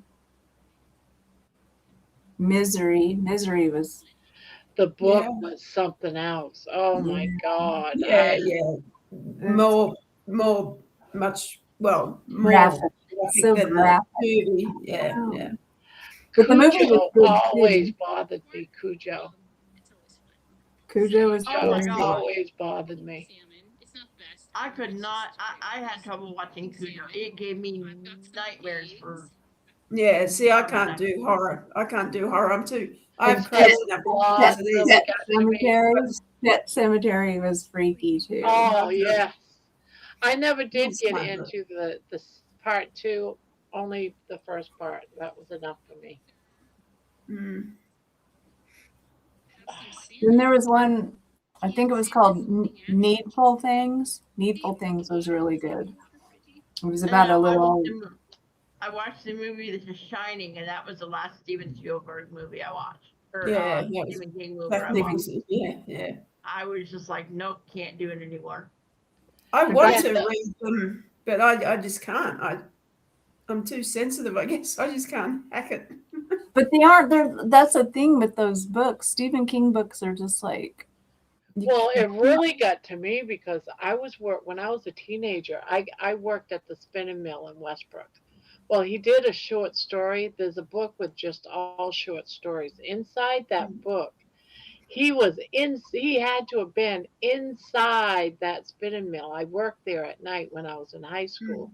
Misery was. The book Yeah. was something else. Oh my Yeah, God. Yeah, yeah. it's More, much, well, more graphic. It's graphic so than the graphic. movie. Yeah, Oh. yeah. But the movie was Cujo good always too. bothered me. Cujo. Cujo was Oh my Cujo good. god. always bothered me. I could not. I had trouble watching Cujo. It gave me nightmares for. Yeah, see, I for can't do horror. I can't do horror. I have And crazy Salem's enough Lot because of really this. got to me. Pet Cemetery was freaky too. Oh yes. I never did That's get my book. into the part two. Only the first part. That was enough for me. Mm. Then there was one, I think it was called Needful Things. Needful Things was really good. It was And about then a little. I watched the movie The Shining, and that was the last Steven Spielberg movie I watched. Or Yeah, that was Stephen King movie Black I watched. Nicholson. Yeah, yeah. I was just like, nope, can't do it anymore. I want Yeah, to read them, but I just can't. I'm too sensitive, I guess. I just can't hack it. But they aren't there. That's the thing with those books. Stephen King books are just like. Well, it really got to me because when I was a teenager, I worked at the spinning mill in Westbrook. Well, he did a short story. There's a book with just all short stories. Inside that book, he had to have been inside that spinning mill. I worked there at night when I was in high school.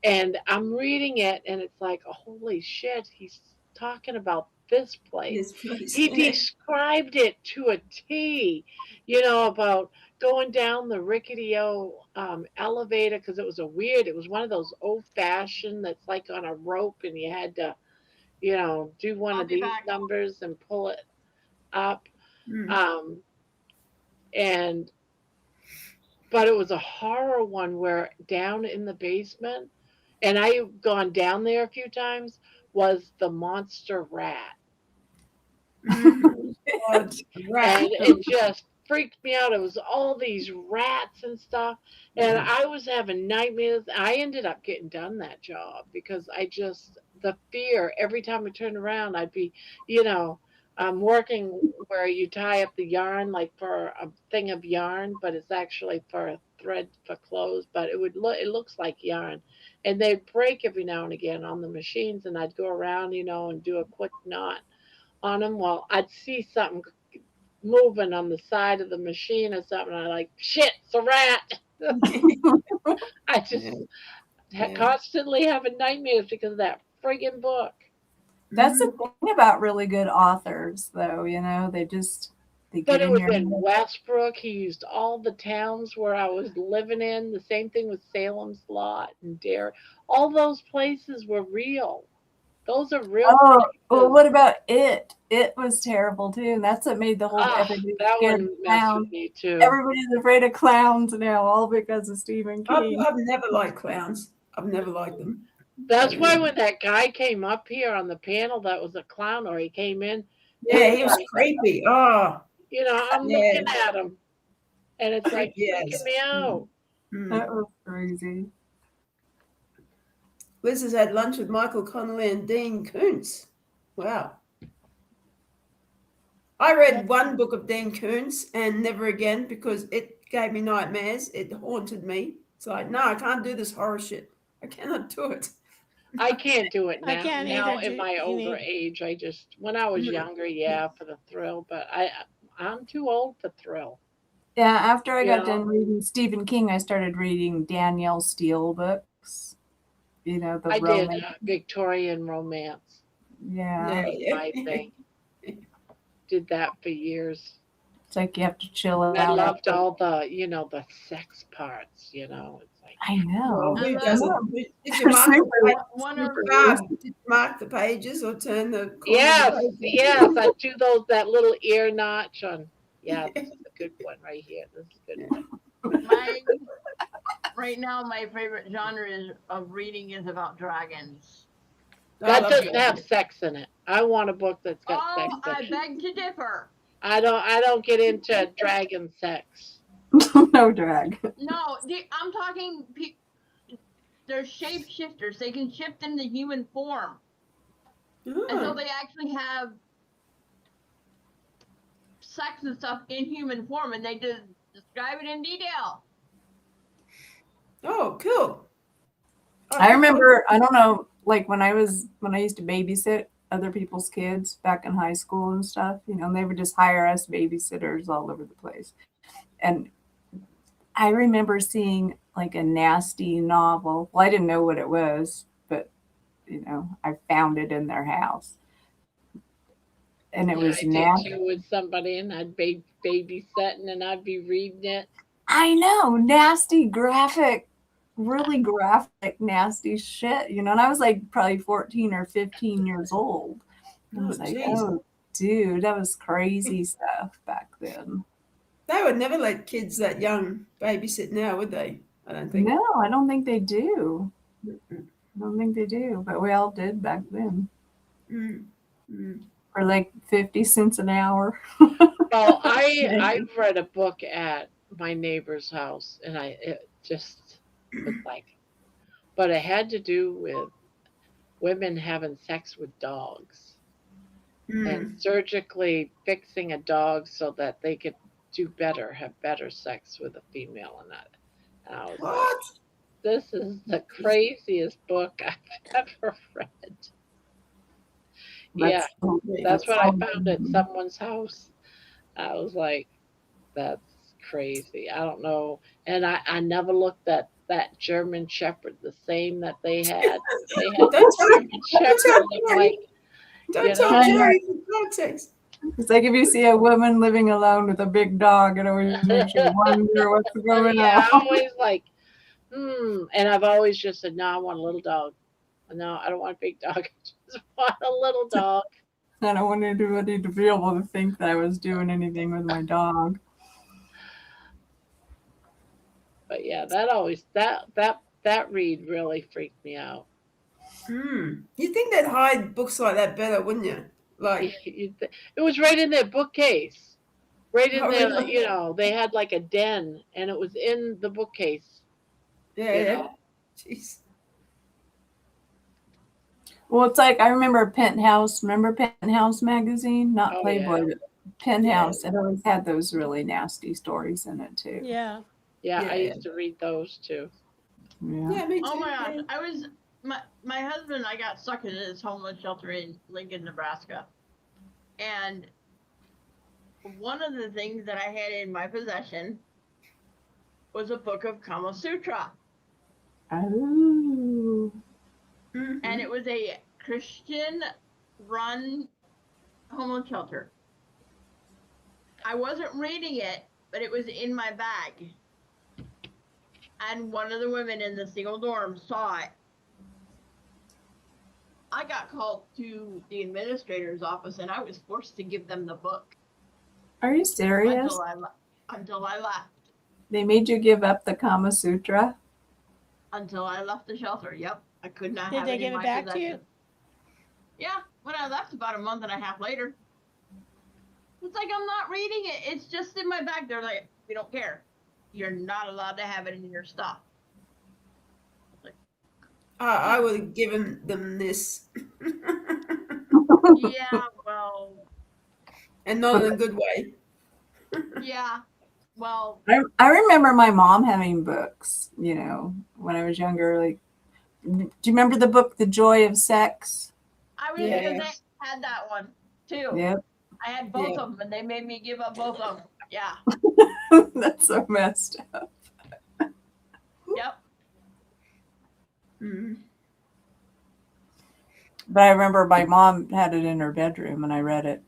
And I'm reading it and it's like, holy shit, he's talking about this place. This place. He described it to a T, about going down the rickety old elevator because it was one of those old fashioned that's like on a rope and you had to, do one I'll of be these back. numbers and pull it up. Mm. But it was a horror one where down in the basement, and I've gone down there a few times, was the monster rat. Mm. God, rat. And it just freaked me out. It was all these rats and stuff. And I was having nightmares. I ended up getting done that job because the fear, every time I turned around, I'd be, working where you tie up the yarn, like for a thing of yarn, but it's actually for a thread for clothes, but it looks like yarn. And they'd break every now and again on the machines, and I'd go around, and do a quick knot on them. Well, I'd see something moving on the side of the machine or something. And I'm like, shit, it's a rat. I just constantly having nightmares because of that friggin' book. That's the thing about really good authors, though. They But get it in was your in head. Westbrook. He used all the towns where I was living in. The same thing with Salem's Lot and Dare. All those places were real. Those are real Oh, places. well, what about It? It was terrible too, and that's what made the whole everybody That scared one of messed clowns. with me too. Everybody's afraid of clowns now, all because of Stephen King. I've never liked clowns. I've never liked them. That's why when that guy came up here on the panel, that was a clown, or he came in. Yeah, he was creepy. Oh, I'm looking at him, and it's like creepy freaking as. me out. That was crazy. Liz has had lunch with Michael Connolly and Dean Koontz. Wow. I read one book of Dan Koontz and never again because it gave me nightmares. It haunted me. It's like, no, I can't do this horror shit. I cannot do it. I can't do it I now. can't Now either, in my older Jeannie. age, I just when I was No. younger, yeah, for the thrill, but I'm too old for thrill. Yeah, after I You got know? done reading Stephen King, I started reading Danielle Steele books. You know, the I did romance. Victorian romance. Yeah. Was my thing. Did that for years. It's like you have to chill I out. loved all the, the sex parts, It's like I know. Who I doesn't? love Did you mark the Super- page? one of Did you mark the pages or turn the corner yes, of the page? yes, I do that little ear notch on. Yeah, this is a good one right here. This is a good one. right now my favorite genre of reading is about dragons. That love doesn't that. have sex in it. I want a book that's got Oh, sex I in it. beg to differ. I don't get into dragon sex. No drag. No, I'm talking. They're shapeshifters. They can shift into human form, and so Oh, they actually have sex and stuff in human form, and they just describe it in detail. oh, cool. I remember, I don't know, like when I used to babysit other people's kids back in high school and stuff, and they would just hire us babysitters all over the place. And I remember seeing like a nasty novel. Well, I didn't know what it was, but I found it in their house. And it was I did nasty. too with somebody, and I'd be babysitting, and I'd be reading it. I know, nasty, graphic, really graphic, nasty shit, and I was like probably 14 or 15 years old. I was like, geez. oh, dude, that was crazy stuff back then. They would never let kids that young babysit now, would they? I don't think. No, I don't think they do. I don't think they do, but we all did back then. For like 50 cents an hour. Well, I read a book at my neighbor's house, and it just was like, but it had to do with women having sex with dogs and surgically fixing a dog so that they could have better sex with a female in that. And I was What? like, this is the craziest book I've ever read. Yeah, that's what I found at someone's house. I was like, that's crazy. I don't know. And I never looked at that German Shepherd, the same that they had. They had the German Shepherd. I'm like, Don't tell Jerry the context. It's like if you see a woman living alone with a big dog, it always makes you wonder what's going yeah, on. I'm always like, And I've always just said, no, I want a little dog. No, I don't want a big dog. I just want a little dog. I don't want anybody to be able to think that I was doing anything with my dog. But yeah, that read really freaked me out. You'd think they'd hide books like that better, wouldn't you? Like It was right in their bookcase. Right in Oh, there, really? they had like a den, and it was in the bookcase. yeah. Jeez. Well, it's like I remember Penthouse. Remember Penthouse magazine? Not Oh, Playboy, yeah. but Penthouse. It always had those really nasty stories in it too. Yeah. Yeah, I Yeah. used to read those too. Yeah. Yeah, me too. Oh my gosh, my husband and I got stuck in this homeless shelter in Lincoln, Nebraska, and one of the things that I had in my possession was a book of Kama Sutra, Oh. and it was a Christian-run homeless shelter. I wasn't reading it, but it was in my bag, and one of the women in the single dorm saw it. I got called to the administrator's office, and I was forced to give them the book Are you serious? until I left. They made you give up the Kama Sutra? Until I left the shelter. Yep, I could not Did have they it give in it my back to possession. you? Yeah, when I left about a month and a half later. It's like I'm not reading it. It's just in my bag. They're like, we don't care. You're not allowed to have it in your stuff. I would have given them this. Yeah, well, and not in a good way. Yeah. Well, I remember my mom having books, you know, when I was younger. Like, do you remember the book The Joy of Sex? I was Yeah. gonna say I had that one too. Yep. I had both Yeah. of them, and they made me give up both of them. Yeah. That's so messed up. Yep. Mm. But I remember my mom had it in her bedroom and I read it.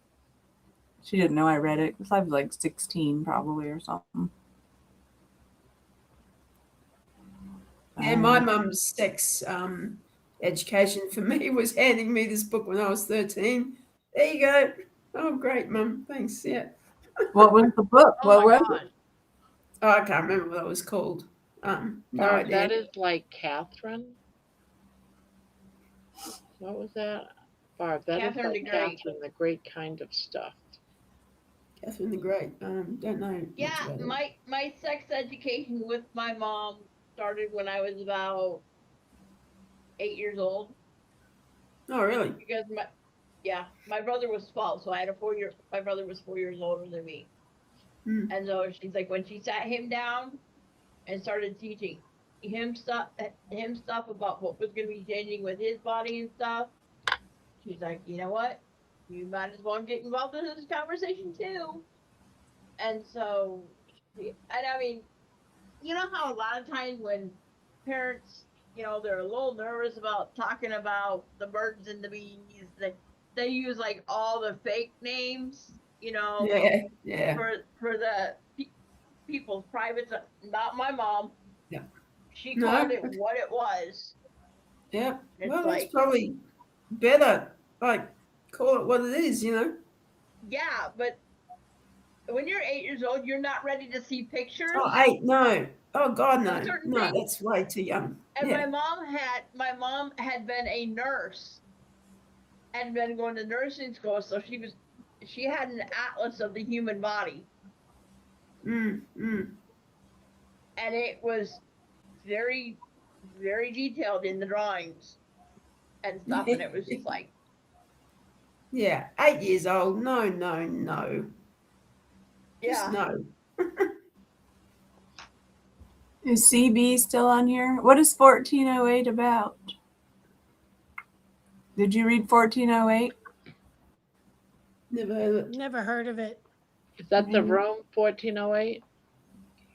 She didn't know I read it because I was like 16 probably or something. And my mum's sex education for me was handing me this book when I was 13. There you go. Oh, great, Mum. Thanks. Yeah. What was the book? Oh What my was God. it? Oh, I can't remember what it was called. No Barb, idea. that is like Catherine. What was that? Barb, that is Catherine like the Great. Catherine, the great kind of stuff. Catherine the Great. Don't know. much Yeah, about it. my sex education with my mom started when I was about 8 years old. Oh, really? Because my brother was 12, so I had my brother was 4 years older than me. Hmm. And so she's like, when she sat him down and started teaching him stuff about what was going to be changing with his body and stuff, she's like, you know what, you might as well get involved in this conversation too. And so, and I mean, you know how a lot of times when parents, you know, they're a little nervous about talking about the birds and the bees, they use like all the fake names, you know, Yeah. for the people's privates. Not my mom. Yeah. She No. called it what it was. Yeah. It's Well, that's like, probably better. Like, call it what it is, you know? yeah, but when you're 8 years old, you're not ready to see pictures. Oh, 8, no. Oh, God, no. of certain No, things. that's way too young. And Yeah. my mom had been a nurse and been going to nursing school, so she had an atlas of the human body, Mm. and it was very, very detailed in the drawings and stuff, and it was just like, Yeah. 8 years old. No. Just yeah. no. Is CB still on here? What is 1408 about? Did you read 1408? Never heard of it. Never heard of it. Is that the Mhm. room 1408?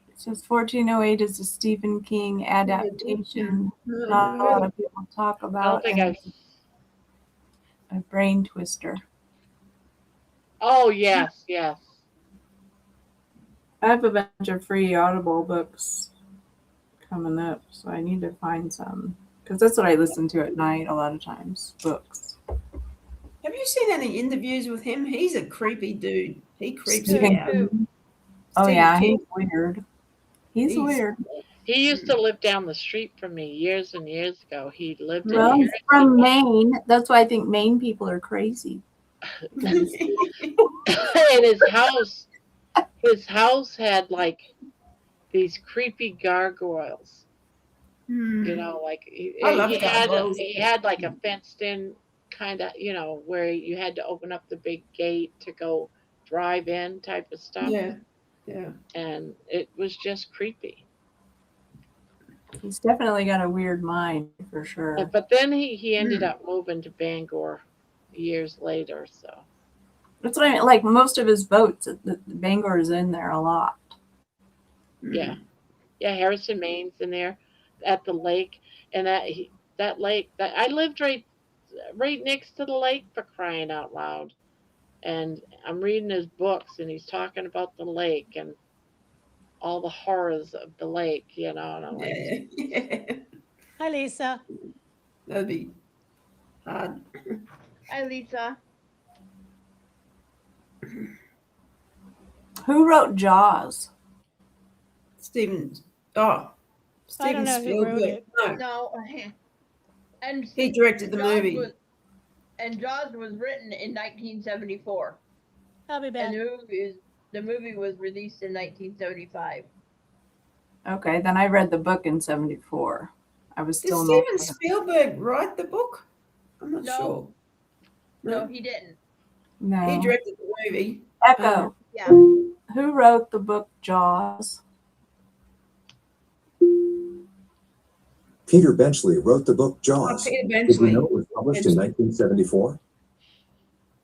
It says 1408 is a Stephen King adaptation. No, Not a never heard lot of of people talk I don't about, think and I've. it's a brain twister. Oh yes, yes. I have a bunch of free Audible books coming up, so I need to find some because that's what I listen to at night a lot of times. Books. Have you seen any interviews with him? He's a creepy dude. He creeps Stephen me out. King. Oh Stephen yeah, King. he's weird. He's He's- weird. He used to live down the street from me years and years ago. He lived Well, in he's from Maine. That's why I think Maine people are crazy. and his house had like these creepy gargoyles. You know, like I love he gargoyles. had like a fenced in kind of, you know, where you had to open up the big gate to go drive in type of stuff. Yeah. And it was just creepy. He's definitely got a weird mind for sure. But then he ended up moving to Bangor years later. So That's what I mean. Like most of his boats, the Bangor is in there a lot. yeah, Harrison, Maine's in there at the lake, and that lake that I lived right next to the lake, for crying out loud. And I'm reading his books, and he's talking about the lake and all the horrors of the lake, you know. And I'm like, Yeah. Hi, Lisa. That'd be hard. Hi, Lisa. Who wrote Jaws? Steven I don't know who wrote Spielberg. it. No, No, and he directed the movie. Jaws was written in 1974, I'll be back. and the movie was released in 1975. Okay, then I read the book in '74. I was Did still Steven not. Spielberg write the book? I'm not No. sure. No, he didn't. He No. directed the movie. Echo. Yeah. Who wrote the book Jaws? Peter Benchley wrote the book Jaws. Peter Did you Benchley. know it was published in 1974?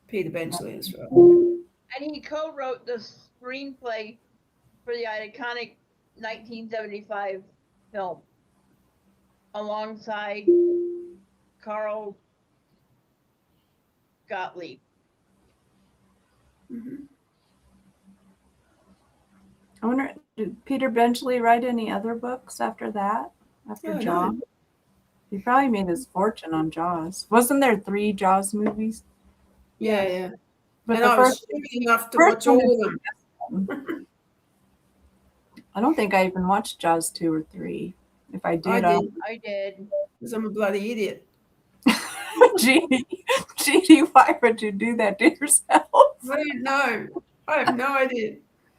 Peter Benchley is right. And he co-wrote the screenplay for the iconic 1975 film alongside Carl Gottlieb. Mhm. I wonder, did Peter Benchley write any other books after that? After Yeah, I Jaws? know. He probably made his fortune on Jaws. Wasn't there 3 Jaws movies? Yeah, yeah. But And the I was first, stupid enough to first watch one all is of the them. best one. I don't think I even watched Jaws 2 or 3. If I did, I did, I did. because I'm a bloody idiot. Jeannie, why would you do that to yourself? I don't know. I have no idea.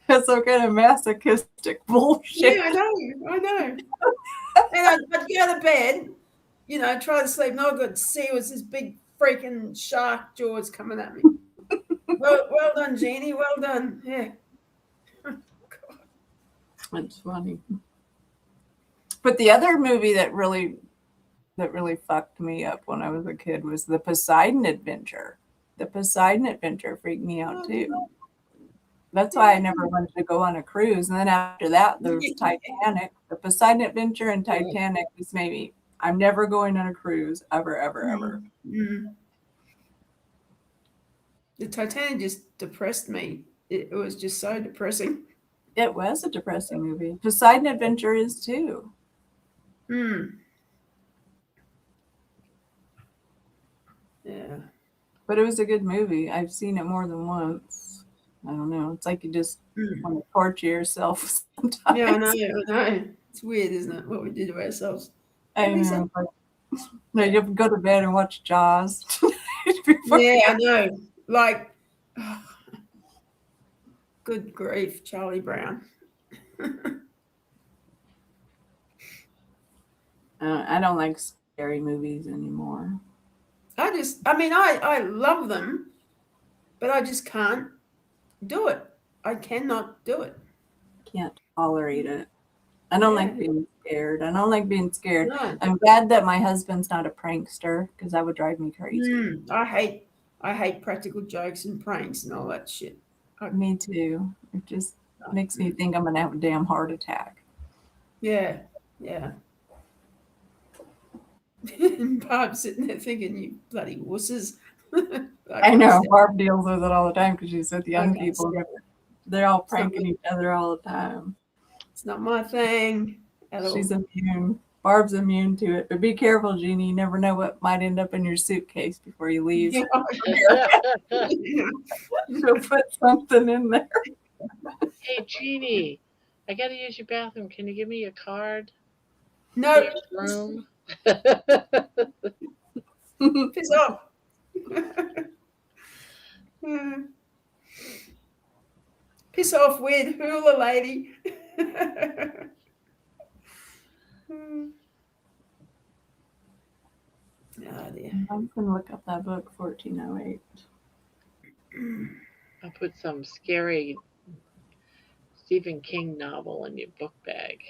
That's some kind of masochistic bullshit. Yeah, I know. And I'd go to bed, you know, try to sleep, and all I could see was this big freaking shark jaws coming at me. Well done, Jeannie. Well done. Yeah. That's funny. But the other movie that really fucked me up when I was a kid was the Poseidon Adventure. The Poseidon Adventure freaked me out too. That's why I never wanted to go on a cruise. And then after that, there was Titanic. The Poseidon Adventure and Titanic just made me, I'm never going on a cruise ever, ever, ever. Mm. The Titanic just depressed me. It was just so depressing. It was a depressing movie. Poseidon Adventure is too. Hmm. Yeah. But it was a good movie. I've seen it more than once. I don't know. It's like you just want to torture yourself sometimes. Yeah, I know. It's weird, isn't it? What we do to ourselves. I know. Like, you have to go to bed and watch Jaws. Yeah, I know. Like, good grief, Charlie Brown. I don't like scary movies anymore. I love them, but I just can't do it. I cannot do it. Can't tolerate it. I don't like being scared. I don't like being scared. No. I'm glad that my husband's not a prankster because that would drive me crazy. I hate practical jokes and pranks and all that shit. Me too. It just makes me think I'm gonna have a damn heart attack. Yeah. And Bob's sitting there thinking, you bloody wusses. I know. Barb deals with it all the time because she's with young people. They're all pranking each other all the time. It's not my thing at all. She's immune. Barb's immune to it. But be careful, Jeannie. You never know what might end up in your suitcase before you leave. She'll put something in there. Hey, Jeannie, I got to use your bathroom. Can you give me your card? No. Room. Piss off. Piss off, weird hula lady. Oh, dear. I'm going to look up that book, 1408. I'll put some scary Stephen King novel in your book bag.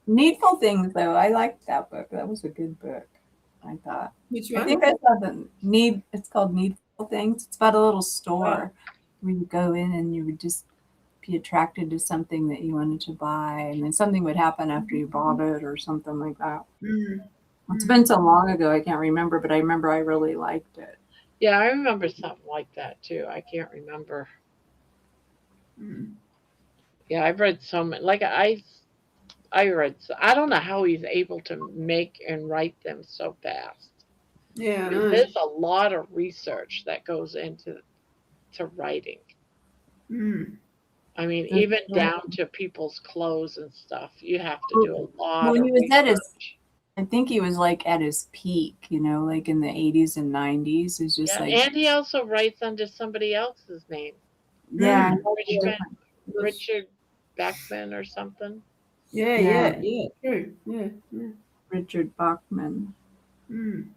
Needful Things, though. I liked that book. That was a good book, I thought. Which one? I think I saw it's called Needful Things. It's about a little store where you go in and you would just be attracted to something that you wanted to buy, and then something would happen after you bought it or something like that. It's been so long ago, I can't remember, but I remember I really liked it. Yeah, I remember something like that too. I can't remember. Yeah, I've read so many. Like I read. I don't know how he's able to make and write them so fast. Yeah, There's a lot of research that goes into writing. I mean, even down to people's clothes and stuff. You have to do a lot. When of he was research. at I think he was like at his peak, like in the 80s and 90s. It's just and he also writes under somebody else's name. Yeah. Richard Bachman or something. Yeah, true. Yeah. Richard Bachman. Mm.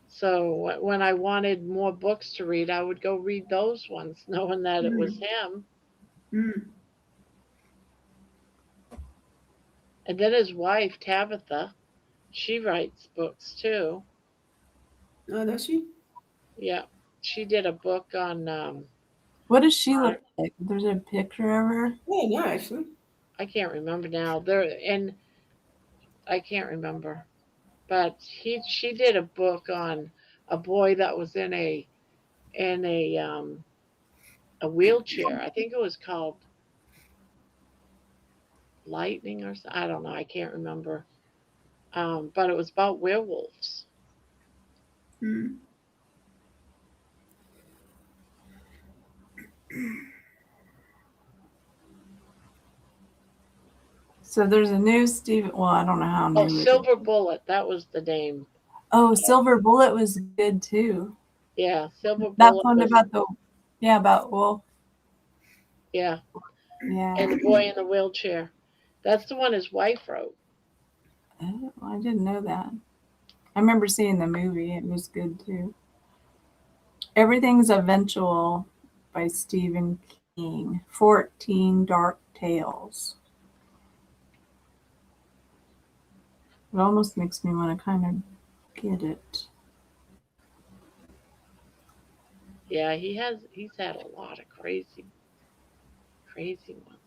So when I wanted more books to read, I would go read those ones, knowing that it was him. Mm. And then his wife, Tabitha, she writes books too. Oh, does she? Yeah, she did a book on. What does she look like? There's a picture of her. Yeah, no, actually. I can't remember now. I can't remember, but she did a book on a boy that was in a wheelchair. I think it was called Lightning or something. I don't know. I can't remember. But it was about werewolves. Mm. So there's a new Stephen. Well, I don't know how new. Oh, Silver Bullet. That was the name. Oh, Silver Bullet was good too. Yeah, Silver That Bullet. one Was, about about Wolf. yeah, Yeah. and the boy in the wheelchair. That's the one his wife wrote. Oh, I didn't know that. I remember seeing the movie. It was good too. Everything's Eventual by Stephen King. 14 Dark Tales. It almost makes me want to kind of get it. Yeah, he's had a lot of crazy ones.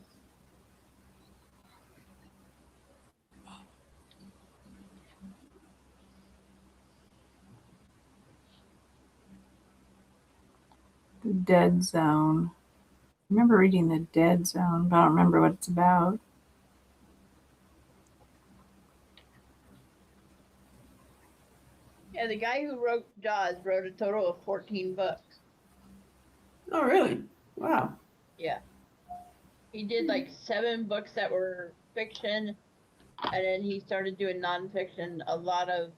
The Dead Zone. I remember reading The Dead Zone, but I don't remember what it's about. Yeah, the guy who wrote Jaws wrote a total of 14 books. Oh, really? Wow. Yeah. He did like 7 books that were fiction, and then he started doing nonfiction, a lot of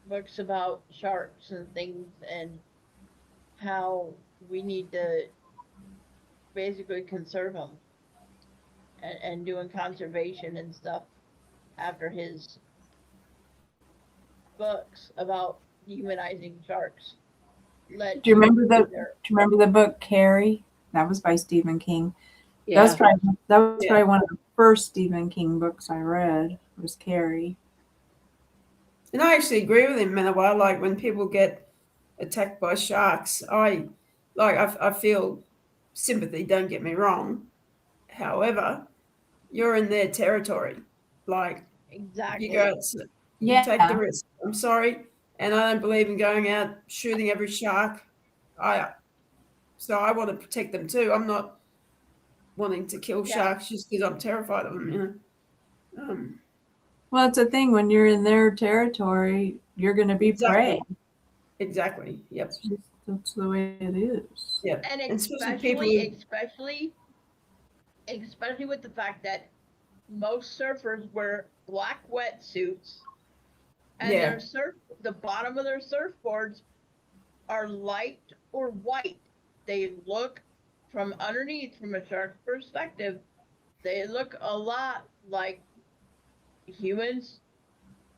books about sharks and things, and how we need to basically conserve them, and doing conservation and stuff after his books about dehumanizing sharks. Do you remember the book Carrie? That was by Stephen King. Yeah. That was probably one of the first Stephen King books I read. Was Carrie. And I actually agree with him in a way. Like when people get attacked by sharks, I feel sympathy. Don't get me wrong. However, you're in their territory. Like exactly, you take the risk. I'm sorry, and I don't believe in going out shooting every shark. So I want to protect them too. I'm not wanting to kill sharks just because I'm terrified of them. You know. Well, it's a thing when you're in their territory, you're going to be prey. Exactly. Yep. That's the way it is. Yep. And especially with the fact that most surfers wear black wetsuits, and the bottom of their surfboards are light or white. They look from underneath, from a shark's perspective, they look a lot like humans,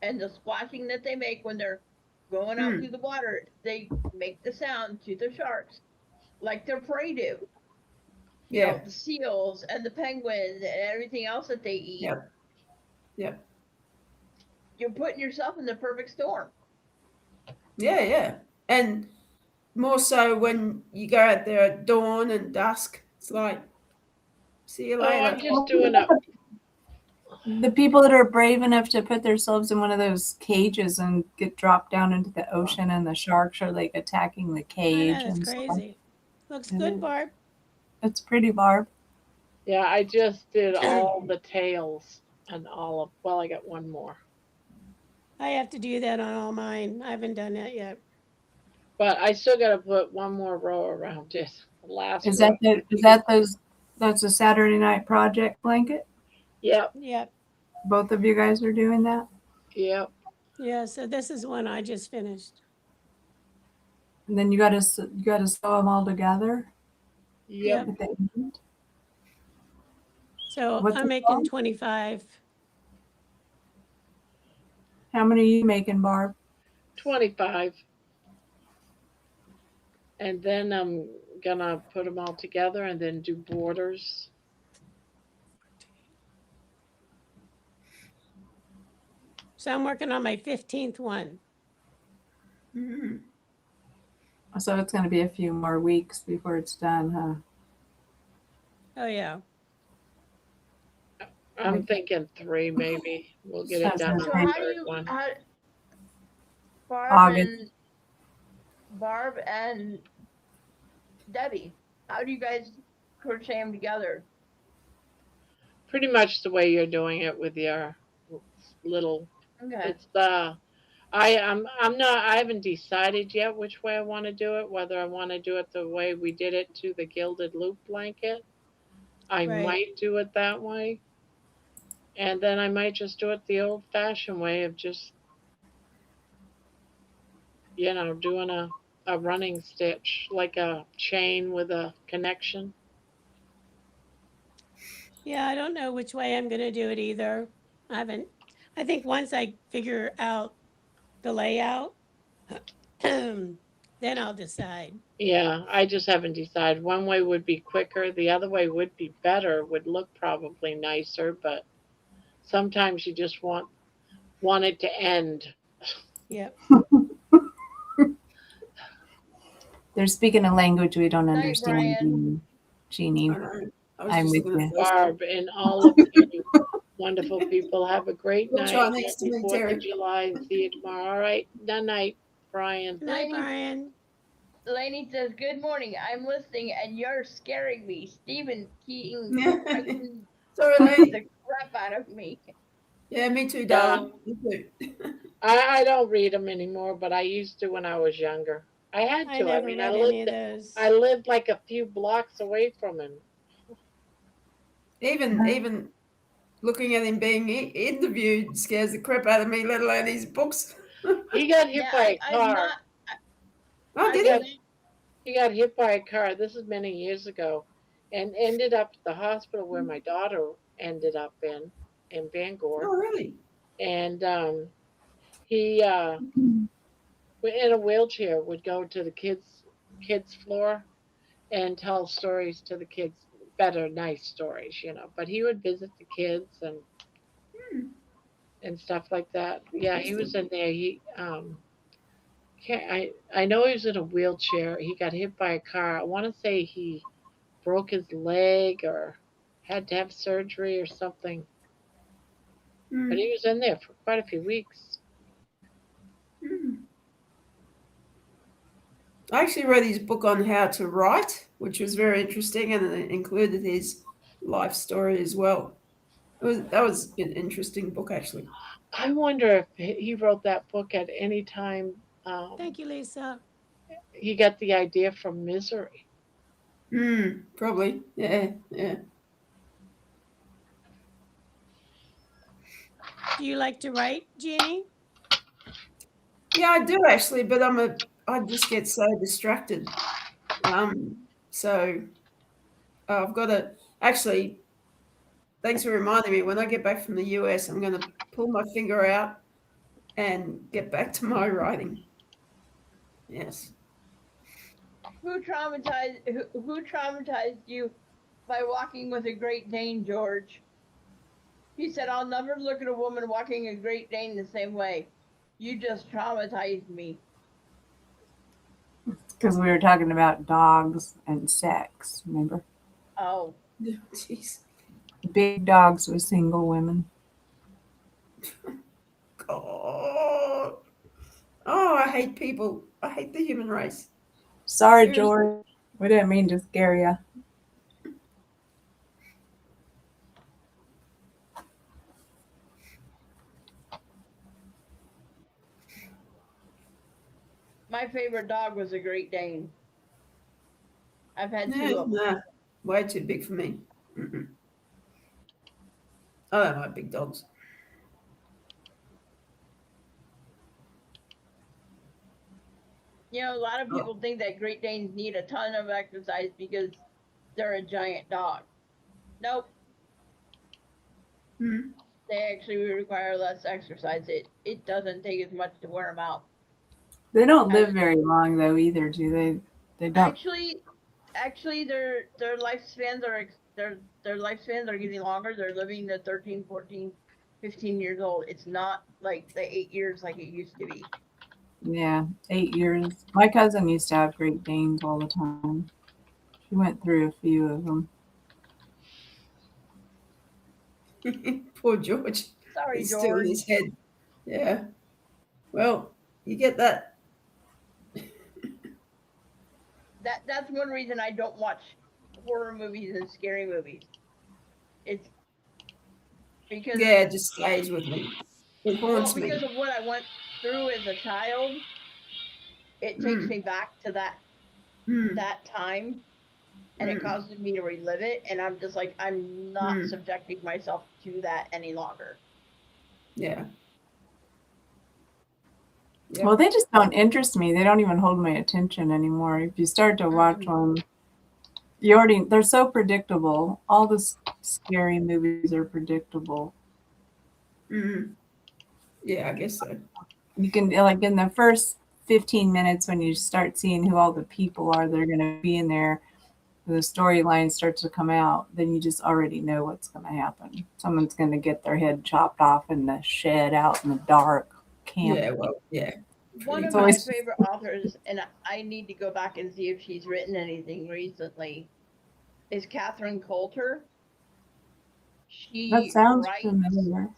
and the splashing that they make when they're going out through the water, they make the sound to the sharks like their prey do. You know, the seals and the penguins and everything else that they eat. Yep. You're putting yourself in the perfect storm. Yeah. And more so when you go out there at dawn and dusk, it's like, see you later. I'm just doing a. The people that are brave enough to put themselves in one of those cages and get dropped down into the ocean, and the sharks are like attacking the cage. I know, that's crazy. Looks good, Barb. It's pretty, Barb. Yeah, I just did all the tails and all of. Well, I got one more. I have to do that on all mine. I haven't done that yet. But I still got to put one more row around it. The last. That's a Saturday night project blanket? Yep. Both of you guys are doing that? Yep. Yeah, so this is one I just finished. And then you got to sew them all together? Yep. So What's I'm it making called? 25. How many are you making, Barb? 25. And then I'm gonna put them all together and then do borders. So I'm working on my 15th one. Mm-hmm. So it's going to be a few more weeks before it's done, huh? Oh, yeah. I'm Like- thinking 3 maybe. We'll get it Sounds done good. on So the how do third you one. August. Barb and Debbie, how do you guys crochet them together? Pretty much the way you're doing it with your little. Okay. It's I'm not. I haven't decided yet which way I want to do it. Whether I want to do it the way we did it to the gilded loop blanket. I Right. might do it that way, and then I might just do it the old-fashioned way of just doing a running stitch like a chain with a connection. Yeah, I don't know which way I'm going to do it either. I think once I figure out the layout, then I'll decide. Yeah, I just haven't decided. One way would be quicker, the other way would be better, would look probably nicer, but sometimes you just want it to end. Yep. They're speaking a language we don't Night, understand, Brian. Jeannie. I know. I was I'm just with looking at you. Facebook. Barb and all of you wonderful people, have a great You'll night. try next to Happy me, 4th Terry. of July and see you tomorrow. All right, good night, Brian. Good night, Lainey, Brian. Lainey says, "Good morning. I'm listening, and you're scaring me." Stephen King frightened Sorry, lady. the crap out of me. Yeah, me too, Yeah, darling. Me too. I don't read them anymore, but I used to when I was younger. I had I to. I never mean, read any of those. I lived like a few blocks away from him. Even looking at him being interviewed scares the crap out of me, let alone his books. He got hit Yeah, by a I'm car. not. Oh, I did got- he? He got hit by a car. This is many years ago, and ended up at the hospital where my daughter ended up in Bangor. Oh, really? And he in a wheelchair would go to the kids floor and tell stories to the kids, better nice stories, But he would visit the kids and stuff like that. Yeah, he was in there. He I know he was in a wheelchair. He got hit by a car. I want to say he broke his leg or had to have surgery or something. But he was in there for quite a few weeks. I actually read his book on how to write, which was very interesting, and it included his life story as well. That was an interesting book, actually. I wonder if he wrote that book at any time. Thank you, Lisa. He got the idea from misery. Probably. Yeah. Do you like to write, Jeannie? Yeah, I do actually, but I just get so distracted. So I've got to actually. Thanks for reminding me. When I get back from the US, I'm going to pull my finger out and get back to my writing. Yes. Who traumatized you by walking with a Great Dane, George? He said, "I'll never look at a woman walking a Great Dane the same way. You just traumatized me." Because we were talking about dogs and sex, remember? Oh. Jeez. Big dogs with single women. God. Oh, I hate people. I hate the human race. Sorry, Seriously. George. We didn't mean to scare you. My favorite dog was a Great Dane. I've had 2 of them. Nah, way too big for me. I don't like big dogs. A lot of people think that Great Danes need a ton of exercise because they're a giant dog. Nope. Hmm. They actually require less exercise. It doesn't take as much to wear them out. They don't live very long though either, do they? They don't. Actually, their lifespans are their lifespans are getting longer. They're living to 13, 14, 15 years old. It's not like the 8 years like it used to be. Yeah, 8 years. My cousin used to have Great Danes all the time. She went through a few of them. Poor George. Sorry, It's still in George. his head. Yeah. Well, you get that. That's one reason I don't watch horror movies and scary movies. It's because Yeah, it just stays with me. It haunts me. because of what I went through as a child. It takes me back to that time, and it causes me to relive it. And I'm just like, I'm not subjecting myself to that any longer. Yeah. Yep. Well, they just don't interest me. They don't even hold my attention anymore. If you start to watch one, they're so predictable. All the scary movies are predictable. Mm-hmm. Yeah, I guess so. You can, like, in the first 15 minutes when you start seeing who all the people are that are going to be in there, the storyline starts to come out, then you just already know what's going to happen. Someone's going to get their head chopped off in the shed out in the dark. Camp. Yeah, well, yeah. One of my favorite authors, and I need to go back and see if she's written anything recently, is Catherine Coulter. That sounds familiar.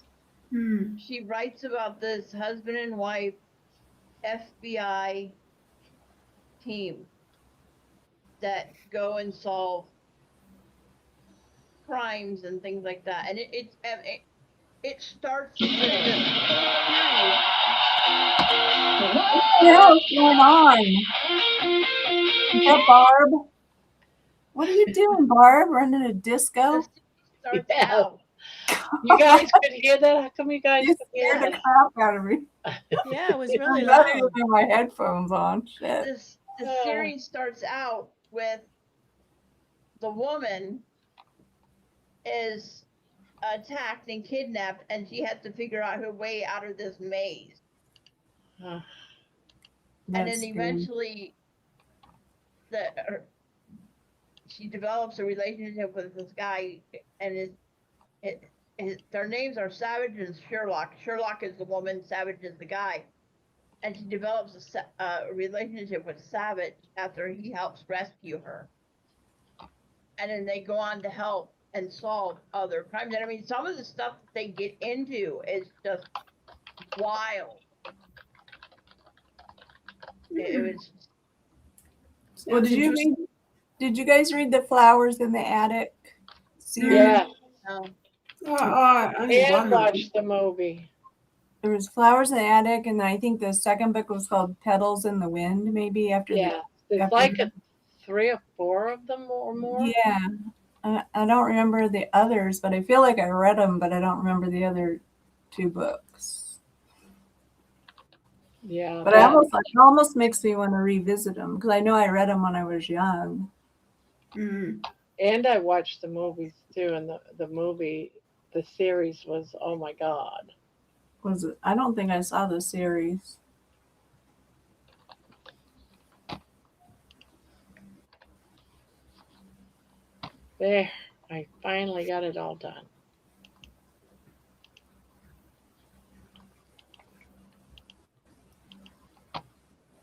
She writes about this husband and wife FBI team that go and solve crimes and things like that, and it starts with what the hell is going on? Is that Barb? What are you doing, Barb? Running a disco? Out. You guys could hear that? How come you guys could hear the that? crap out of me. Yeah, it was really I'm loud. not even with my headphones on. Shit. The series starts out with the woman is attacked and kidnapped, and she has to figure out her way out of this maze. And then eventually, she develops a relationship with this guy, and their names are Savage and Sherlock. Sherlock is the woman, Savage is the guy. And she develops a relationship with Savage after he helps rescue her. And then they go on to help and solve other crimes. And I mean, some of the stuff that they get into is just wild. It was. Well, did you guys read The Flowers in the Attic series? Yeah. No. And watch the movie. There was Flowers in the Attic, and I think the second book was called Petals in the Wind, maybe after there's like 3 or 4 of them or more. Yeah. I don't remember the others, but I feel like I read them, but I don't remember the other 2 books. Yeah. But it almost makes me want to revisit them because I know I read them when I was young. And I watched the movies too, and the series was, oh my God. Was it? I don't think I saw the series. There, I finally got it all done.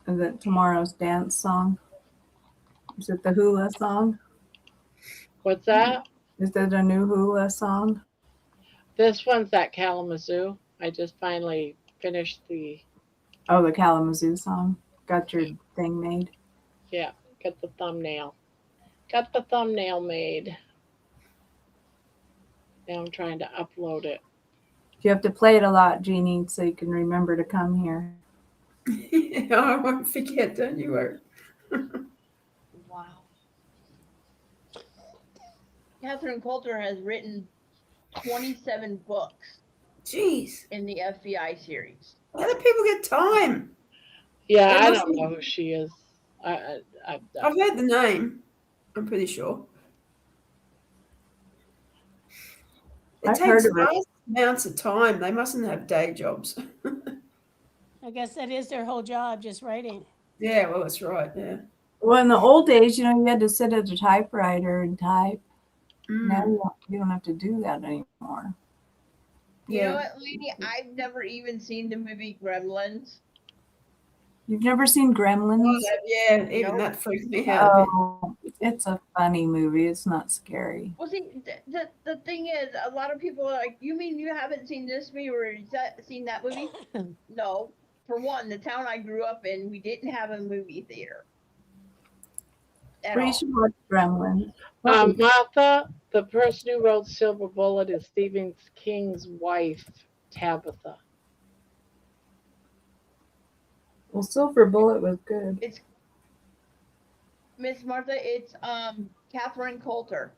Is it tomorrow's dance song? Is it the hula song? What's that? Is it a new hula song? This one's that Kalamazoo. I just finally finished the Kalamazoo song. Got your thing made. Yeah, got the thumbnail. Got the thumbnail made. Now I'm trying to upload it. You have to play it a lot, Jeannie, so you can remember to come here. I won't forget, don't you worry. Wow. Catherine Coulter has written 27 books. Jeez. In the FBI series. How do people get time? Yeah, I don't know who she is. I've heard the name. I'm pretty sure. I've heard of it. amounts of time. They mustn't have day jobs. I guess that is their whole job, just writing. Yeah, well, that's right. Yeah. Well, in the old days, you know, you had to sit at a typewriter and type. Now Mm. you don't have to do that anymore. You know Yeah. what, Lady? I've never even seen the movie Gremlins. You've never seen Gremlins? Yeah, even Nope. that freaks me out a bit. Oh, it's a funny movie. It's not scary. Well, see, the thing is, a lot of people are like, "You mean you haven't seen this movie or seen that movie?" No. For one, the town I grew up in, we didn't have a movie theater at But you all. should watch Gremlins. Martha, the person who wrote Silver Bullet is Stephen King's wife, Tabitha. Well, Silver Bullet was good. It's Miss Martha. It's Catherine Coulter.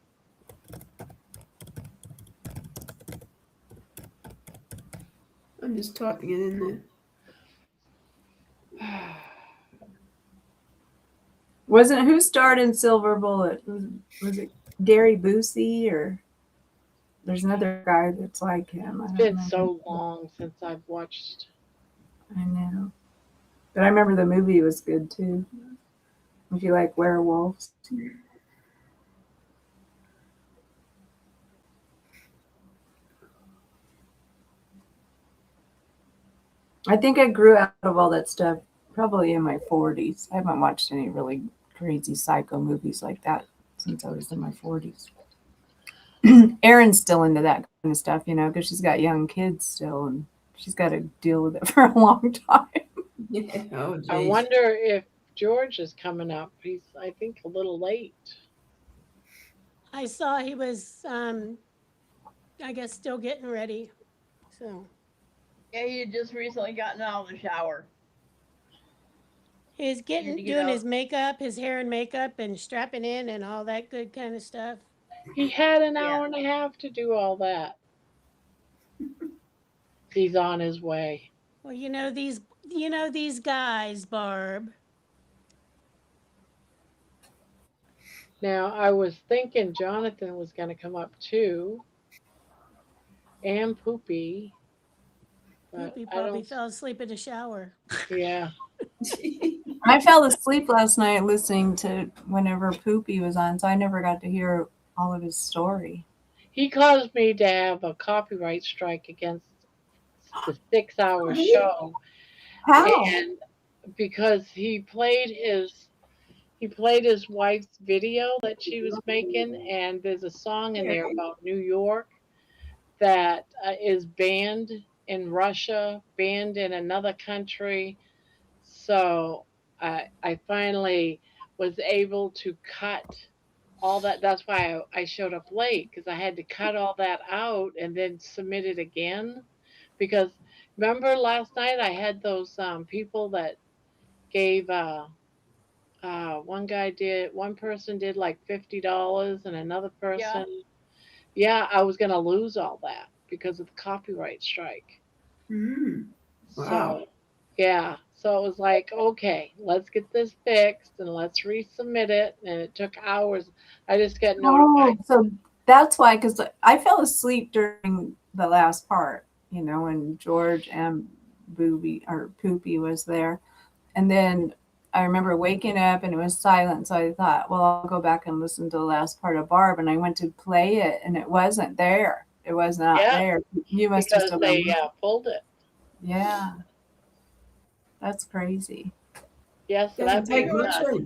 I'm just typing it in there. Wasn't who starred in Silver Bullet? Was it Gary Busey or there's another guy that's like him? I It's don't been know. so long since I've watched. I know. But I remember the movie was good too. If you like werewolves. I think I grew out of all that stuff probably in my 40s. I haven't watched any really crazy psycho movies like that since I was in my 40s. Erin's still into that kind of stuff, you know, because she's got young kids still and she's got to deal with it for a long time. Yeah. Oh, I geez. wonder if George is coming up. He's, I think, a little late. I saw he was, I guess, still getting ready. So Yeah, he had just recently gotten out of the shower. he's Need getting to get doing out. his makeup, his hair and makeup, and strapping in and all that good kind of stuff. He had an Yeah. hour and a half to do all that. He's on his way. Well, you know these guys, Barb. Now, I was thinking Jonathan was going to come up too, and Poopy. But Poopy I probably don't. fell asleep in the shower. Yeah. I fell asleep last night listening to whenever Poopy was on, so I never got to hear all of his story. He caused me to have a copyright strike against the 6-hour Really? show. How? And because he played his wife's video that she was making, and there's a song in there about New York that is banned in Russia, banned in another country. So I finally was able to cut all that. That's why I showed up late, because I had to cut all that out and then submit it again. Because remember last night I had those people that gave one person did like $50 and another person, yeah, I was gonna lose all that because of the copyright strike. Mm. Wow. So yeah, so it was like, okay, let's get this fixed and let's resubmit it. And it took hours. I just got notified. Oh, so that's why, because I fell asleep during the last part, you know, when George and Poopy was there. And then I remember waking up and it was silent. So I thought, well, I'll go back and listen to the last part of Barb. And I went to play it and it wasn't there. It was not there. You must have Because still they been. pulled it. Yeah. That's crazy. Yes, so Doesn't that take means much.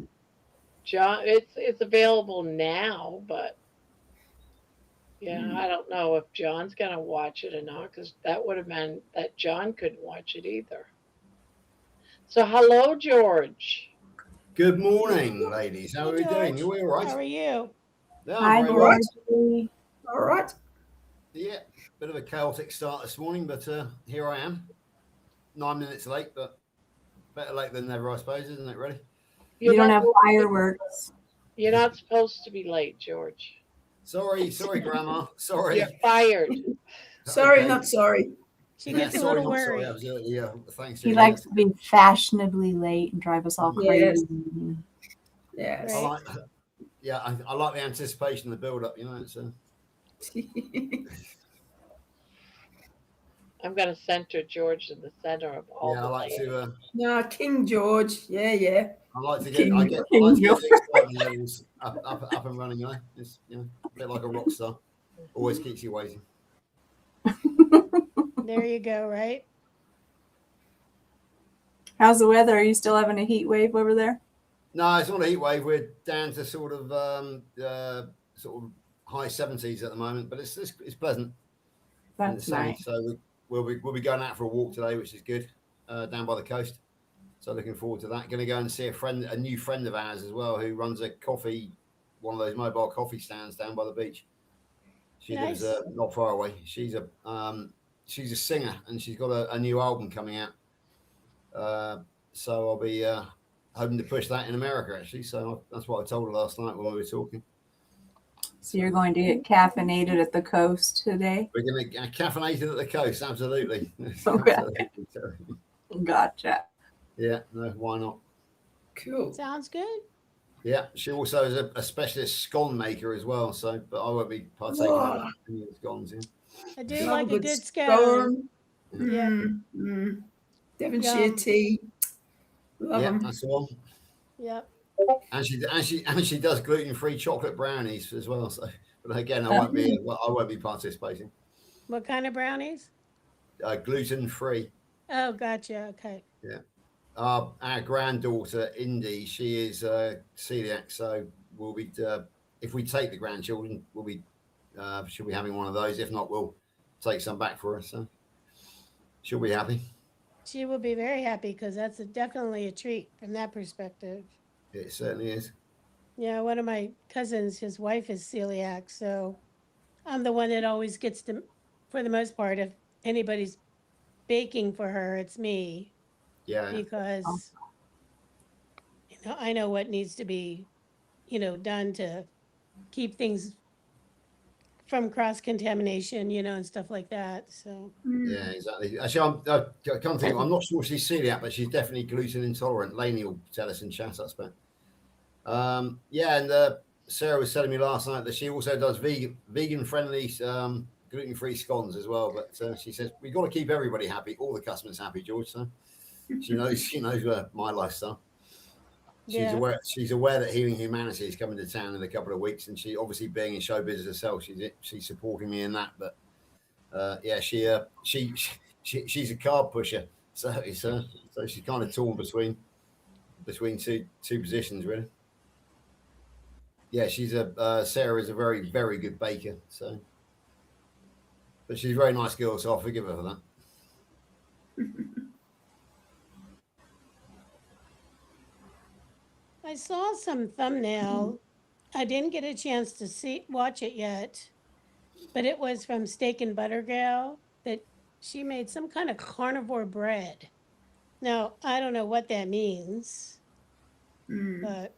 John, it's available now, but yeah, I don't know if John's gonna watch it or not, because that would have meant that John couldn't watch it either. So hello, George. Good morning, ladies. How are we doing? You all right? How are you? Yeah, Hi, very well. George. All right. Yeah, bit of a chaotic start this morning, but here I am. 9 minutes late, but better late than never, I suppose, isn't it, really? You don't have not- fireworks. You're not supposed to be late, George. Sorry, Grandma. Sorry. You're fired. Sorry, Okay. not sorry. She Yeah, gets a sorry, little not sorry. worried. Absolutely, yeah. Thanks. He Julie. likes to be fashionably late and drive us all Yes. crazy. Yes. I like, I like the anticipation, the build-up. You know, it's I'm going to center George in the center of all Yeah, the I like layers. to. No, King George. Yeah, yeah. I like to King- I like to King get George. the excitement levels up and running. It's a bit like a rock star. Always keeps you waiting. There you go, right? How's the weather? Are you still having a heat wave over there? No, it's not a heat wave. We're down to sort of high 70s at the moment, but it's pleasant and That's sunny. nice. So we'll be going out for a walk today, which is good, down by the coast. So looking forward to that. Going to go and see a new friend of ours as well, who runs one of those mobile coffee stands down by the beach. She lives Nice. not far away. She's a singer, and she's got a new album coming out. So I'll be hoping to push that in America, actually. So that's what I told her last night when we were talking. So you're going to get caffeinated at the coast today? We're going to get caffeinated at the coast, absolutely. Okay. Absolutely. Gotcha. Yeah, no, why not? Cool. Sounds good. Yeah, she also is a specialist scone maker as well. So, but I won't be partaking of any of the scones. Yeah. I do Love like a good good scone. scone. Yeah. Devonshire Yum. tea. Love Yeah, them. that's the one. Yep. And she does gluten-free chocolate brownies as well. So, but again, I won't be participating. What kind of brownies? Gluten-free. Oh, gotcha. Okay. Yeah. Our granddaughter Indy, she is celiac, so we'll be if we take the grandchildren, she'll be having one of those. If not, we'll take some back for her. So she'll be happy. She will be very happy because that's definitely a treat from that perspective. It certainly is. Yeah, one of my cousins, his wife is celiac, so I'm the one that always gets to, for the most part, if anybody's baking for her, it's me. Yeah. Because I know what needs to be, done to keep things from cross contamination, and stuff like that. So Yeah, exactly. Actually, I can't think. I'm not sure she's celiac, but she's definitely gluten intolerant. Lainey will tell us in chat, I expect. Yeah, and Sarah was telling me last night that she also does vegan friendly, gluten-free scones as well. But she says we've got to keep everybody happy, all the customers happy, George. So she knows my lifestyle. She's aware that Healing Humanity is coming to town in a couple of weeks, and she obviously being in show business herself, she's supporting me in that. But yeah, she's a carb pusher, so she's kind of torn between two positions really. Yeah, Sarah is a very, very good baker. So, but she's a very nice girl, so I'll forgive her for that. I saw some thumbnail. I didn't get a chance to watch it yet, but it was from Steak and Butter Gal that she made some kind of carnivore bread. Now, I don't know what that means, but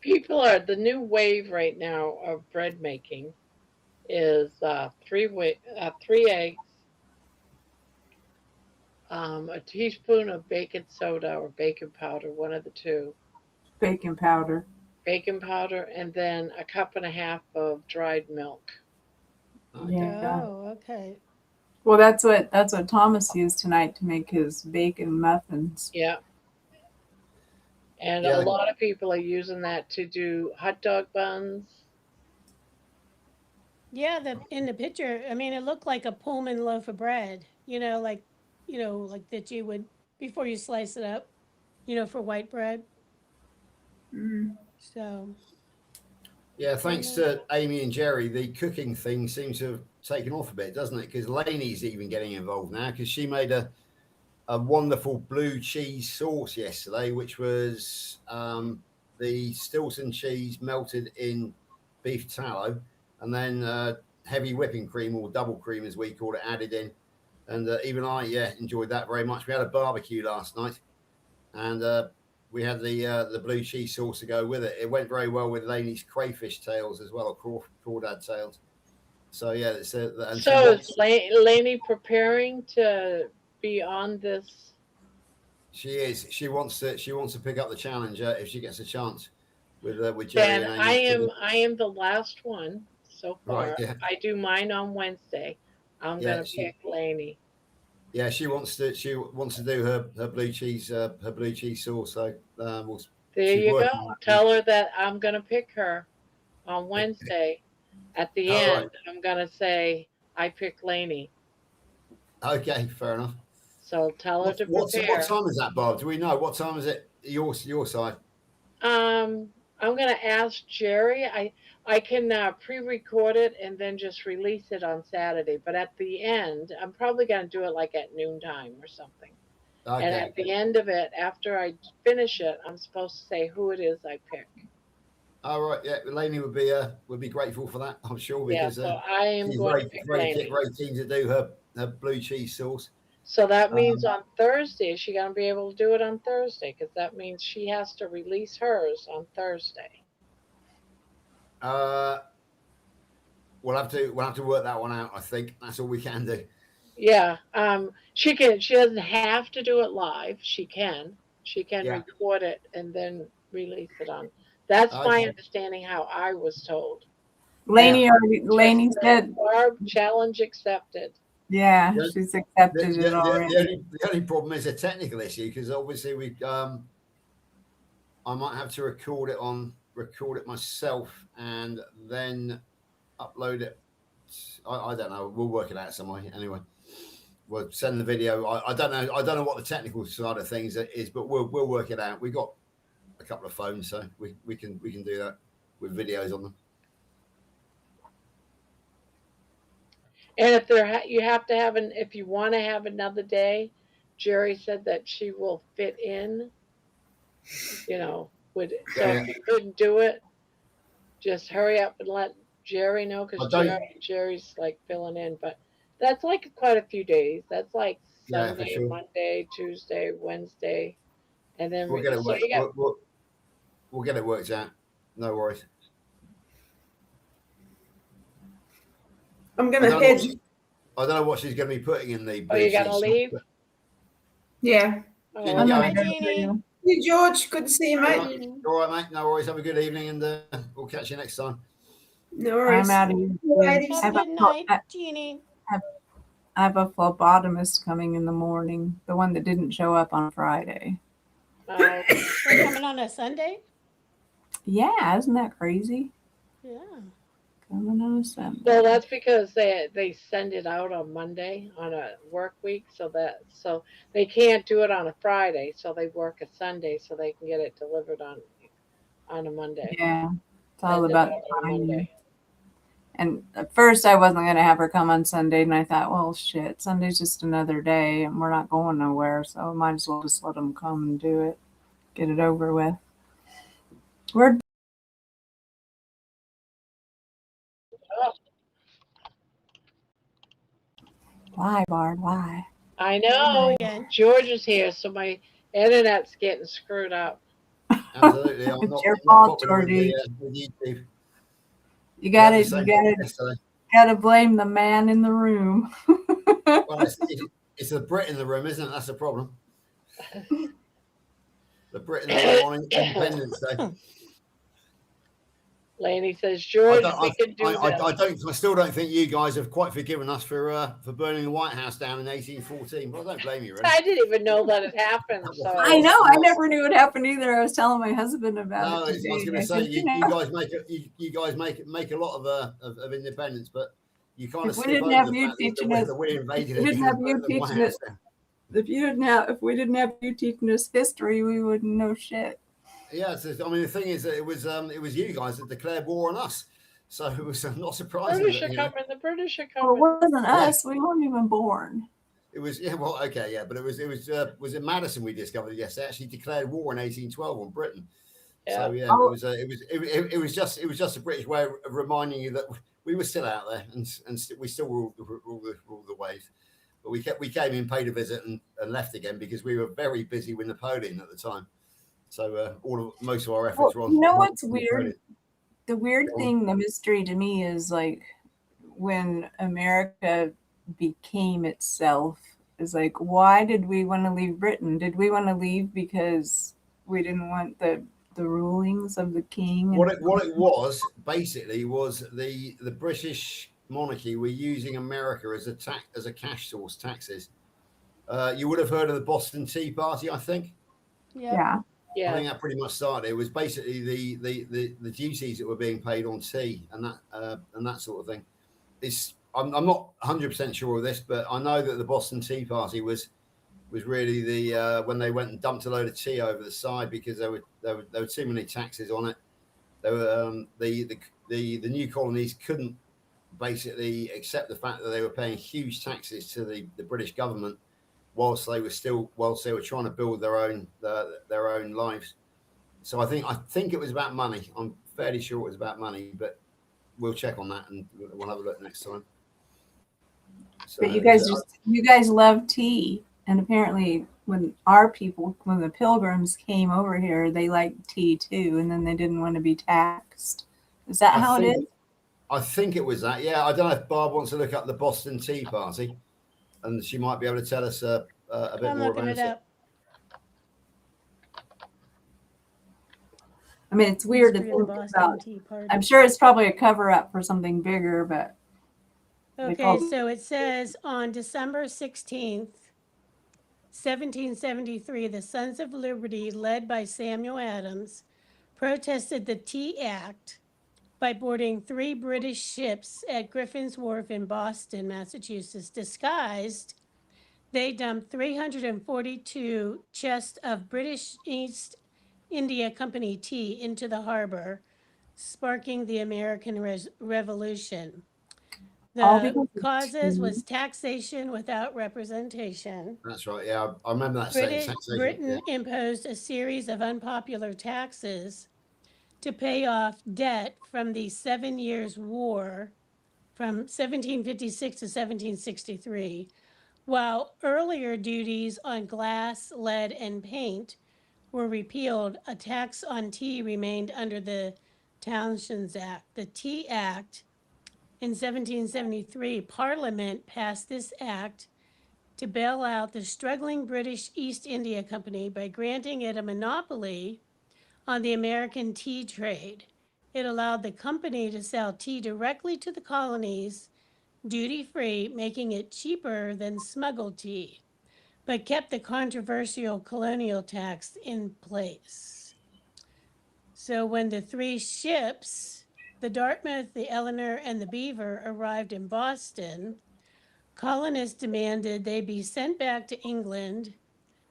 The new wave right now of bread making is 3 eggs, a teaspoon of baking soda or baking powder, one of the two. Baking powder. Baking powder, and then a cup and a half of dried milk. Yeah. oh, okay. Well, that's what Thomas used tonight to make his bacon muffins. Yeah. And a lot of people are using that to do hot dog buns. Yeah, in the picture, I mean, it looked like a Pullman loaf of bread, like that you would, before you slice it up, for white bread. So. Yeah, thanks to Amy and Jerry, the cooking thing seems to have taken off a bit, doesn't it? Because Lainey's even getting involved now, because she made a wonderful blue cheese sauce yesterday, which was the Stilton cheese melted in beef tallow, and then heavy whipping cream, or double cream as we call it, added in. And even I, enjoyed that very much. We had a barbecue last night, and we had the blue cheese sauce to go with it. It went very well with Lainey's crayfish tails as well, or crawdad tails. So yeah, it's so is Lainey preparing to be on this? She is. She wants to pick up the challenge if she gets a chance with Jerry. Then and Amy. I am the last one so far. Right, yeah. I do mine on Wednesday. I'm Yeah, gonna pick Lainey. Yeah, she wants to do her blue cheese sauce. So There she's you go. working on that. Tell her that I'm gonna pick her on Wednesday. At the All end, right. I'm gonna say I pick Lainey. Okay, fair enough. So tell her to What prepare. time is that, Bob? Do we know what time is it? Your side. I'm gonna ask Jerry. I can pre-record it and then just release it on Saturday. But at the end, I'm probably gonna do it like at noontime or something. And Okay. at the end of it, after I finish it, I'm supposed to say who it is I pick. All right. Yeah, Lainey would be grateful for that, I'm sure, Yeah, because so I am she's going to pick Lainey. very keen to do her blue cheese sauce. So that means on Thursday, is she gonna be able to do it on Thursday? Because that means she has to release hers on Thursday. We'll have to work that one out. I think that's all we can do. Yeah, she can. She doesn't have to do it live. She can. She can Yeah. record it and then release it on. That's my Okay. understanding how I was told. Laney said, Barb, challenge accepted. yeah, The- she's accepted it already. The only problem is a technical issue because obviously I might have to record it myself and then upload it. I don't know. We'll work it out some way. Anyway, we'll send the video. I don't know. I don't know what the technical side of things is, but we'll work it out. We got a couple of phones, so we can do that with videos on them. And if you have to have if you want to have another day, Jerry said that she will fit in. So if you couldn't do it, just hurry up and let Jerry know because Jerry's like filling in. But that's like quite a few days. That's like Sunday, for sure. Monday, Tuesday, Wednesday, and then We'll get it so worked. you got, We'll get it worked out. No worries. I'm gonna head. I don't know what she's going to be putting in the. Oh, you gotta leave? Yeah. Oh, Can you I'm go? gonna go. Hey, George, good to see you, mate. All right, mate. No worries. Have a good evening, and we'll catch you next time. No worries. I'm out of here. Ladies. Have a good night, Jeannie. I have a phlebotomist coming in the morning, the one that didn't show up on Friday. We're coming on a Sunday? Yeah, isn't that crazy? Yeah. Coming on a Sunday. Well, that's because they send it out on Monday on a work week, so they can't do it on a Friday, so they work a Sunday so they can get it delivered on a Monday. Yeah, it's all Send it about out on timing. Monday. And at first I wasn't going to have her come on Sunday, and I thought, well, shit, Sunday's just another day, and we're not going nowhere, so I might as well just let them come and do it, get it over with. Why, Bard? Why? I know. Again. George is here, so my internet's getting screwed up. Absolutely. It's your fault, Georgie. With YouTube. You gotta blame the man in the room. Well, it's the Brit in the room, isn't it? That's the problem. The Brit in the room on Independence Day. Lainey says, George, we can do this. I still don't think you guys have quite forgiven us for burning the White House down in 1814. But I don't blame you, really. I didn't even know that it happened. So I know. I never knew it happened either. I was telling my husband about it. I was going to say you guys make a lot of independence, but you kind of if we didn't have you teaching us, if we didn't have you teaching us history, we wouldn't know shit. Yeah, I mean the thing is that it was you guys that declared war on us, so it was not surprising. The British are coming. Well, it wasn't us. We weren't even born. It was but it was in Madison we discovered yes they actually declared war in 1812 on Britain. Yeah. So yeah, it was just a British way of reminding you that we were still out there and we still ruled the waves. But we came in, paid a visit, and left again because we were very busy with Napoleon at the time. So most of our efforts were on. You know what's weird? The weird thing, the mystery to me is like when America became itself is like, why did we want to leave Britain? Did we want to leave because we didn't want the rulings of the king? What it was basically was the British monarchy were using America as a cash source, taxes. You would have heard of the Boston Tea Party, I think. Yeah. Yeah. I think that pretty much started. It was basically the duties that were being paid on tea and that sort of thing. I'm not 100% sure of this, but I know that the Boston Tea Party was really the when they went and dumped a load of tea over the side because there were too many taxes on it. There were the new colonies couldn't basically accept the fact that they were paying huge taxes to the British government whilst they were trying to build their own lives. So I think it was about money. I'm fairly sure it was about money, but we'll check on that and we'll have a look next time. So, But you guys love tea, and apparently when the pilgrims came over here, they liked tea too, and then they didn't want to be taxed. Is that how it is? I think it was that. Yeah, I don't know if Barb wants to look up the Boston Tea Party, and she might be able to tell us a bit more about it. I mean, it's weird to think about. I'm sure it's probably a cover up for something bigger, but. Okay, so it says on December 16th, 1773, the Sons of Liberty, led by Samuel Adams, protested the Tea Act by boarding 3 British ships at Griffin's Wharf in Boston, Massachusetts. Disguised, they dumped 342 chests of British East India Company tea into the harbor, sparking the American Revolution. The causes was taxation without representation. That's right. Yeah, I remember that saying. Taxation. Britain imposed a series of unpopular taxes to pay off debt from the 7 Years' War from 1756 to 1763, while earlier duties on glass, lead, and paint were repealed. A tax on tea remained under the Townshends Act. The Tea Act in 1773, Parliament passed this act to bail out the struggling British East India Company by granting it a monopoly on the American tea trade. It allowed the company to sell tea directly to the colonies, duty-free, making it cheaper than smuggled tea, but kept the controversial colonial tax in place. So when the 3 ships, the Dartmouth, the Eleanor, and the Beaver, arrived in Boston, colonists demanded they be sent back to England.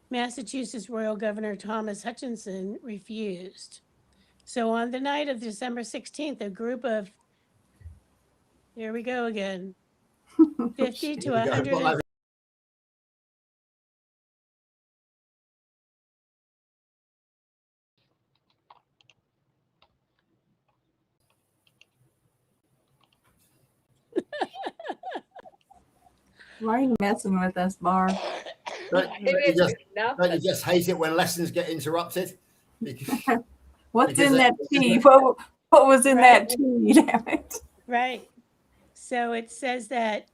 Massachusetts Royal Governor Thomas Hutchinson refused. So on the night of December 16th, a group of, here we go again, 50 to 100. Why are you messing with us, Barb? Don't you just hate it when lessons get interrupted? What's in that tea? What was in that tea? Damn it. Right. So it says that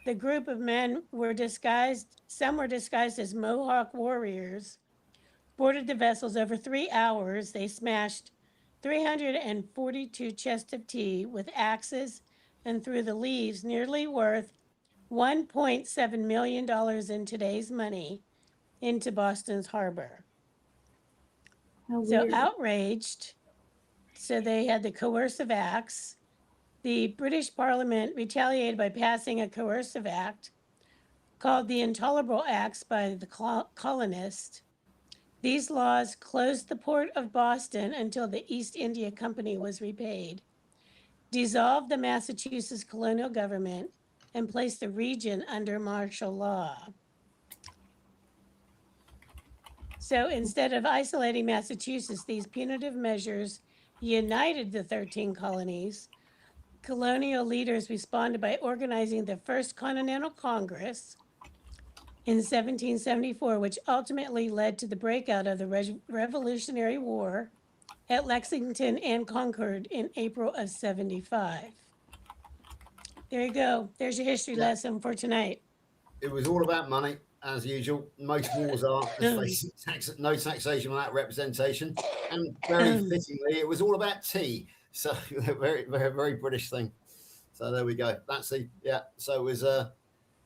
the group of men were disguised, some were disguised as Mohawk warriors, boarded the vessels. Over 3 hours. They smashed 342 chests of tea with axes and threw the leaves, nearly worth $1.7 million in today's money, into Boston's harbor. So outraged, so they had the coercive acts. The British Parliament retaliated by passing a coercive act called the Intolerable Acts by the colonists. These laws closed the port of Boston until the East India Company was repaid, dissolved the Massachusetts colonial government, and placed the region under martial law. So instead of isolating Massachusetts, these punitive measures united the 13 colonies. Colonial leaders responded by organizing the First Continental Congress in 1774, which ultimately led to the breakout of the Revolutionary War at Lexington and Concord in April of 75. There you go. There's your history lesson for tonight. It was all about money, as usual. Most wars are, let's face it, no taxation without representation. And very fittingly, it was all about tea. So, very, very, very British thing. So there we go. That's the So it was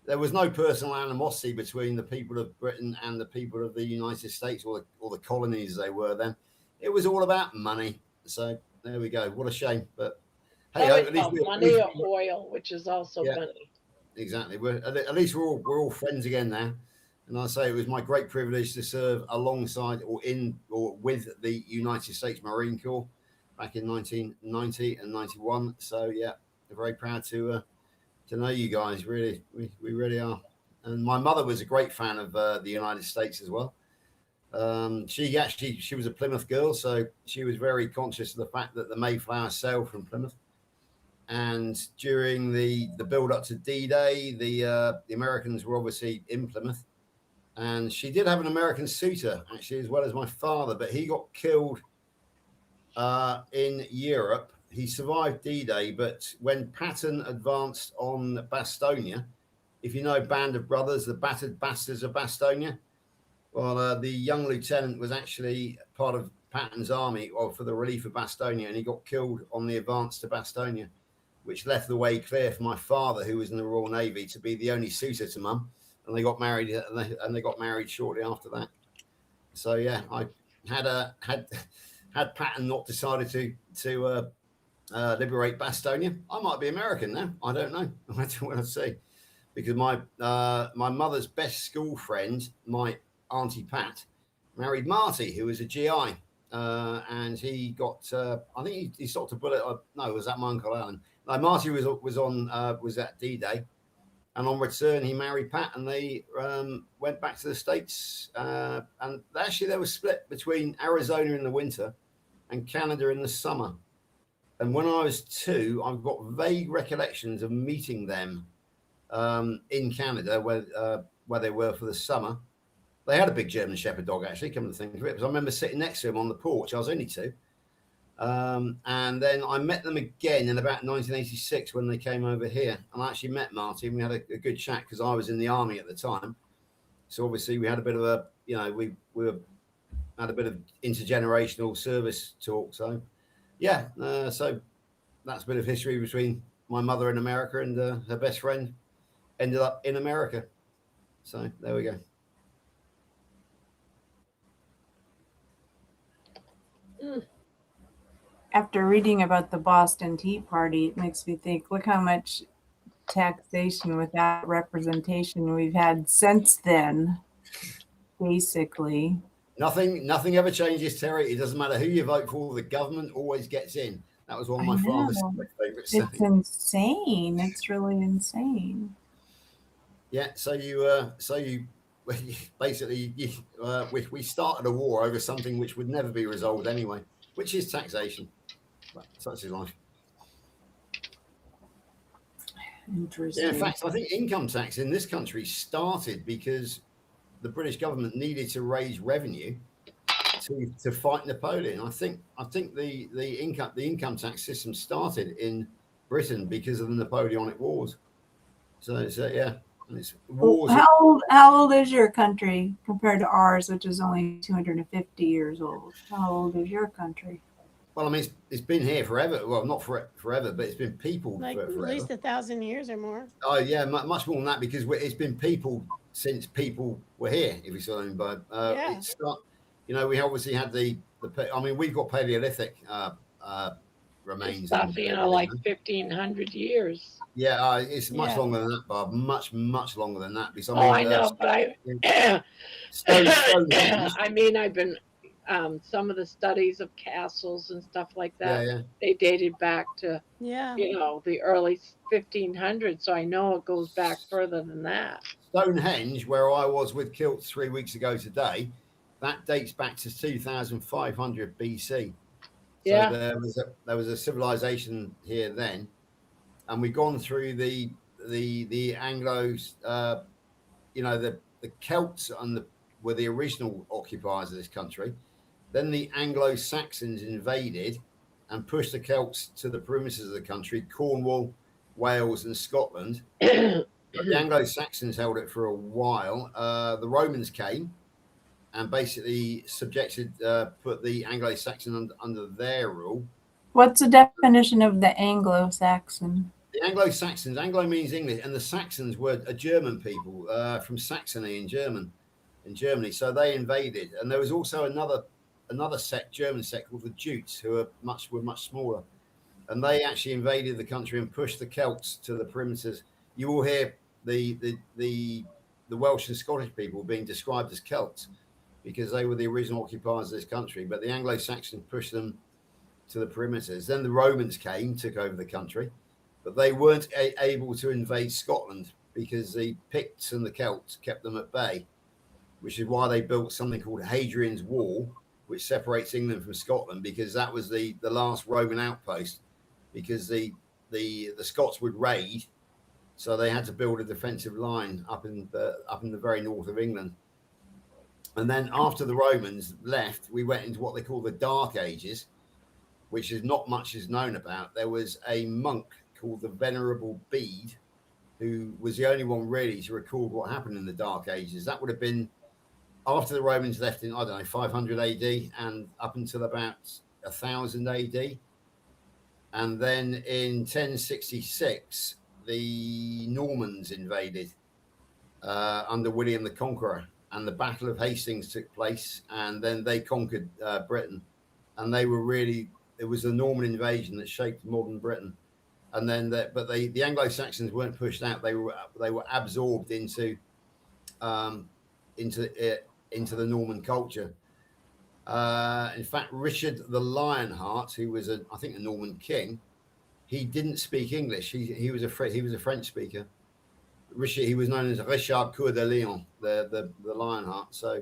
there was no personal animosity between the people of Britain and the people of the United States, or the colonies they were then. It was all about money. So there we go. What a shame, but hey, at least money or oil, which is also money. Exactly. At least we're all friends again now. And I say it was my great privilege to serve alongside or with the United States Marine Corps back in 1990 and 91. So yeah, very proud to know you guys. Really, we really are. And my mother was a great fan of the United States as well. She was a Plymouth girl, so she was very conscious of the fact that the Mayflower sailed from Plymouth. And during the build up to D-Day, the Americans were obviously in Plymouth. And she did have an American suitor, actually, as well as my father, but he got killed in Europe. He survived D-Day, but when Patton advanced on Bastogne, if you know Band of Brothers, the Battered Bastards of Bastogne, well, the young lieutenant was actually part of Patton's army for the relief of Bastogne, and he got killed on the advance to Bastogne, which left the way clear for my father, who was in the Royal Navy, to be the only suitor to Mum. And they got married, and they got married shortly after that. So yeah, I had Patton not decided to liberate Bastogne, I might be American now. I don't know. I don't want to see, because my mother's best school friend, my Auntie Pat, married Marty, who was a GI, and he got I think he stopped a bullet. No, was that my Uncle Alan? No, Marty was at D-Day. And on return, he married Pat, and they went back to the States. And actually, they were split between Arizona in the winter and Canada in the summer. And when I was 2, I've got vague recollections of meeting them in Canada, where they were for the summer. They had a big German Shepherd dog, actually, come to think of it. Because I remember sitting next to him on the porch. I was only 2. And then I met them again in about 1986 when they came over here. And I actually met Marty, and we had a good chat because I was in the army at the time. So obviously we had a bit of a, we had a bit of intergenerational service talk. So yeah, so that's a bit of history between my mother in America and her best friend ended up in America. So there we go. After reading about the Boston Tea Party, it makes me think, look how much taxation without representation we've had since then, basically. Nothing ever changes, Terry. It doesn't matter who you vote for, the government always gets in. That was one of my father's favorite sayings. It's insane. It's really insane. Yeah, so you basically we started a war over something which would never be resolved anyway, which is taxation. But such is life. Interesting. Yeah, in fact, I think income tax in this country started because the British government needed to raise revenue to fight Napoleon. I think the income tax system started in Britain because of the Napoleonic Wars. So it's it's wars. How old is your country compared to ours, which is only 250 years old? How old is your country? Well, I mean, it's been here forever. Well, not forever, but it's been peopled Like forever. at least 1,000 years or more. Oh yeah, much more than that, because it's been peopled since people were here. If you saw them, but it's not. We obviously had the. I mean, we've got Paleolithic remains. Stuff, like 1,500 years. Yeah, it's much longer than that, Bob. Much longer than that. Because I know, but I mean, I've been. Some of the studies of castles and stuff like that, they dated back to, the early 1500s. So I know it goes back further than that. Stonehenge, where I was with Kilt 3 weeks ago today, that dates back to 2,500 BC. So there was a civilization here then, and we've gone through the Anglos, the Celts were the original occupiers of this country. Then the Anglo-Saxons invaded and pushed the Celts to the perimeters of the country, Cornwall, Wales, and Scotland. But the Anglo-Saxons held it for a while. The Romans came and basically put the Anglo-Saxon under their rule. What's the definition of the Anglo-Saxon? the Anglo-Saxons. Anglo means English, and the Saxons were a German people from Saxony in Germany. So they invaded, and there was also another sect, German sect called the Jutes, who were much smaller, and they actually invaded the country and pushed the Celts to the perimeters. You will hear the Welsh and Scottish people being described as Celts because they were the original occupiers of this country, but the Anglo-Saxons pushed them to the perimeters. Then the Romans came, took over the country, but they weren't able to invade Scotland because the Picts and the Celts kept them at bay, which is why they built something called Hadrian's Wall, which separates England from Scotland, because that was the last Roman outpost, because the Scots would raid, so they had to build a defensive line up in the very north of England. And then after the Romans left, we went into what they call the Dark Ages, which is not much is known about. There was a monk called the Venerable Bede, who was the only one really to record what happened in the Dark Ages. That would have been after the Romans left in, 500 AD and up until about 1000 AD. And then in 1066, the Normans invaded under William the Conqueror, and the Battle of Hastings took place, and then they conquered Britain. And they were really, it was the Norman invasion that shaped modern Britain. And then, the Anglo-Saxons weren't pushed out; they were absorbed into the Norman culture. In fact, Richard the Lionheart, who was I think a Norman king, he didn't speak English. He was a French speaker. Richard, he was known as Richard Coeur de Lion, the Lionheart. So,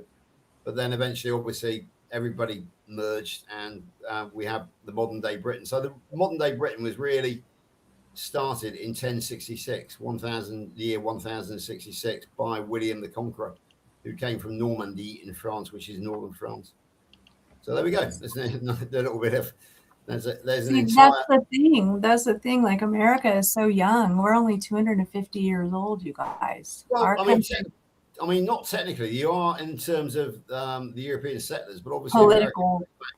but then eventually, obviously, everybody merged, and we have the modern day Britain. So the modern day Britain was really started in 1066, 1066, by William the Conqueror, who came from Normandy in France, which is northern France. So there we go. There's a little bit of there's an entire. That's the thing. Like, America is so young. We're only 250 years old, you guys. Well, I mean, not technically. You are in terms of the European settlers, but obviously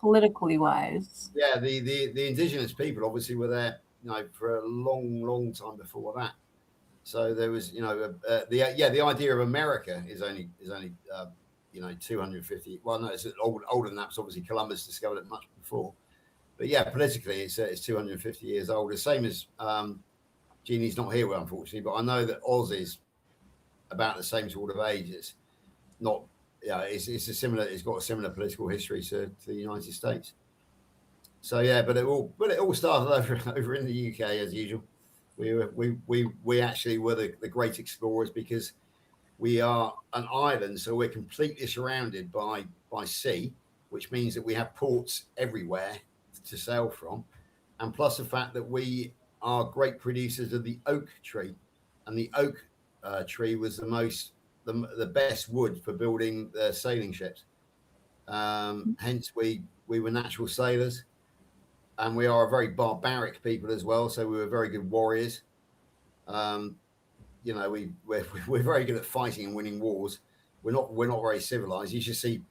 politically wise. Yeah, the indigenous people obviously were there, for a long time before that. So there was, the idea of America is only 250. Well, no, it's older than that. So obviously Columbus discovered it much before. But yeah, politically, it's 250 years old. The same as Jeannie's not here, unfortunately, but I know that Oz is about the same sort of age. It's not, it's got a similar political history to the United States. So yeah, but it all started over in the UK as usual. We actually were the great explorers because we are an island, so we're completely surrounded by sea, which means that we have ports everywhere to sail from, and plus the fact that we are great producers of the oak tree, and the oak tree was the best wood for building sailing ships. Hence, we were natural sailors, and we are a very barbaric people as well. So we were very good warriors. We're very good at fighting and winning wars. We're not very civilized. You should see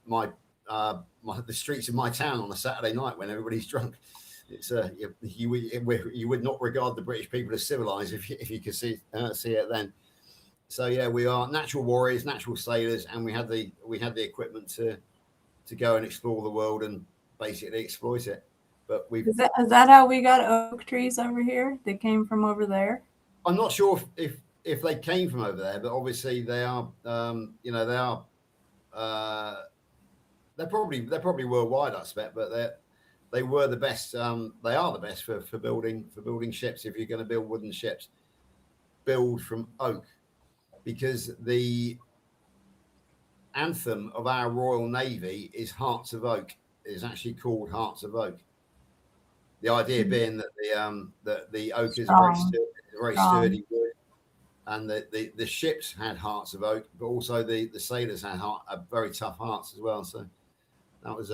the streets of my town on a Saturday night when everybody's drunk. It's you would not regard the British people as civilized if you could see it then. So yeah, we are natural warriors, natural sailors, and we had the equipment to go and explore the world and basically exploit it. But is that how we got oak trees over here? They came from over there? I'm not sure if they came from over there, but obviously they are. They're probably worldwide, I expect, but they were the best. They are the best for building ships. If you're going to build wooden ships, build from oak, because the anthem of our Royal Navy is Hearts of Oak. It is actually called Hearts of Oak. The idea being that the oak is a very sturdy wood, and the ships had hearts of oak, but also the sailors had very tough hearts as well. So that's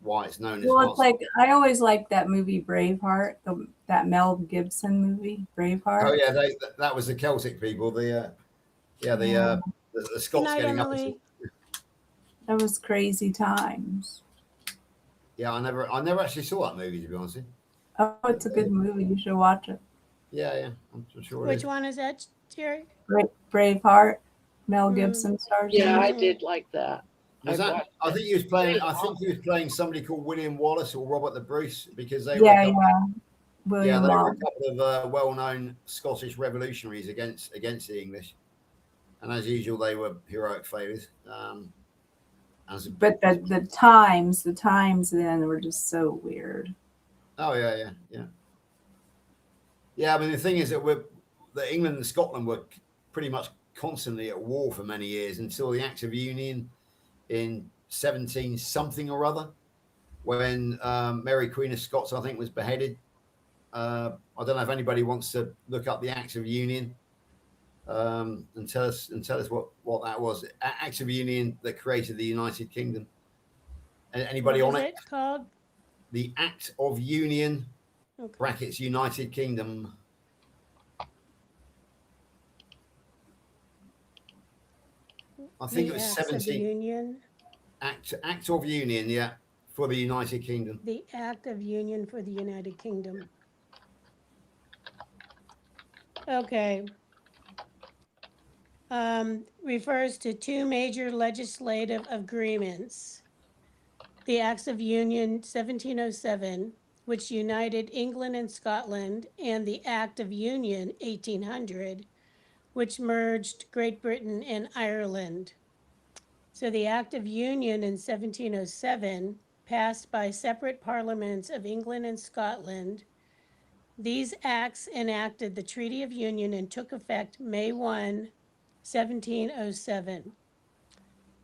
why it's known as. Well, it's like I always liked that movie Braveheart, that Mel Gibson movie Braveheart. Oh yeah, that was the Celtic people. The Scots night, getting Emily. up. That was crazy times. Yeah, I never actually saw that movie, to be honest with you. Oh, it's a good movie. You should watch it. Yeah, I'm sure it Which is. one is that, Jerry? Braveheart, Mel Mm. Gibson stars Yeah, in I it. did like that. Was I that? watched I it. think he was playing. It was I think he was playing somebody called William Wallace or Robert the Bruce because they were a Yeah, couple. yeah. Yeah, William they were a Wallace. couple of well-known Scottish revolutionaries against the English, and as usual, they were heroic failures. But the times then were just so weird. Oh yeah. I mean, the thing is that England and Scotland were pretty much constantly at war for many years until the Act of Union in 17 something or other, when Mary Queen of Scots, I think, was beheaded. I don't know if anybody wants to look up the Acts of Union and tell us what that was. Acts of Union that created the United Kingdom. Anybody What on is it? it called? The Act of Union Okay. brackets United Kingdom. I think The it was Acts of 17. Union. Act of Union, yeah, for the United Kingdom. The Act of Union for the United Kingdom. Okay. Refers to two major legislative agreements. The Acts of Union 1707, which united England and Scotland, and the Act of Union 1800, which merged Great Britain and Ireland. So the Act of Union in 1707, passed by separate parliaments of England and Scotland. These acts enacted the Treaty of Union and took effect May 1, 1707.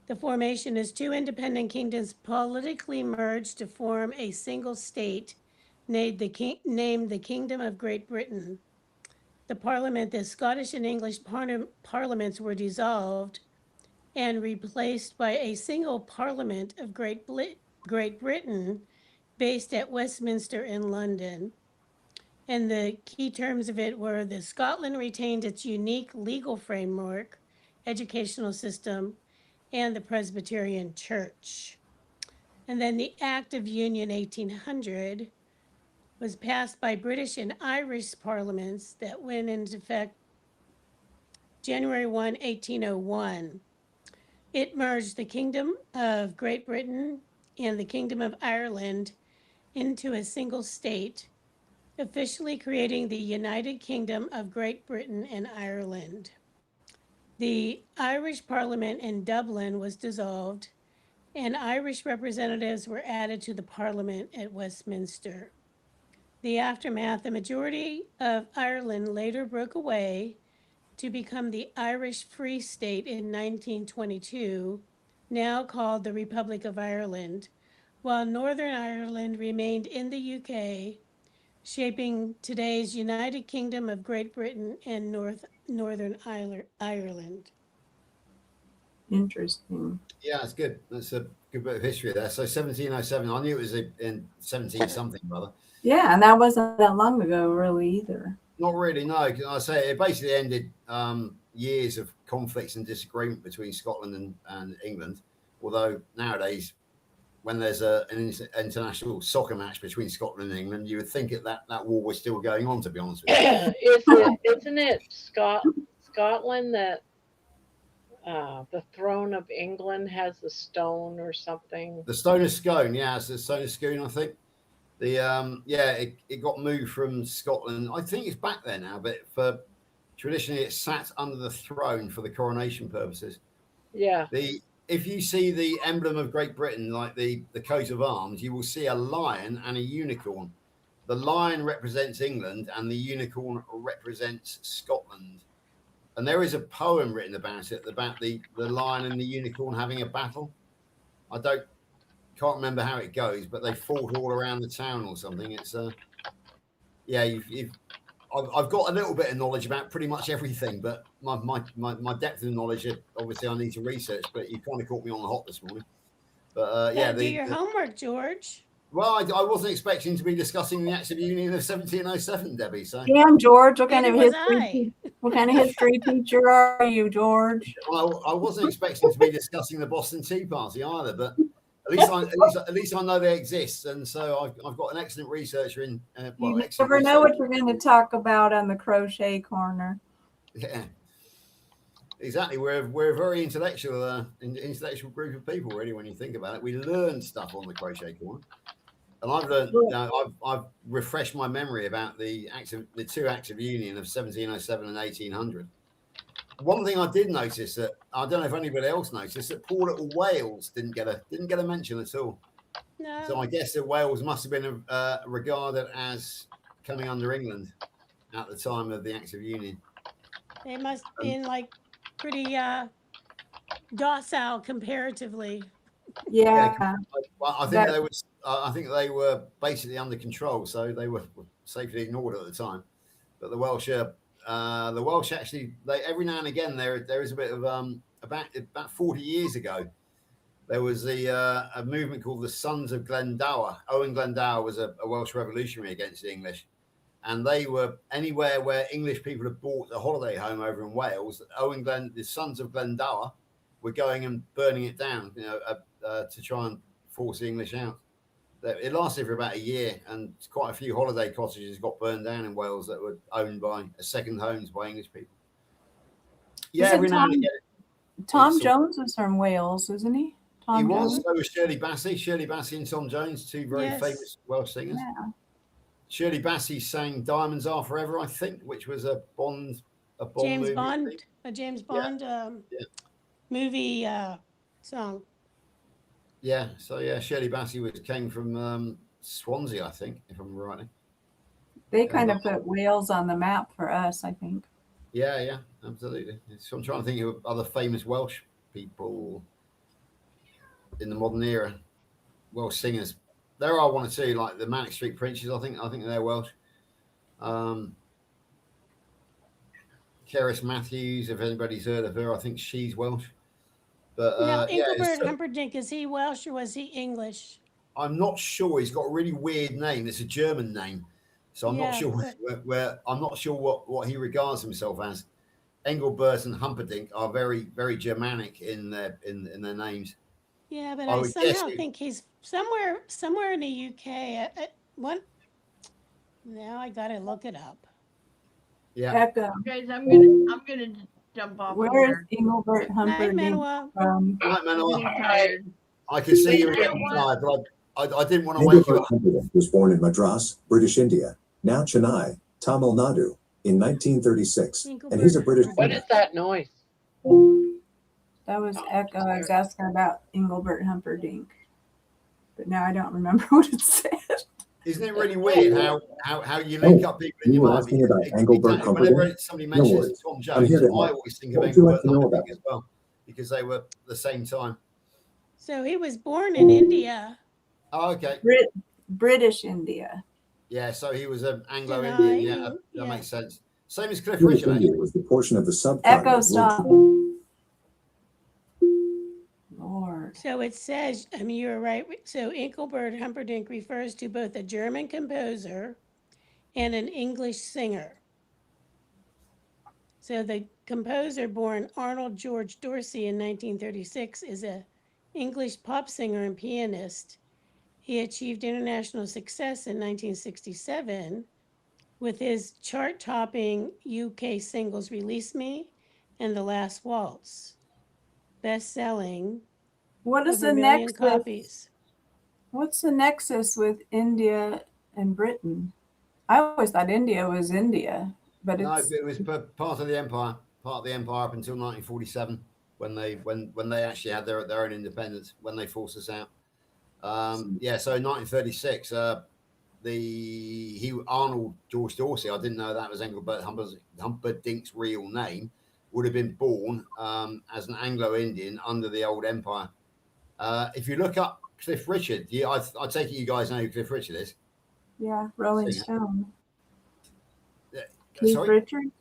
The formation is two independent kingdoms politically merged to form a single state, named the Kingdom of Great Britain. The Scottish and English parliaments were dissolved and replaced by a single Parliament of Great Britain based at Westminster in London. And the key terms of it were that Scotland retained its unique legal framework, educational system, and the Presbyterian Church. And then the Act of Union 1800 was passed by British and Irish parliaments that went into effect January 1, 1801. It merged the Kingdom of Great Britain and the Kingdom of Ireland into a single state, officially creating the United Kingdom of Great Britain and Ireland. The Irish Parliament in Dublin was dissolved, and Irish representatives were added to the Parliament at Westminster. The aftermath, the majority of Ireland later broke away to become the Irish Free State in 1922, now called the Republic of Ireland, while Northern Ireland remained in the UK, shaping today's United Kingdom of Great Britain and Northern Ireland. Interesting. Yeah, it's good. That's a good bit of history there. So 1707, I knew it was in 17 something, brother. Yeah, and that wasn't that long ago, really, either. Not really, no. I say it basically ended years of conflicts and disagreement between Scotland and England. Although nowadays, when there's an international soccer match between Scotland and England, you would think that war was still going on, to be honest with you. Isn't it Scotland that the throne of England has a stone or something? The Stone of Scone, yeah, it's the Stone of Scone, I think. It got moved from Scotland. I think it's back there now, but traditionally it sat under the throne for the coronation purposes. Yeah. If you see the emblem of Great Britain, like the coat of arms, you will see a lion and a unicorn. The lion represents England and the unicorn represents Scotland. And there is a poem written about it, about the lion and the unicorn having a battle. I can't remember how it goes, but they fought all around the town or something. It's I've got a little bit of knowledge about pretty much everything, but my depth of knowledge, obviously, I need to research. But you kind of caught me on the hop this morning. But do your homework, George. Well, I wasn't expecting to be discussing the Acts of Union of 1707, Debbie. So damn, George, what kind of Neither history teacher are you, George? I wasn't expecting to be discussing the Boston Tea Party either, but At least I know they exist, and so I've got an excellent researcher in. You Excellent never know what researcher. you're going to talk about on the Crochet Corner. Yeah, exactly. We're a very intellectual group of people, really. When you think about it, we learn stuff on the Crochet Corner, and I've learned. I've refreshed my memory about the two acts of union of 1707 and 1800. One thing I did notice that I don't know if anybody else noticed that poor little Wales didn't get a mention at all. No. So I guess that Wales must have been regarded as coming under England at the time of the Acts of Union. They must have been like pretty docile comparatively. Yeah. I think they was. I think they were basically under control, so they were safely ignored at the time. But the Welsh actually, every now and again there is a bit of about 40 years ago, there was a movement called the Sons of Glendower. Owen Glendower was a Welsh revolutionary against the English, and they were anywhere where English people had bought a holiday home over in Wales. The Sons of Glendower were going and burning it down, to try and force the English out. It lasted for about a year, and quite a few holiday cottages got burned down in Wales that were owned by second homes by English people. Yeah, every now and again. Tom Jones was from Wales, isn't he? He was. So was Shirley Bassey. Shirley Bassey and Tom Jones, two very famous Welsh singers. Yeah. Shirley Bassey sang "Diamonds Are Forever," I think, which was a Bond James movie. Bond, a James Bond movie song. Yeah. So yeah, Shirley Bassey came from Swansea, I think, if I'm right. They kind of put Wales on the map for us, I think. Yeah, absolutely. So I'm trying to think of other famous Welsh people in the modern era. Welsh singers. There are one or two, like the Manic Street Preachers. I think they're Welsh. Cerys Matthews, if anybody's heard of her, I think she's Welsh. But now, Engelbert Humperdinck, is he Welsh or was he English? I'm not sure. He's got a really weird name. It's a German name, so I'm not sure where I'm not sure what he regards himself as. Engelbert and Humperdinck are very, very Germanic in their names. Yeah, but I somehow think he's somewhere in the UK. Now I gotta look it up. Yeah. Guys, I'm gonna jump off. Where is Engelbert Humperdinck from? Night, Manoa. I can see you getting tired, but I didn't want to wake you up. Humperdinck was born in Madras, British India, now Chennai, Tamil Nadu, in 1936, and he's a British. What is that noise? That was Echo. I was asking about Engelbert Humperdinck, but now I don't remember what it said. Isn't it really weird how you link up people in your mind? Asking about Engelbert Humperdinck? Whenever somebody mentions Tom Jones, I always think of Engelbert Humperdinck as well, because they were the same time. So he was born in India. Oh, okay. British India. Yeah, so he was an Anglo-Indian. Yeah, that makes sense. Same as Cliff Richard. India was the portion of the Echo subcontinent. stop. Lord. So it says, I mean, you're right. So Engelbert Humperdinck refers to both a German composer and an English singer. So the composer born Arnold George Dorsey in 1936 is an English pop singer and pianist. He achieved international success in 1967 with his chart-topping UK singles Release Me and The Last Waltz, best-selling. What is the nexus? What's the nexus with India and Britain? I always thought India was India, but no, it was part of the empire. Part of the empire up until 1947, when they actually had their own independence, when they forced us out. So in 1936, Arnold George Dorsey, I didn't know that was Engelbert Humperdinck's real name, would have been born as an Anglo-Indian under the old empire. If you look up Cliff Richard, I take it you guys know who Cliff Richard is. Yeah, Rolling Stone. Keith Richard.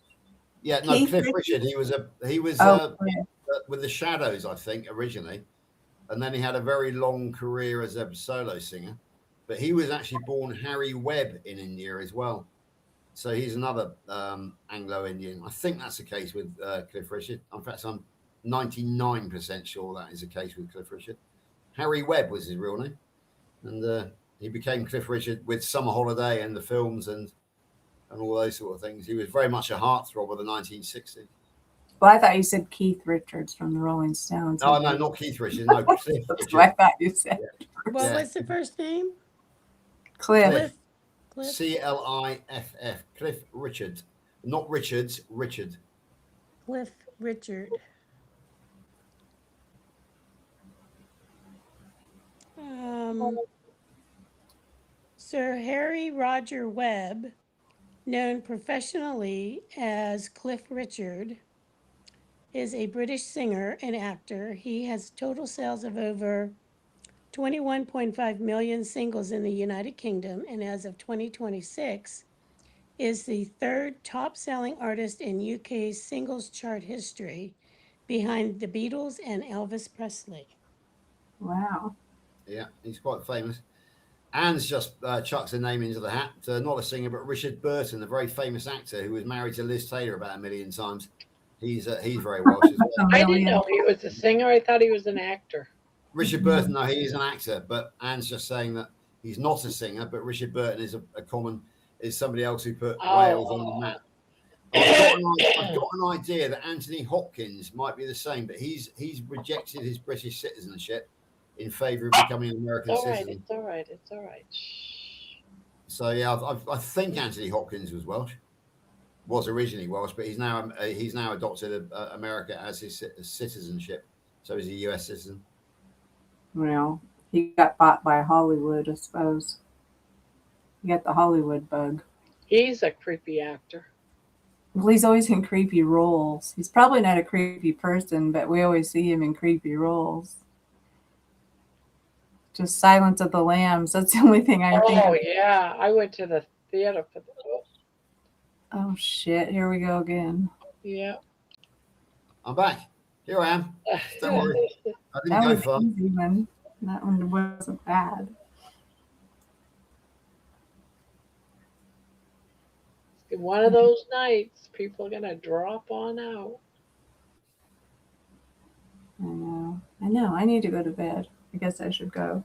Yeah, no, Keith Cliff Richard? Richard. He was with the Shadows, I think, originally, and then he had a very long career as a solo singer. But he was actually born Harry Webb in India as well, so he's another Anglo-Indian. I think that's the case with Cliff Richard. In fact, I'm 99% sure that is the case with Cliff Richard. Harry Webb was his real name, and he became Cliff Richard with Summer Holiday and the films and all those sort of things. He was very much a heartthrob of the 1960s. Well, I thought you said Keith Richards from the Rolling Stones. Oh no, not Keith Richards. No, Cliff That's Richard. what I thought you said. What was the first name? Cliff. Cliff. Cliff. Cliff Richard, not Richards. Richard. Cliff Richard. Sir Harry Roger Webb, known professionally as Cliff Richard, is a British singer and actor. He has total sales of over 21.5 million singles in the United Kingdom, and as of 2026, is the third top-selling artist in UK's singles chart history, behind the Beatles and Elvis Presley. Wow. Yeah, he's quite famous. Anne's just chucks a name into the hat. Not a singer, but Richard Burton, a very famous actor who was married to Liz Taylor about 1 million times. He's very Welsh as well. I didn't know he was a singer. I thought he was an actor. Richard Burton, no, he is an actor, but Anne's just saying that he's not a singer, but Richard Burton is is somebody else who put Wales on the map. I've got an idea that Anthony Hopkins might be the same, but he's rejected his British citizenship in favour of becoming an American citizen. It's all right. So yeah, I think Anthony Hopkins was originally Welsh, but he's now adopted America as his citizenship. So he's a US citizen. Well, he got bought by Hollywood, I suppose. He got the Hollywood bug. He's a creepy actor. Well, he's always in creepy roles. He's probably not a creepy person, but we always see him in creepy roles. Just Silence of the Lambs. That's the only thing I think. Oh, yeah. I went to the theater for Oh, shit. Here we go again. Yeah. I'm back. Here I am. Don't worry. I didn't go far. Easy one. That one wasn't bad. One of those nights, people are going to drop on out. I know. I need to go to bed. I guess I should go.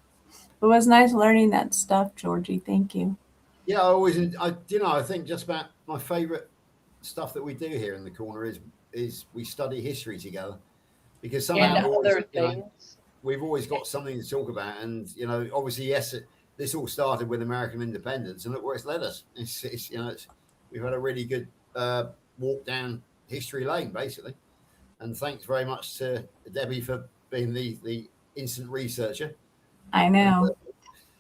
It was nice learning that stuff, Georgie. Thank you. Yeah, I think just about my favourite stuff that we do here in the corner is we study history together, because somehow we've always got something to talk about, and obviously this all started with American independence, and look where it's led us. We've had a really good walk down history lane, basically, and thanks very much to Debbie for being the instant researcher. I know.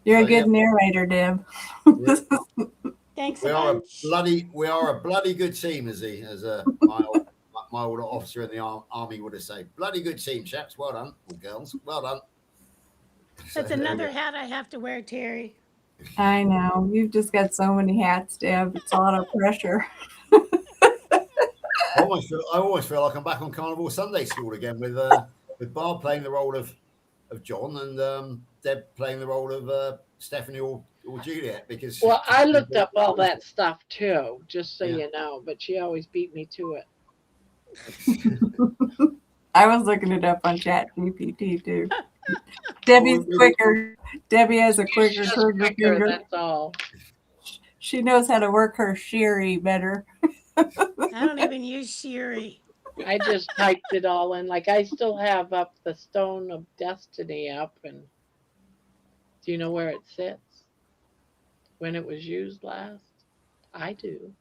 You're a good narrator, Deb. Thanks we are a bloody good team, as my old officer in the army would have said. Bloody good team, chaps. Well done, or girls. Well done. That's another hat I have to wear, Terry. I know. You've just got so many hats, Deb. It's a lot of pressure. I almost feel like I'm back on Carnival Sunday School again with Barb playing the role of John and Deb playing the role of Stephanie or Juliet, because I looked up all that stuff too, just so you know, but she always beat me to it. I was looking it up on ChatGPT too. Debbie's quicker. Debbie has a quicker finger. That's all. She knows how to work her Siri better. I don't even use Siri. I just typed it all in. Like, I still have up the Stone of Destiny up, and do you know where it sits? When it was used last? I do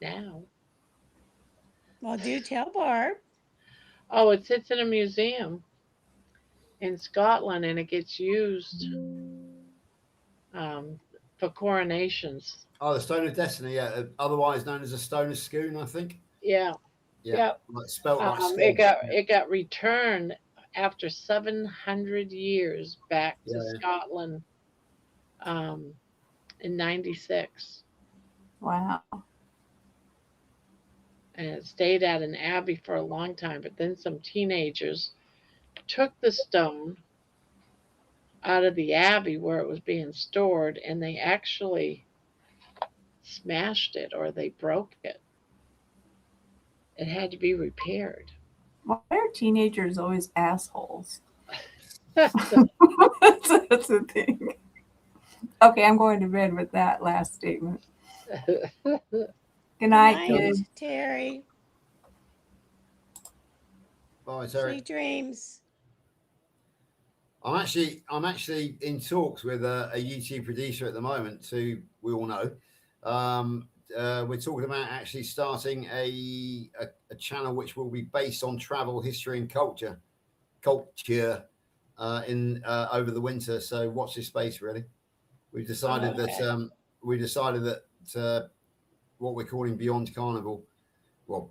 now. Well, do tell Barb. Oh, it sits in a museum in Scotland, and it gets used for coronations. Oh, the Stone of Destiny, yeah, otherwise known as the Stone of Scone, I think. Yeah. Yeah. Like spelled like it got returned after 700 years back to Scotland in 96. Wow. And it stayed at an abbey for a long time, but then some teenagers took the stone out of the abbey where it was being stored, and they actually smashed it, or they broke it. It had to be repaired. Why are teenagers always assholes? That's the thing. Okay, I'm going to bed with that last statement. Good night, kids. Terry. Bye, Terry. Sweet dreams. I'm actually in talks with a YouTube producer at the moment, who we all know. We're talking about actually starting a channel which will be based on travel, history, and culture in over the winter. So watch this space. Really, we've decided that what we're calling Beyond Carnival. Well,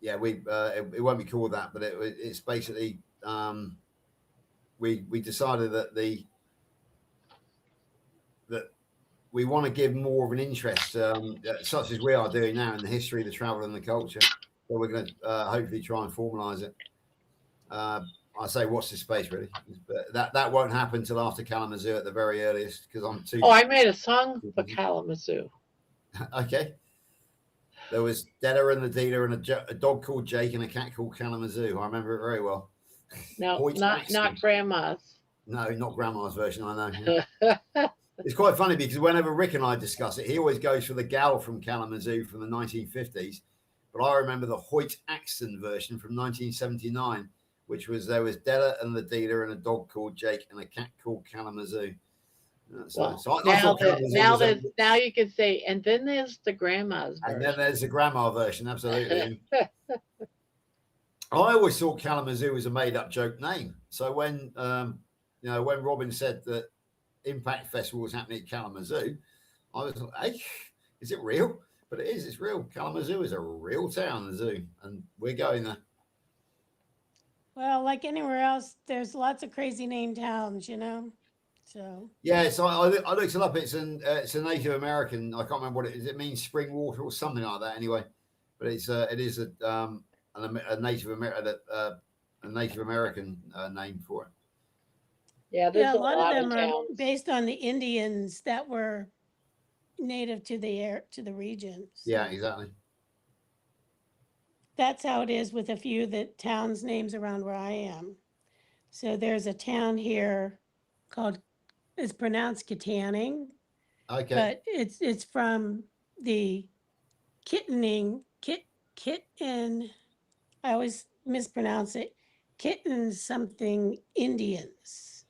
yeah, it won't be called that, but it's basically. We decided that we want to give more of an interest, such as we are doing now, in the history, the travel, and the culture. So we're going to hopefully try and formalize it. I say, watch this space, really. But that won't happen till after Kalamazoo at the very earliest, because I'm too. Oh, I made a song for Kalamazoo. Okay. There was Della and the Dealer, and a dog called Jake, and a cat called Kalamazoo. I remember it very well. No, not Grandma's. No, not Grandma's version. I know. Yeah. It's quite funny because whenever Rick and I discuss it, he always goes for the gal from Kalamazoo from the 1950s. But I remember the Hoyt Axton version from 1979, which was there was Della and the Dealer, and a dog called Jake, and a cat called Kalamazoo. Well, now you can say, and then there's the Grandma's version. And then there's the Grandma version, absolutely. I always thought Kalamazoo was a made-up joke name. So when when Robin said that Impact Festival was happening at Kalamazoo, I was like, hey, is it real? But it is. It's real. Kalamazoo is a real town, the zoo, and we're going there. Well, like anywhere else, there's lots of crazy named towns, So yeah, so I looked it up. It's a Native American. I can't remember what it is. It means spring water or something like that. Anyway, but it is a Native American name for it. Yeah, there's a lot of them are towns based on the Indians that were native to the region. So yeah, exactly. that's how it is with a few of the towns names around where I am. So there's a town here called, it's pronounced Kittanning. Okay. But it's from the kitten. I always mispronounce it. Kitten something Indians.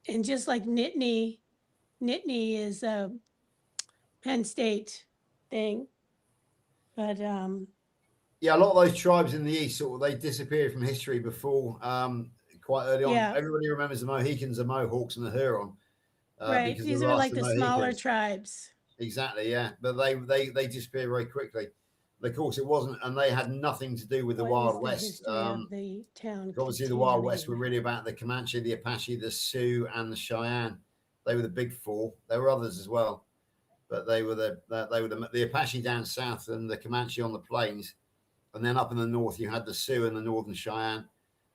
And just like Nittany is a Penn State thing. But yeah, a lot of those tribes in the east they disappeared from history before quite early on. Yeah. Everybody remembers the Mohicans, the Mohawks, and the Huron. Right, these are like the smaller tribes. Exactly, yeah, but they disappeared very quickly. But of course, it wasn't, and they had nothing to do with the Wild West. The town. Obviously, the Wild West were really about the Comanche, the Apache, the Sioux, and the Cheyenne. They were the big four. There were others as well, but they were the Apache down south and the Comanche on the plains, and then up in the north you had the Sioux and the Northern Cheyenne,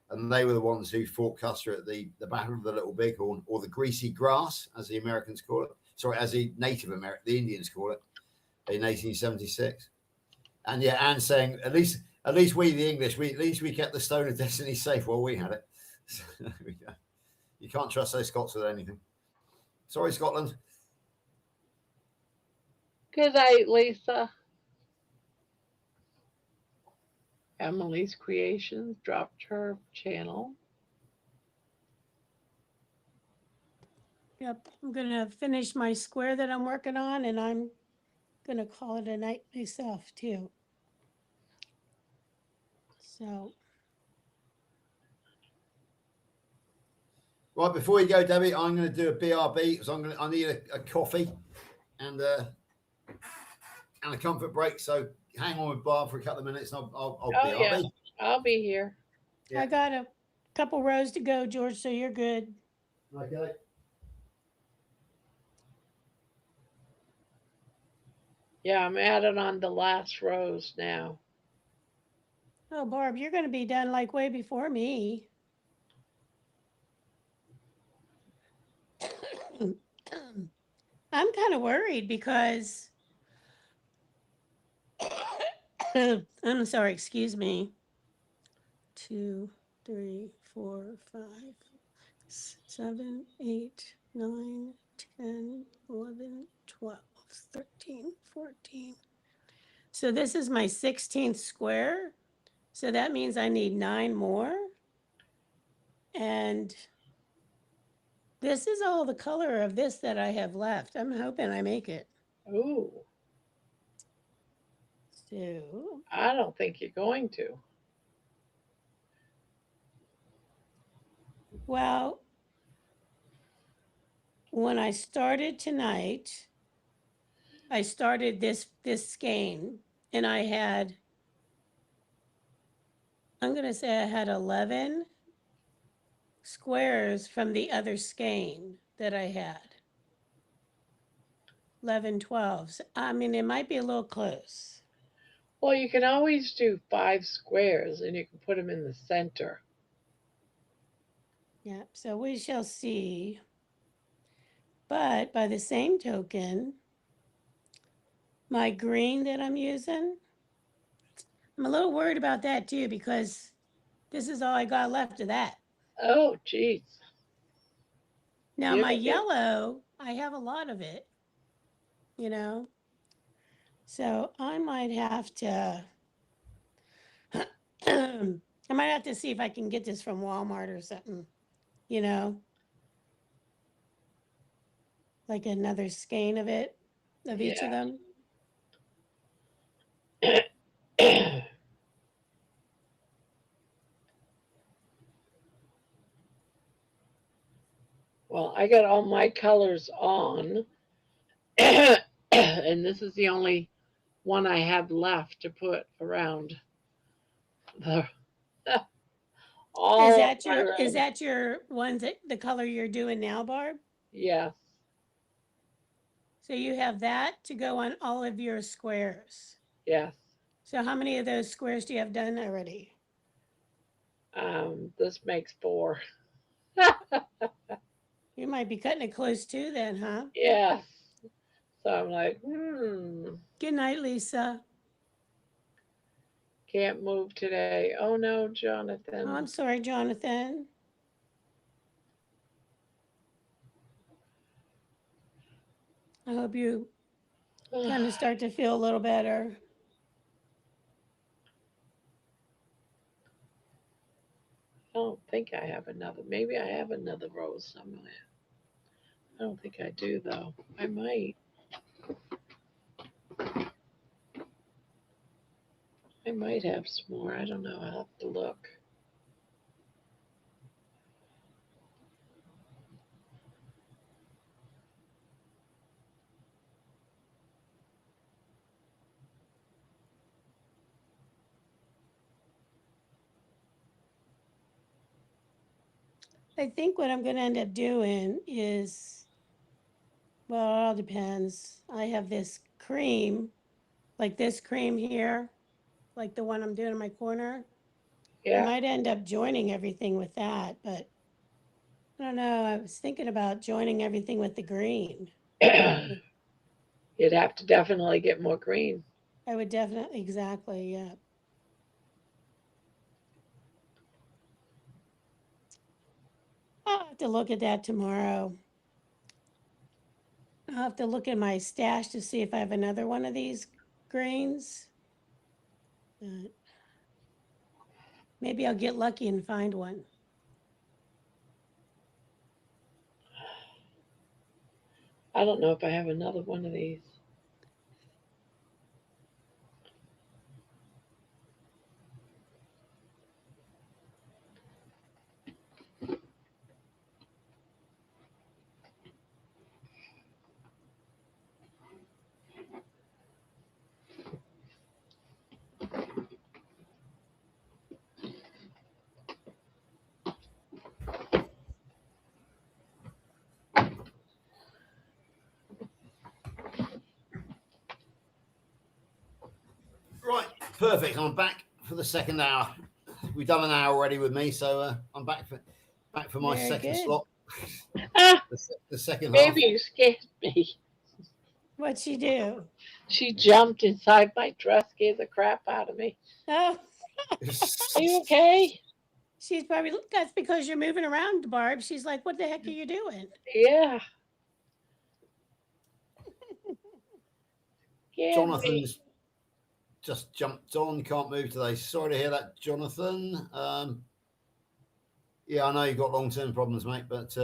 and they were the ones who fought Custer at the Battle of the Little Bighorn, or the Greasy Grass, as the Americans call it. Sorry, as the the Indians call it, in 1876. And yeah, Anne's saying at least we the English, we kept the Stone of Destiny safe while we had it. So, there we go. You can't trust those Scots with anything. Sorry, Scotland. Good night, Lisa. Emily's Creations dropped her channel. Yep, I'm gonna finish my square that I'm working on, and I'm gonna call it a night myself too. So. Right, before you go, Debbie, I'm going to do a BRB because I need a coffee and a comfort break. So hang on with Barb for a couple of minutes, and I'll BRB. Yeah, I'll be here. Yeah. I got a couple rows to go, George. So you're good. Okay. Yeah, I'm adding on the last rows now. Oh, Barb, you're going to be done like way before me. I'm kind of worried because I'm sorry, excuse me. 2, 3, 4, 5, 6, 7, 8, 9, 10, 11, 12, 13, 14. So this is my 16th square. So that means I need 9 more. And this is all the color of this that I have left. I'm hoping I make it. Ooh, So I don't think you're going to. well, when I started tonight, I started this skein, and I had, I'm going to say I had 11 squares from the other skein that I had. 11, 12. I mean, it might be a little close. Well, you can always do 5 squares and you can put them in the center. Yeah, so we shall see. But by the same token, my green that I'm using, I'm a little worried about that too, because this is all I got left of that. Oh, geez. Now You're my gonna be- yellow, I have a lot of it, you know. So I might have to, I might have to see if I can get this from Walmart or something, you know. Like another skein of it, of each of them. Well, I got all my colors on, and this is the only one I have left to put around the all Is of that my your, is red. that your ones that the color you're doing now, Barb? Yes, So you have that to go on all of your squares. yes. So how many of those squares do you have done already? This makes 4. You might be cutting it close too then, huh? Yes. So I'm like, Good night, Lisa. can't move today. Oh no, Oh, Jonathan. I'm sorry, Jonathan. I hope you kind of start to feel a little better. I don't think I have another. Maybe I have another rose somewhere. I don't think I do though. I might. I might have some more. I don't know. I'll have to look. I think what I'm going to end up doing is, well, it all depends. I have this cream, like this cream here, like the one I'm doing in my corner. I Yeah. might end up joining everything with that, but I don't know. I was thinking about joining everything with the green. You'd have to definitely get more green. I would definitely, exactly, yeah. I'll have to look at that tomorrow. I'll have to look at my stash to see if I have another one of these greens. But maybe I'll get lucky and find one. I don't know if I have another one of these. Right, perfect. I'm back for the second hour. We've done an hour already with me, so I'm back for my Very second good. slot. Ah, The second half. baby, you scared me. What'd she do? She jumped inside my dress, scared the crap out of me. Oh, Are you okay? She's probably, that's because you're moving around, Barb. She's like, what the heck are you doing? Yeah. Can't Jonathan's just jumped on, can't move today. Sorry to hear that, Jonathan. Yeah, I know you've got long-term problems, mate, but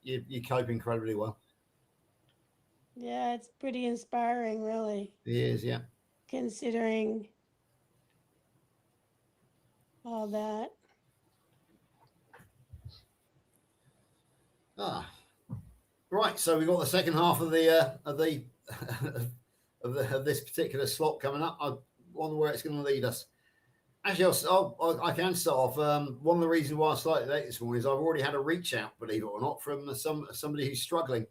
you cope incredibly well. Yeah, it's pretty inspiring, really, It is, yeah. considering all that. Right, so we've got the second half of the of this particular slot coming up. I wonder where it's going to lead us. Actually, I can start off. One of the reasons why I'm slightly late this morning is I've already had a reach out, believe it or not, from somebody who's struggling.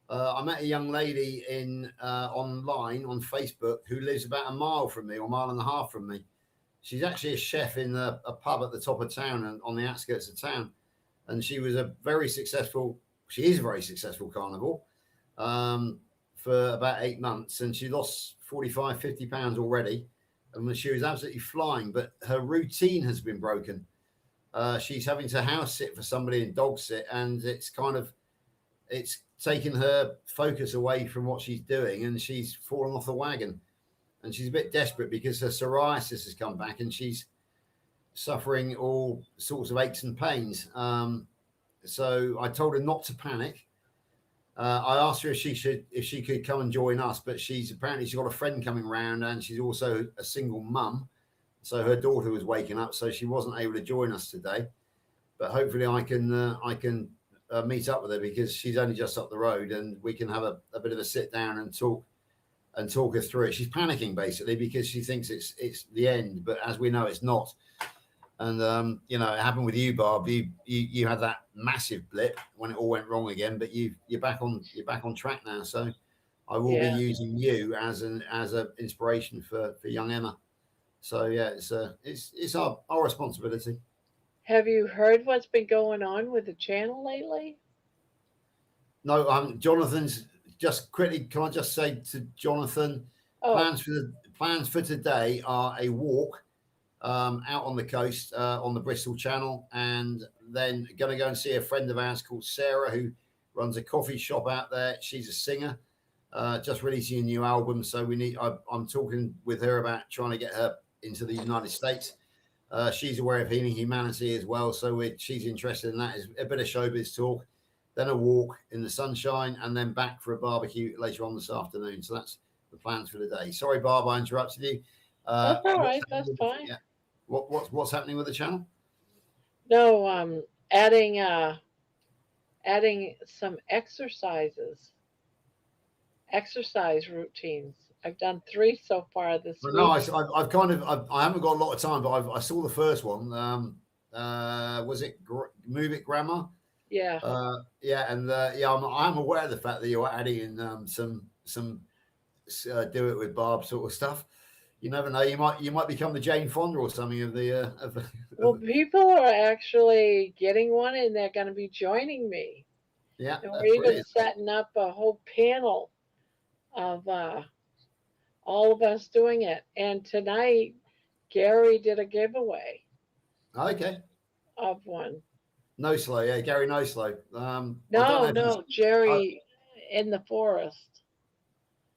I met a young lady in online on Facebook who lives about a mile from me, or a mile and a half from me. She's actually a chef in a pub at the top of town and on the outskirts of town, and she is a very successful carnivore for about 8 months, and she lost 45, 50 pounds already. And she was absolutely flying, but her routine has been broken. She's having to house sit for somebody and dog sit, and it's taken her focus away from what she's doing, and she's fallen off the wagon. And she's a bit desperate because her psoriasis has come back, and she's suffering all sorts of aches and pains. So I told her not to panic. I asked her if she could come and join us, but she's got a friend coming around, and she's also a single mum. So her daughter was waking up, so she wasn't able to join us today. But hopefully I can meet up with her, because she's only just up the road, and we can have a bit of a sit down and talk her through it. She's panicking basically because she thinks it's the end, but as we know, it's not. And it happened with you, Barb. You had that massive blip when it all went wrong again, but you're back on track now. So I will be using you as an inspiration for young Emma. So yeah, it's our responsibility. Have you heard what's been going on with the channel lately? No, Jonathan's just quickly. Can I just say to Jonathan, plans for today are a walk out on the coast on the Bristol Channel, and then going to go and see a friend of ours called Sarah, who runs a coffee shop out there. She's a singer, just releasing a new album. So I'm talking with her about trying to get her into the United States. She's aware of Healing Humanity as well, so she's interested in that. Is a bit of showbiz talk, then a walk in the sunshine, and then back for a barbecue later on this afternoon. So that's the plans for the day. Sorry, Barb, I interrupted you. That's all right. That's fine. Yeah. What's happening with the channel? No, adding some exercise routines. I've done 3 so far this week. No, I haven't got a lot of time, but I saw the first one. Was it Move It Gramma? Yeah. I'm aware of the fact that you're adding in some do it with Barb sort of stuff. You never know. You might become the Jane Fonda or something of the. Well, people are actually getting one, and they're going to be joining me. Yeah, and we're even setting up a whole panel of all of us doing it. And tonight, Gary did a giveaway. Okay. Of one. No Slow, yeah, Gary No Slow. No, Jerry in the forest.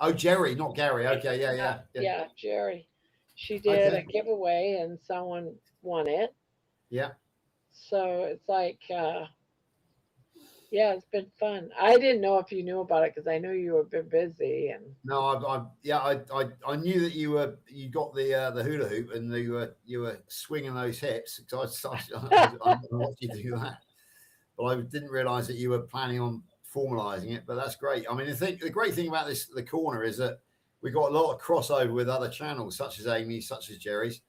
Oh, Jerry, not Gary. Okay, yeah, Jerry. She did a giveaway, and someone won it. Yeah. So it's like, it's been fun. I didn't know if you knew about it because I knew you were been busy. And no, I knew that you got the hula hoop and you were swinging those hips. I watched you do that, but I didn't realize that you were planning on formalizing it. But that's great. I mean, the great thing about the corner is that we got a lot of crossover with other channels, such as Amy's, such as Jerry's.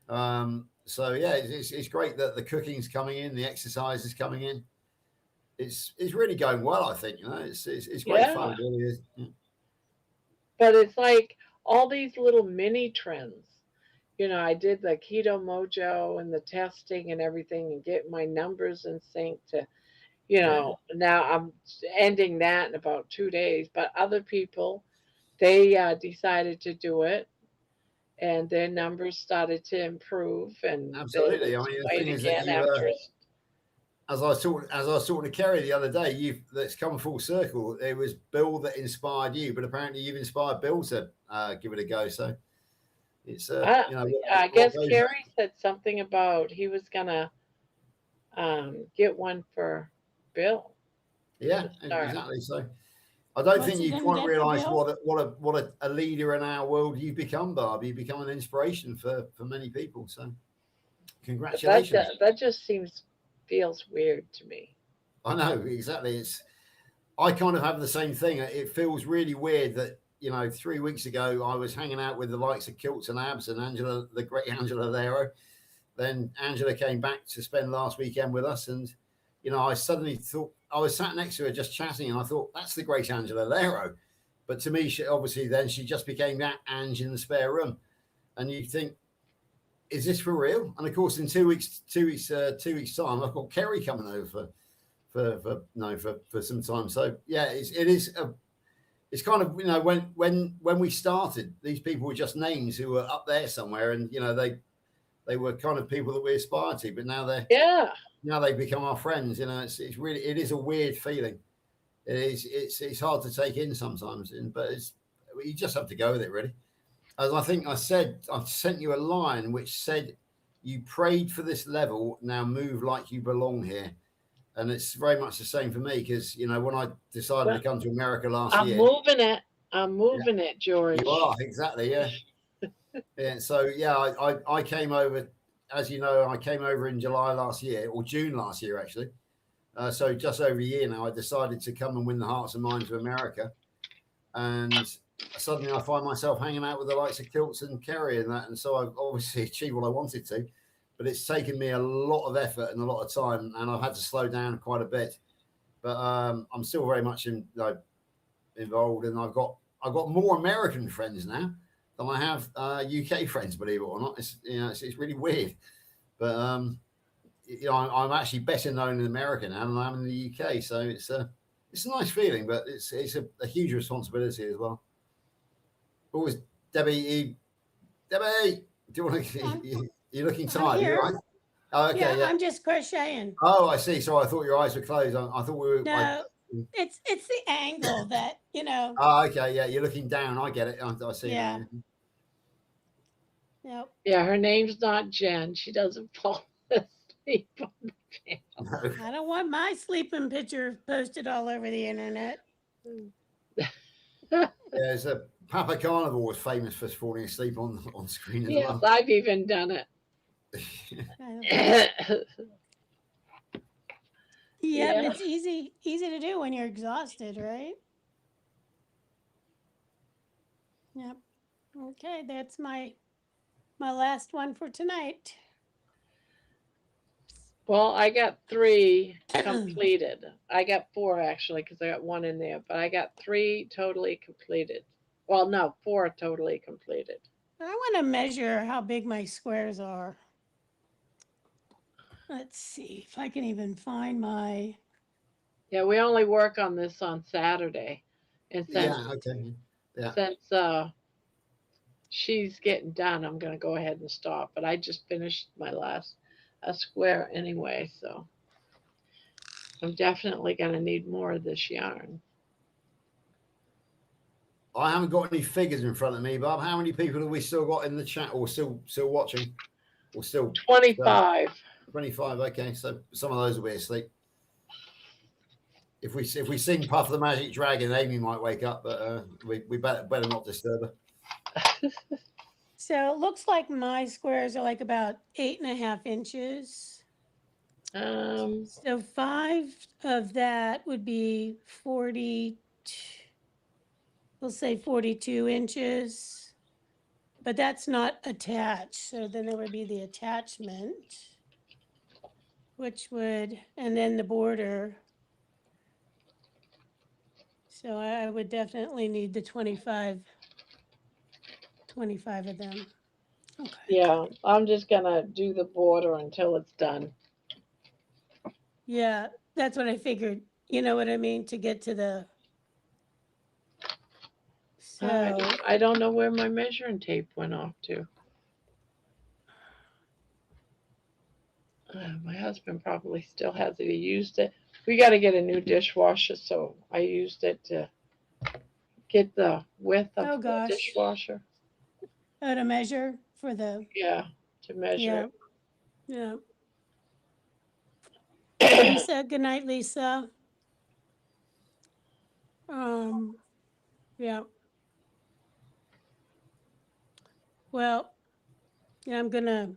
So yeah, it's great that the cooking's coming in, the exercise is coming in. It's really going well, I think. It's great fun. It really is. Yeah. But it's like all these little mini trends. I did the Keto Mojo and the testing and everything, and get my numbers in sync to, now I'm ending that in about 2 days. But other people, they decided to do it, and their numbers started to improve, and they Absolutely. I lost mean, the weight thing is that again you, after. as I was talking to Kerry the other day, that's come full circle. It was Bill that inspired you, but apparently you've inspired Bill to give it a go. So it's you know, I guess Kerry said something about he was gonna get one for Bill. Yeah, exactly. So I don't think you quite realise what a leader in our world you've become, Barb. You've become an inspiration for many people. So congratulations. That just feels weird to me. I know, exactly. I kind of have the same thing. It feels really weird that, you know, 3 weeks ago I was hanging out with the likes of Kilts and Abs and Angela, the great Angela Lero. Then Angela came back to spend last weekend with us, and you know, I suddenly thought, I was sat next to her just chatting, and I thought, that's the great Angela Lero. But to me, obviously then she just became that Ange in the spare room. And you think, is this for real? And of course, in 2 weeks time, I've got Kerry coming over for some time. So yeah, it's kind of, you know, when we started, these people were just names who were up there somewhere, and you know, they were kind of people that we aspired to, but now they've become our friends. You know, it is a weird feeling. It's hard to take in sometimes, but you just have to go with it, really. As I think I said, I sent you a line which said, "You prayed for this level, now move like you belong here." And it's very much the same for me, because, you know, when I decided to come to America last year. I'm moving it, George. You are, exactly, yeah. Yeah, so yeah, I came over, as you know, I came over in July last year, or June last year, actually. So just over a year now, I decided to come and win the hearts and minds of America. And suddenly I find myself hanging out with the likes of Kilts and Kerry and that. And so I've obviously achieved what I wanted to, but it's taken me a lot of effort and a lot of time, and I've had to slow down quite a bit. But I'm still very much involved, and I've got more American friends now than I have UK friends, believe it or not. It's really weird, but you know, I'm actually better known in America now than I am in the UK. So it's a nice feeling, but it's a huge responsibility as well. Always, Debbie, do you want to? You're looking tired. You're right. Oh, okay. Yeah, I'm just crocheting. Oh, I see. So I thought your eyes were closed. I thought we were. No, it's the angle that, you know. Oh, okay. Yeah, you're looking down. I get it. I see. Yeah. Yep. Yeah, her name's not Jen. She doesn't fall asleep on the channel. I don't want my sleeping picture posted all over the internet. There's a Papa Carnivore was famous for falling asleep on screen as well. Yes, I've even done it. Yeah, it's easy to do when you're exhausted, right? Yep. Okay, that's my last one for tonight. Well, I got 3 completed. I got 4 actually, because I got 1 in there, but I got 3 totally completed. Well, no, 4 totally completed. I want to measure how big my squares are. Let's see if I can even find my. Yeah, we only work on this on Saturday, and since she's getting done, I'm going to go ahead and stop. But I just finished my last square anyway, so I'm definitely going to need more of this yarn. I haven't got any figures in front of me, Bob. How many people have we still got in the chat, or still watching, or still 25? 25. Okay, so some of those will be asleep. If we sing Puff the Magic Dragon, Amy might wake up, but we better not disturb her. So it looks like my squares are like about 8.5 inches. So 5 of that would be 40. We'll say 42 inches, but that's not attached. So then there would be the attachment, which would, and then the border. So I would definitely need the 25 of them. Okay. Yeah, I'm just gonna do the border until it's done. Yeah, that's what I figured. You know what I mean? To get to the So I don't know where my measuring tape went off to. My husband probably still has it. He used it. We got to get a new dishwasher, so I used it to get the width of oh the gosh, dishwasher. oh, to measure for the Yeah, to measure yeah. it. Lisa, good night, Lisa. Yeah. Well, yeah, I'm gonna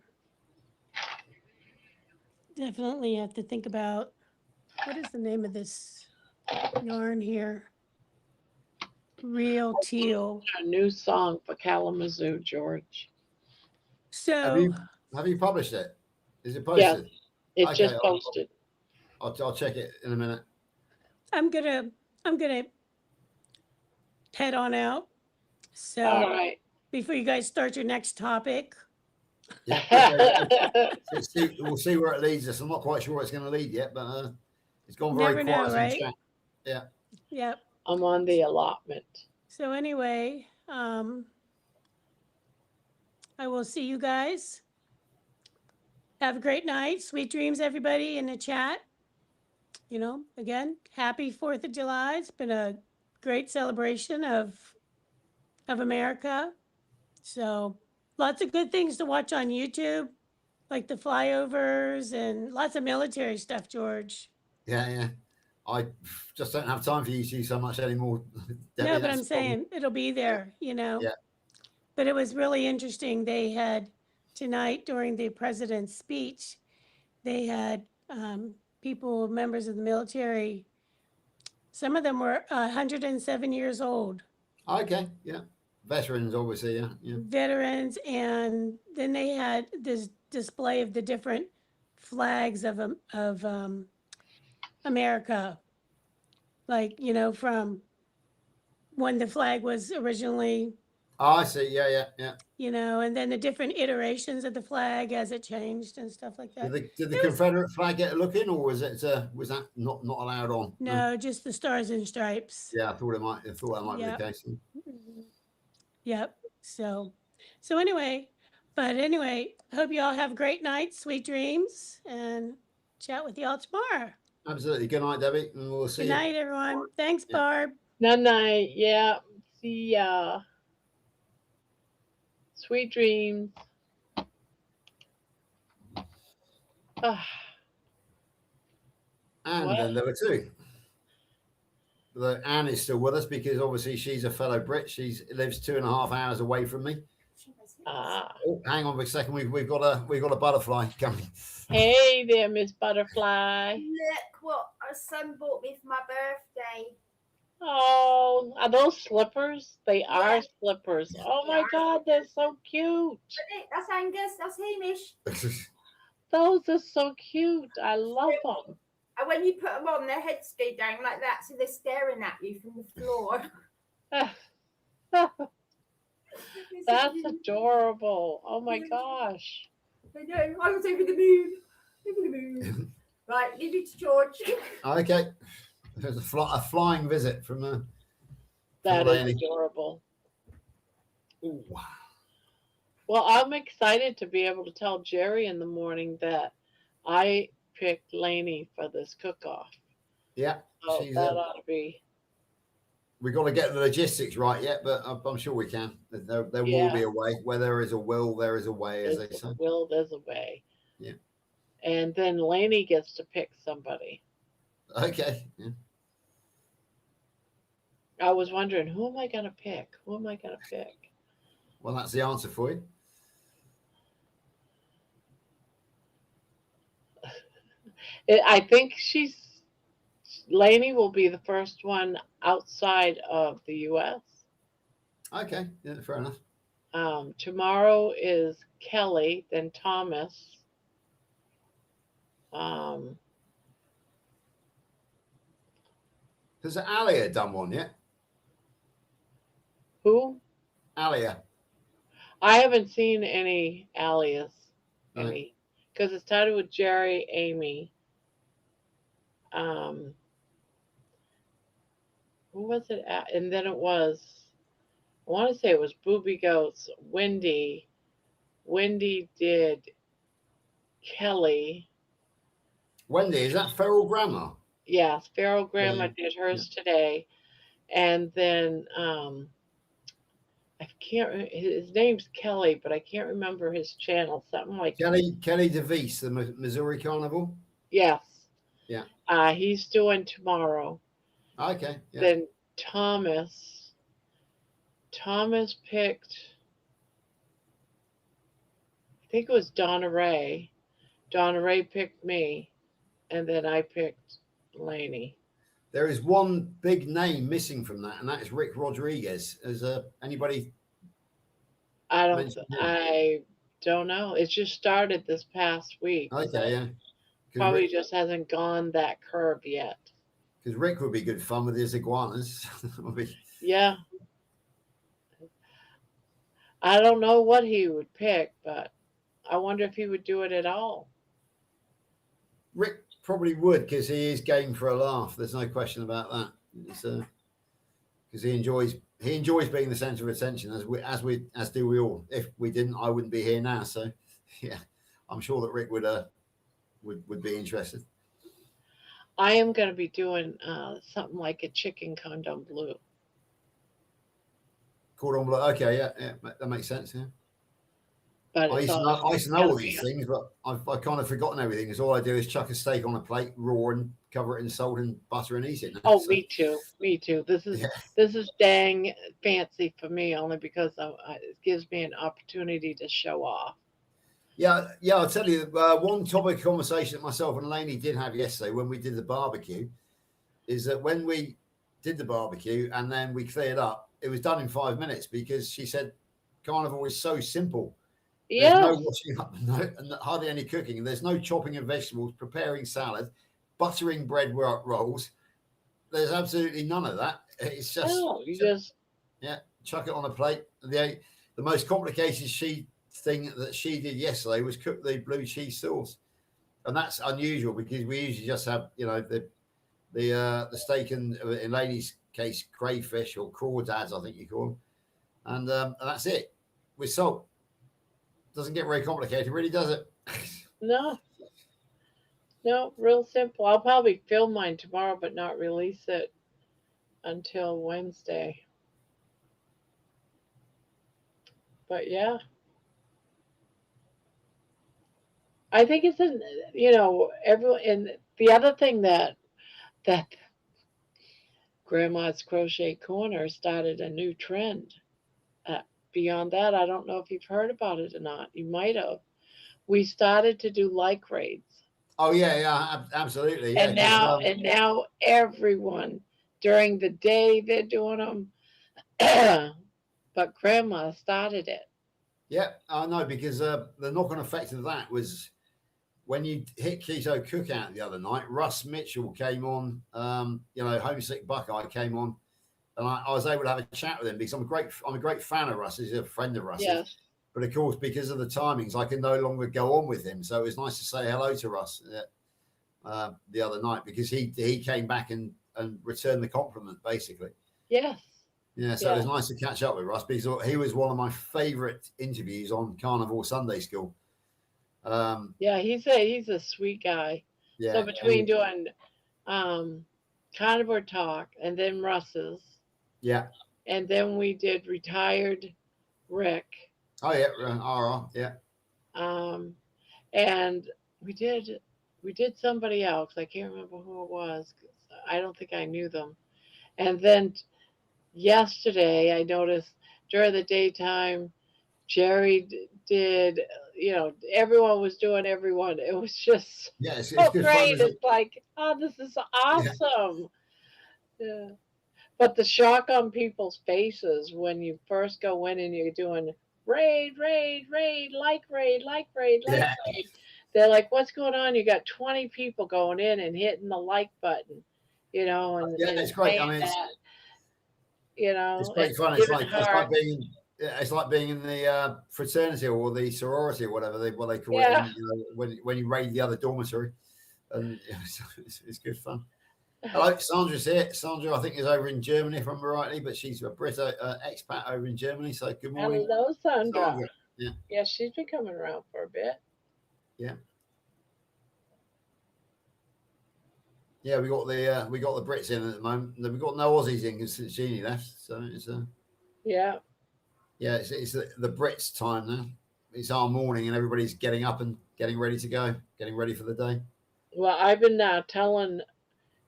definitely have to think about what is the name of this yarn here? Real teal. A new song for Kalamazoo, George. So Have you published it? Is it Yeah, posted? it's Okay, just posted. I'll check it in a minute. I'm gonna head on out. So All right. before you guys start your next topic, Yeah, okay. We'll see where it leads us. I'm not quite sure where it's going to lead yet, but it's gone very never quiet know, in right? chat. Yeah. Yep. I'm on the allotment. So anyway, I will see you guys. Have a great night. Sweet dreams, everybody in the chat. You know, again, happy 4th of July. It's been a great celebration of America. So lots of good things to watch on YouTube, like the flyovers and lots of military stuff, George. Yeah. I just don't have time for YouTube so much anymore. No, but That's I'm the problem. saying it'll be there, you know. Yeah. But it was really interesting. They had tonight during the president's speech, they had people, members of the military. Some of them were 107 years old. Okay, yeah. Veterans, obviously, yeah. Veterans, and then they had this display of the different flags of America, like, you know, from when the flag was originally, Oh, I see. Yeah. you know, and then the different iterations of the flag as it changed and stuff like that. Did the Confederate flag get a look in, or was that not allowed on? No, just the stars and stripes. Yeah, I thought that might be the case. Yep. So anyway, hope you all have a great night, sweet dreams, and chat with y'all tomorrow. Absolutely. Good night, Debbie, and we'll see Good you. night, everyone. Thanks, Yeah. Barb. Night night. Yeah. See ya. Sweet dreams. Ah, And What? then there were two. Anne is still with us because obviously she's a fellow Brit. She lives 2.5 hours away from me. ah. Oh, hang on a second. We've got a butterfly coming. Hey there, Miss Butterfly. Look what a son bought me for my birthday. Oh, are those slippers? They are Yeah. slippers. Oh They my are God, they're so cute. That's Angus. That's Hamish. Those are so cute. I love them. And when you put them on, their heads go down like that, so they're staring at you from the floor. That's adorable. Oh my gosh. I know. I was over the moon. Over the moon. Right, leave it to George. Okay. There's a flying visit from That Laney. is adorable. Ooh. Well, I'm excited to be able to tell Jerry in the morning that I picked Lainey for this cook-off. Yeah. So that ought to be. We've got to get the logistics right yet, but I'm sure we can. There will be a way. Where there is a will, there is a way, as they say. Will, there's a way. Yeah. And then Lainey gets to pick somebody. Okay. Yeah. I was wondering, who am I going to pick? Who am I going to pick? Well, that's the answer for you. I think Lainey will be the first one outside of the U.S. Okay. Yeah, fair enough. Tomorrow is Kelly, then Thomas. Has Alia done one yet? Who? Alia. I haven't seen any alias. Right. Because it started with Jerry, Amy. Who was it? And then it was I want to say it was Booby Goats. Wendy did Kelly. Wendy, is that feral grammar? Yes, Feral Grandma Yeah. did hers today, and then I can't. His name's Kelly, but I can't remember his channel. Something like Kelly DeVise, the Missouri Carnival. yes. Yeah. He's doing tomorrow. Okay. Yeah. Then Thomas picked. I think it was Donna Ray. Donna Ray picked me, and then I picked Laney. There is one big name missing from that, and that is Rick Rodriguez. Is anybody? I mentioned him? don't know. It just started this past week. Okay, so yeah. Probably Rick, just hasn't gone that curve yet. because Rick would be good fun with his iguanas. Yeah. I don't know what he would pick, but I wonder if he would do it at all. Rick probably would, because he is game for a laugh. There's no question about that. Because he enjoys being the centre of attention, as do we all. If we didn't, I wouldn't be here now. So, yeah, I'm sure that Rick would be interested. I am going to be doing something like a chicken cordon bleu. Cordon bleu. Okay, yeah, that makes sense. Yeah. But I used to know all these things, but I've kind of forgotten everything. Because all I do is chuck a steak on a plate, raw, and cover it in salt and butter and eat it. Now. Oh, So, me too. Me too. This is dang fancy for me, only because it gives me an opportunity to show off. Yeah. I'll tell you, one topic of conversation that myself and Lainey did have yesterday when we did the barbecue is that when we did the barbecue and then we cleared up, it was done in 5 minutes because she said carnivore is so simple. Yeah. There's no washing up, hardly any cooking, and there's no chopping of vegetables, preparing salad, buttering bread rolls. There's absolutely none of that. It's just chuck it on a plate. The most complicated thing that she did yesterday was cook the blue cheese sauce, and that's unusual because we usually just have the steak and in Lainey's case crayfish or crawdads, I think you call them, and that's it with salt. Doesn't get very complicated, really, does it? No, real simple. I'll probably film mine tomorrow, but not release it until Wednesday. But yeah, I think it's everyone. And the other thing that Grandma's Crochet Corner started a new trend. Beyond that, I don't know if you've heard about it or not. You might have. We started to do like raids. Oh yeah, absolutely. Yeah, and now everyone during the day they're doing them, but Grandma started it. Yeah, I know, because the knock-on effect of that was when you hit Keto Cookout the other night. Russ Mitchell came on. Homesick Buckeye came on. And I was able to have a chat with him because I'm a great fan of Russ. He's a friend of Russ. Yes. But of course, because of the timings, I can no longer go on with him. So it was nice to say hello to Russ the other night because he came back and returned the compliment, basically. Yes. Yeah, so it was nice to catch up with Russ because he was one of my favourite interviews on Carnivore Sunday School. He's a sweet guy. Yeah. So between doing Carnivore Talk and then Russ's. Yeah. And then we did Retired Rick. Oh yeah, yeah. And we did somebody else. I can't remember who it was. I don't think I knew them. And then yesterday, I noticed during the daytime, Jerry did. Everyone was doing everyone. It was just it's so good great. fun, It's like, oh, this is awesome. Yeah. But the shock on people's faces when you first go in and you're doing raid, like raid. They're like, what's going on? You got 20 people going in and hitting the like button, and it's great. I mean, it's great fun. It's like being in the fraternity or the sorority or whatever they call it. When you raid the other dormitory, and it's good fun. Hello, Sandra's here. Sandra, I think, is over in Germany, if I'm rightly, but she's a Brit expat over in Germany. So good morning, Hello, Sandra. Sandra. Yeah, Yeah, she's been coming around for a bit. yeah, yeah. We got the Brits in at the moment. We've got no Aussies in since Jeannie left. So it's Yeah. yeah, it's the Brits' time now. It's our morning, and everybody's getting up and getting ready to go, getting ready for the day. Well, I've been telling,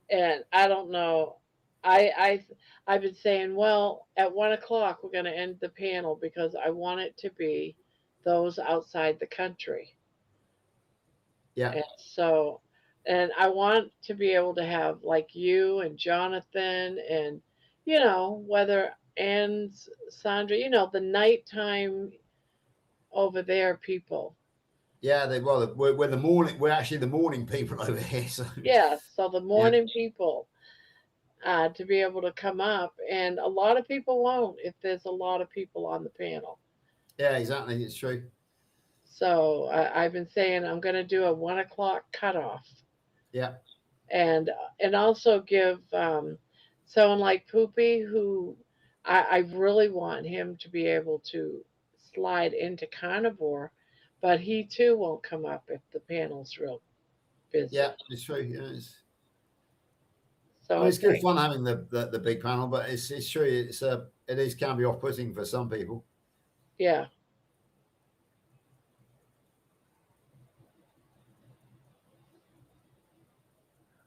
and I don't know. I've been saying, well, at 1 o'clock we're going to end the panel because I want it to be those outside the country. Yeah. And so, and I want to be able to have like you and Jonathan and, whether and Sandra, the nighttime over there people. Yeah, we're the morning. We're actually the morning people over here. So Yeah, so the yeah, morning people to be able to come up, and a lot of people won't if there's a lot of people on the panel. yeah, exactly. It's true. So I've been saying I'm going to do a 1 o'clock cutoff, Yeah, and also give someone like Poopy, who I really want him to be able to slide into carnivore, but he too won't come up if the panel's real busy. yeah, it's true. Yeah, So I mean, it's good okay. fun having the big panel, but it's true. It is can be off putting for some people. Yeah.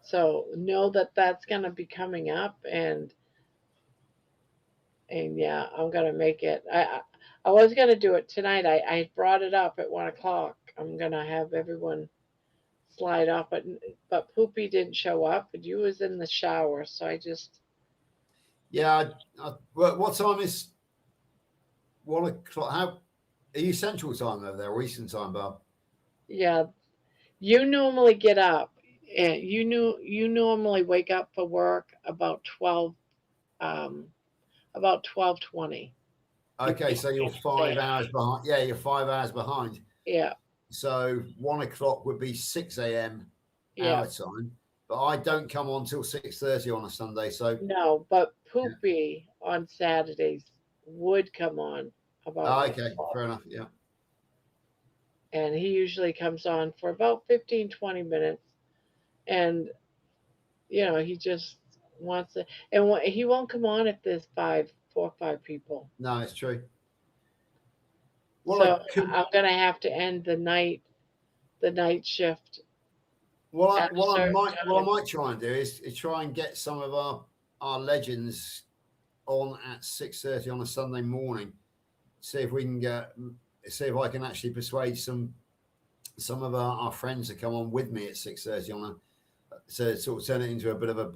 So know that that's going to be coming up, and yeah, I'm going to make it. I was going to do it tonight. I brought it up at 1 o'clock. I'm going to have everyone slide off, but Poopy didn't show up, and you was in the shower, so I just. Yeah. What time is 1 o'clock? How are you Central Time over there or Eastern Time, Bob? Yeah, you normally get up, and you normally wake up for work about 12:20. Okay, so you're 5 hours behind. Yeah, you're 5 hours behind. Yeah. So 1 o'clock would be 6 a.m. Yeah. our time, but I don't come on till 6:30 on a Sunday. So No, but Poopy on Saturdays would come on about okay, 1 o'clock. fair enough. Yeah. And he usually comes on for about 15-20 minutes, and he just wants to, and he won't come on if there's 4 or 5 people. No, it's true. Well, so I'm gonna have to end the night shift. What I might try and do is try and get some of our legends on at 6:30 on a Sunday morning. See if I can actually persuade some of our friends to come on with me at 6:30 to sort of turn it into a bit of a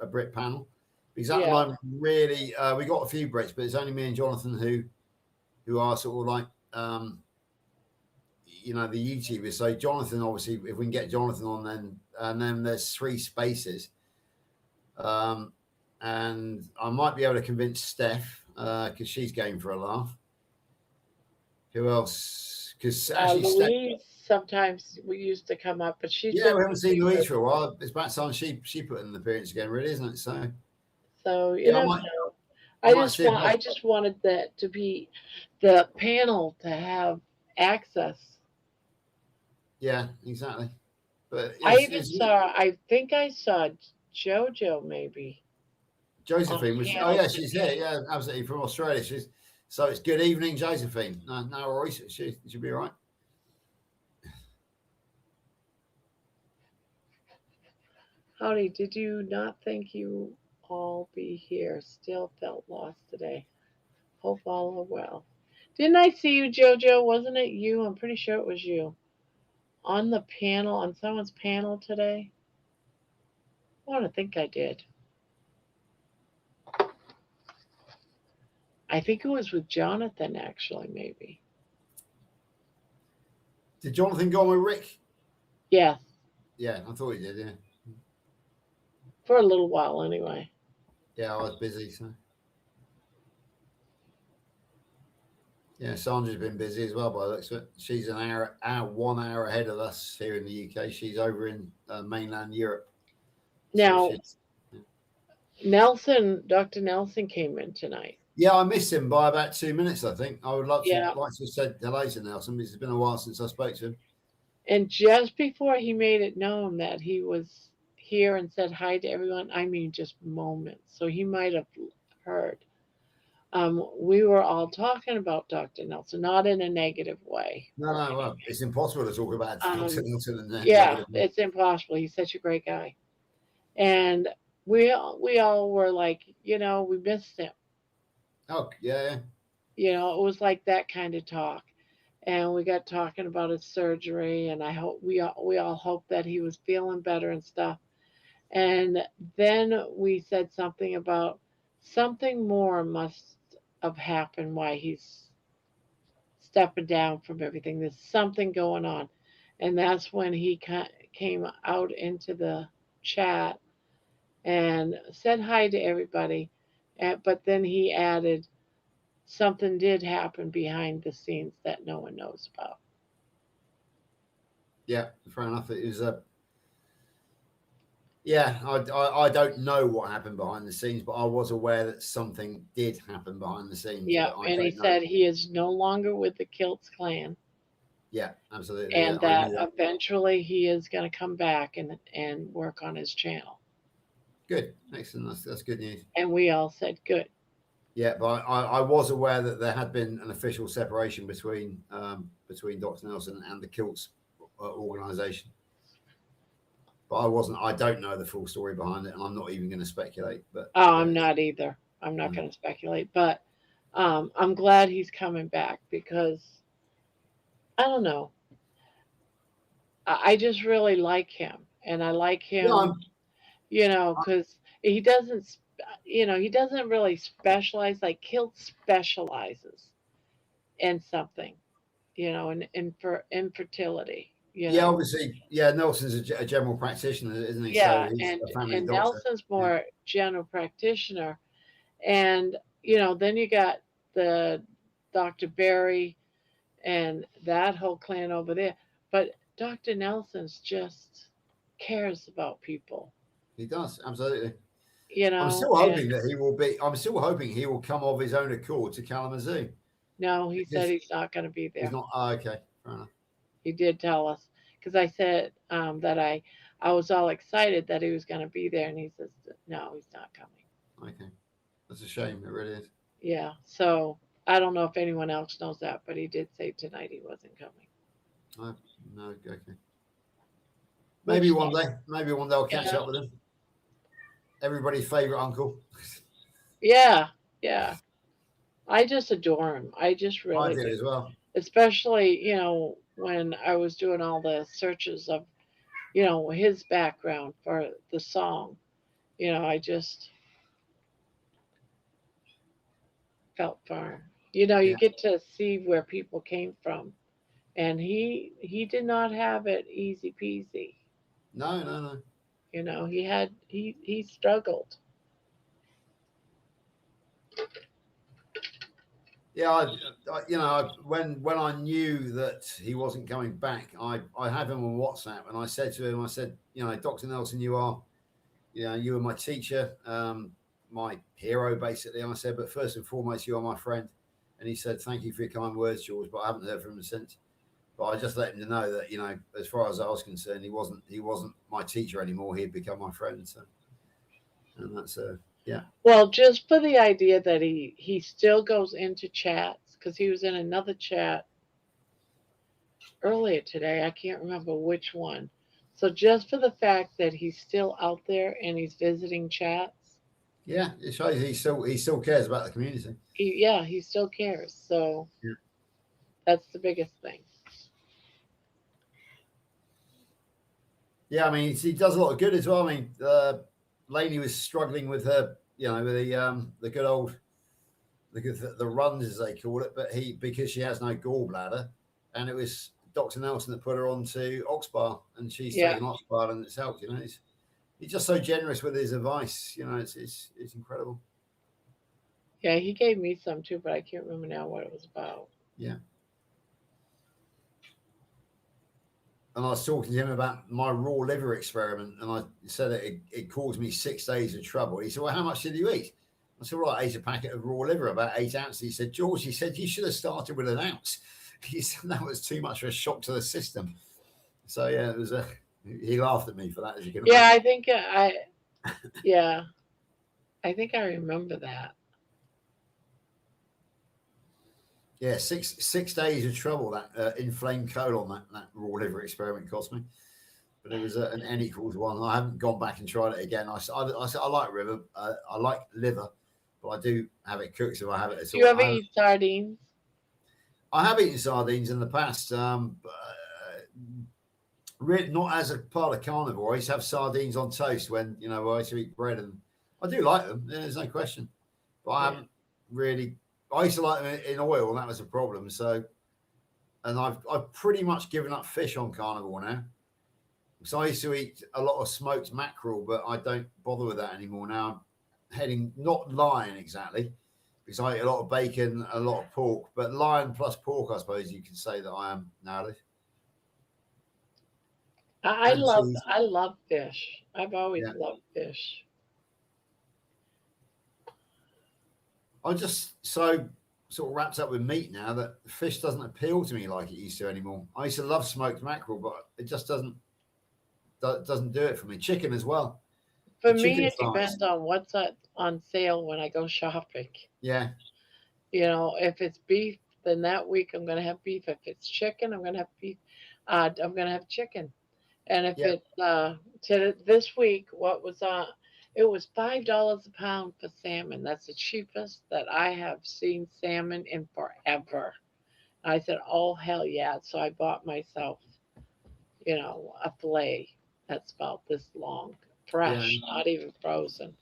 Brit panel. Because at the moment, really, we got a few Brits, but it's only me and Jonathan who are sort of like the YouTubers. So Jonathan, obviously, if we can get Jonathan on, then there's 3 spaces, and I might be able to convince Steph because she's game for a laugh. Who else? Because actually, Louise sometimes we used to come up, but she's we haven't seen Louise for a while. It's about time she put in an appearance again, really, isn't it? So you never know. I just wanted that to be the panel to have access. Yeah, exactly. But I think I saw JoJo maybe. Josephine was. Oh yeah, she's here. Yeah, absolutely, from Australia. So it's good evening, Josephine. No worries. She should be all right. Howdy, did you not think you all be here? Still felt lost today. Hope all are well. Didn't I see you, JoJo? Wasn't it you? I'm pretty sure it was you. On the panel, on someone's panel today? I want to think I did. I think it was with Jonathan, actually, maybe. Did Jonathan go on with Rick? Yeah. Yeah, I thought he did, yeah. For a little while, anyway. Yeah, I was busy, so. Yeah, Sandra's been busy as well, by the looks of it. She's 1 hour ahead of us here in the UK. She's over in mainland Europe. Now, Nelson, Dr. Nelson came in tonight. Yeah, I missed him by about 2 minutes, I think. I would like to Yeah. have said hello to Nelson, because it's been a while since I spoke to him. And just before he made it known that he was here and said hi to everyone, I mean, just moments. So he might have heard. We were all talking about Dr. Nelson, not in a negative way. No, well, it's impossible to talk about Dr. Nelson in that Yeah, negative way. it's impossible. He's such a great guy. And we all were like, we missed him. Oh, yeah. It was like that kind of talk. And we got talking about his surgery, and I hope we all hope that he was feeling better and stuff. And then we said something about something more must have happened why he's stepping down from everything. There's something going on. And that's when he came out into the chat and said hi to everybody. But then he added, something did happen behind the scenes that no one knows about. Yeah, fair enough. It was yeah, I don't know what happened behind the scenes, but I was aware that something did happen behind the snes. Yeah, and he said he is no longer with the Kilts clan. Yeah, absolutely. And yeah, that eventually he is going to come back and work on his channel. Good, excellent. That's good news. And we all said good. Yeah, but I was aware that there had been an official separation between Dr. Nelson and the Kilts organization. But I don't know the full story behind it, and I'm not even going to speculate. But I'm not either. I'm not going to speculate. But I'm glad he's coming back, because I don't know. I just really like him, and I like him, because he doesn't, he doesn't really specialize. Like Kilt specializes in something, in infertility. Yeah, obviously, Nelson's a general practitioner, isn't he? Yeah, so he's and a family doctor. Nelson's more general practitioner, and then you got the Dr. Barry and that whole clan over there. But Dr. Nelson's just cares about people. He does, absolutely. I'm still hoping that he will be. I'm still hoping he will come of his own accord to Kalamazoo. No, he said he's not going to be there. He's not. Oh, okay, fair enough. He did tell us, because I said that I was all excited that he was going to be there, and he says no, he's not coming. Okay, that's a shame. It really is. Yeah, so I don't know if anyone else knows that, but he did say tonight he wasn't coming. No, okay. Maybe one day. Maybe one day I'll catch up with him. Everybody's favorite uncle. Yeah. I just adore him. I just really I do as well. Especially, when I was doing all the searches of, his background for the song. I just felt for him. You get to see where people came from. And he did not have it easy peasy. No. He struggled. Yeah, when I knew that he wasn't coming back, I have him on WhatsApp, and I said to him, Dr. Nelson, you were my teacher, my hero, basically. And I said, but first and foremost, you are my friend. And he said, thank you for your kind words, George, but I haven't heard from him since. But I just let him know that, as far as I was concerned, he wasn't my teacher anymore. He had become my friend. So, and that's yeah. Well, just for the idea that he still goes into chats, because he was in another chat earlier today. I can't remember which one. So just for the fact that he's still out there and he's visiting chats. Yeah, it shows he still cares about the community. He still cares. So that's the biggest thing. Yeah, I mean, he does a lot of good as well. I mean, Lainey was struggling with her, with the good old, the runs as they call it, but because she has no gallbladder, and it was Dr. Nelson that put her onto Oxbar, and she's taken Oxbar, and it's helped. He's just so generous with his advice. It's incredible. Yeah, he gave me some too, but I can't remember now what it was about. Yeah. and I was talking to him about my raw liver experiment, and I said that it caused me 6 days of trouble. He said, "Well, how much did you eat?" I said, "Well, I ate a packet of raw liver, about 8 ounces." He said, "George," he said, "you should have started with an ounce." He said that was too much of a shock to the system. So yeah, it was he laughed at me for that, as you can Yeah, imagine. I think yeah, I think I remember that. Yeah, six days of trouble that inflamed colon that raw liver experiment cost me. But it was an N equals 1. I haven't gone back and tried it again. I like I like liver, but I do have it cooked if I have it at Do you all. ever eat sardines? I have eaten sardines in the past. But, really not as a part of carnivore. I used to have sardines on toast when I used to eat bread, and I do like them. There's no question, but I haven't really. I used to like them in oil, and that was a problem. So, and I've pretty much given up fish on carnivore now. So I used to eat a lot of smoked mackerel, but I don't bother with that anymore now. I'm heading not lion exactly, because I eat a lot of bacon, a lot of pork, but lion plus pork, I suppose you can say that I am nowadays. I And love cheese. I love fish. I've always Yeah. loved fish. I'm just so sort of wrapped up with meat now that fish doesn't appeal to me like it used to anymore. I used to love smoked mackerel, but it just doesn't do it for me. Chicken as well. For The me, chicken it thighs. depends on what's on sale when I go shopping. Yeah. If it's beef, then that week I'm gonna have beef. If it's chicken, I'm gonna have beef. I'm gonna have chicken. And if Yeah. it's this week, what was it was $5 a pound for salmon. That's the cheapest that I have seen salmon in forever. I said, "Oh hell yeah!" So I bought myself, a fillet that's about this long, Yeah. fresh, not even frozen.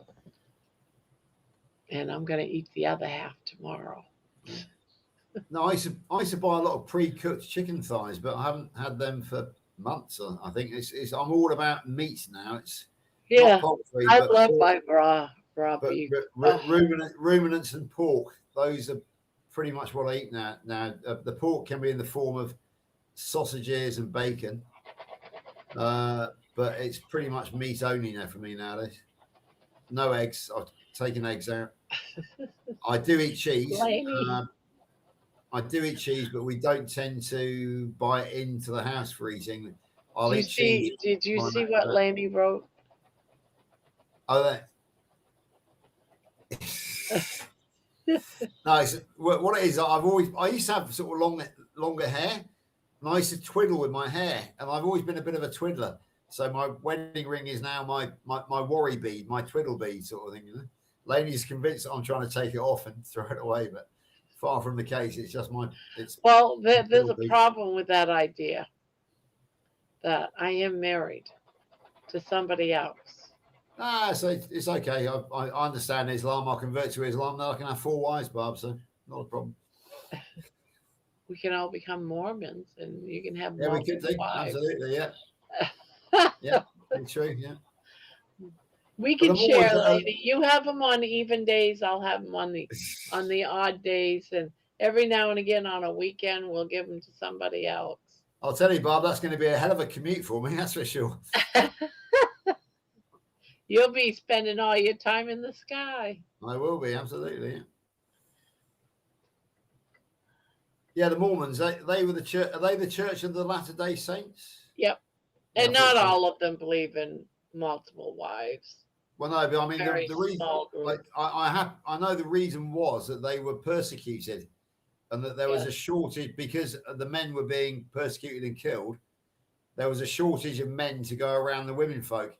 And I'm gonna eat the other half tomorrow. No, I used to buy a lot of pre-cooked chicken thighs, but I haven't had them for months. I think it's I'm all about meat now. It's not Yeah, poultry, I but love pork, my raw but beef. Oh, ruminants and pork. Those are pretty much what I eat now. The pork can be in the form of sausages and bacon, but it's pretty much meat only now for me nowadays. No eggs. I've taken eggs out. I do eat cheese. Laney. I do eat cheese, but we don't tend to buy it into the house for eating. I'll Do you eat cheese. see? Did you when see I'm what Laney wrote? Oh, no, what it is, I used to have sort of longer hair, and I used to twiddle with my hair, and I've always been a bit of a twiddler. So my wedding ring is now my worry bead, my twiddle bead sort of thing. Laney's convinced that I'm trying to take it off and throw it away, but far from the case. It's just Well, there's twiddle a bead. problem with that idea. That I am married to somebody else. So it's okay. I understand Islam. I'll convert to Islam. Now I can have 4 wives, Barb. So not a problem. We can all become Mormons, and you can have Yeah, we could multiple do. wives. Absolutely, yeah. Yeah, it's true, yeah. We But can I'm always, share, lady. You have them on even days. I'll have them on the odd days, and every now and again on a weekend, we'll give them to somebody else. I'll tell you, Bob, that's going to be a hell of a commute for me. That's for sure. You'll be spending all your time in the sky. I will be, absolutely. Yeah, yeah, the Mormons, they were the church. Are they the Church of the Latter-day Saints? Yep. Yeah, And not all of them believe in multiple wives. Well, no, but I mean Very the reason, small group. like I know the reason was that they were persecuted, and that there was a shortage because the men were being persecuted and killed. There was a shortage of men to go around the women folk,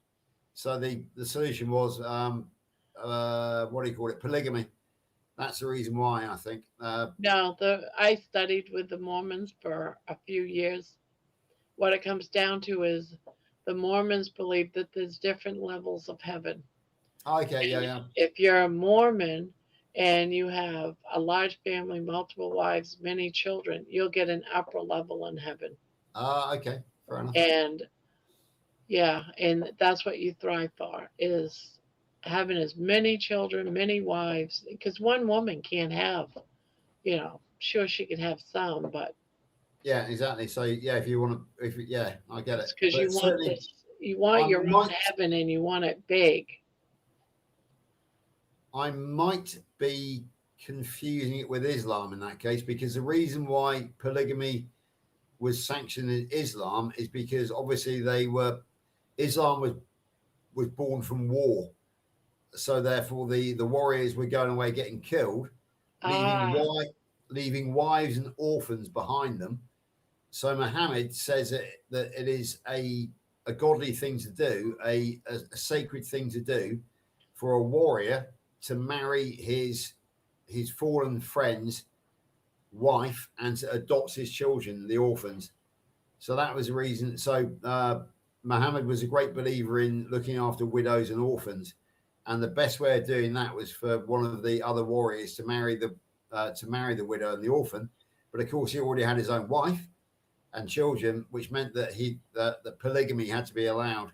so the solution was what do you call it? Polygamy. That's the reason why, I think. No, I studied with the Mormons for a few years. What it comes down to is the Mormons believe that there's different levels of heaven. Okay, yeah. If you're a Mormon and you have a large family, multiple wives, many children, you'll get an upper level in heaven. Okay, fair enough. And and that's what you thrive for, is having as many children, many wives, because one woman can't have, sure she could have some, but Yeah, exactly. So yeah, if you want to, yeah, I get it. Because But you want certainly, this, you want I your own might, heaven and you want it big. I might be confusing it with Islam in that case, because the reason why polygamy was sanctioned in Islam is because obviously Islam was born from war, so therefore the warriors were going away getting killed, leaving Ah, leaving wives and orphans behind them. So Muhammad says that it is a godly thing to do, a sacred thing to do for a warrior to marry his fallen friend's wife and to adopt his children, the orphans. So that was the reason. So Muhammad was a great believer in looking after widows and orphans, and the best way of doing that was for one of the other warriors to marry the widow and the orphan. But of course, he already had his own wife and children, which meant that the polygamy had to be allowed.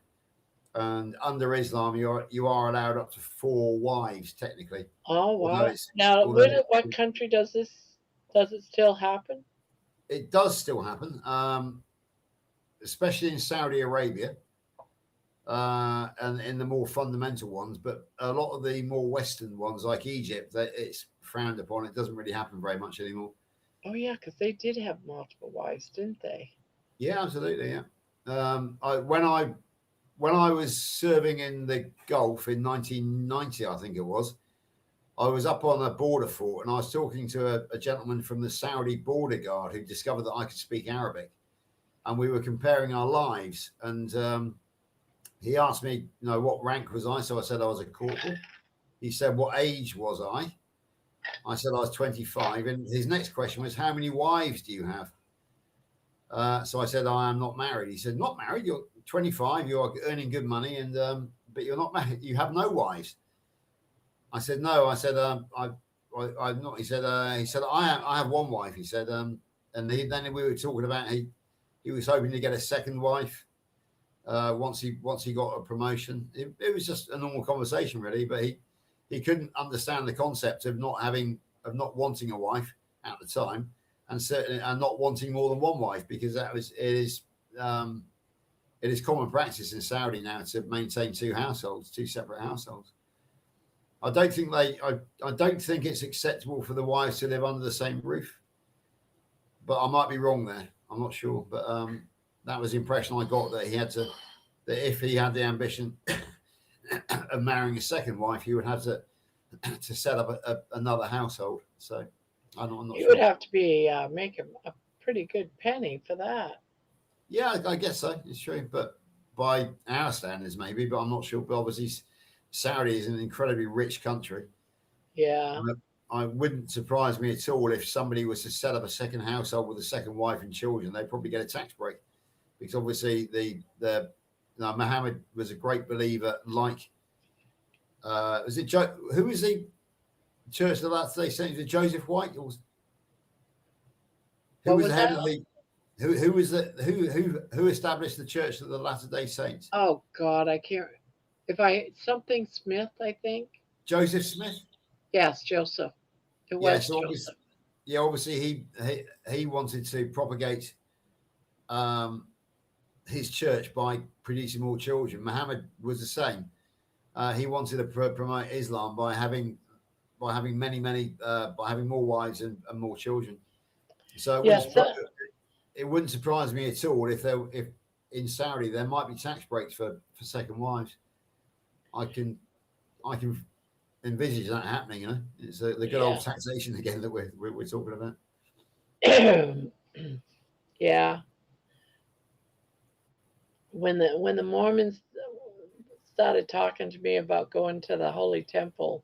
And under Islam, you are allowed up to 4 wives technically. oh Although wow. Now, although what country does this? Does it still happen? it does still happen, especially in Saudi Arabia, and in the more fundamental ones. But a lot of the more Western ones, like Egypt, it's frowned upon. It doesn't really happen very much anymore. Oh yeah, because they did have multiple wives, didn't they? Yeah, absolutely. Yeah. When I was serving in the Gulf in 1990, I think it was, I was up on a border fort and I was talking to a gentleman from the Saudi border guard who discovered that I could speak Arabic, and we were comparing our lives. And he asked me, what rank was I? So I said I was a corporal. He said, what age was I? I said I was 25. And his next question was, how many wives do you have? So I said, I am not married. He said, not married? You're 25. You are earning good money, but you're not married. You have no wives. I said, no. I said, I'm not. He said, I have one wife. He said, and then we were talking about he was hoping to get a second wife once he got a promotion. It was just a normal conversation, really. But he couldn't understand the concept of not wanting a wife at the time, and certainly and not wanting more than one wife, because it is common practice in Saudi now to maintain 2 separate households. I don't think it's acceptable for the wives to live under the same roof, but I might be wrong there. I'm not sure, but that was the impression I got, that if he had the ambition of marrying a second wife, he would have to set up another household. So I'm not You sure. would have to be making a pretty good penny for that. Yeah, I guess so. It's true, but by our standards, maybe. But I'm not sure. But obviously, Saudi is an incredibly rich country. Yeah. It wouldn't surprise me at all if somebody was to set up a second household with a second wife and children. They'd probably get a tax break, because obviously Muhammad was a great believer. Like, was it who was the Church of the Latter-day Saints? Was it Joseph White? Or who was the head of the? Who established the Church of the Latter-day Saints? Oh God, I can't. Something Smith, I think. Joseph Smith. Yes, Joseph. It was Joseph. Obviously he wanted to propagate his church by producing more children. Muhammad was the same. He wanted to promote Islam by having many by having more wives and more children. So it wouldn't surprise me at all if in Saudi there might be tax breaks for second wives. I can envisage that happening. It's the good old taxation again that we're talking about. Yeah. When the Mormons started talking to me about going to the Holy Temple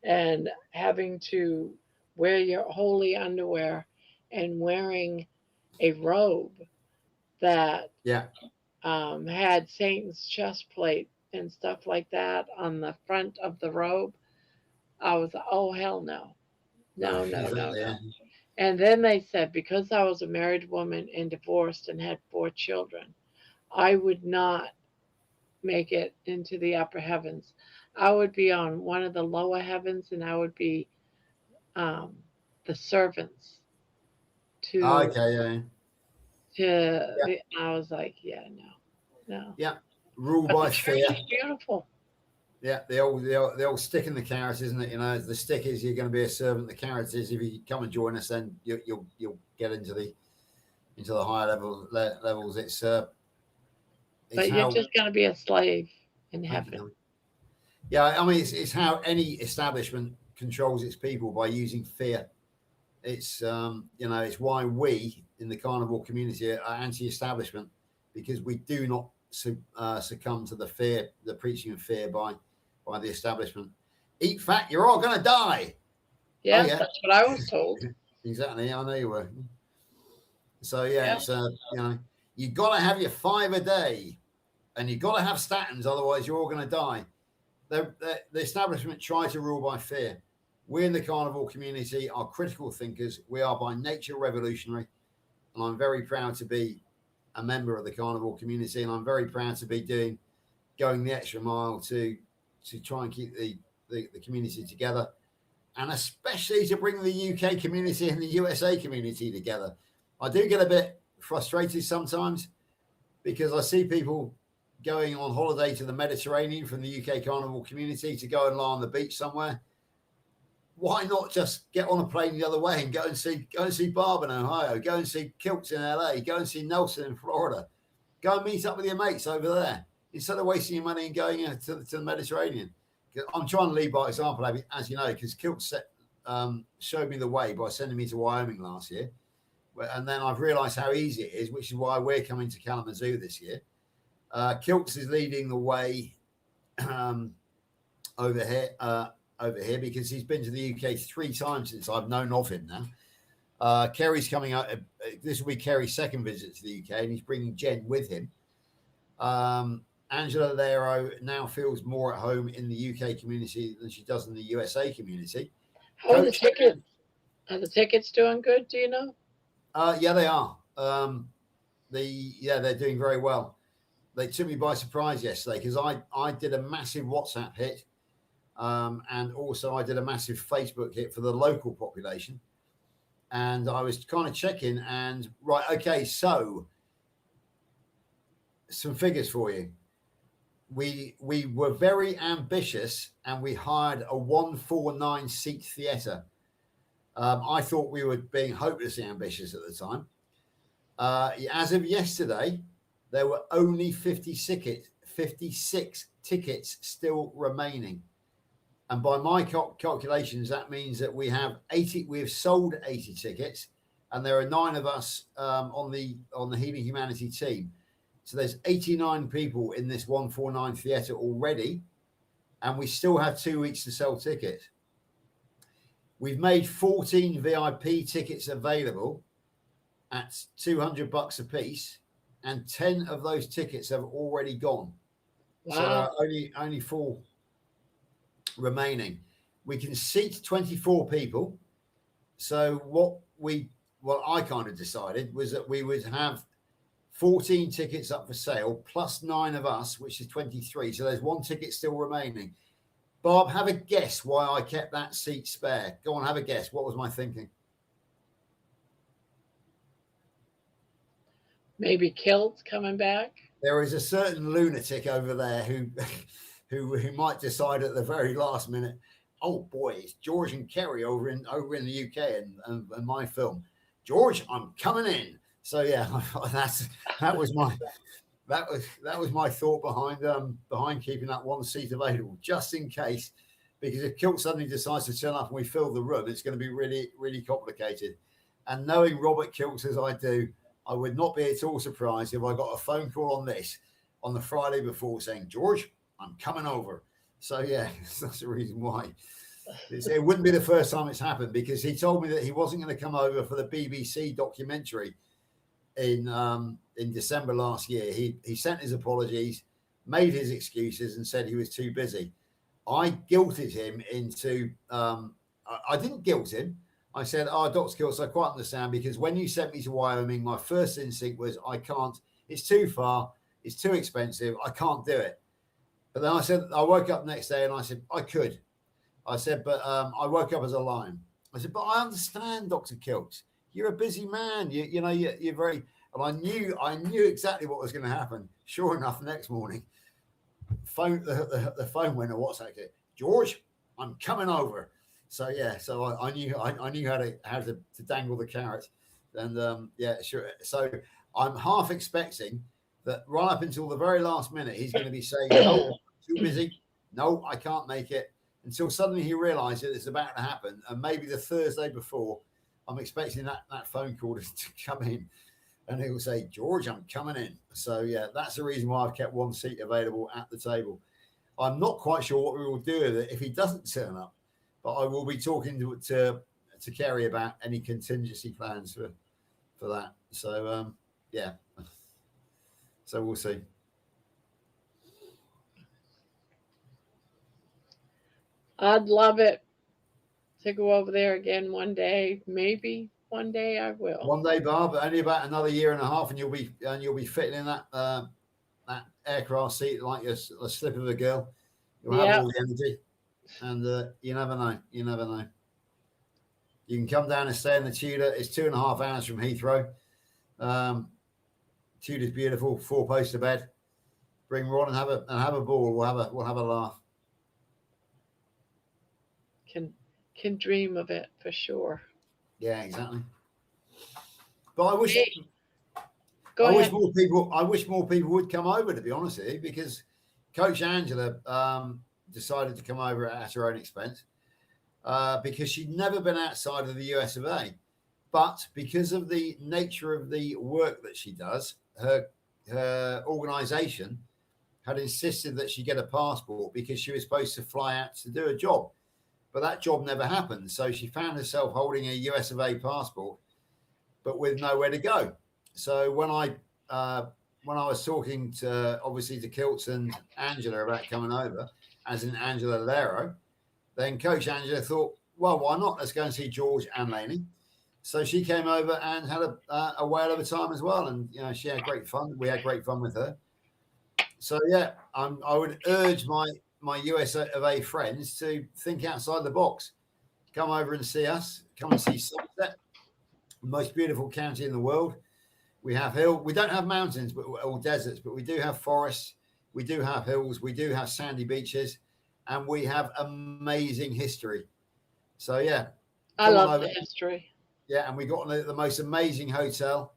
and having to wear your holy underwear and wearing a robe that had Satan's chest plate and stuff like that on the front of the robe, I was, oh hell no. No. And then they said, because I was a married woman and divorced and had 4 children, I would not make it into the upper heavens. I would be on one of the lower heavens, and I would be the servants to I was like, yeah, no. Yeah, rule But the by church fear. is beautiful. Yeah, the old stick in the carrot, isn't it? You know, the stick is you're going to be a servant. The carrot is if you come and join us, then you'll get into the higher levels. It's But you're just going to be a slave in heaven. Yeah, I mean, it's how any establishment controls its people by using fear. It's it's why we in the carnivore community are anti-establishment, because we do not succumb to the preaching of fear by the establishment. Eat fat, you're all going to die. Yes, yeah. That's what I was told. Exactly, I know you were. So yeah. It's you got to have your 5 a day, and you got to have statins, otherwise you're all going to die. The establishment try to rule by fear. We in the carnivore community are critical thinkers. We are by nature revolutionary, and I'm very proud to be a member of the carnivore community, and I'm very proud to be going the extra mile to try and keep the community together, and especially to bring the UK community and the USA community together. I do get a bit frustrated sometimes because I see people going on holiday to the Mediterranean from the UK carnivore community to go and lie on the beach somewhere. Why not just get on a plane the other way and go and see Barb in Ohio, go and see Kilts in LA, go and see Nelson in Florida, go and meet up with your mates over there instead of wasting your money and going to the Mediterranean. I'm trying to lead by example, as you know, because Kilts showed me the way by sending me to Wyoming last year, and then I've realised how easy it is, which is why we're coming to Kalamazoo this year. Kilts is leading the way over here because he's been to the UK 3 times since I've known of him now. Kerry's coming out. This will be Kerry's 2nd visit to the UK, and he's bringing Jen with him. Angela Lero now feels more at home in the UK community than she does in the USA community. How are the tickets? Are the tickets doing good? Do you know? Yeah, they are. They're doing very well. They took me by surprise yesterday because I did a massive WhatsApp hit, and also I did a massive Facebook hit for the local population. And I was kind of checking and right, okay, so some figures for you. We were very ambitious and we hired a 149 seat theatre. I thought we were being hopelessly ambitious at the time. As of yesterday, there were only 56 tickets still remaining. And by my calculations, that means that we have sold 80 tickets, and there are 9 of us on the Healing Humanity team. So there's 89 people in this 149 theatre already, and we still have 2 weeks to sell tickets. We've made 14 VIP tickets available at $200 a piece, and 10 of those tickets have already gone. Wow. So only 4 remaining. We can seat 24 people. So what I kind of decided was that we would have 14 tickets up for sale plus 9 of us, which is 23. So there's 1 ticket still remaining. Bob, have a guess why I kept that seat spare. Go on, have a guess. What was my thinking? Maybe Kilt's coming back. There is a certain lunatic over there who might decide at the very last minute, oh boy, it's George and Kerry over in the UK and my film. George, I'm coming in. So yeah, that was my thought behind keeping that 1 seat available, just in case, because if Kilt suddenly decides to turn up and we fill the room, it's going to be really, really complicated. And knowing Robert Kilts as I do, I would not be at all surprised if I got a phone call on the Friday before saying, George, I'm coming over. So yeah, that's the reason why. It wouldn't be the first time it's happened, because he told me that he wasn't going to come over for the BBC documentary in December last year. He sent his apologies, made his excuses, and said he was too busy. I guilted him into I didn't guilt him. I said, Dr. Kilts, I quite understand, because when you sent me to Wyoming, my first instinct was I can't, it's too far, it's too expensive, I can't do it. But then I woke up the next day and I said, I could. I said, but I woke up as a lion. I said, but I understand, Dr. Kilts. You're a busy man. You're very, And I knew exactly what was going to happen. Sure enough, the next morning, the phone went, or WhatsApp said, George, I'm coming over. So yeah, so I knew how to dangle the carrot, and yeah, sure. So I'm half expecting that right up until the very last minute, he's going to be saying, no, I'm too busy. No, I can't make it. Until suddenly he realizes it's about to happen. And maybe the Thursday before, I'm expecting that phone call to come in. And he will say, George, I'm coming in. So, yeah, that's the reason why I've kept one seat available at the table. I'm not quite sure what we will do with it if he doesn't turn up. But I will be talking to Kerry about any contingency plans for that. So, yeah. So we'll see. I'd love it to go over there again one day. Maybe one day I will. One day, Barb, but only about another year and a half, and you'll be fitting in that aircraft seat like a slip of a girl. You'll have all the energy, and you never know. You never know. You can come down and stay in the Tudor. It's 2.5 hours from Heathrow. Tudor's beautiful, 4-poster bed. Bring Ron and have a ball. We'll have a laugh. Can dream of it for sure. Yeah, exactly. But I wish more people would come over, to be honest with you, because Coach Angela decided to come over at her own expense because she'd never been outside of the US of A. But because of the nature of the work that she does, her organization had insisted that she get a passport because she was supposed to fly out to do a job. But that job never happened. So she found herself holding a US of A passport, but with nowhere to go. So when I was talking to Kiltz and Angela about coming over, as in Angela Lero, then Coach Angela thought, well, why not? Let's go and see George and Lainey. So she came over and had a whale of a time as well. And, you know, she had great fun. We had great fun with her. So, yeah, I would urge my US of A friends to think outside the box. Come over and see us. Come and see Somerset, the most beautiful county in the world. We have we don't have mountains or deserts, but we do have forests. We do have hills. We do have sandy beaches, and we have amazing history. So yeah, I love the history. Yeah, and we got the most amazing hotel,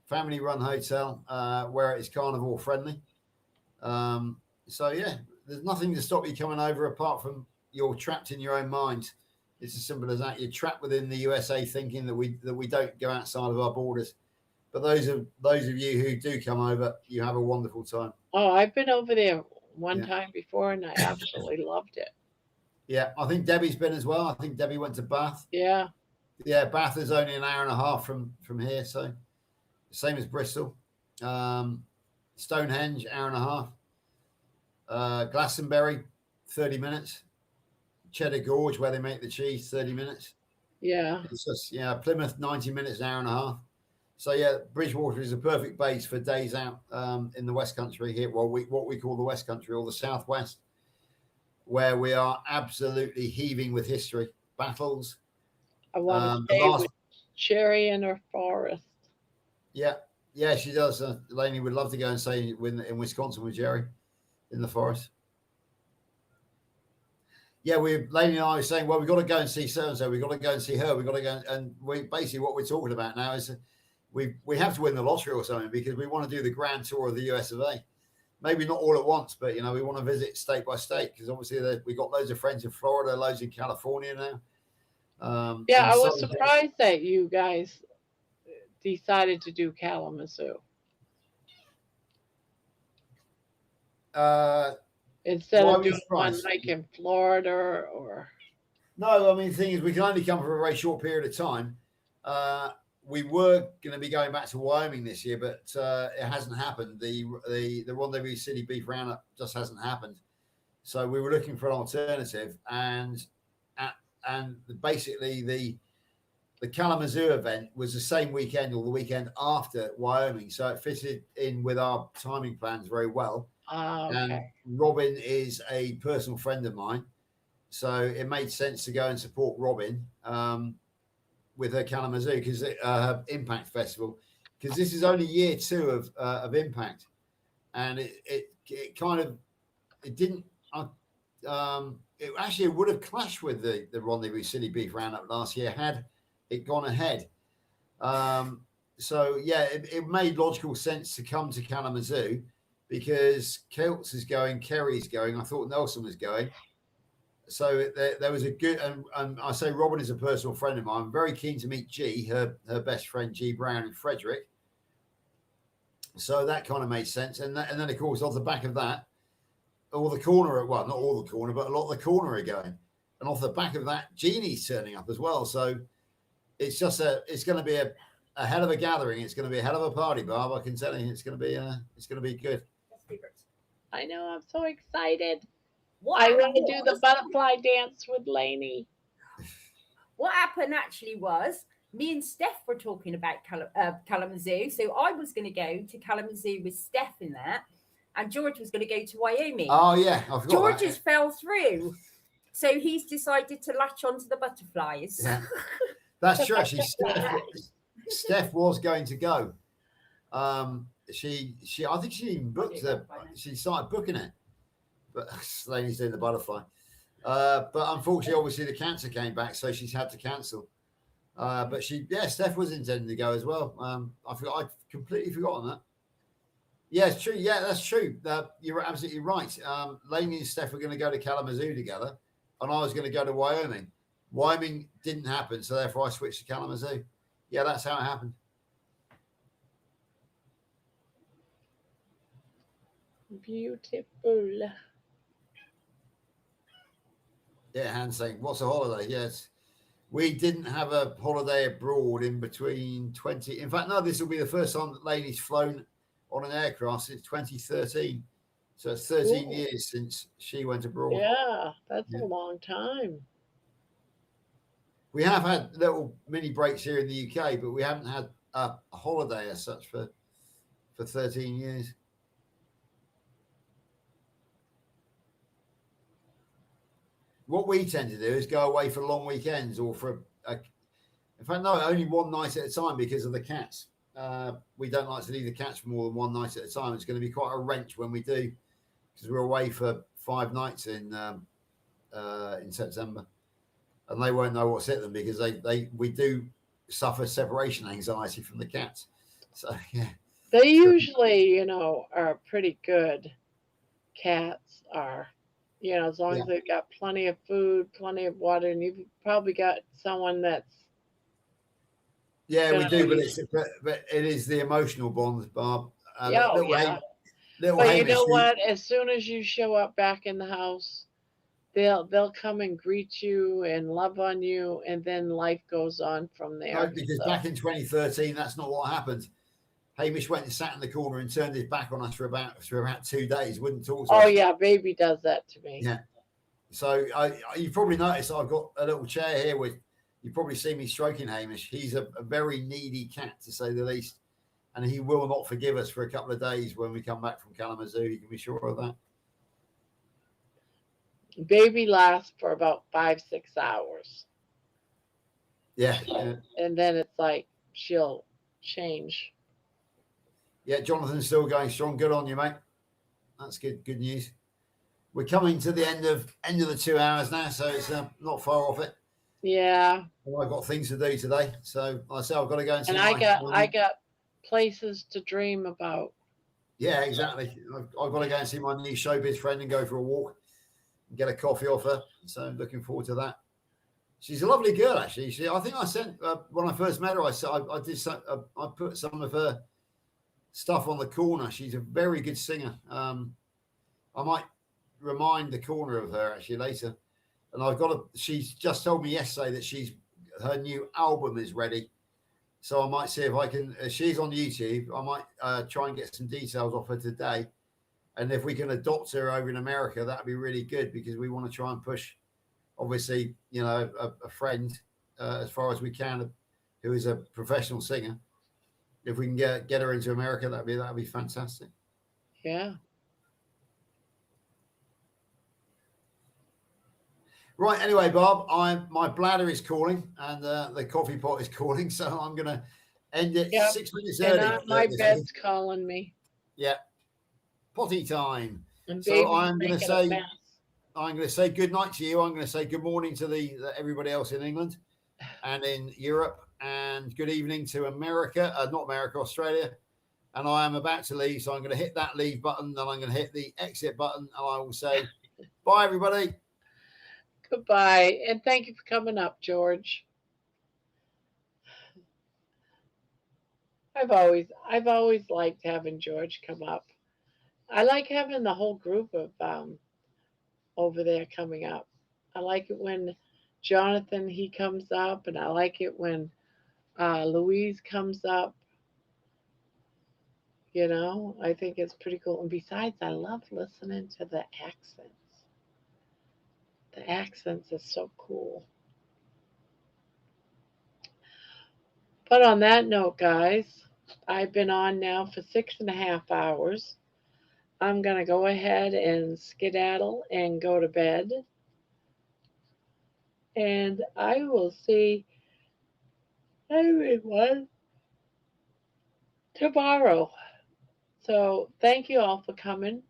family-run hotel, where it's carnivore friendly. So yeah, there's nothing to stop you coming over apart from you're trapped in your own mind. It's as simple as that. You're trapped within the USA, thinking that we don't go outside of our borders. But those of you who do come over, you have a wonderful time. Oh, I've been over there one time before, and I absolutely loved it. Yeah, I think Debbie's been as well. I think Debbie went to Bath. Yeah. Yeah, Bath is only an hour and a half from here, so same as Bristol. Stonehenge, hour and a half. Glastonbury, 30 minutes. Cheddar Gorge, where they make the cheese, 30 minutes. Yeah. It's just, Plymouth, 90 minutes, an hour and a half. So yeah, Bridgewater is a perfect base for days out in the West Country here. Well, what we call the West Country or the Southwest, where we are absolutely heaving with history, battles. I want to stay with Cherry in her forest. Yeah, she does. Lainey would love to go and stay in Wisconsin with Jerry in the forest. Yeah, Lainey and I were saying, well, we've got to go and see so and so. We've got to go and see her. We've got to go, and we basically what we're talking about now is we have to win the lottery or something because we want to do the grand tour of the US of A. Maybe not all at once, but we want to visit state by state because obviously we got loads of friends in Florida, loads in California now. I was surprised that you guys decided to do Kalamazoo instead of doing one like in Florida or. No, I mean the thing is we can only come for a very short period of time. We were going to be going back to Wyoming this year, but it hasn't happened. The Rendezvous City Beef Roundup just hasn't happened. So we were looking for an alternative, and basically the Kalamazoo event was the same weekend or the weekend after Wyoming, so it fitted in with our timing plans very well. Okay. And Robin is a personal friend of mine, so it made sense to go and support Robin with her Kalamazoo because her Impact Festival, because this is only year 2 of Impact, and it kind of it didn't. It actually would have clashed with the Rendezvous Silly Beef Roundup last year had it gone ahead. So yeah, it made logical sense to come to Kalamazoo because Kilts is going, Kerry's going. I thought Nelson was going. So there was a good, and I say Robin is a personal friend of mine. I'm very keen to meet G, her best friend G Brown in Frederick. So that kind of made sense. And then of course off the back of that, all the Korner, well, not all the Korner, but a lot of the Korner are going. And off the back of that, Jeannie's turning up as well. So it's just it's going to be a hell of a gathering. It's going to be a hell of a party, Barb. I can tell you, it's going to be good. I know. I'm so excited. What I want to do happened the was- butterfly dance with Lainey. What happened actually was me and Steph were talking about Kalamazoo. So I was going to go to Kalamazoo with Steph in that, and George was going to go to Wyoming. Oh yeah, I forgot. George has fell through, so he's decided to latch onto the butterflies. Yeah. That's true. Actually, Steph was going to go. She I think she even booked she started booking it, but Lainey's doing the butterfly. But unfortunately, obviously the cancer came back, so she's had to cancel. But Steph was intending to go as well. I'd completely forgotten that. Yeah, it's true. Yeah, that's true. You're absolutely right. Lainey and Steph were going to go to Kalamazoo together, and I was going to go to Wyoming. Wyoming didn't happen, so therefore I switched to Kalamazoo. Yeah, that's how it happened. Beautiful. Yeah, Hans saying, what's a holiday? Yes. We didn't have a holiday abroad in between 20. In fact, no, this will be the first time that Lainey's flown on an aircraft since 2013. So it's 13 Ooh. years since she went abroad. Yeah, that's a long time. We have had little mini breaks here in the UK, but we haven't had a holiday as such for 13 years. What we tend to do is go away for long weekends or in fact, no, only one night at a time because of the cats. We don't like to leave the cats for more than one night at a time. It's going to be quite a wrench when we do because we're away for 5 nights in September. And they won't know what's hit them because we do suffer separation anxiety from the cats. So yeah, They usually, are pretty good. Cats are, as long as they've got plenty of food, plenty of water, and you've probably got someone that's. Yeah, we do, but it is the emotional bond, Barb. But Hamish, you know what? As soon as you show up back in the house, they'll come and greet you and love on you, and then life goes on from there. No, because back in 2013, that's not what happened. Hamish went and sat in the corner and turned his back on us for about 2 days. Wouldn't talk to us. Oh yeah, baby does that to me. Yeah. So you probably noticed I've got a little chair here with. You probably see me stroking Hamish. He's a very needy cat, to say the least, and he will not forgive us for a couple of days when we come back from Kalamazoo. You can be sure of that. Baby lasts for about 5-6 hours. Yeah. And then it's like she'll change. Yeah, Jonathan's still going strong. Good on you, mate. That's good. Good news. We're coming to the end of the 2 hours now, so it's not far off it. Yeah. Well, I've got things to do today, so I say I've got to go and see. And I got places to dream about. Yeah, exactly. I've got to go and see my new showbiz friend and go for a walk and get a coffee off her. So I'm looking forward to that. She's a lovely girl, actually. I think I sent when I first met her. I put some of her stuff on the Korner. She's a very good singer. I might remind the Korner of her actually later. And she's just told me yesterday that her new album is ready. So I might see if I can, she's on YouTube. I might try and get some details off her today. And if we can adopt her over in America, that'd be really good because we want to try and push, obviously, a friend as far as we can, who is a professional singer. If we can get her into America, that'd be fantastic. Yeah. Right. Anyway, Bob, my bladder is calling and the coffee pot is calling, so I'm gonna End it Yep. 6 minutes And early. my this bed's week. calling me. Yeah. Potty time. And So baby's I'm going to making a say, mess. I'm going to say good night to you. I'm going to say good morning to everybody else in England and in Europe, and good evening to America, not America, Australia. And I am about to leave, so I'm going to hit that leave button, then I'm going to hit the exit button, and I will say bye, everybody. Goodbye, and thank you for coming up, George. I've always liked having George come up. I like having the whole group of over there coming up. I like it when Jonathan he comes up, and I like it when Louise comes up. You know, I think it's pretty cool. And besides, I love listening to the accents. The accents is so cool. But on that note, guys, I've been on now for 6.5 hours. I'm going to go ahead and skedaddle and go to bed. And I will see everyone tomorrow. So thank you all for coming.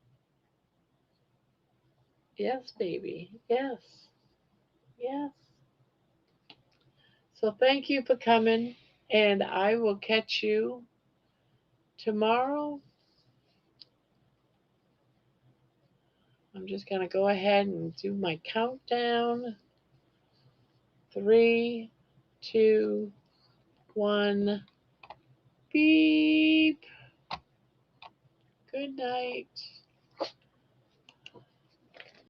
Yes, baby. Yes. Yes. So thank you for coming. And I will catch you tomorrow. I'm just going to go ahead and do my countdown. 3, 2, 1. Beep. Good night.